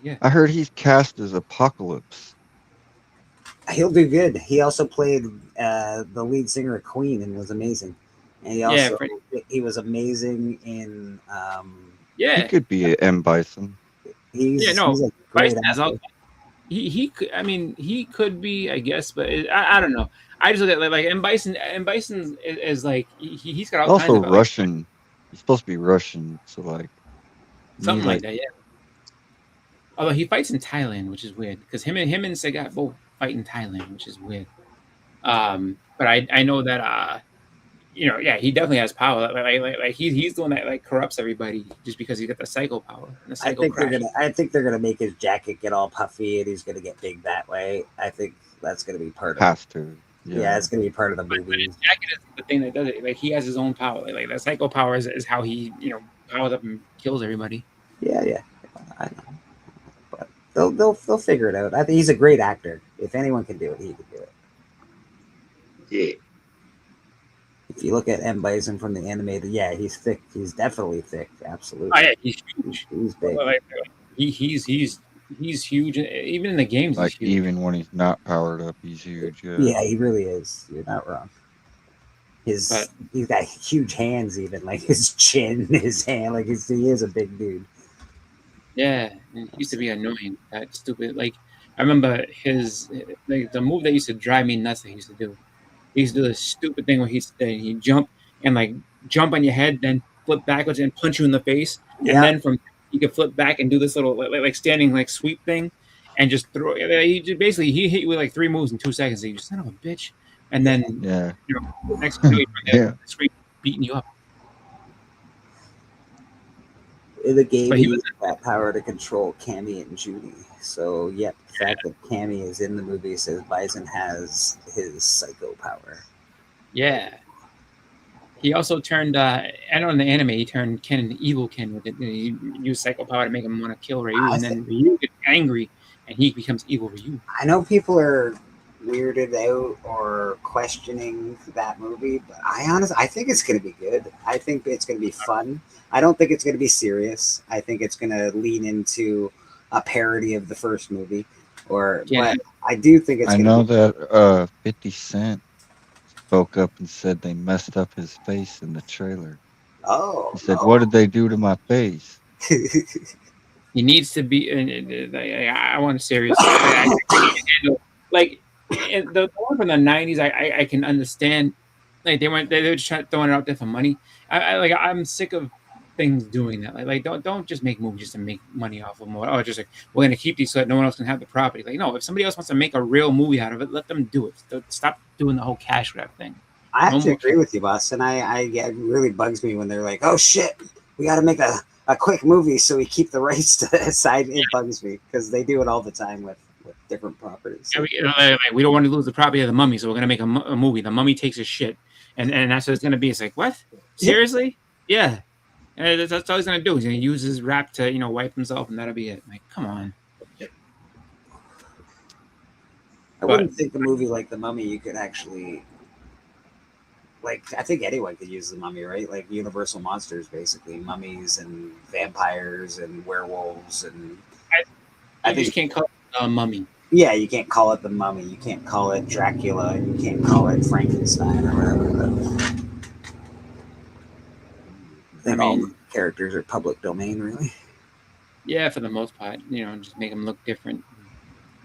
Yeah.
I heard he's cast as Apocalypse.
He'll do good. He also played the lead singer of Queen and was amazing. And he also he was amazing in
he could be M. Bison.
He's a great actor.
He could. I mean, he could be, I guess, but I don't know. I just look at like M. Bison. M. Bison is like he's got all kinds of
Russian. He's supposed to be Russian, so like
something like that. Yeah. Although he fights in Thailand, which is weird because him and Sagat both fight in Thailand, which is weird. But I know that he definitely has power. Like he's the one that like corrupts everybody just because he's got the psycho power.
I think they're gonna make his jacket get all puffy and he's gonna get big that way. I think that's gonna be part of
has to.
Yeah, it's gonna be part of the movie.
But his jacket is the thing that does it. Like he has his own power. Like that psycho power is how he powers up and kills everybody.
Yeah, I know. But they'll figure it out. I think he's a great actor. If anyone can do it, he can do it.
Yeah.
If you look at M. Bison from the animated, yeah, he's thick. He's definitely thick. Absolutely.
Oh yeah, he's huge.
He's big.
He's huge. Even in the games,
like
he's huge.
Even when he's not powered up, he's huge.
Yeah, he really is. You're not wrong. He's got huge hands, even like his chin, his hand, like he is a big dude.
Yeah, it used to be annoying. That stupid. Like I remember the move that used to drive me nuts. That he used to do. He used to do this stupid thing where he'd jump and like jump on your head, then flip backwards and punch you in the face, and then he could flip back and do this little like standing like sweep thing, and just throw. He hit you with like 3 moves in 2 seconds. And you just son of a bitch, and then next screen beating you up.
In the game, he used that power to control Cammy and Judy. So, the fact that Cammy is in the movie says Bison has his psycho power.
Yeah. He also turned, I know in the anime, he turned Ken into evil Ken with it. He used psycho power to make him want to kill Ryu, and then Ryu gets angry, and he becomes evil Ryu.
I know people are weirded out or questioning that movie, but I think it's going to be good. I think it's going to be fun. I don't think it's going to be serious. I think it's going to lean into a parody of the first movie, but I do think it's.
I know that 50 Cent spoke up and said they messed up his face in the trailer.
Oh.
He said, "What did they do to my face?"
He needs to be. I want a serious. Like and the one from the '90s, I can understand. Like they were just throwing it out there for money. I'm sick of things doing that. Like don't just make movies just to make money off of them. Or just like we're gonna keep these so that no one else can have the property. Like no, if somebody else wants to make a real movie out of it, let them do it. Stop doing the whole cash grab thing.
I have to agree with you, boss. And it really bugs me when they're like, "Oh shit, we got to make a quick movie so we keep the rights to the side." It bugs me because they do it all the time with different properties.
We don't want to lose the property of the Mummy, so we're gonna make a movie. The Mummy takes a shit, and that's what it's gonna be. It's like, what? Seriously? Yeah. And that's all he's gonna do. He's gonna use his rap to wipe himself, and that'll be it. Like, come on.
I wouldn't think a movie like The Mummy you could actually. Like, I think anyone could use The Mummy, right? Like Universal monsters, basically. Mummies and vampires and werewolves. And
I think you can't call it Mummy.
Yeah, you can't call it The Mummy. You can't call it Dracula. You can't call it Frankenstein or whatever. I think all the characters are public domain, really.
Yeah, for the most part. Just make them look different.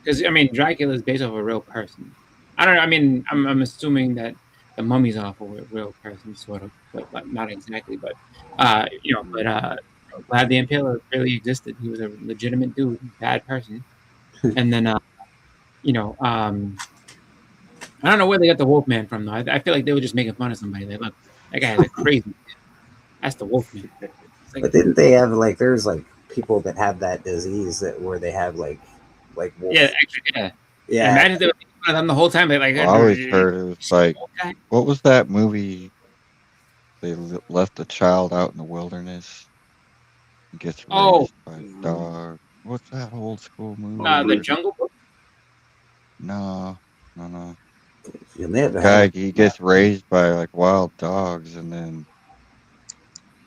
Because, Dracula is based off a real person. I don't know. I'm assuming that the Mummy's off of a real person, sort of, but not exactly. But Vlad the Impaler really existed. He was a legitimate dude, bad person. And then, I don't know where they got the Wolfman from, though. I feel like they were just making fun of somebody. Like, look, that guy is crazy. That's the Wolfman.
But didn't they have there's people that have that disease where they have like wolf.
Yeah, actually, yeah.
Yeah.
Imagine they were making fun of them the whole time. I
always heard it was like, what was that movie? They left a child out in the wilderness. He gets raised by a dog. What's that old school movie?
The Jungle Book?
No. Guy, he gets raised by wild dogs, and then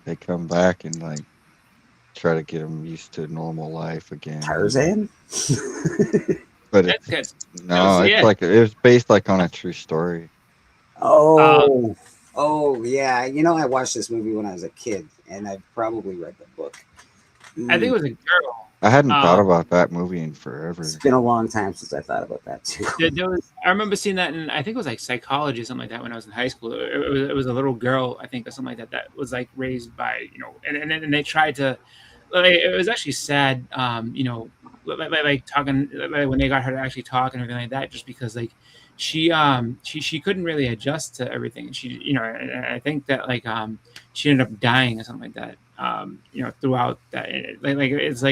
they come back and try to get him used to normal life again.
Tarzan?
But it's it was based on a true story.
Oh yeah. I watched this movie when I was a kid, and I probably read the book.
I think it was a girl.
I hadn't thought about that movie in forever.
It's been a long time since I thought about that too.
I remember seeing that in, I think it was psychology or something like that when I was in high school. It was a little girl, I think, or something like that was raised by, and they tried to, it was actually sad, talking, when they got her to actually talk and everything like that, just because she couldn't really adjust to everything. She, I think that she ended up dying or something like that, throughout that, it's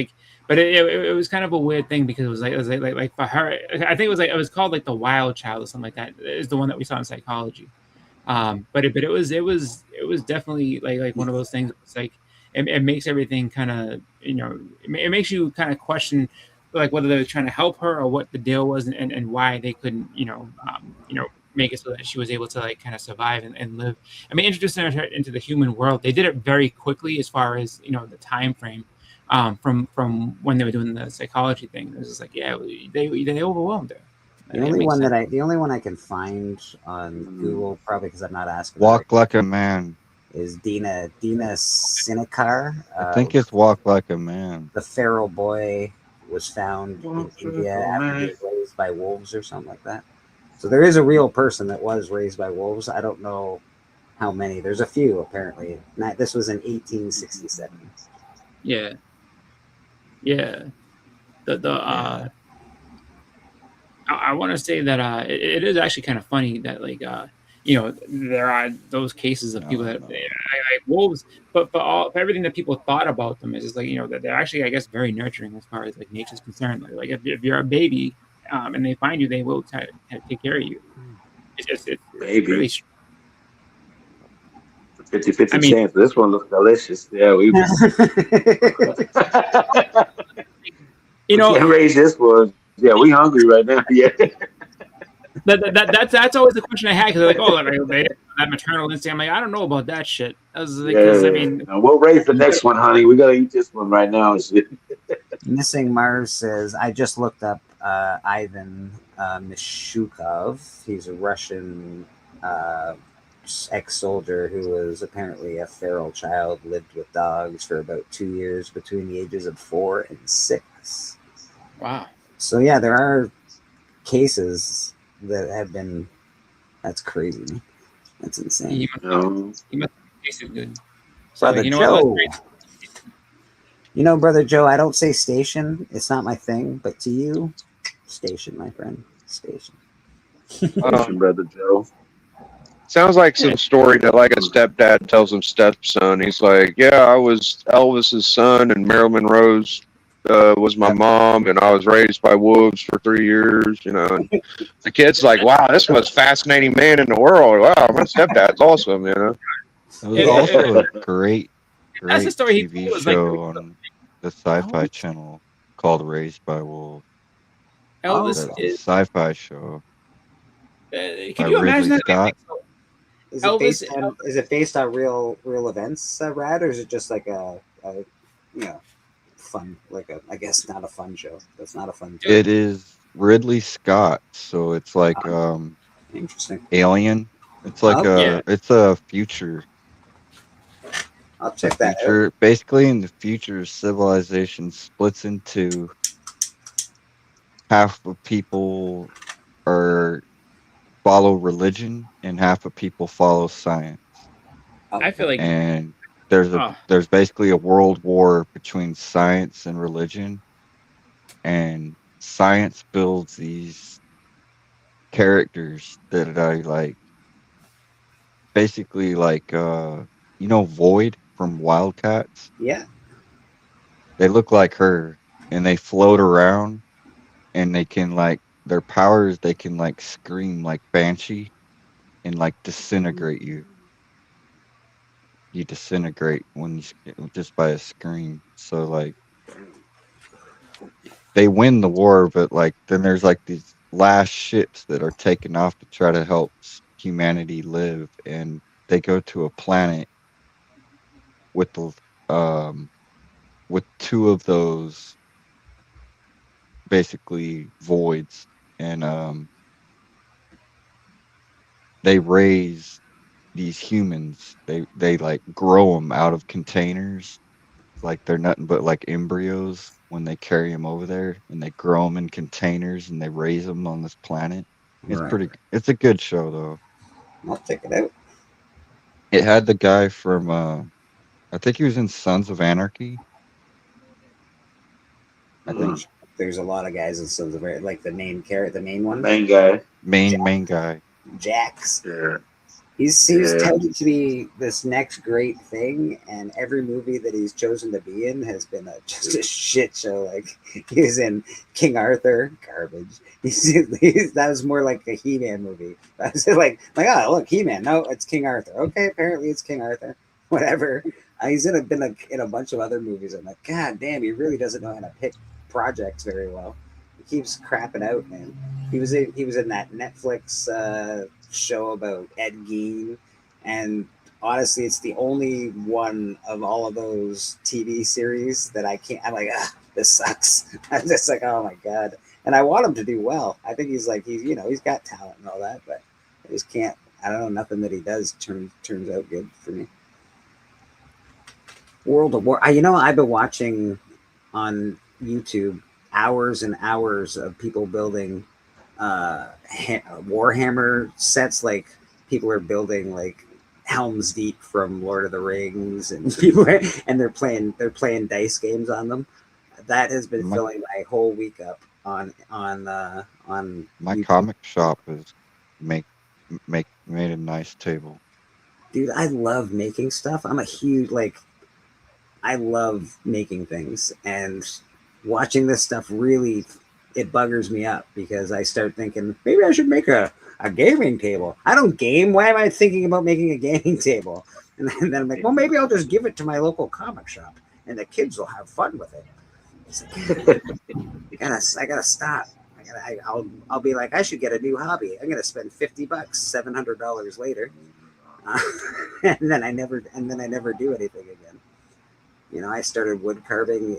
but it was kind of a weird thing because it was like for her, I think it was called the Wild Child or something like that. Is the one that we saw in psychology. But it was definitely one of those things. It's it makes everything kind of, it makes you kind of question whether they were trying to help her or what the deal was and why they couldn't, make it so that she was able to kind of survive and live. Introducing her into the human world, they did it very quickly as far as, the time frame. From when they were doing the psychology thing, it was just they overwhelmed her.
The only one I can find on Google, probably because I'm not asking.
Walk Like a Man.
Is Dina Sinikar.
I think it's Walk Like a Man.
The feral boy was found in India after being raised by wolves or something like that. So there is a real person that was raised by wolves. I don't know how many. There's a few apparently. This was in 1867.
Yeah. I want to say that it is actually kind of funny that there are those cases of people that like wolves, but for everything that people thought about them is just that they're actually, I guess, very nurturing as far as nature's concerned. If you're a baby and they find you, they will try to take care of you. It's
baby.
Really
50-50 chance. This one looks delicious. Yeah, we can't raise this one. Yeah, we hungry right now. Yeah.
That's always the question I had because that maternal instinct. I'm I don't know about that shit.
We'll raise the next one, honey. We gotta eat this one right now.
Missing Mars says, I just looked up Ivan Mishukov. He's a Russian ex-soldier who was apparently a feral child, lived with dogs for about 2 years between the ages of 4 and 6.
Wow.
So yeah, there are cases that have been. That's crazy. That's insane.
He must have tasted good. So
Brother
you know
Joe.
what?
Brother Joe, I don't say station. It's not my thing, but to you, station, my friend. Station.
Brother Joe.
Sounds like some story that like a stepdad tells him stepson. He's like, yeah, I was Elvis's son and Marilyn Monroe's was my mom, and I was raised by wolves for 3 years, And the kid's like, wow, this most fascinating man in the world. Wow, my stepdad's awesome,
It was also a great
That's the story he
TV
told was like
show on the Sci-Fi Channel called Raised by Wolves.
Elvis
That's a
is.
sci-fi show
Can
by
you imagine
Ridley
that?
Scott.
Is
Elvis-
it based on real events, Rad, or is it just like a fun, like I guess not a fun show. That's not a fun show.
It is Ridley Scott, so it's like
Interesting.
Alien. It's like it's a future.
I'll check that out.
Basically, in the future, civilization splits into half of people follow religion and half of people follow science.
I feel like
And there's basically a world war between science and religion, and science builds these characters that are like basically like Void from Wildcats.
Yeah.
They look like her, and they float around, and they can like their powers. They can like scream like Banshee, and like disintegrate you. You disintegrate when just by a scream. So like they win the war, but like then there's like these last ships that are taken off to try to help humanity live, and they go to a planet with with two of those basically voids, and they raise these humans. They like grow them out of containers, like they're nothing but like embryos when they carry them over there, and they grow them in containers and they raise them on this planet. It's
Right.
It's a good show though.
I'll check it out.
It had the guy from I think he was in Sons of Anarchy. I think
There's a lot of guys in Sons of Anarchy, like the main character, the main one,
Main guy.
main guy.
Jax.
Yeah.
He's touted to be this next great thing, and every movie that he's chosen to be in has been just a shit show. Like he was in King Arthur, garbage. That was more like a He-Man movie. I was like, oh look, He-Man. No, it's King Arthur. Okay, apparently it's King Arthur. Whatever. He's been in a bunch of other movies. I'm like, God damn, he really doesn't know how to pick projects very well. He keeps crapping out, man. He was in that Netflix show about Ed Gein, and honestly, it's the only one of all of those TV series that I can't. I'm like, this sucks. I'm just like, oh my god. And I want him to do well. I think he's got talent and all that, but I just can't. I don't know. Nothing that he does turns out good for me. World of War. I've been watching on YouTube hours and hours of people building Warhammer sets. Like people are building like Helm's Deep from Lord of the Rings, and they're playing dice games on them. That has been filling my whole week up on
my
YouTube.
comic shop is made a nice table.
Dude, I love making stuff. I'm a huge I love making things, and watching this stuff really, it buggers me up because I start thinking maybe I should make a gaming table. I don't game. Why am I thinking about making a gaming table? And then I'm like, well, maybe I'll just give it to my local comic shop and the kids will have fun with it. It's like, I gotta stop. I'll be like, I should get a new hobby. I'm gonna spend $50, $700 later, and then I never do anything again. I started wood carving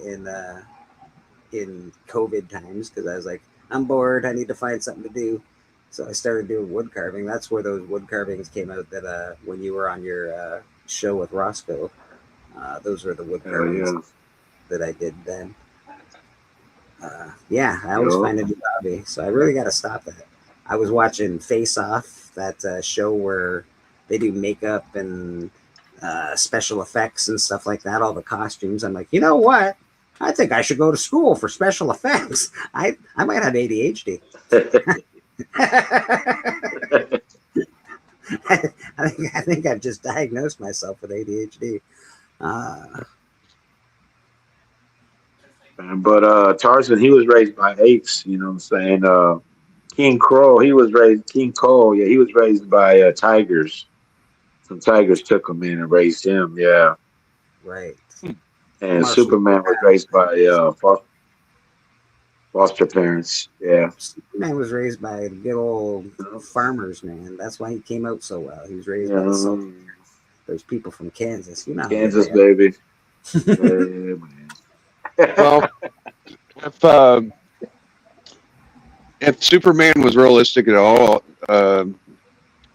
in COVID times because I was like, I'm bored. I need to find something to do. So I started doing wood carving. That's where those wood carvings came out. That when you were on your show with Roscoe, those were the wood carvings that I did then. Yeah, I always find a new hobby, so I really got to stop that. I was watching Face Off, that show where they do makeup and special effects and stuff like that, all the costumes. I'm like, you know what? I think I should go to school for special effects. I might have ADHD. I think I've just diagnosed myself with ADHD.
But Tarzan, he was raised by apes. You know what I'm saying? King Cole, he was raised by tigers. Some tigers took him in and raised him. Yeah.
Right.
And
Marshall.
Superman was raised by foster parents. Yeah.
Superman was raised by good old farmers, man. That's why he came out so well. He was raised by the Sultans. There's people from Kansas. You know,
Kansas, baby. Yeah, man.
Well, if Superman was realistic at all,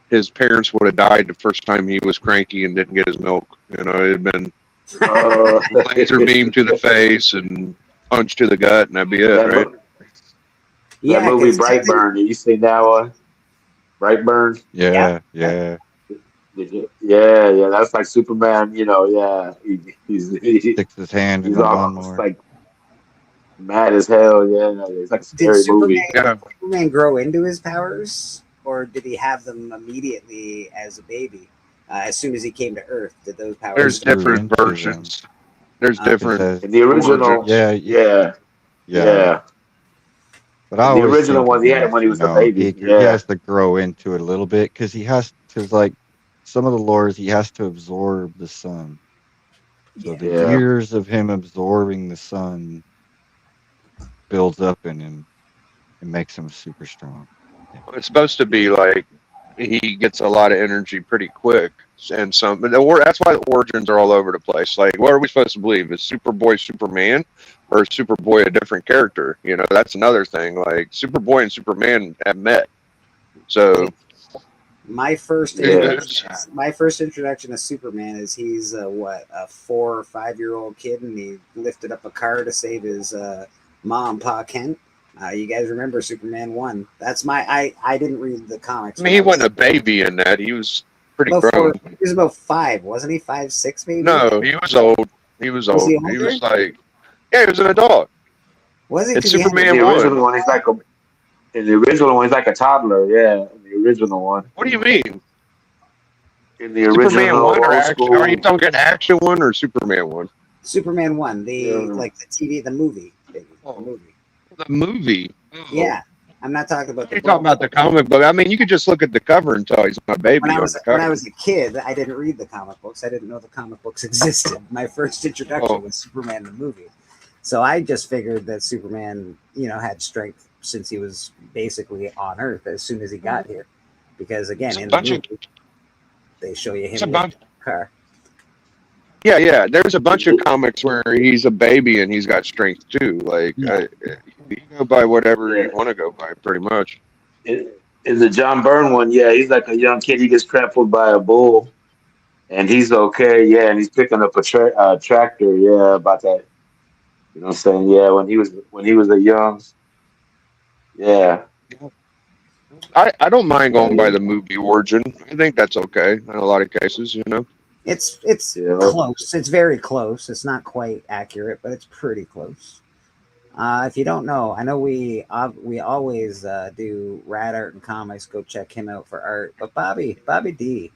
his parents would have died the first time he was cranky and didn't get his milk. You know, it had been laser beam to the face and punch to the gut, and that'd be it, right?
That movie Brightburn. Did you see that one? Brightburn.
Yeah.
Yeah. That's like Superman. You know, yeah. He
sticks his hand in
he's
the
almost
lawnmower.
like mad as hell. Yeah, it's like a scary movie.
Did Superman grow into his powers, or did he have them immediately as a baby? As soon as he came to Earth, did those powers?
There's different versions. There's different.
In the original, yeah.
But I
the
always
original
think,
one, he had it when he was a baby.
He has to grow into it a little bit because like some of the lores, he has to absorb the sun. So the years of him absorbing the sun builds up in him and makes him super strong.
It's supposed to be like he gets a lot of energy pretty quick, and that's why the origins are all over the place. Like, what are we supposed to believe? Is Superboy Superman, or is Superboy a different character? You know, that's another thing. Like, Superboy and Superman have met. So
my first introduction to Superman is he's a 4 or 5 year old kid, and he lifted up a car to save his mom, Pa Kent. You guys remember Superman 1? That's I didn't read the comics.
I mean, he wasn't a baby in that. He was pretty grown.
He was about 5, wasn't he? 5, 6 maybe?
No, he was old. He was old. He was like, yeah, he was an adult.
Was he?
In Superman
the original one, in the original one, he's like a toddler. Yeah, in the original one.
What do you mean?
In the original
Superman 1 or
action?
Are you talking an action one or Superman 1?
Superman 1, like the TV, the movie. The movie.
The movie.
Yeah, I'm not talking about.
You're talking about the comic book. I mean, you could just look at the cover and tell he's my baby.
When I was a kid, I didn't read the comic books. I didn't know the comic books existed. My first introduction was Superman the movie, so I just figured that Superman, had strength since he was basically on Earth as soon as he got here, because again, in the movie, they show you him in the car.
Yeah. There's a bunch of comics where he's a baby and he's got strength too. Like, you go by whatever you want to go by, pretty much.
In the John Byrne one, he's like a young kid. He gets trampled by a bull, and he's okay. Yeah, and he's picking up a tractor. Yeah, about that. You know what I'm saying? Yeah, when he was a young. Yeah.
I don't mind going by the movie origin. I think that's okay in a lot of cases.
It's close. It's very close. It's not quite accurate, but it's pretty close. If you don't know, I know we always do Rad Art and Comics. Go check him out for art. But Bobby D,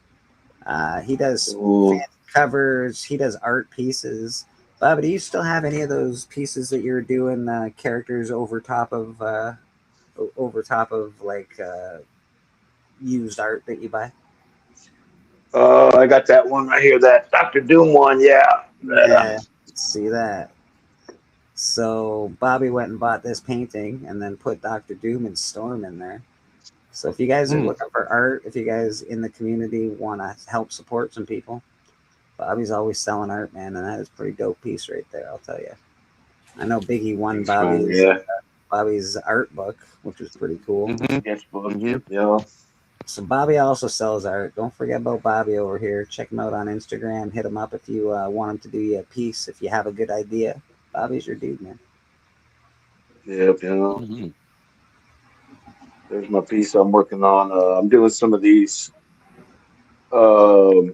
he does fancy covers. He does art pieces. Bobby, do you still have any of those pieces that you're doing characters over top of like used art that you buy?
I got that one right here, that Dr. Doom one. Yeah.
See that. So Bobby went and bought this painting and then put Dr. Doom and Storm in there. So if you guys are looking for art, if you guys in the community want to help support some people, Bobby's always selling art, man, and that is a pretty dope piece right there, I'll tell you. I know Biggie won Bobby's Bobby's art book, which was pretty cool.
Sketchbook. Yeah.
So Bobby also sells art. Don't forget about Bobby over here. Check him out on Instagram. Hit him up if you want him to do you a piece. If you have a good idea, Bobby's your dude, man.
Yep. There's my piece I'm working on. I'm doing some of these for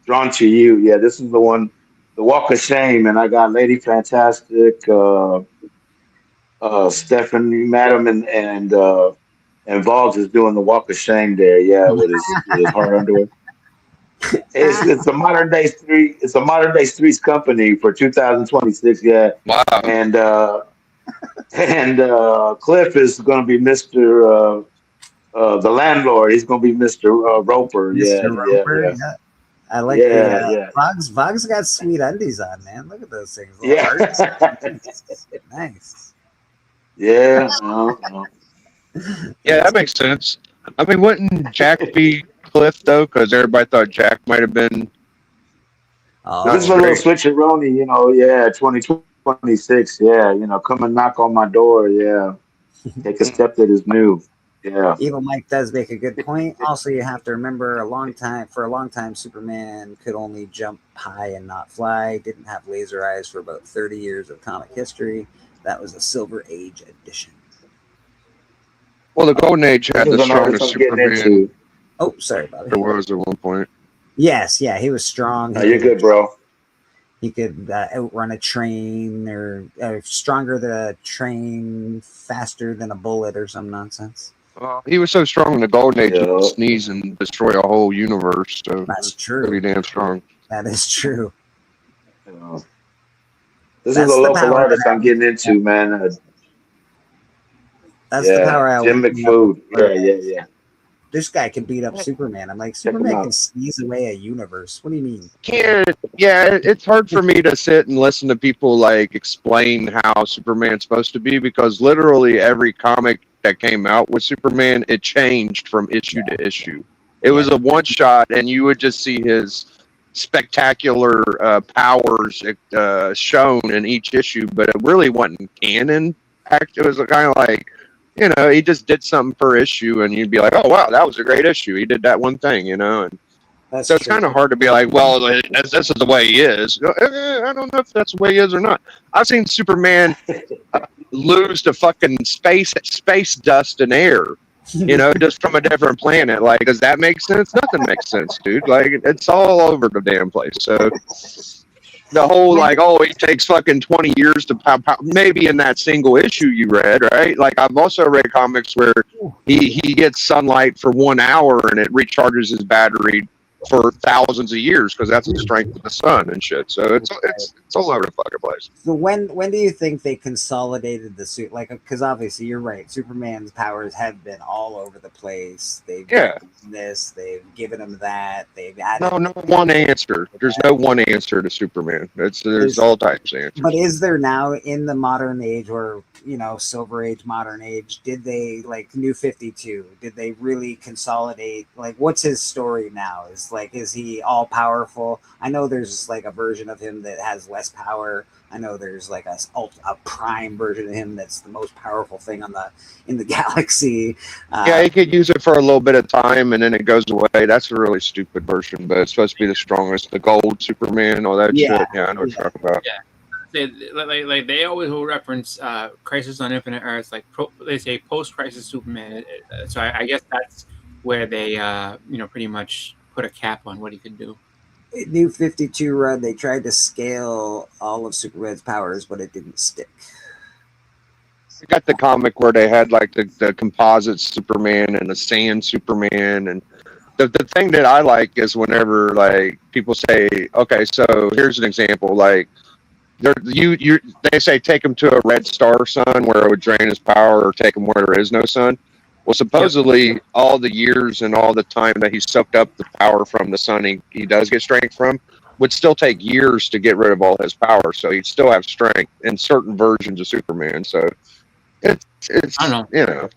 Drawn to You. Yeah, this is the one, the Walk of Shame, and I got Lady Fantastic, Stephanie Madam, and Vols is doing the Walk of Shame there. Yeah, with his heart under it. It's a modern day street. It's a modern day streets company for 2026. Yeah.
Wow.
And Cliff is going to be Mr. The landlord. He's going to be Mr. Roper.
Mr. Roper,
Yeah.
I like the Vogs got sweet undies on, man. Look at those things. Nice.
Yeah.
Yeah, that makes sense. I mean, wouldn't Jack be Cliff though? Because everybody thought Jack might have been.
This is a little switcheroni, 2026. Yeah, come and knock on my door. Yeah, take a step that is new. Yeah.
Evil Mike does make a good point. Also, you have to remember, for a long time, Superman could only jump high and not fly. Didn't have laser eyes for about 30 years of comic history. That was a Silver Age edition.
Well, the Golden Age had the strongest Superman.
Oh, sorry, Bobby.
There was at one point.
Yes, yeah, he was strong.
You're good, bro.
He could outrun a train, or stronger than a train, faster than a bullet, or some nonsense.
He was so strong in the Golden Age, he could sneeze and destroy a whole universe. So
that's true.
Pretty damn strong.
That is true.
This is a local artist I'm getting into, man.
That's the power I
Jim McFood. Yeah.
This guy can beat up Superman. I'm like, Superman can sneeze away a universe. What do you mean?
Yeah, it's hard for me to sit and listen to people like explain how Superman's supposed to be, because literally every comic that came out with Superman, it changed from issue to issue. It was a one shot, and you would just see his spectacular powers shown in each issue, but it really wasn't canon. It was kind of like, he just did something per issue, and you'd be like, oh, wow, that was a great issue. He did that one thing, and so it's kind of hard to be like, well, this is the way he is. I don't know if that's the way he is or not. I've seen Superman lose to fucking space dust and air, just from a different planet. Like, does that make sense? Nothing makes sense, dude. Like, it's all over the damn place. So the whole it takes fucking 20 years to maybe in that single issue you read, right? Like, I've also read comics where he gets sunlight for 1 hour and it recharges his battery for thousands of years, because that's the strength of the sun and shit. So it's all over the fucking place.
So when do you think they consolidated the suit? Like, because obviously you're right, Superman's powers have been all over the place. They've given this, they've given him that, they've added.
No one answer. There's no one answer to Superman. There's all types of answers.
But is there now in the modern age, or Silver Age, modern age, did they, like New 52, did they really consolidate? Like, what's his story now? Is he all powerful? I know there's like a version of him that has less power. I know there's like a prime version of him that's the most powerful thing in the galaxy.
He could use it for a little bit of time and then it goes away. That's a really stupid version, but it's supposed to be the strongest. The gold Superman, all that shit. Yeah, I know what you're talking about.
Yeah. They always will reference Crisis on Infinite Earths, they say post-Crisis Superman. So I guess that's where they pretty much put a cap on what he could do.
New 52 run, they tried to scale all of Superman's powers, but it didn't stick.
You got the comic where they had like the composite Superman and the sand Superman, and the thing that I like is whenever like people say, okay, so here's an example, like they say take him to a red star sun where it would drain his power, or take him where there is no sun. Well, supposedly all the years and all the time that he soaked up the power from the sun he does get strength from would still take years to get rid of all his power. So he'd still have strength in certain versions of Superman. So it's I don't know.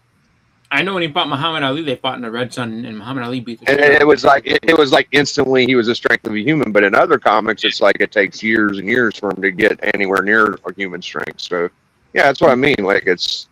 I know when he fought Muhammad Ali, they fought in the Red Sun, and Muhammad Ali beat the
And
shit out
it was like it was like instantly he was the strength of a human. But in other comics, it's like it takes years and years for him to get anywhere near a human strength. So yeah, that's what I mean. Like it's.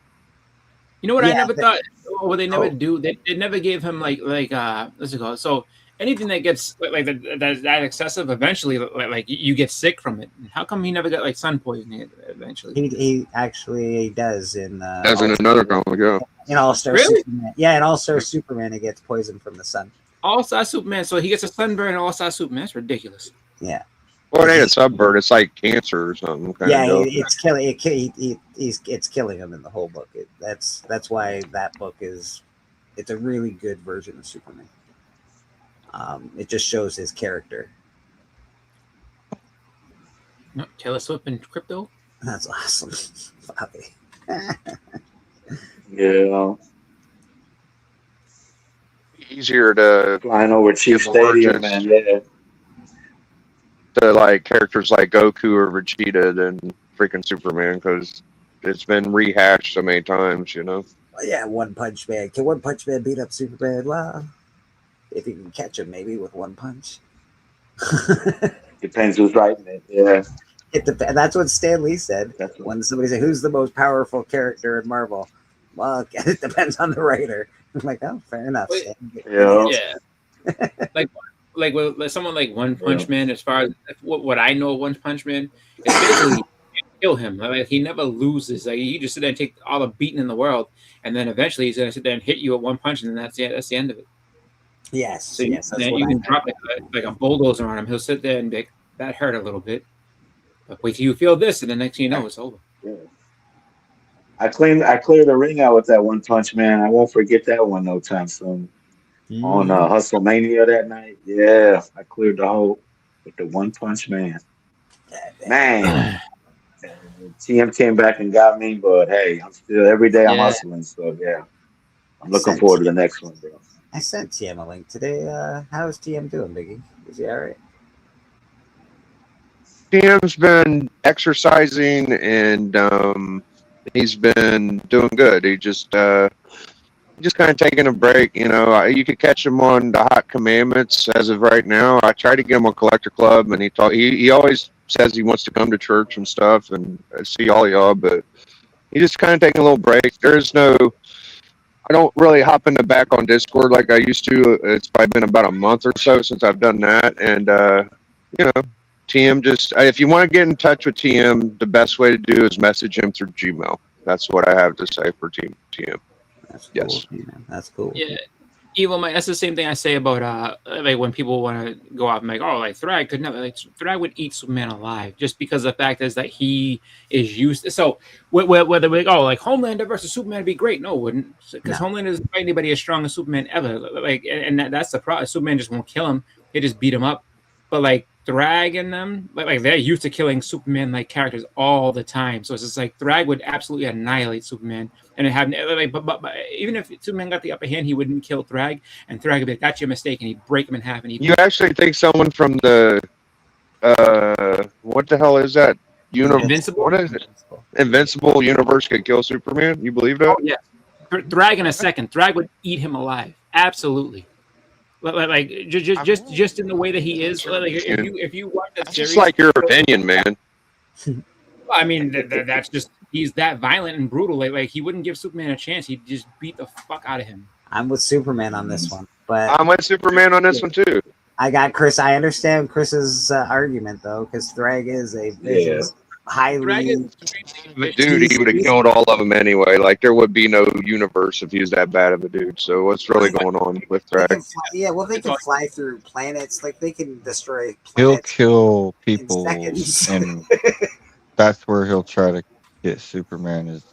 You know what? I
Yeah,
never thought. What they never
Oh.
do. They never gave him like what's it called? So anything that gets like that excessive, eventually like you get sick from it. How come he never got like sun poisoning eventually?
He actually does in
As in another comic, yeah.
in All Star
Really?
Superman. Yeah, in All Star Superman, he gets poisoned from the sun.
All-Star Superman. So he gets a sunburn in All-Star Superman. That's ridiculous.
Yeah.
Well, it ain't a sunburn. It's like cancer or something.
It's killing. It's killing him in the whole book. That's why that book is. It's a really good version of Superman. It just shows his character.
No, Taylor Swift and crypto.
That's awesome, Bobby.
Yeah.
Easier to
flying over Chief Stadium, man. Yeah.
To like characters like Goku or Vegeta than freaking Superman because it's been rehashed so many times, you know.
Well, yeah, One Punch Man. Can One Punch Man beat up Superman? Well, if you can catch him, maybe with one punch.
Depends who's writing it. Yeah.
That's what Stan Lee said. When somebody said, "Who's the most powerful character in Marvel?" Well, it depends on the writer. I'm like, oh, fair enough. Stan.
Yeah. like with someone like One Punch Man. As far as what I know of One Punch Man, is basically you can't kill him. Like he never loses. Like he just sit there and take all the beating in the world, and then eventually he's gonna sit there and hit you at one punch, and then that's the end of it.
Yes.
So
yes.
then you can drop like a bulldozer on him. He'll sit there and be like, that hurt a little bit. But wait till you feel this, and the next thing you know, it's over.
Yeah. I cleared the ring out with that One Punch Man. I won't forget that one no time soon. On Hustle Mania that night. Yeah, I cleared the whole with the One Punch Man. Man. TM came back and got me, but hey, I'm still every day I'm hustling. So yeah. I'm looking forward to the next one, bro.
I sent TM a link today. How's TM doing, Biggie? Is he all right?
TM's been exercising and he's been doing good. He just kind of taking a break. You know, you could catch him on the Hot Commandments as of right now. I tried to get him on Collector Club, and he always says he wants to come to church and stuff and see all y'all, but he just kind of taking a little break. I don't really hop in the back on Discord like I used to. It's probably been about a month or so since I've done that, and you know. TM just, if you want to get in touch with TM, the best way to do is message him through Gmail. That's what I have to say for TM.
That's cool.
Yes.
That's cool.
Yeah. Evil Mike, that's the same thing I say about like when people want to go out and like, oh, like Thrag could never, like Thrag would eat Superman alive, just because the fact is that he is used. So whether we like, oh, like Homelander versus Superman would be great, no, it wouldn't, because Homelander doesn't fight anybody as strong as Superman ever. Like, and that's the problem. Superman just won't kill him; they just beat him up. But like Thrag and them, like they're used to killing Superman like characters all the time. So it's just like Thrag would absolutely annihilate Superman, and it had like, but even if Superman got the upper hand, he wouldn't kill Thrag, and Thrag would be like, "That's your mistake," and he'd break him in half. And
you actually think someone from the what the hell is that?
Invincible?
What is it? Invincible universe could kill Superman? You believe that?
Oh, yeah, Thrag in a second. Thrag would eat him alive. Absolutely. Like just in the way that he is. Like if you watch that series,
just like your opinion, man.
I mean, that's just he's that violent and brutal. Like he wouldn't give Superman a chance. He'd just beat the fuck out of him.
I'm with Superman on this one, but
I'm with Superman on this one too.
I got Chris. I understand Chris's argument though, because Thrag is a vicious, highly.
But dude, he would have killed all of them anyway. Like there would be no universe if he was that bad of a dude. So what's really going on with Thrag?
Yeah, well, they can fly through planets. Like they can destroy planets.
He'll kill people,
seconds.
and that's where he'll try to get Superman. Is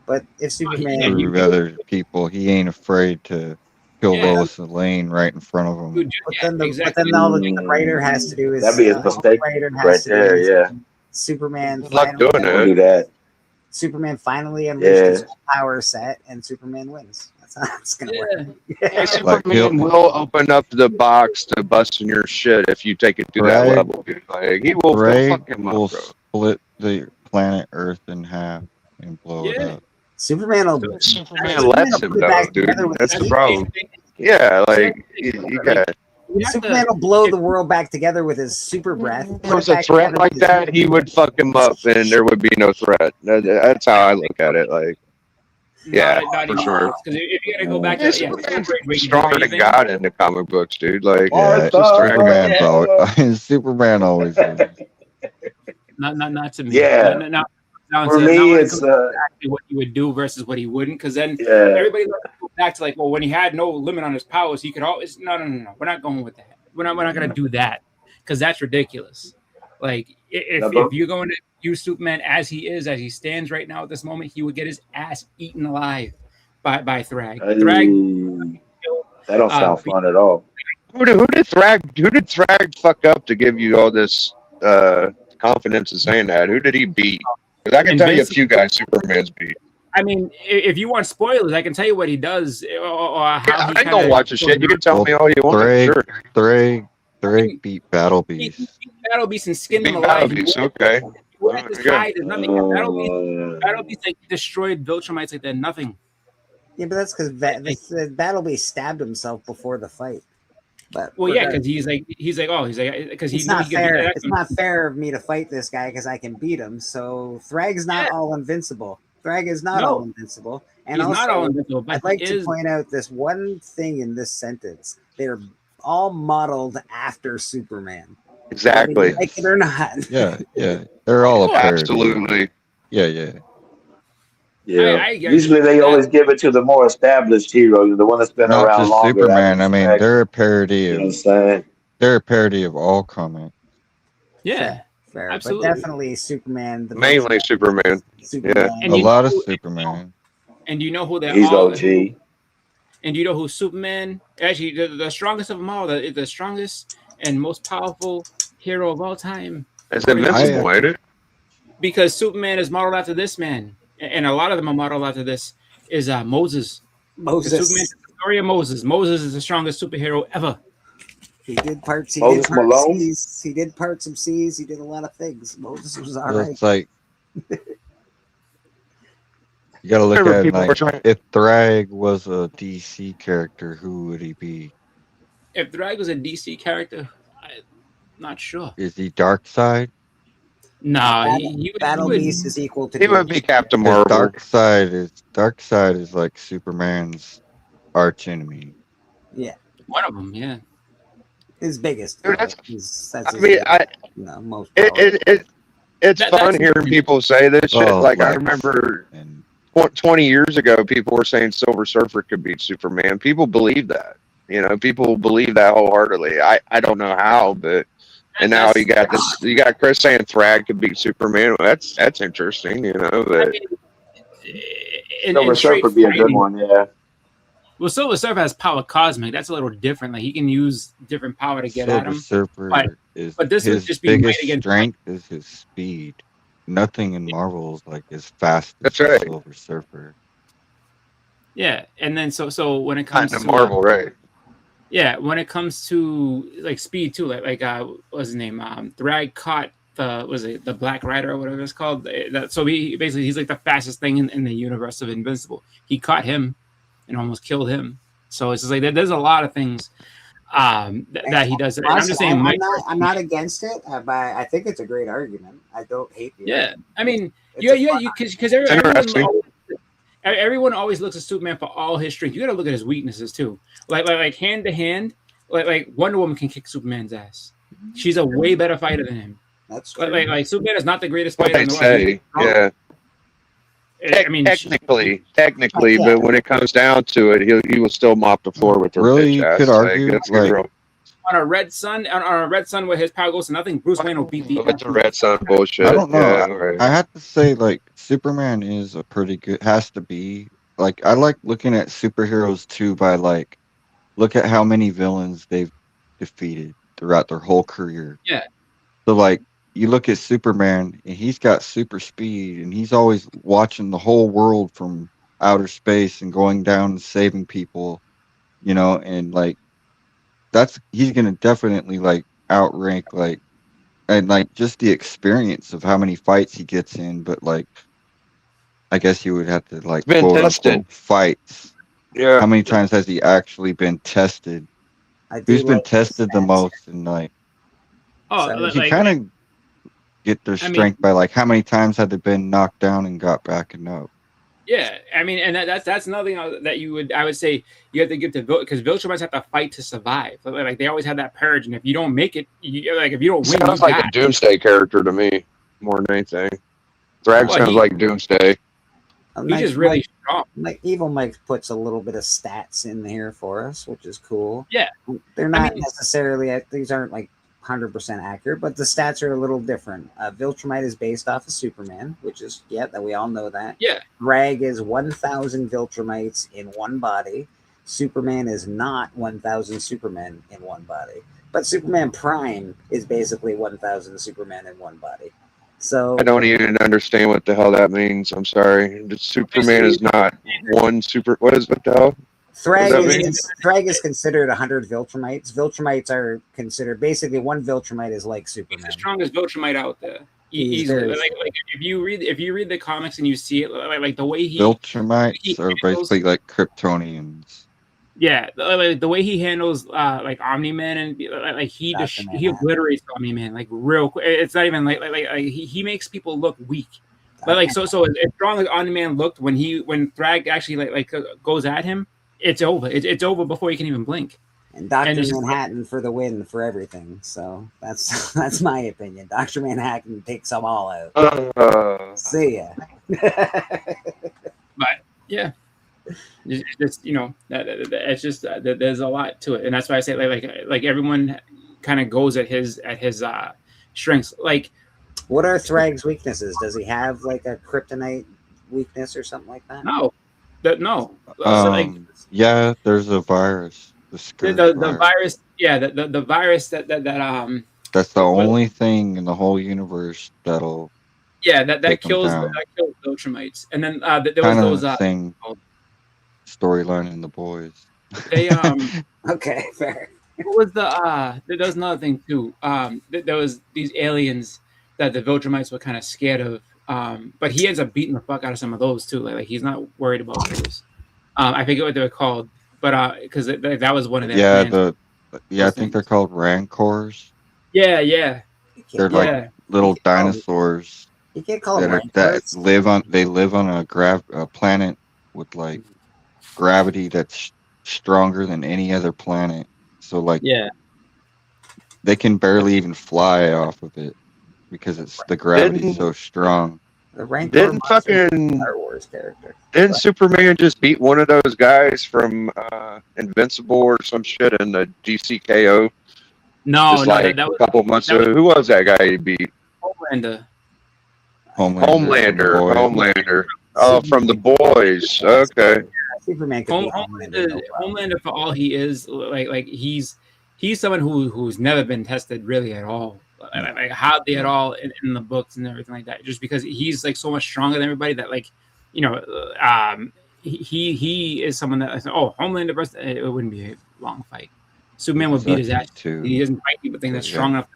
but if Superman
through other people, he ain't afraid to kill Lois and Lane right in front of him.
But then all the writer has to do is
That'd be his mistake right there. Yeah.
Superman
Like doing it.
Do that.
Superman finally unleashed his power set, and Superman wins. That's how it's gonna work.
Hey, Superman will open up the box to busting your shit if you take it to that level. Like he will fuck him up, bro.
Split the planet Earth in half and blow it up.
Superman will
lets him though, dude. That's the problem. Yeah, like you got.
Superman will blow the world back together with his super breath.
If there was a threat like that, he would fuck him up, and there would be no threat. That's how I look at it. Like, yeah, for sure.
Because if you gotta go back
Yeah,
to
Superman's stronger than God in the comic books, dude. Like,
Yeah,
it's just
Superman's always, Superman always is.
Not to me.
Yeah.
Not
For
to,
me,
not when it
it's
comes to exactly what he would do versus what he wouldn't. Because then everybody goes back to like, well, when he had no limit on his powers, he could always. No. We're not going with that. We're not gonna do that because that's ridiculous. Like if you're going to use Superman as he stands right now at this moment, he would get his ass eaten alive by Thrag.
That don't sound fun at all.
Who did Thrag fuck up to give you all this confidence in saying that? Who did he beat? Because I can tell you a few guys Superman's beat.
I mean, if you want spoilers, I can tell you what he does. Or how
I ain't gonna watch the shit. You can tell me all you want.
Thrag beat Battle Beast.
He beat Battle Beast and skinned him
Battle
alive.
Beast, okay.
Battle Beast like destroyed Viltrumites like they're nothing.
Yeah, but that's because Battle Beast stabbed himself before the fight. But
because he's like because
it's not fair. It's not fair of me to fight this guy because I can beat him. So Thrag's not all invincible. Thrag is not all invincible. And
he's
also,
not all invincible. But
I'd like to point out this one thing in this sentence. They're all modeled after Superman.
Exactly.
Like it or not.
Yeah. They're all a parody.
Absolutely.
Yeah.
Yeah. Usually they always give it to the more established hero, the one that's been
Not
around
just
longer.
Superman. I mean, they're a parody of.
You know what I'm saying?
They're a parody of all comics.
Yeah.
Fair,
absolutely.
but definitely Superman.
Mainly Superman.
Superman.
Yeah.
And
A lot of Superman.
And do you know who they're
He's
all?
OG.
And do you know who Superman? Actually, the strongest of them all, the strongest and most powerful hero of all time.
It's invincible, ain't it?
Because Superman is modeled after this man, and a lot of them are modeled after this. Is Moses? Superman's the story of Moses. Moses is the strongest superhero ever.
He did parts. He
Moses
did parts
Malone?
seas. He did part some seas. He did a lot of things. Moses was all
So
right.
it's like you gotta look at it like if Thrag was a DC character, who would he be?
If Thrag was a DC character, I'm not sure.
Is he Darkseid?
Nah,
Battle Beast is equal to.
He would be Captain Marvel.
Darkseid is like Superman's arch enemy.
Yeah,
one of them. Yeah,
his biggest.
Dude,
most.
It's fun hearing people say this shit. I remember 20 years ago, people were saying Silver Surfer could beat Superman. People believe that. People believe that wholeheartedly. I don't know how, but now you got Chris saying Thrag could beat Superman. That's interesting, But
Silver Surfer would be a good one, yeah.
Well, Silver Surfer has power cosmic. That's a little different. Like he can use different power to get at him.
Surfer
but this would
his
just be
biggest
against
strength is his speed. Nothing in Marvel is like as fast as
That's right.
Silver Surfer.
Yeah, and then so when it comes to
Marvel, right?
Yeah, when it comes to like speed too, like what's his name? Thrag caught the Black Rider or whatever it's called. So he's like the fastest thing in the universe of Invincible. He caught him and almost killed him. So it's just like there's a lot of things that he does. And I'm just saying,
I'm not against it, but I think it's a great argument. I don't hate the argument.
I mean, because everyone always looks at Superman for all his strength. You got to look at his weaknesses too. Like hand to hand, like Wonder Woman can kick Superman's ass. She's a way better fighter than him.
That's true.
Like Superman is not the greatest
What
fighter
they
in the world.
say, yeah.
I mean,
technically, but when it comes down to it, he will still mop the floor with her
Really,
bitch
you
ass.
could argue,
on a red sun, where his power goes to nothing, Bruce Wayne will beat the.
It's a red sun bullshit.
I don't know.
Yeah, right.
I have to say, like, Superman is a pretty good. Has to be like I like looking at superheroes too. By like, look at how many villains they've defeated throughout their whole career.
Yeah.
So like, you look at Superman, and he's got super speed, and he's always watching the whole world from outer space and going down and saving people, and like he's gonna definitely like outrank and just the experience of how many fights he gets in. But like I guess you would have to like
Been
quote
tested.
unquote fights.
Yeah.
How many times has he actually been tested? Who's been tested the most? And like, you can kind of get their strength by like how many times have they been knocked down and got back and up.
Yeah, I mean, and that's another thing that I would say you have to give to because Viltrumites have to fight to survive. Like they always have that purge, and if you don't make it, if you don't win,
Sounds
you
like
die.
a Doomsday character to me, more than anything. Thrag sounds like Doomsday.
He's just really strong.
Evil Mike puts a little bit of stats in here for us, which is cool.
Yeah,
they're not necessarily. These aren't like 100% accurate, but the stats are a little different. Viltrumite is based off of Superman, which is that we all know that.
Yeah.
Thrag is 1,000 Viltrumites in one body. Superman is not 1,000 Supermen in one body, but Superman Prime is basically 1,000 Supermen in one body. So
I don't even understand what the hell that means. I'm sorry. The Superman is not one super. What the hell?
Thrag is considered 100 Viltrumites. Viltrumites are considered basically one Viltrumite is like Superman.
The strongest Viltrumite out there. Easily. Like if you read the comics and you see it, like the way
Viltrumites are basically like Kryptonians.
Yeah, the way he handles like Omni-Man and like he obliterates Omni-Man like real quick. It's not even like he makes people look weak. But like so as strong as Omni-Man looked when Thrag actually goes at him, it's over. It's over before he can even blink.
And Dr. Manhattan for the win for everything. So that's my opinion. Dr. Manhattan takes them all out. See ya.
But yeah. It's just it's just there's a lot to it, and that's why I say like everyone kind of goes at his strengths. Like,
what are Thrag's weaknesses? Does he have like a kryptonite weakness or something like that?
No.
Yeah, there's a virus.
The virus. Yeah, the virus that
that's the only thing in the whole universe that'll.
Yeah, that kills Viltrumites, and then there was those
thing. Storyline in The Boys.
They
okay, fair.
What was there was another thing too. There was these aliens that the Viltrumites were kind of scared of. But he ends up beating the fuck out of some of those too. Like he's not worried about those. I forget what they were called, but because that was one of their plans.
I think they're called Rancors.
Yeah.
They're like little dinosaurs.
You can't call them Rancors.
They live on a planet with like gravity that's stronger than any other planet. So like they can barely even fly off of it because the gravity's so strong.
Didn't
Star Wars character.
Didn't Superman just beat one of those guys from Invincible or some shit in the DCKO?
No,
that was a couple months ago. Who was that guy he beat? Homelander. Oh, from The Boys. Okay.
Superman could
Homelander, for all he is, like he's someone who's never been tested really at all, like hardly at all in the books and everything like that. Just because he's like so much stronger than everybody that he is someone that Homelander versus it wouldn't be a long fight. Superman would beat his ass too. He doesn't fight anything that's strong enough.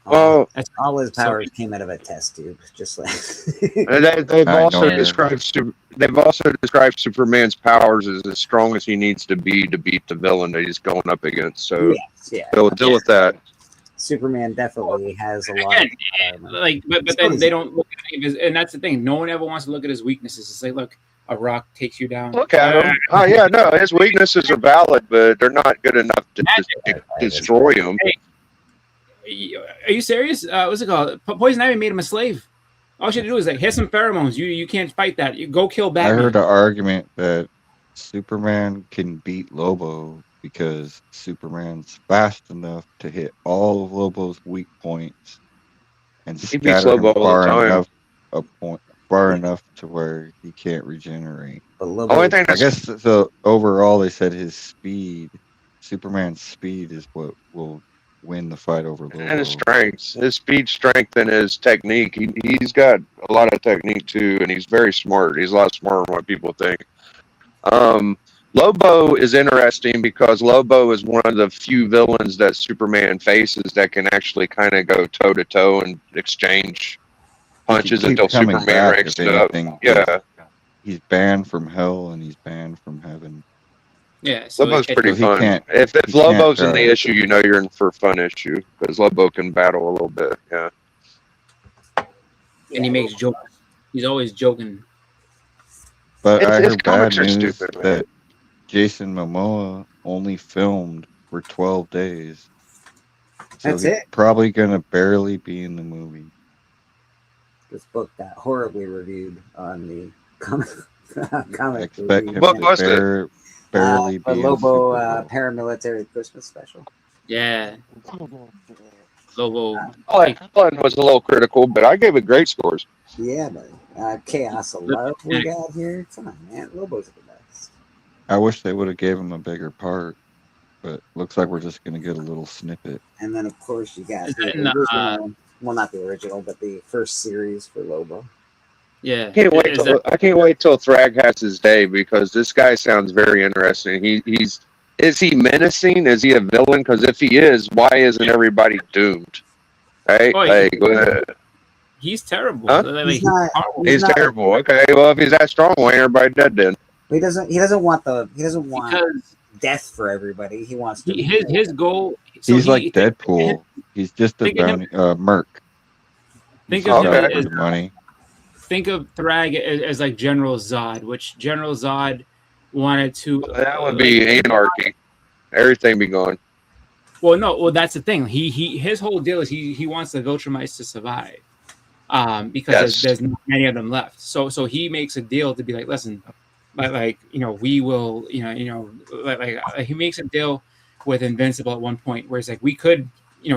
Well,
all his powers came out of a test tube, just like
they've also described Superman's powers as strong as he needs to be to beat the villain that he's going up against. So they'll deal with that.
Superman definitely has a lot.
But then they don't look at his, and that's the thing. No one ever wants to look at his weaknesses. It's like, look, a rock takes you down.
Look at him. Oh yeah, no, his weaknesses are valid, but they're not good enough to destroy him.
Hey, are you serious? What's it called? Poison Ivy made him a slave. All you had to do is here's some pheromones. You can't fight that. You go kill Batman.
I heard an argument that Superman can beat Lobo because Superman's fast enough to hit all of Lobo's weak points and scatter him far enough to where he can't regenerate.
I
guess so. Overall, they said his speed, Superman's speed, is what will win the fight over Lobo.
And his strengths, his speed, strength, and his technique. He's got a lot of technique too, and he's very smart. He's a lot smarter than what people think. Lobo is interesting because Lobo is one of the few villains that Superman faces that can actually kind of go toe to toe and exchange punches
He keeps
until
coming
Superman
back,
ranks
if
it up.
anything.
Yeah,
He's banned from hell and he's banned from heaven.
Yeah, so
Lobo's pretty
he
fun.
can't-
If
he
Lobo's
can't,
in the issue, you know you're in for a fun issue because Lobo can battle a little bit. Yeah.
And he makes jokes. He's always joking.
But I
His
heard bad
comics are
news
stupid, man.
that Jason Momoa only filmed for 12 days. So
That's
he's
it.
probably gonna barely be in the movie.
This book got horribly reviewed on the comic.
Expect him
What
to
was it?
barely
the
be
Lobo
in Super Bowl.
paramilitary Christmas special.
Yeah. Lobo.
Fun was a little critical, but I gave it great scores.
Yeah, but chaos of love we got here. Come on, man. Lobo's the best.
I wish they would have gave him a bigger part, but looks like we're just gonna get a little snippet.
And then, of course, you got
Is
the
that in the,
original. Well, not the original, but the first series for Lobo.
Yeah.
I can't wait till Thrag has his day because this guy sounds very interesting. Is he menacing? Is he a villain? Because if he is, why isn't everybody doomed? Right?
Oh, he's terrible.
Huh?
Like,
He's terrible. Okay, well if he's that strong, why ain't everybody dead then?
He doesn't want death for everybody. He wants to.
His goal.
He's like Deadpool. He's just a bounty, merc.
Think
He's
of
out
him
for the money.
Think of Thrag as like General Zod, which General Zod wanted to.
That would be anarchy. Everything be gone.
Well, that's the thing. His whole deal is he wants the Viltrumites to survive, because there's not many of them left. So he makes a deal to be like, listen, we will, he makes a deal with Invincible at one point where it's like we could,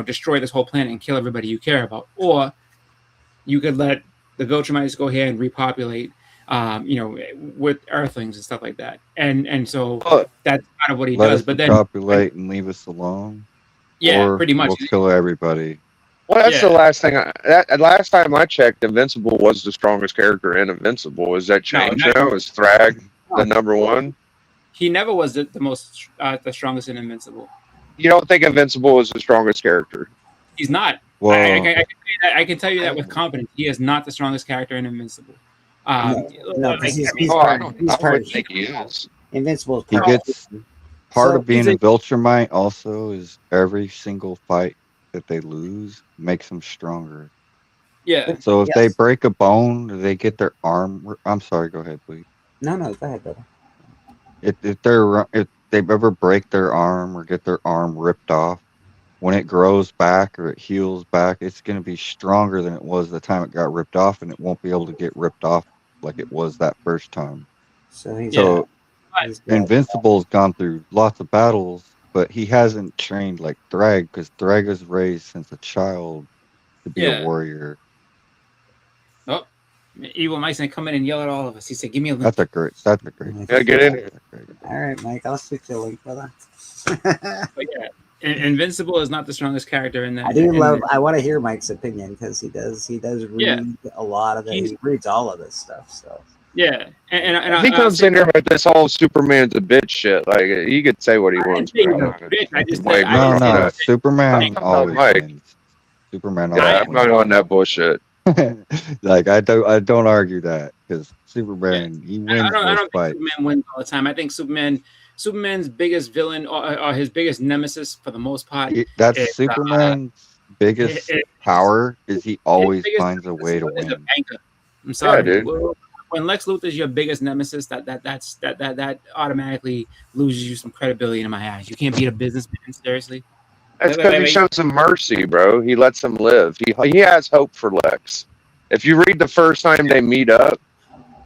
destroy this whole planet and kill everybody you care about, or you could let the Viltrumites go ahead and repopulate, with Earthlings and stuff like that. And so that's kind of what he does. But then
populate and leave us alone.
Yeah,
or
pretty much.
We'll kill everybody.
Well, that's the last thing. Last time I checked, Invincible was the strongest character in Invincible. Is that changed now? Is Thrag the number one?
He never was the the strongest in Invincible.
You don't think Invincible is the strongest character?
He's not.
Well,
I can tell you that with confidence. He is not the strongest character in Invincible.
No, because he's part.
Think he is.
Invincible.
He gets part of being a Viltrumite also is every single fight that they lose makes them stronger.
Yeah.
So if they break a bone, they get their arm. I'm sorry. Go ahead, please.
No, go ahead, brother.
If they ever break their arm or get their arm ripped off, when it grows back or it heals back, it's going to be stronger than it was the time it got ripped off, and it won't be able to get ripped off like it was that first time. So Invincible's gone through lots of battles, but he hasn't trained like Thrag, because Thrag was raised since a child to be a warrior.
Oh, Evil Mike's gonna come in and yell at all of us. He said, "Give me a link."
That's a great.
Yeah, get in here.
All right, Mike. I'll speak to the link, brother.
But yeah, Invincible is not the strongest character in that.
I want to hear Mike's opinion because he does read a lot of it. He reads all of this stuff. So
yeah, and
he comes in here with this whole Superman's a bitch shit. Like he could say what he wants.
No, Superman always wins. Superman always
wins. I'm not on that bullshit.
Like I don't argue that because Superman he wins.
I don't think Superman wins all the time. I think Superman's biggest villain or his biggest nemesis for the most part.
That's Superman's biggest power is he always finds a way to win.
I'm sorry,
yeah, dude.
When Lex Luthor is your biggest nemesis, that automatically loses you some credibility in my eyes. You can't beat a businessman, seriously.
That's because he shows some mercy, bro. He lets him live. He has hope for Lex. If you read the first time they meet up,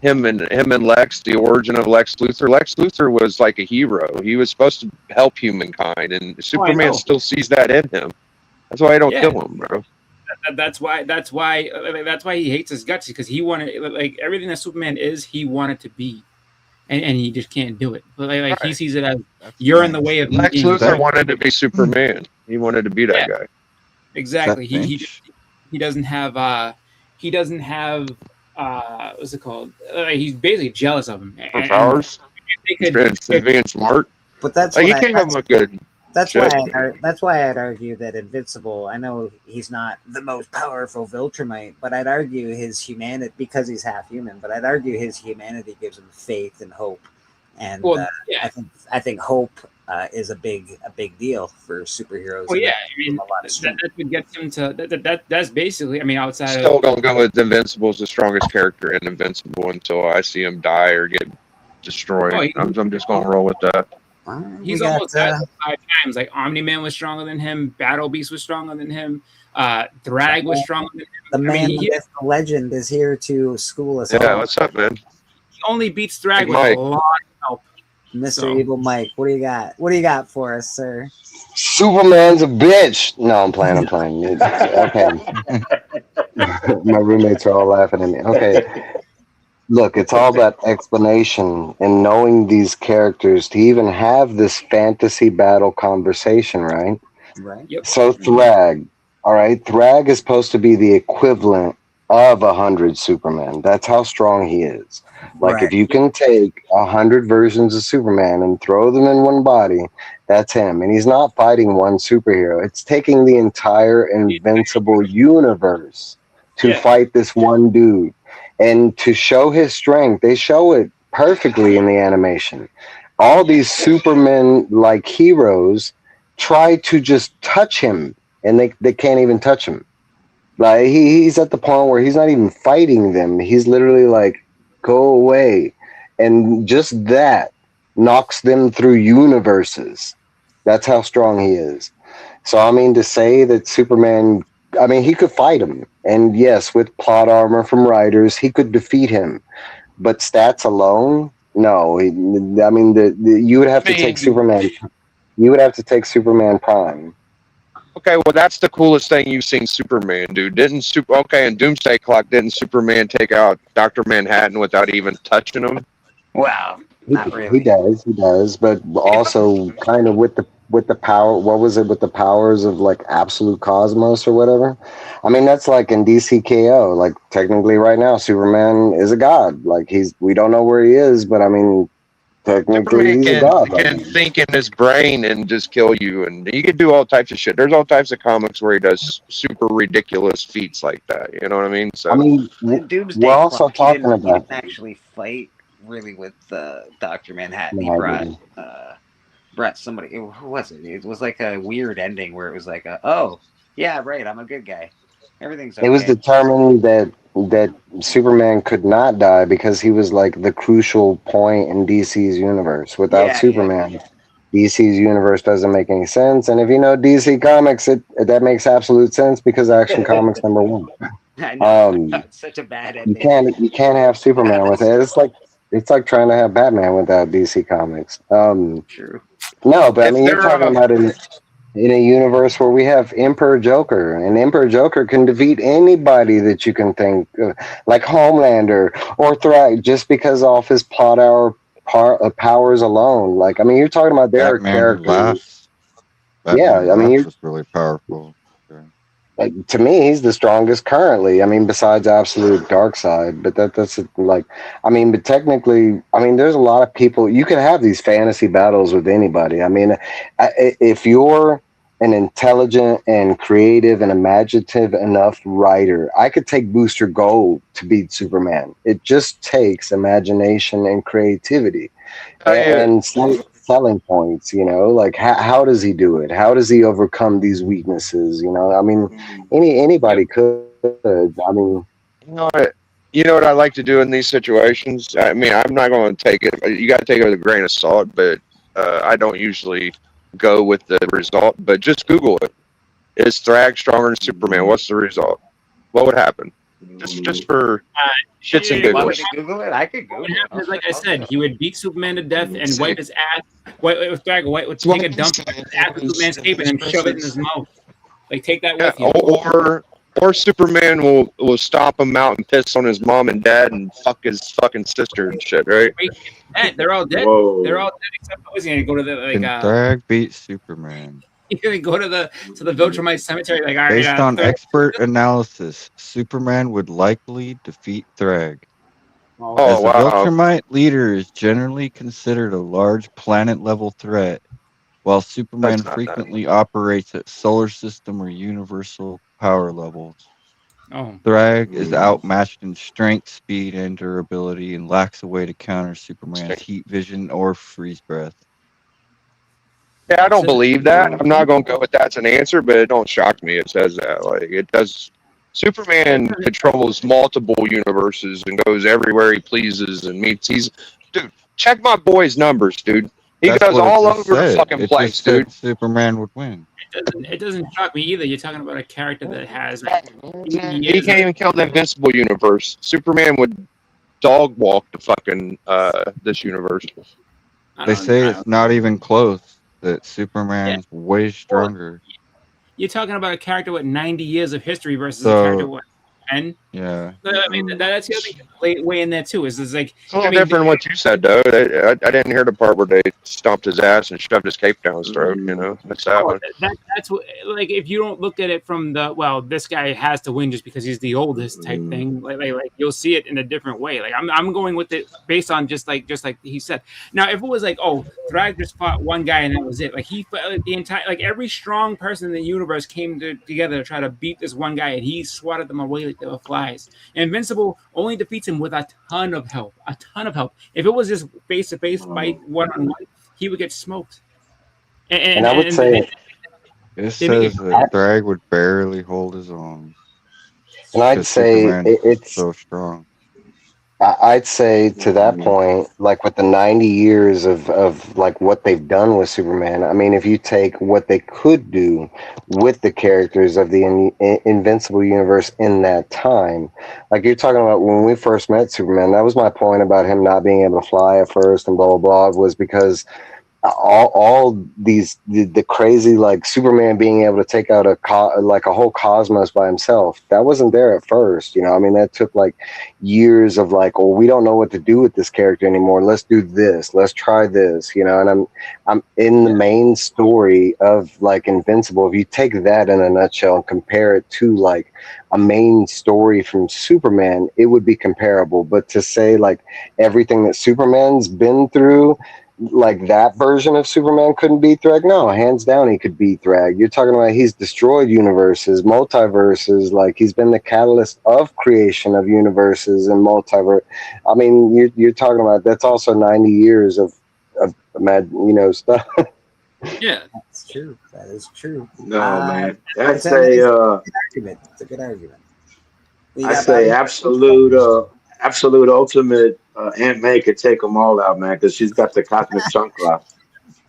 him and Lex, the origin of Lex Luthor was like a hero. He was supposed to help humankind, and Superman still sees that in him. That's why I don't kill him, bro.
That's why he hates his guts, because he wanted like everything that Superman is, he wanted to be, and he just can't do it. But he sees it as you're in the way of
Lex Luthor wanted to be Superman. He wanted to be that guy.
Exactly. He doesn't have what's it called? He's basically jealous of him.
For powers. He's being smart.
But that's
he can't have a good.
That's why I'd argue that Invincible. I know he's not the most powerful Viltrumite, but I'd argue his humanity, because he's half human. But I'd argue his humanity gives him faith and hope, and I think hope is a big deal for superheroes.
Well, yeah, I mean that would get him to that's basically. I mean, outside
Still
of
don't go with Invincible as the strongest character in Invincible until I see him die or get destroyed. I'm just gonna roll with that.
He's almost died 5 times. Like Omni-Man was stronger than him. Battle Beast was stronger than him. Thrag was stronger than him.
The man, the myth, the legend is here to school us all.
Yeah, what's up, man?
He only beats Thrag with a lot of help.
Mr. Evil Mike, what do you got? What do you got for us, sir?
Superman's a bitch. No, I'm playing. Okay. My roommates are all laughing at me. Okay. Look, it's all about explanation and knowing these characters to even have this fantasy battle conversation, right?
Right.
Yep.
So Thrag, all right? Thrag is supposed to be the equivalent of 100 Superman. That's how strong he is. Like, if you can take 100 versions of Superman and throw them in one body, that's him. And he's not fighting one superhero. It's taking the entire Invincible universe to fight this one dude. And to show his strength, they show it perfectly in the animation. All these Superman-like heroes try to just touch him, and they can't even touch him. Like he's at the point where he's not even fighting them. He's literally like, go away. And just that knocks them through universes. That's how strong he is. So, I mean, to say that Superman, I mean, he could fight him. And yes, with plot armor from writers, he could defeat him. But stats alone, no. I mean, you would have to take Superman. You would have to take Superman Prime.
Okay, well, that's the coolest thing you've seen Superman do. And Doomsday Clock, didn't Superman take out Dr. Manhattan without even touching him?
Wow, not really.
He does, but also kind of with the power. What was it with the powers of like absolute cosmos or whatever? I mean, that's like in DCKO. Like technically, right now, Superman is a god. Like we don't know where he is, but I mean, technically, he's a god.
He can think in his brain and just kill you, and he can do all types of shit. There's all types of comics where he does super ridiculous feats like that. You know what I mean? So
I mean,
Doomsday
we're also
Clock,
talking
he
about
didn't actually fight really with Dr. Manhattan.
No,
He
I
brought
didn't.
somebody. Who was it? It was like a weird ending where it was like, oh yeah, right, I'm a good guy. Everything's okay.
It was determined that Superman could not die because he was like the crucial point in DC's universe. Without Superman, DC's universe doesn't make any sense. And if you know DC Comics, that makes absolute sense because Action Comics #1.
I know. It's such a bad ending.
You can't have Superman with it. It's like trying to have Batman without DC Comics.
True.
No, but I mean, you're talking about in a universe where we have Emperor Joker, and Emperor Joker can defeat anybody that you can think of, like Homelander or Thrag, just because off his powers alone. Like, I mean, you're talking about their characters. I mean,
was really powerful.
Like, to me, he's the strongest currently. I mean, besides Absolute Darkseid, but that's like, I mean, but technically, I mean, there's a lot of people. You can have these fantasy battles with anybody. I mean, if you're an intelligent and creative and imaginative enough writer, I could take Booster Gold to beat Superman. It just takes imagination and creativity and selling points, you know, like how does he do it? How does he overcome these weaknesses? You know, I mean, anybody could. I mean,
you know what I like to do in these situations? I mean, I'm not going to take it. You got to take it with a grain of salt, but I don't usually go with the result. But just Google it. Is Thrag stronger than Superman? What's the result? What would happen? Just for shits and giggles.
Google it? I could Google it.
Like I said, he would beat Superman to death and wipe his ass. Thrag would take a dump after Superman's cape and then shove it in his mouth. Like, take that with you.
Or Superman will stomp him out and piss on his mom and dad and fuck his fucking sister and shit, right?
They're all dead.
Whoa.
They're all dead except he's gonna go to the like.
Thrag beat Superman.
He's gonna go to the Viltrumite cemetery. Like, all right.
Based on expert analysis, Superman would likely defeat Thrag. As the Viltrumite leader is generally considered a large planet-level threat, while Superman
That's not that.
frequently operates at solar system or universal power levels.
Oh.
Thrag is outmatched in strength, speed, and durability, and lacks a way to counter Superman's heat vision or freeze breath.
Yeah, I don't believe that. I'm not going to go with that's an answer, but it don't shock me. It says that. Like, it does. Superman controls multiple universes and goes everywhere he pleases and meets. Dude, check my boy's numbers, dude. He
That's
goes
what it
all
just
over the
said.
fucking
It
place,
just said
dude.
Superman would win.
It doesn't shock me either. You're talking about a character that has
He can't even kill the Invincible universe. Superman would dog walk the fucking this universe.
They say it's not even close. That Superman's way
Well,
stronger.
you're talking about a character with 90 years of history versus a
So,
character with 10.
Yeah.
I mean, that's the other thing way in there too. Is like
It's a little different than what you said, though. I didn't hear the part where they stomped his ass and shoved his cape down his throat. You know, that's that one.
That's what, like, if you don't look at it from the, well, this guy has to win just because he's the oldest type thing. Like you'll see it in a different way. Like I'm going with it based on just like he said. Now, if it was like, oh, Thrag just fought one guy and that was it. Like he fought like, the entire, like every strong person in the universe came together to try to beat this one guy, and he swatted them away like they were flies. Invincible only defeats him with a ton of help. A ton of help. If it was just face-to-face fight, one-on-one, he would get smoked.
And I would say
it says that Thrag would barely hold his own.
And I'd say it's
so strong.
I'd say to that point, like with the 90 years of like what they've done with Superman, I mean, if you take what they could do with the characters of the Invincible universe in that time, like you're talking about when we first met Superman, that was my point about him not being able to fly at first and blah, blah, blah, was because all these the crazy like Superman being able to take out a whole cosmos by himself, that wasn't there at first, you know. I mean, that took like years of like, well, we don't know what to do with this character anymore, let's do this, let's try this, you know. And I'm in the main story of like Invincible, if you take that in a nutshell and compare it to like a main story from Superman, it would be comparable. But to say like everything that Superman's been through, like that version of Superman couldn't beat Thrag. No, hands down he could beat Thrag. You're talking about he's destroyed universes, multiverses, like he's been the catalyst of creation of universes and multiverse. I mean, you're talking about that's also 90 years of mad, you know, stuff.
Yeah,
that's true. That is true.
No, man.
That's
That's a
argument. It's a good argument.
I say absolute ultimate Aunt May could take them all out, man, because she's got the cosmic chunk clock.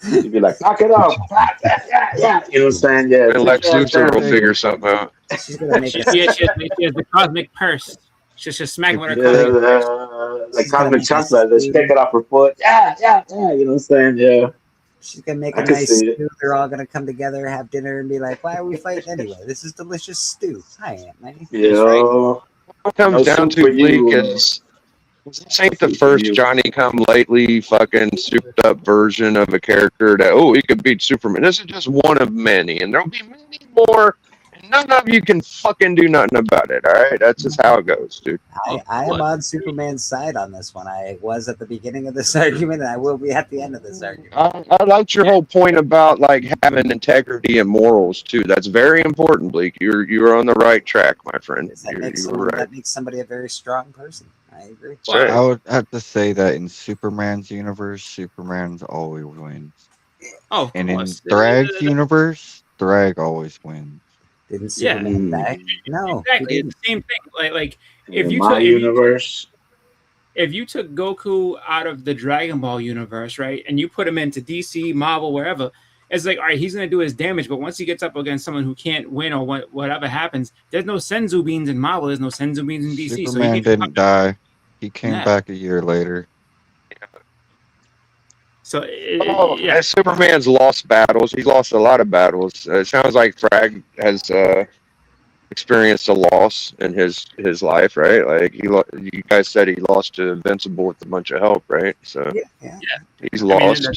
She'd be like, knock it off. Yeah. You know what I'm saying? Yeah.
And Lex Luthor will figure something out.
She's gonna make
she has the cosmic purse. She's just smacking with her
like cosmic chunk clock. They stick it off her foot. Yeah. You know what I'm saying? Yeah.
She's gonna make
I
a
can
nice
see it.
stew. They're all gonna come together, have dinner, and be like, "Why are we fighting anyway? This is delicious stew." Hi, Aunt May.
Yeah.
What comes down to Bleak is this ain't the first Johnny come lately fucking souped up version of a character that, oh, he could beat Superman. This is just one of many, and there'll be many more, and none of you can fucking do nothing about it. All right, that's just how it goes, dude.
I am on Superman's side on this one. I was at the beginning of this argument, and I will be at the end of this argument.
I liked your whole point about like having integrity and morals too. That's very important, Bleak. You're on the right track, my friend.
That makes somebody a very strong person. I agree.
Well, I would have to say that in Superman's universe, Superman's always wins.
Oh,
and in Thrag's universe, Thrag always wins.
Didn't Superman die? No,
exactly. It's the same thing. Like if
In
you
my
took
universe.
if you took Goku out of the Dragon Ball universe, right, and you put him into DC, Marvel, wherever, it's like, all right, he's going to do his damage, but once he gets up against someone who can't win or whatever happens, there's no Senzu beans in Marvel, there's no Senzu beans in DC.
Superman didn't die. He came
Yeah.
back a year later.
So
yeah, Superman's lost battles. He's lost a lot of battles. It sounds like Thrag has experienced a loss in his life, right? Like you guys said he lost to Invincible with a bunch of help, right? So
yeah.
He's lost.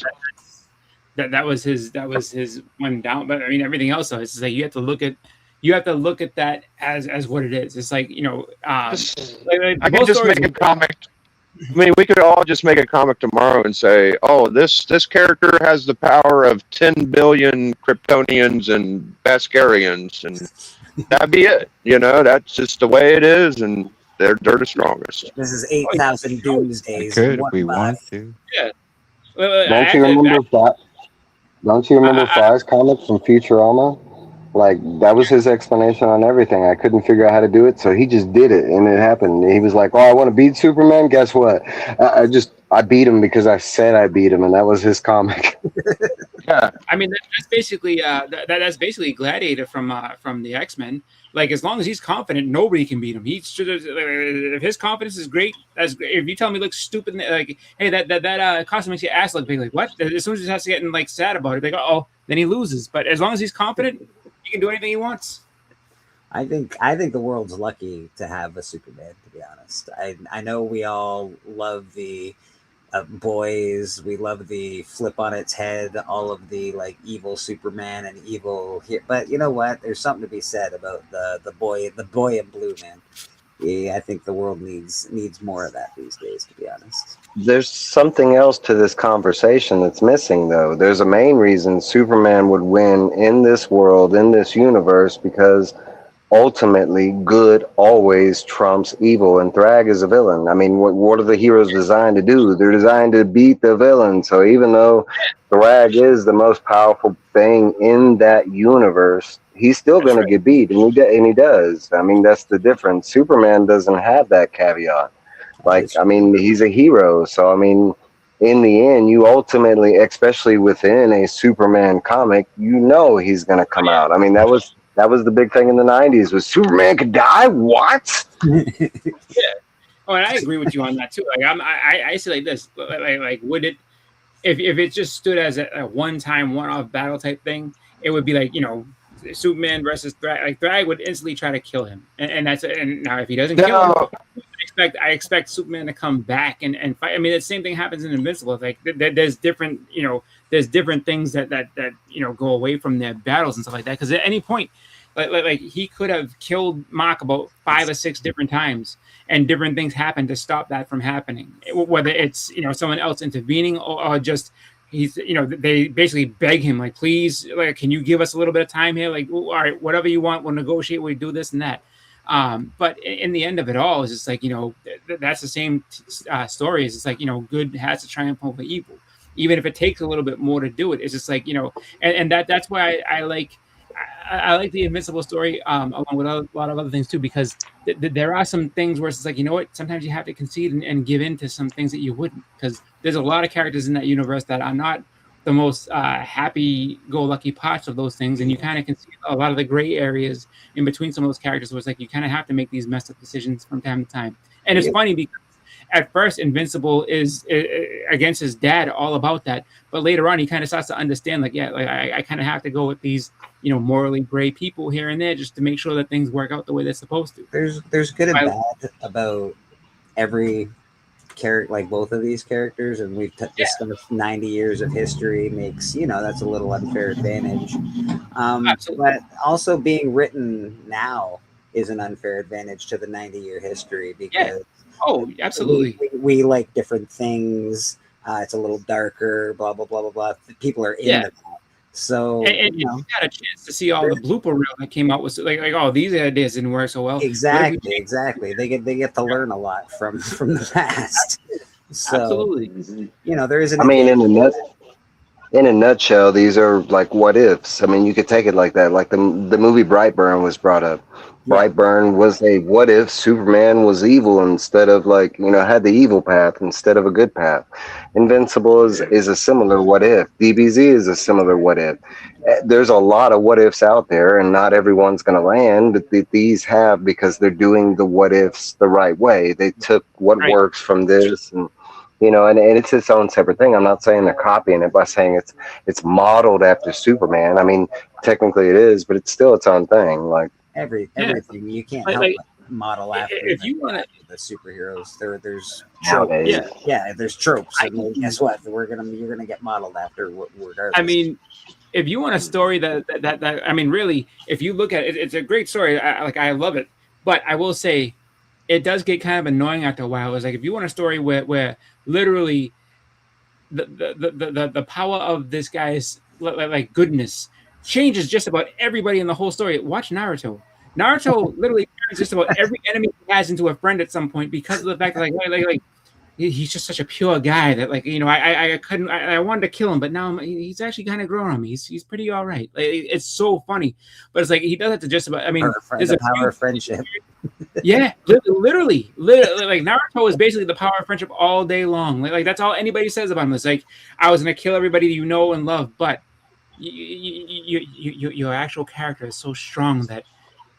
That was his one down, but I mean everything else though, it's like you have to look at that as what it is. It's like, you know,
I can just make a comic. I mean, we could all just make a comic tomorrow and say, "Oh, this character has the power of 10 billion Kryptonians and Baskarians," and that'd be it. You know, that's just the way it is, and they're the strongest.
This is 8,000 doomsdays
Could
in
if
one
we
buff.
wanted to.
Yeah.
Don't you remember Don't you remember Fry's comic from Futurama? Like, that was his explanation on everything. I couldn't figure out how to do it, so he just did it, and it happened. He was like, "Oh, I want to beat Superman." Guess what? I beat him because I said I beat him, and that was his comic.
Yeah.
I mean, that's basically that's basically Gladiator from the X-Men. Like, as long as he's confident, nobody can beat him. He should have. If his confidence is great, that's great. If you tell me he looks stupid, like, hey, that costume makes your ass look big, like, what? As soon as he starts getting like sad about it, like, oh, then he loses. But as long as he's confident, he can do anything he wants.
I think the world's lucky to have a Superman, to be honest. I know we all love the boys, we love the flip on its head, all of the like evil Superman and evil here, but you know what? There's something to be said about the boy in blue, man. Yeah, I think the world needs more of that these days, to be honest.
There's something else to this conversation that's missing, though. There's a main reason Superman would win in this world, in this universe, because ultimately good always trumps evil, and Thrag is a villain. I mean, what are the heroes designed to do? They're designed to beat the villain. So even though Thrag is the most powerful thing in that universe, he's still going to get beat, and he does. I mean, that's the difference. Superman doesn't have that caveat. Like, I mean, he's a hero. So, I mean, in the end, you ultimately, especially within a Superman comic, you know he's going to come out. I mean, that was the big thing in the 90s, was Superman could die? What?
Yeah. Oh, and I agree with you on that too. Like, I say like this, like would it, if it just stood as a one-time, one-off battle type thing, it would be like, you know, Superman versus Thrag. Like, Thrag would instantly try to kill him, and now if he doesn't kill him, I expect Superman to come back and fight. I mean, the same thing happens in Invincible. Like, there's different, you know, there's different things that you know, go away from their battles and stuff like that. Because at any point, like he could have killed Mark about 5 or 6 different times, and different things happen to stop that from happening. Whether it's, you know, someone else intervening, or just he's, you know, they basically beg him, like, please, like, can you give us a little bit of time here? Like, all right, whatever you want, we'll negotiate, we do this and that. But in the end of it all, it's just like, you know, that's the same story. It's just like, you know, good has to triumph over evil, even if it takes a little bit more to do it. It's just like, you know, and that's why I like the Invincible story, along with a lot of other things too, because there are some things where it's like, you know what, sometimes you have to concede and give in to some things that you wouldn't, because there's a lot of characters in that universe that are not the most happy-go-lucky parts of those things, and you kind of can see a lot of the gray areas in between some of those characters where it's like you kind of have to make these messed up decisions from time to time. And it's funny because at first Invincible is against his dad, all about that, but later on he kind of starts to understand, like, yeah, like I kind of have to go with these, you know, morally gray people here and there just to make sure that things work out the way they're supposed to.
There's good and bad about every character, like both of these characters, and we've discussed 90 years of history makes, you know, that's a little unfair advantage. But also being written now is an unfair advantage to the 90-year history, because
oh, absolutely,
we like different things. It's a little darker, blah blah blah blah blah. People are into that. So
and you got a chance to see all the blooper reel that came out with like oh, these ideas didn't work so well.
Exactly. They get to learn a lot from the past. So,
absolutely.
You know, there is an.
I mean, in a nutshell, these are like what ifs. I mean, you could take it like that. Like the movie Brightburn was brought up. Brightburn was a what if Superman was evil instead of, like, you know, had the evil path instead of a good path. Invincible is a similar what if. DBZ is a similar what if. There's a lot of what ifs out there, and not everyone's going to land, but these have, because they're doing the what ifs the right way. They took what works from this, and you know, and it's its own separate thing. I'm not saying they're copying it by saying it's modeled after Superman. I mean, technically it is, but it's still its own thing. Like
everything, you can't help but model after.
If you want
the superheroes, there's tropes. There's tropes. And guess what? You're gonna get modeled after regardless.
I mean, if you want a story that I mean, really, if you look at it, it's a great story. I love it. But I will say, it does get kind of annoying after a while. It's like if you want a story where literally the power of this guy's like goodness changes just about everybody in the whole story. Watch Naruto. Naruto literally turns just about every enemy he has into a friend at some point because of the fact that like he's just such a pure guy that like I couldn't I wanted to kill him, but now he's actually kind of grown on me. He's pretty all right. Like, it's so funny, but it's like he does it to just about. I mean, there's
the power of friendship.
Yeah, literally, like Naruto is basically the power of friendship all day long. Like that's all anybody says about him. It's like I was gonna kill everybody you know and love, but your actual character is so strong that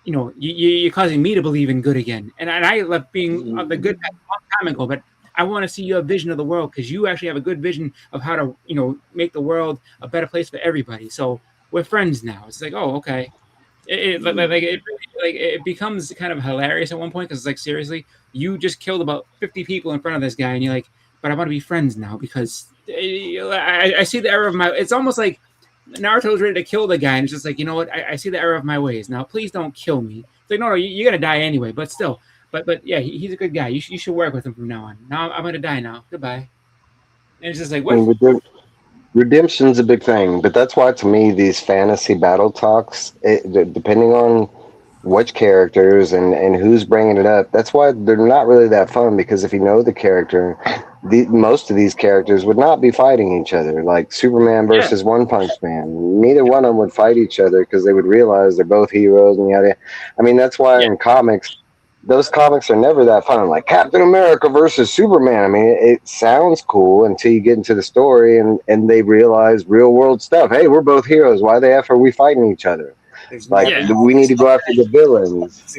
you're causing me to believe in good again. And I left being the good guy a long time ago, but I want to see your vision of the world because you actually have a good vision of how to make the world a better place for everybody. So we're friends now. It's like, oh, okay. It becomes kind of hilarious at one point because it's like, seriously, you just killed about 50 people in front of this guy, and you're like, but I want to be friends now because I see the error of my. It's almost like Naruto's ready to kill the guy, and it's just like, you know what? I see the error of my ways. Now, please don't kill me. It's like, no, you're gonna die anyway. But still, but yeah, he's a good guy. You should work with him from now on. Now I'm gonna die now. Goodbye. And it's just like, what?
Redemption's a big thing, but that's why to me these fantasy battle talks, depending on which characters and who's bringing it up, that's why they're not really that fun. Because if you know the character, most of these characters would not be fighting each other. Like Superman versus One Punch Man, neither one of them would fight each other because they would realize they're both heroes and yada. I mean, that's why in comics, those comics are never that fun. Like Captain America versus Superman. I mean, it sounds cool until you get into the story and they realize real world stuff. Hey, we're both heroes. Why the F are we fighting each other? We need to go after the villains.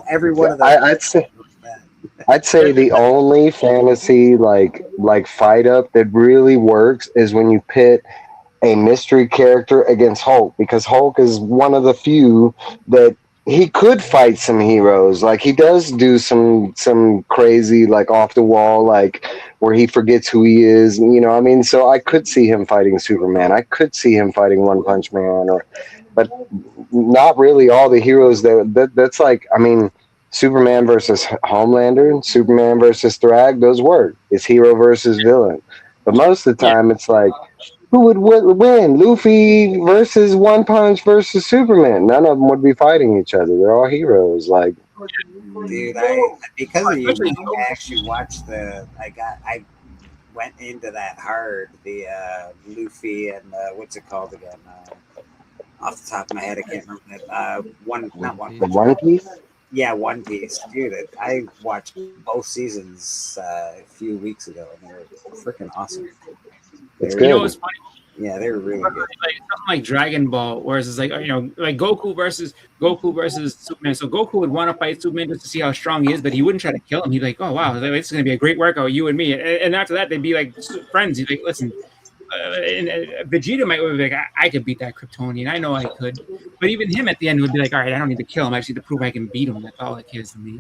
Every one of them.
I'd say the only fantasy like fight up that really works is when you pit a mystery character against Hulk, because Hulk is one of the few that he could fight some heroes. Like he does do some crazy like off the wall like where he forgets who he is. I mean, so I could see him fighting Superman. I could see him fighting One Punch Man, but not really all the heroes that's like, I mean, Superman versus Homelander, Superman versus Thrag, those work. It's hero versus villain. But most of the time it's like, who would win? Luffy versus One Punch versus Superman. None of them would be fighting each other. They're all heroes. Like,
dude, because of you, I actually watched I went into that hard. The Luffy and what's it called again? Off the top of my head, I can't remember that.
One Piece.
Yeah, One Piece, dude. I watched both seasons a few weeks ago, and they're freaking awesome.
It's good.
It's funny.
Yeah, they're really good.
Like something like Dragon Ball, whereas it's like like Goku versus Superman. So Goku would want to fight Superman just to see how strong he is, but he wouldn't try to kill him. He'd be like, "Oh wow, this is gonna be a great workout, you and me." And after that, they'd be like friends. He'd be like, "Listen." And Vegeta might be like, I could beat that Kryptonian. I know I could. But even him at the end would be like, all right, I don't need to kill him. I just need to prove I can beat him. That's all it cares to me.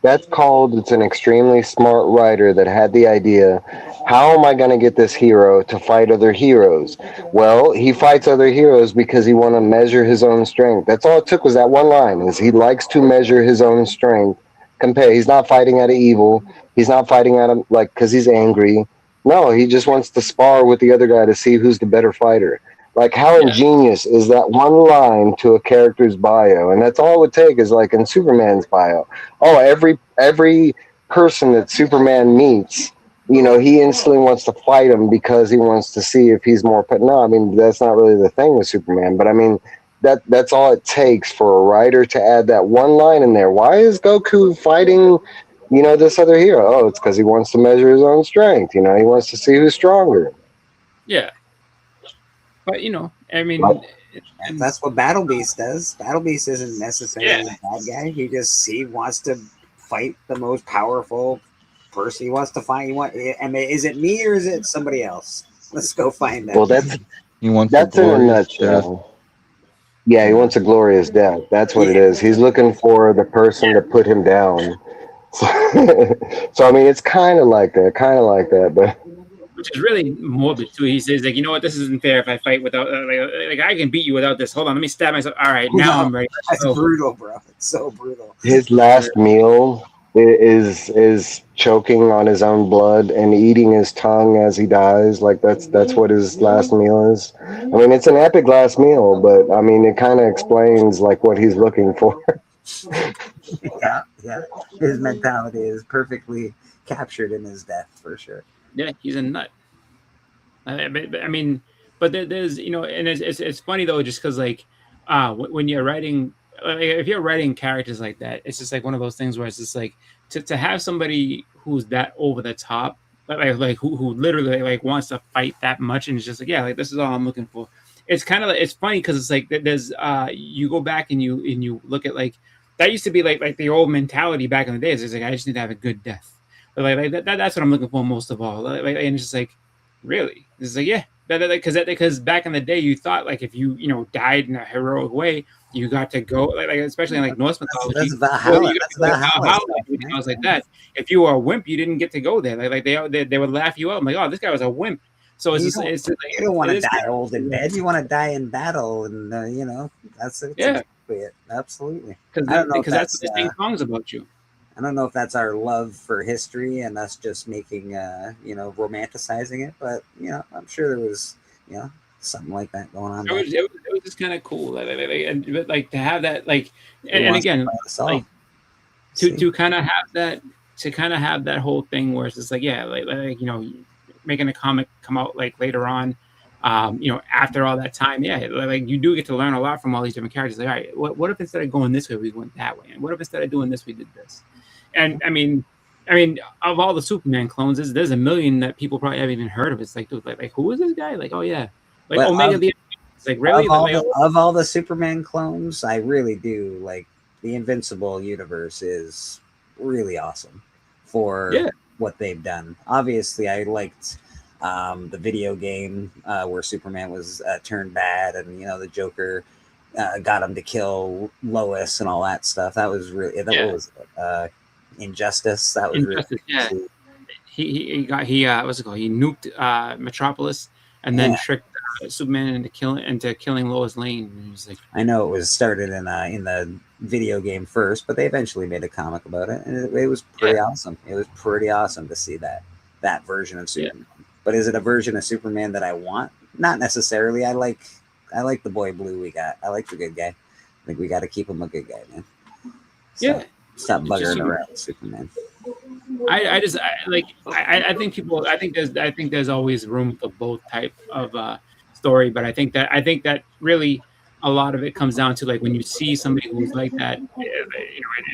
That's called it's an extremely smart writer that had the idea, how am I going to get this hero to fight other heroes? Well, he fights other heroes because he want to measure his own strength. That's all it took was that one line, is he likes to measure his own strength. Compare. He's not fighting out of evil. He's not fighting out of because he's angry. No, he just wants to spar with the other guy to see who's the better fighter. Like how ingenious is that one line to a character's bio? And that's all it would take is like in Superman's bio. Oh, every person that Superman meets, he instantly wants to fight him because he wants to see if he's more. No, I mean, that's not really the thing with Superman. But I mean, that's all it takes for a writer to add that one line in there. Why is Goku fighting, this other hero? Oh, it's because he wants to measure his own strength. He wants to see who's stronger.
Yeah. But, I mean...
that's what Battle Beast does. Battle Beast isn't necessarily a bad guy. He wants to fight the most powerful person. He wants to find... is it me or is it somebody else? Let's go find that.
Well, that's in a nutshell. Yeah, he wants a glorious death. That's what it is. He's looking for the person to put him down. So I mean, it's kind of like that, but
which is really morbid too. He says like, you know what, this isn't fair if I fight without like I can beat you without this. Hold on, let me stab myself. All right, now I'm ready.
That's brutal, bro. It's so brutal.
His last meal is choking on his own blood and eating his tongue as he dies. Like that's what his last meal is. I mean, it's an epic last meal, but I mean, it kind of explains like what he's looking for.
Yeah. His mentality is perfectly captured in his death for sure.
Yeah, he's a nut. I mean, but there's and it's funny though, just because like when you're writing, like, if you're writing characters like that, it's just like one of those things where it's just like to have somebody who's that over the top, like who literally like wants to fight that much, and it's just like, yeah, like this is all I'm looking for. It's kind of like, it's funny because it's like there's you go back and you look at like that used to be like the old mentality back in the days. It's like I just need to have a good death. But like that's what I'm looking for most of all. And it's just like, really, it's like, yeah, because back in the day you thought like if you died in a heroic way, you got to go like especially in like Norse mythology.
That's Valhalla.
That's Valhalla. I was like that. If you were a wimp, you didn't get to go there. Like they would laugh you out. I'm like, oh, this guy was a wimp. So it's just like,
you don't want to die old in bed. You want to die in battle, and that's exactly it. Absolutely.
Because that's what they sing songs about you.
I don't know if that's our love for history and us just making, romanticizing it, but I'm sure there was, something like that going on.
It was just kind of cool, like to have that, like, and again, like to kind of have that whole thing where it's just like, yeah, like making a comic come out like later on, after all that time, yeah, like you do get to learn a lot from all these different characters. Like, all right, what if instead of going this way, we went that way, and what if instead of doing this, we did this? And I mean, of all the Superman clones, there's a million that people probably haven't even heard of. It's like, dude, like who is this guy? Like, oh yeah, like Omega the. It's like really
of all the Superman clones, I really do like the Invincible universe is really awesome for what they've done. Obviously, I liked the video game where Superman was turned bad, and the Joker got him to kill Lois and all that stuff. That was really was Injustice. That was Injustice,
really he what's it called? He nuked Metropolis and then tricked Superman into killing Lois Lane. And he was like,
I know it was started in the video game first, but they eventually made a comic about it, and it was pretty awesome. It was pretty awesome to see that version of Superman. But is it a version of Superman that I want? Not necessarily. I like the boy blue we got. I like the good guy. I think we got to keep him a good guy, man. Stop buggering around with Superman.
I think there's always room for both type of story, but I think that really a lot of it comes down to like when you see somebody who's like that,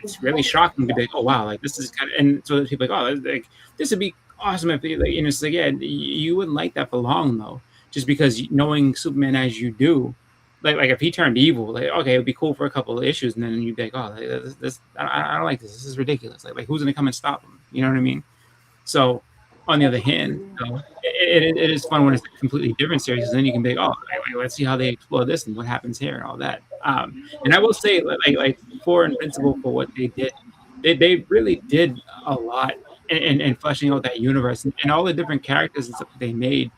it's really shocking to be like, oh wow, like this is kind of, and so people are like, oh, like this would be awesome if it's like, yeah, you wouldn't like that for long though, just because knowing Superman as you do. Like if he turned evil, like okay, it would be cool for a couple of issues, and then you'd be like, oh, this I don't like this. This is ridiculous. Like who's gonna come and stop him? You know what I mean? So on the other hand, it is fun when it's a completely different series, because then you can be like, oh, let's see how they explore this and what happens here and all that. And I will say, like for Invincible, for what they did, they really did a lot in fleshing out that universe and all the different characters and stuff that they made.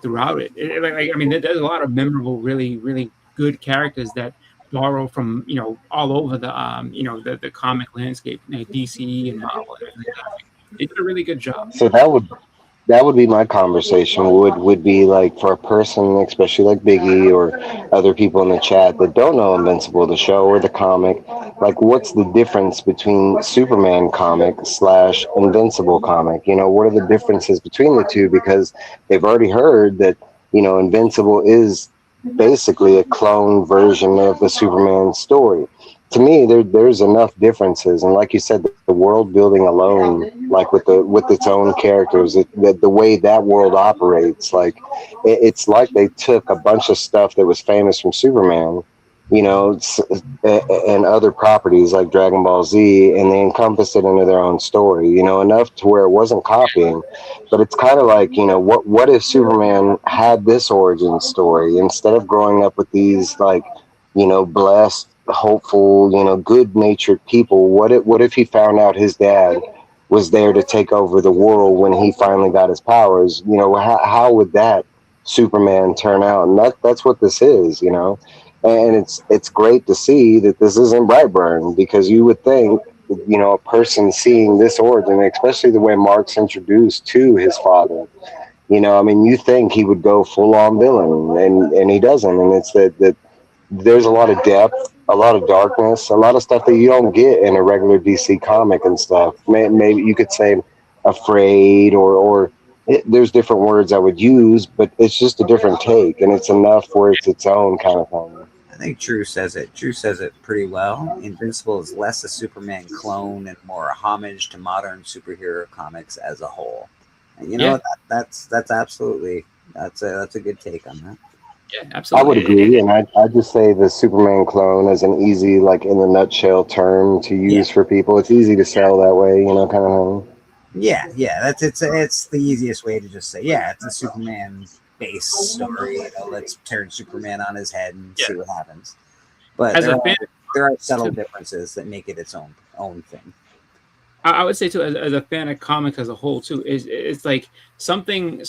Throughout it. There's a lot of memorable, really, really good characters that borrow from, all over the comic landscape, DC and Marvel. And everything like that. They did a really good job.
So that would be my conversation. Would be like for a person, especially like Biggie or other people in the chat that don't know Invincible, the show or the comic. Like, what's the difference between Superman comic / Invincible comic? What are the differences between the two? Because they've already heard that Invincible is basically a clone version of the Superman story. To me, there's enough differences, and like you said, the world building alone, like with its own characters, the way that world operates, like it's like they took a bunch of stuff that was famous from Superman, and other properties like Dragon Ball Z, and they encompassed it into their own story, enough to where it wasn't copying, but it's kind of like, what if Superman had this origin story instead of growing up with these like, blessed, hopeful, good-natured people? What if he found out his dad was there to take over the world when he finally got his powers. You know, how would that Superman turn out? And that's what this is, you know. And it's great to see that this isn't Brightburn, because you would think, you know, a person seeing this origin, especially the way Mark's introduced to his father, you know, I mean, you think he would go full on villain, and he doesn't. And it's that there's a lot of depth, a lot of darkness, a lot of stuff that you don't get in a regular DC comic and stuff. Maybe you could say afraid, or there's different words I would use, but it's just a different take, and it's enough where it's its own kind of thing.
I think Drew says it. Drew says it pretty well. Invincible is less a Superman clone and more a homage to modern superhero comics as a whole. And you know, that's absolutely that's a good take on that.
Yeah, absolutely.
I would agree, and I just say the Superman clone is an easy, like in the nutshell, term to use for people. It's easy to sell that way, you know, kind of thing.
Yeah, that's it's the easiest way to just say, yeah, it's a Superman based story. You know, let's turn Superman on his head and see what happens. But there are subtle differences that make it its own thing.
I would say too, as a fan of comics as a whole too, it's like something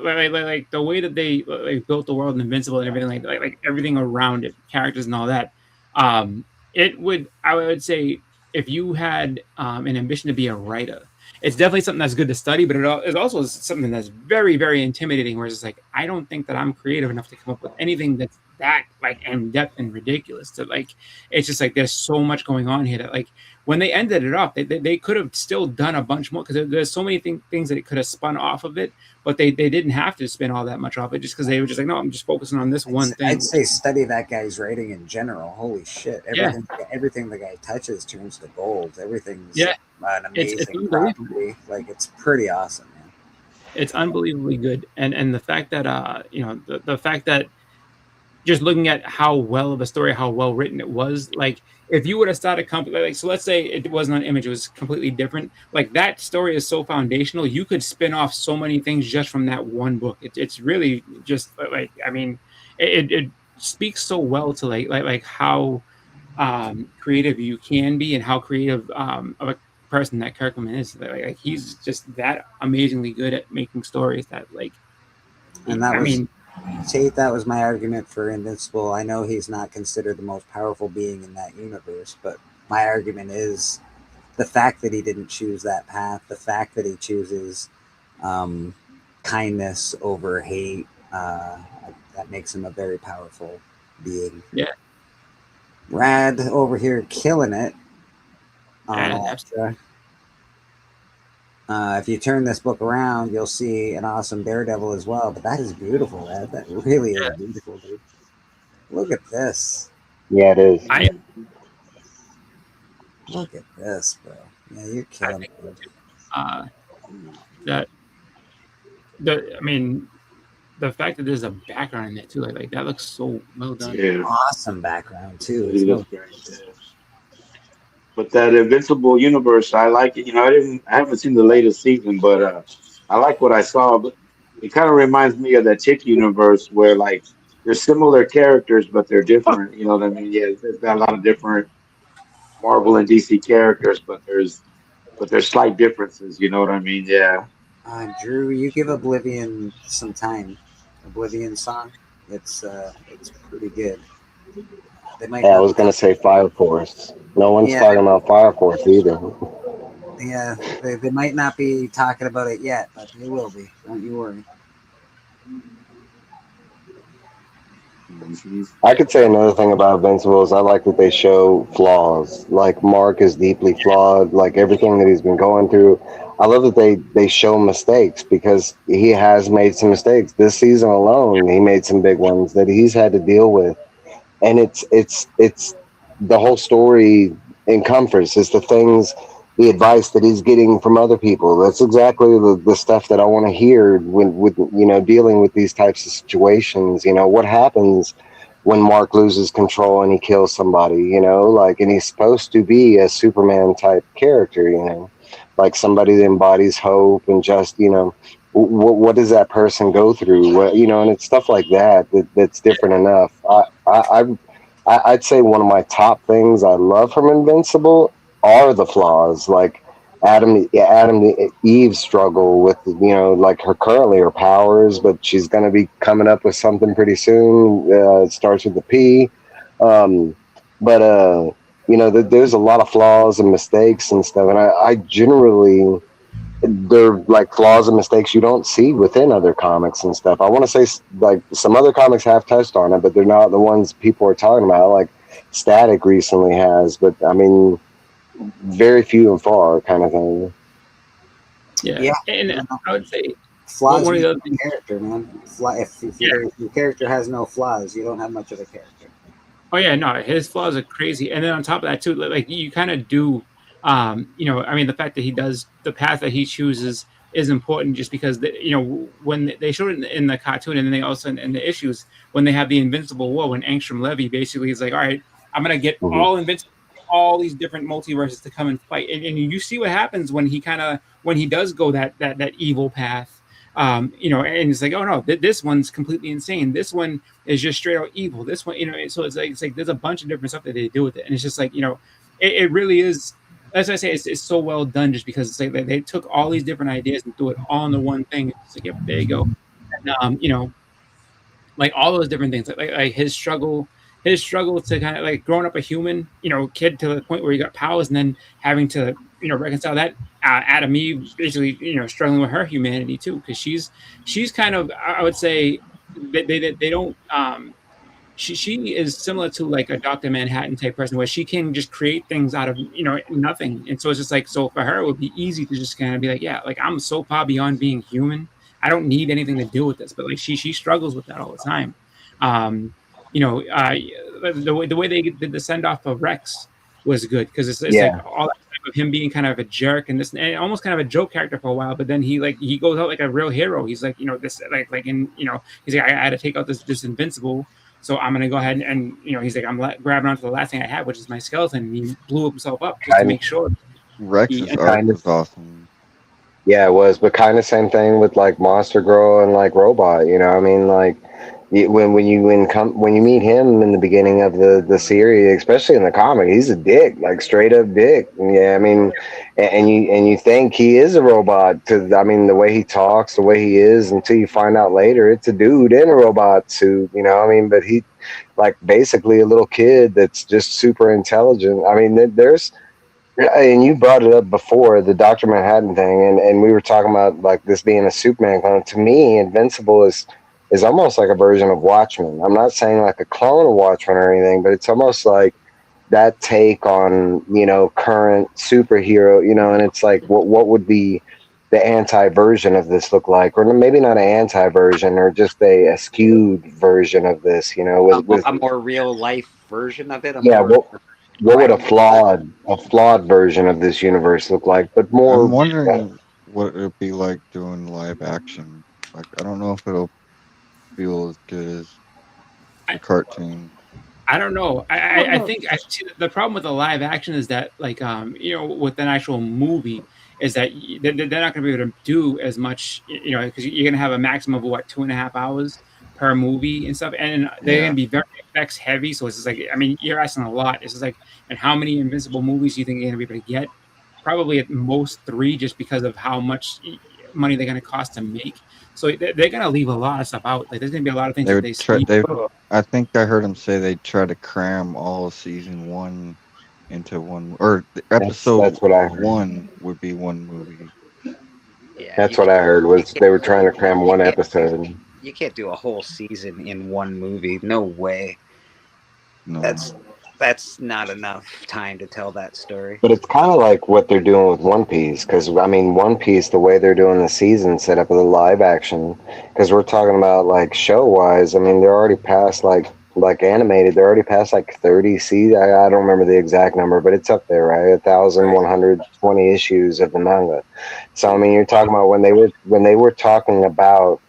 like the way that they built the world in Invincible and everything, like everything around it, characters and all that. I would say, if you had an ambition to be a writer, it's definitely something that's good to study, but it also is something that's very, very intimidating. Where it's like, I don't think that I'm creative enough to come up with anything that's that like in depth and ridiculous. To like, it's just like there's so much going on here that like when they ended it off, they could have still done a bunch more, because there's so many things that it could have spun off of it, but they didn't have to spin all that much off it, just because they were just like, no, I'm just focusing on this one thing.
I'd say study that guy's writing in general. Holy shit! Everything the guy touches turns to gold. Everything's an amazing property. Like, it's pretty awesome, man.
It's unbelievably good, and the fact that you know, the fact that just looking at how well of a story, how well written it was, like if you would have started like, so let's say it wasn't on Image, it was completely different. Like, that story is so foundational, you could spin off so many things just from that one book. It's really just like, I mean, it speaks so well to like how creative you can be, and how creative of a person that Kirkman is. Like he's just that amazingly good at making stories that like,
and that that was my argument for Invincible. I know he's not considered the most powerful being in that universe, but my argument is the fact that he didn't choose that path, the fact that he chooses kindness over hate, that makes him a very powerful being.
Yeah.
Rad over here killing it. If you turn this book around, you'll see an awesome Daredevil as well. But that is beautiful, Ed. That really is beautiful, dude. Look at this.
Yeah, it is.
Look at this, bro. Yeah, you're killing it.
I mean, the fact that there's a background in it too, like that looks so well done.
Yeah.
Awesome background too.
But that Invincible universe, I like it. You know, I haven't seen the latest season, but I like what I saw. But it kind of reminds me of that Chick universe, where like there's similar characters, but they're different. You know what I mean? Yeah, there's got a lot of different Marvel and DC characters, but there's slight differences. You know what I mean? Yeah.
Drew, you give Oblivion some time. Oblivion song, it's pretty good.
I was gonna say Fire Force. No one's talking about Fire Force either.
Yeah, they might not be talking about it yet, but they will be. Don't you worry.
I could say another thing about Invincible is I like that they show flaws. Like, Mark is deeply flawed. Like, everything that he's been going through. I love that they show mistakes, because he has made some mistakes. This season alone, he made some big ones that he's had to deal with. And it's the whole story encompasses. It's the things, the advice that he's getting from other people. That's exactly the stuff that I want to hear with you know, dealing with these types of situations. You know, what happens when Mark loses control and he kills somebody, you know, like, and he's supposed to be a Superman type character, you know, like somebody that embodies hope and just, you know, what does that person go through? What, you know, and it's stuff like that's different enough. I'd say one of my top things I love from Invincible are the flaws. Like, Adam Eve struggle with, like her powers, but she's going to be coming up with something pretty soon. It starts with the P. But there's a lot of flaws and mistakes and stuff, and I generally, they're like flaws and mistakes you don't see within other comics and stuff. I want to say like some other comics have touched on it, but they're not the ones people are talking about. Like Static recently has, but I mean, very few and far kind of thing.
Yeah. And I would say
flaws
one of
in
the other
the character, man. If your character has no flaws, you don't have much of a character.
Oh yeah, no, his flaws are crazy, and then on top of that too, like you kind of do, I mean, the fact that he does the path that he chooses is important, just because when they showed it in the cartoon, and then they also in the issues when they have the Invincible War, when Angstrom Levy basically is like, all right, I'm gonna get all Invincible, all these different multiverses to come and fight, and you see what happens when he does go that evil path. And it's like, oh no, this one's completely insane. This one is just straight out evil. This one, so it's like there's a bunch of different stuff that they do with it, and it's just like, it really is. As I say, it's so well done, just because it's like they took all these different ideas and threw it all into one thing. It's like, yep, there you go. And like all those different things, like his struggle to kind of like growing up a human, kid, to the point where he got powers, and then having to, reconcile that. Adam Eve basically, struggling with her humanity too, because she's kind of, I would say, they don't. She is similar to like a Dr. Manhattan type person, where she can just create things out of nothing, and so it's just like, so for her it would be easy to just kind of be like, yeah, like I'm so far beyond being human, I don't need anything to do with this, but like she struggles with that all the time. The way they did the send off of Rex was good, because it's like all that time of him being kind of a jerk and this, and almost kind of a joke character for a while, but then he goes out like a real hero. He's like, this like in he's like, I had to take out this Invincible. So I'm gonna go ahead and he's like, I'm grabbing onto the last thing I had, which is my skeleton. And he blew himself up just to make sure.
Rex's art was awesome.
Yeah, it was, but kind of same thing with like Monster Girl and like Robot. I mean, like when you meet him in the beginning of the series, especially in the comic, he's a dick, like straight up dick. Yeah, I mean, and you think he is a robot, I mean, the way he talks, the way he is, until you find out later it's a dude in a robot suit. I mean, but he like basically a little kid that's just super intelligent. I mean, there's. And you brought it up before, the Dr. Manhattan thing, and we were talking about like this being a Superman clone. To me, Invincible is almost like a version of Watchmen. I'm not saying like a clone of Watchmen or anything, but it's almost like that take on current superhero. And it's like, what would be the anti-version of this look like, or maybe not an anti-version, or just a skewed version of this. With
a more real life version of it.
What would a flawed version of this universe look like? But more.
I'm wondering what it'd be like doing live action. Like, I don't know if it'll feel as good as the cartoon.
I don't know. I think the problem with the live action is that, like, with an actual movie, is that they're not going to be able to do as much, because you're going to have a maximum of 2.5 hours per movie and stuff, and they're going to be very effects heavy. So it's just like, I mean, you're asking a lot. It's just like, and how many Invincible movies do you think you're going to be able to get? Probably at most 3, just because of how much money they're going to cost to make. So they're going to leave a lot of stuff out. Like, there's going to be a lot of things that they see.
I think I heard them say they try to cram all of season 1 into one, or episode
that's what I heard.
1 would be one movie.
Yeah,
that's what I heard, was they were trying to cram one episode.
You can't do a whole season in one movie. No way.
No.
That's not enough time to tell that story.
But it's kind of like what they're doing with One Piece, because I mean, One Piece, the way they're doing the season set up of the live action, because we're talking about like show wise. I mean, they're already past like animated. They're already past like 30 seasons. I don't remember the exact number, but it's up there, right? 1,120 issues of the manga. So I mean, you're talking about when they were talking about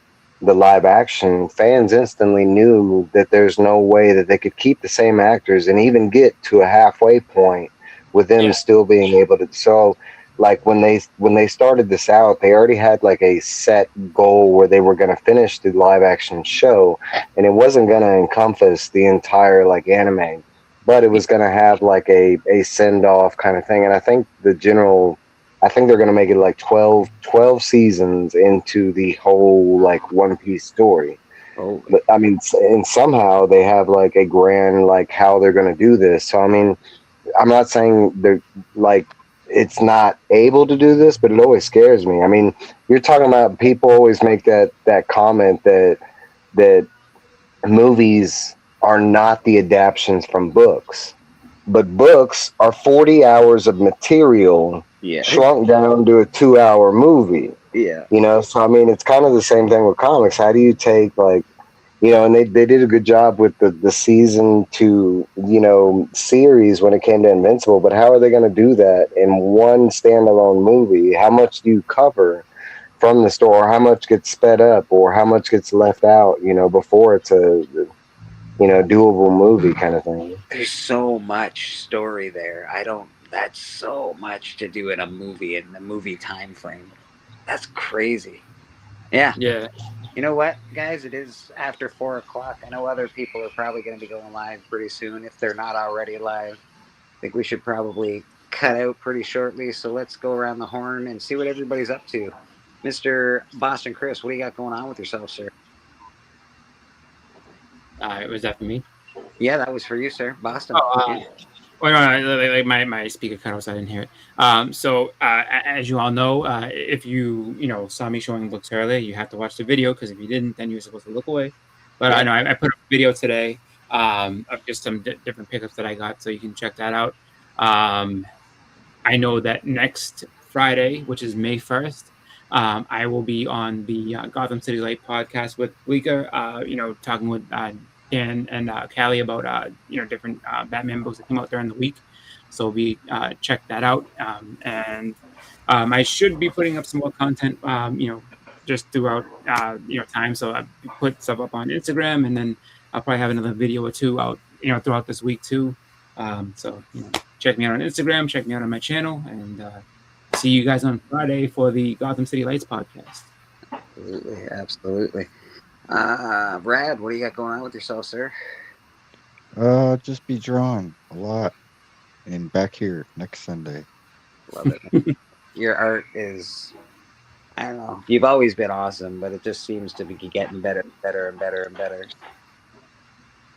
the live action, fans instantly knew that there's no way that they could keep the same actors and even get to a halfway point with them still being able to. So like when they started this out, they already had like a set goal where they were going to finish the live action show, and it wasn't going to encompass the entire like anime, but it was going to have like a send off kind of thing. And I think the general I think they're going to make it like 12 seasons into the whole like One Piece story.
Oh,
But I mean, and somehow they have like a grand like how they're going to do this. So I mean, I'm not saying they're like it's not able to do this, but it always scares me. I mean, you're talking about people always make that comment that movies are not the adaptations from books, but books are 40 hours of material
yeah,
shrunk down to a 2-hour movie.
yeah.
You know, so I mean, it's kind of the same thing with comics. How do you take like, you know, and they did a good job with the season 2, you know, series when it came to Invincible, but how are they going to do that in one standalone movie? How much do you cover from the store? How much gets sped up or how much gets left out, you know, before it's a, you know, doable movie kind of thing?
There's so much story there. That's so much to do in a movie, in the movie time frame. That's crazy. Yeah.
Yeah.
You know what, guys? It is after 4 o'clock. I know other people are probably going to be going live pretty soon if they're not already live. I think we should probably cut out pretty shortly. So let's go around the horn and see what everybody's up to. Mr. Boston Chris, what do you got going on with yourself, sir?
Was that for me?
Yeah, that was for you, sir. Boston. Yeah.
Well, no, my speaker cut off, so I didn't hear it. So, as you all know, if you saw me showing books earlier, you have to watch the video, because if you didn't, then you were supposed to look away. But I know I put up a video today of just some different pickups that I got, so you can check that out. I know that next Friday, which is May 1st, I will be on the Gotham City Light podcast with Bleeker, talking with Dan and Callie about different Batman books that come out during the week. So we check that out, and I should be putting up some more content, just throughout time. So I put stuff up on Instagram, and then I'll probably have another video or two out throughout this week too. So check me out on Instagram, check me out on my channel, and see you guys on Friday for the Gotham City Lights podcast.
Absolutely, absolutely. Brad, what do you got going on with yourself, sir?
Just be drawing a lot, and back here next Sunday.
Love it. Your art is, I don't know, you've always been awesome, but it just seems to be getting better and better and better and better.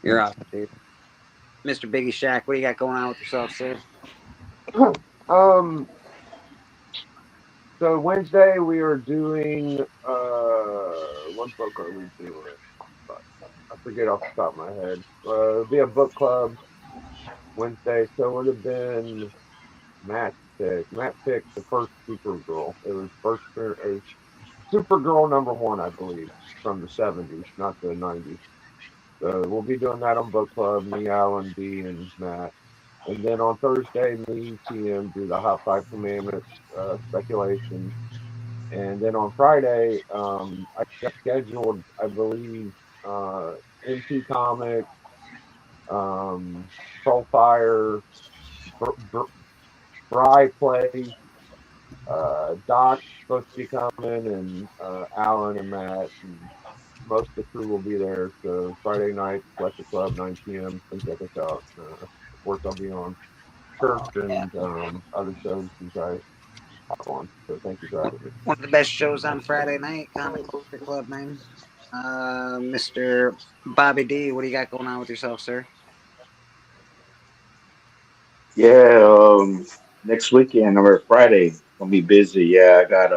You're awesome, dude. Mr. Biggie Shack, what do you got going on with yourself, sir?
So Wednesday we are doing what book are we doing? I forget off the top of my head. It'll be a book club Wednesday, so it would have been Matt's pick. Matt picked the first Supergirl. It was Supergirl #1, I believe, from the 70s, not the 90s. So we'll be doing that on book club, me, Alan, D, and Matt. And then on Thursday, me, TM do the Hot 5 Commandments speculation. And then on Friday, I got scheduled, I believe, MP Comics, Trollfire, Bry Play, Doc's supposed to be coming, and Alan and Matt, and most of the crew will be there. So Friday night, Collector Club, 9 p.m. Come check us out. Of course, I'll be on Church and other shows you guys have on. So thank you for having me.
One of the best shows on Friday night, Comic Collector Club, man. Mr. Bobby D, what do you got going on with yourself, sir?
Yeah, next weekend or Friday, gonna be busy. Yeah, I got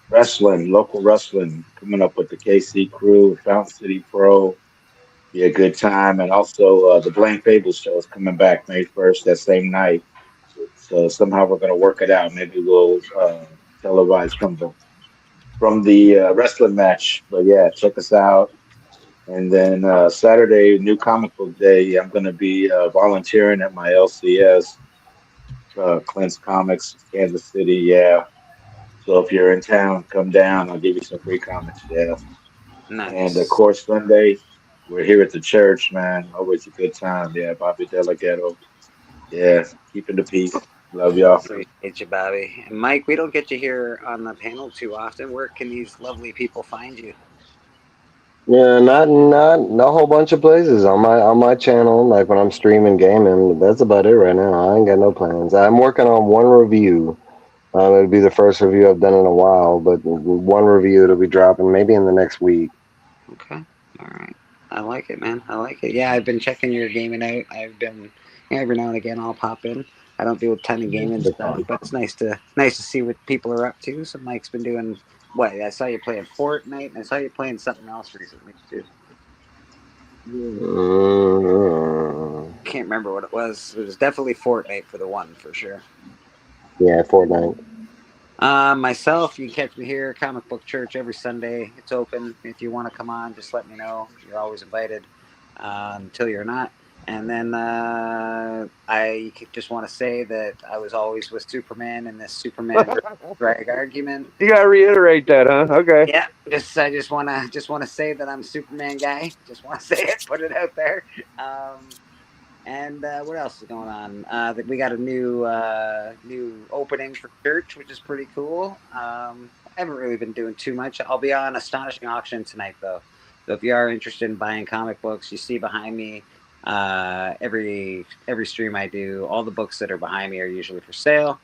local wrestling coming up with the KC crew, Fountain City Pro. Be a good time, and also the Blank Fables show is coming back May 1st, that same night. So somehow we're gonna work it out. Maybe we'll televise from the wrestling match. But yeah, check us out. And then Saturday, New Comic Book Day, I'm going to be volunteering at my LCS, Clint's Comics, Kansas City. Yeah. So if you're in town, come down. I'll give you some free comics. Yeah.
Nice.
And of course, Sunday, we're here at the church, man. Always a good time. Yeah. Bobby Delegato. Yeah. Keeping the peace. Love y'all.
Appreciate you, Bobby. And Mike, we don't get you here on the panel too often. Where can these lovely people find you?
Yeah, not a whole bunch of places on my channel. Like when I'm streaming gaming, that's about it right now. I ain't got no plans. I'm working on one review It'll be the first review I've done in a while, but one review that'll be dropping maybe in the next week.
Okay. All right. I like it, man. I like it. Yeah, I've been checking your gaming out. I've been every now and again I'll pop in. I don't do a ton of gaming stuff, but it's nice to see what people are up to. So Mike's been doing what? I saw you playing Fortnite, and I saw you playing something else recently too. Can't remember what it was. It was definitely Fortnite for the one for sure.
Yeah, Fortnite.
Myself, you can catch me here, Comic Book Church, every Sunday. It's open. If you want to come on, just let me know. You're always invited until you're not. And then I just want to say that I was always with Superman in this Superman drag argument.
You gotta reiterate that, huh? Okay.
Yeah, I just want to say that I'm a Superman guy. Just want to say it, put it out there. And what else is going on? We got a new opening for church, which is pretty cool. I haven't really been doing too much. I'll be on Astonishing Auction tonight, though. So if you are interested in buying comic books, you see behind me every stream I do. All the books that are behind me are usually for sale.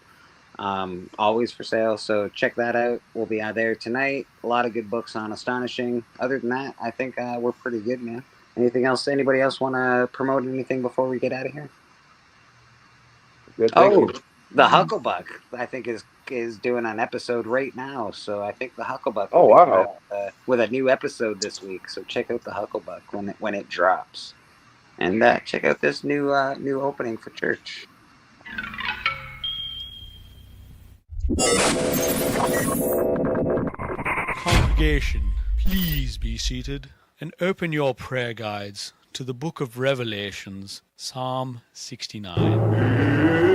Always for sale. So check that out. We'll be out there tonight. A lot of good books on Astonishing. Other than that, I think we're pretty good, man. Anything else? Anybody else want to promote anything before we get out of here?
Good,
the Hucklebuck, I think is doing an episode right now. So I think the Hucklebuck.
Oh wow!
With a new episode this week. So check out the Hucklebuck when it drops, and check out this new opening for church.
Congregation, please be seated and open your prayer guides to the book of Revelations, Psalm 69.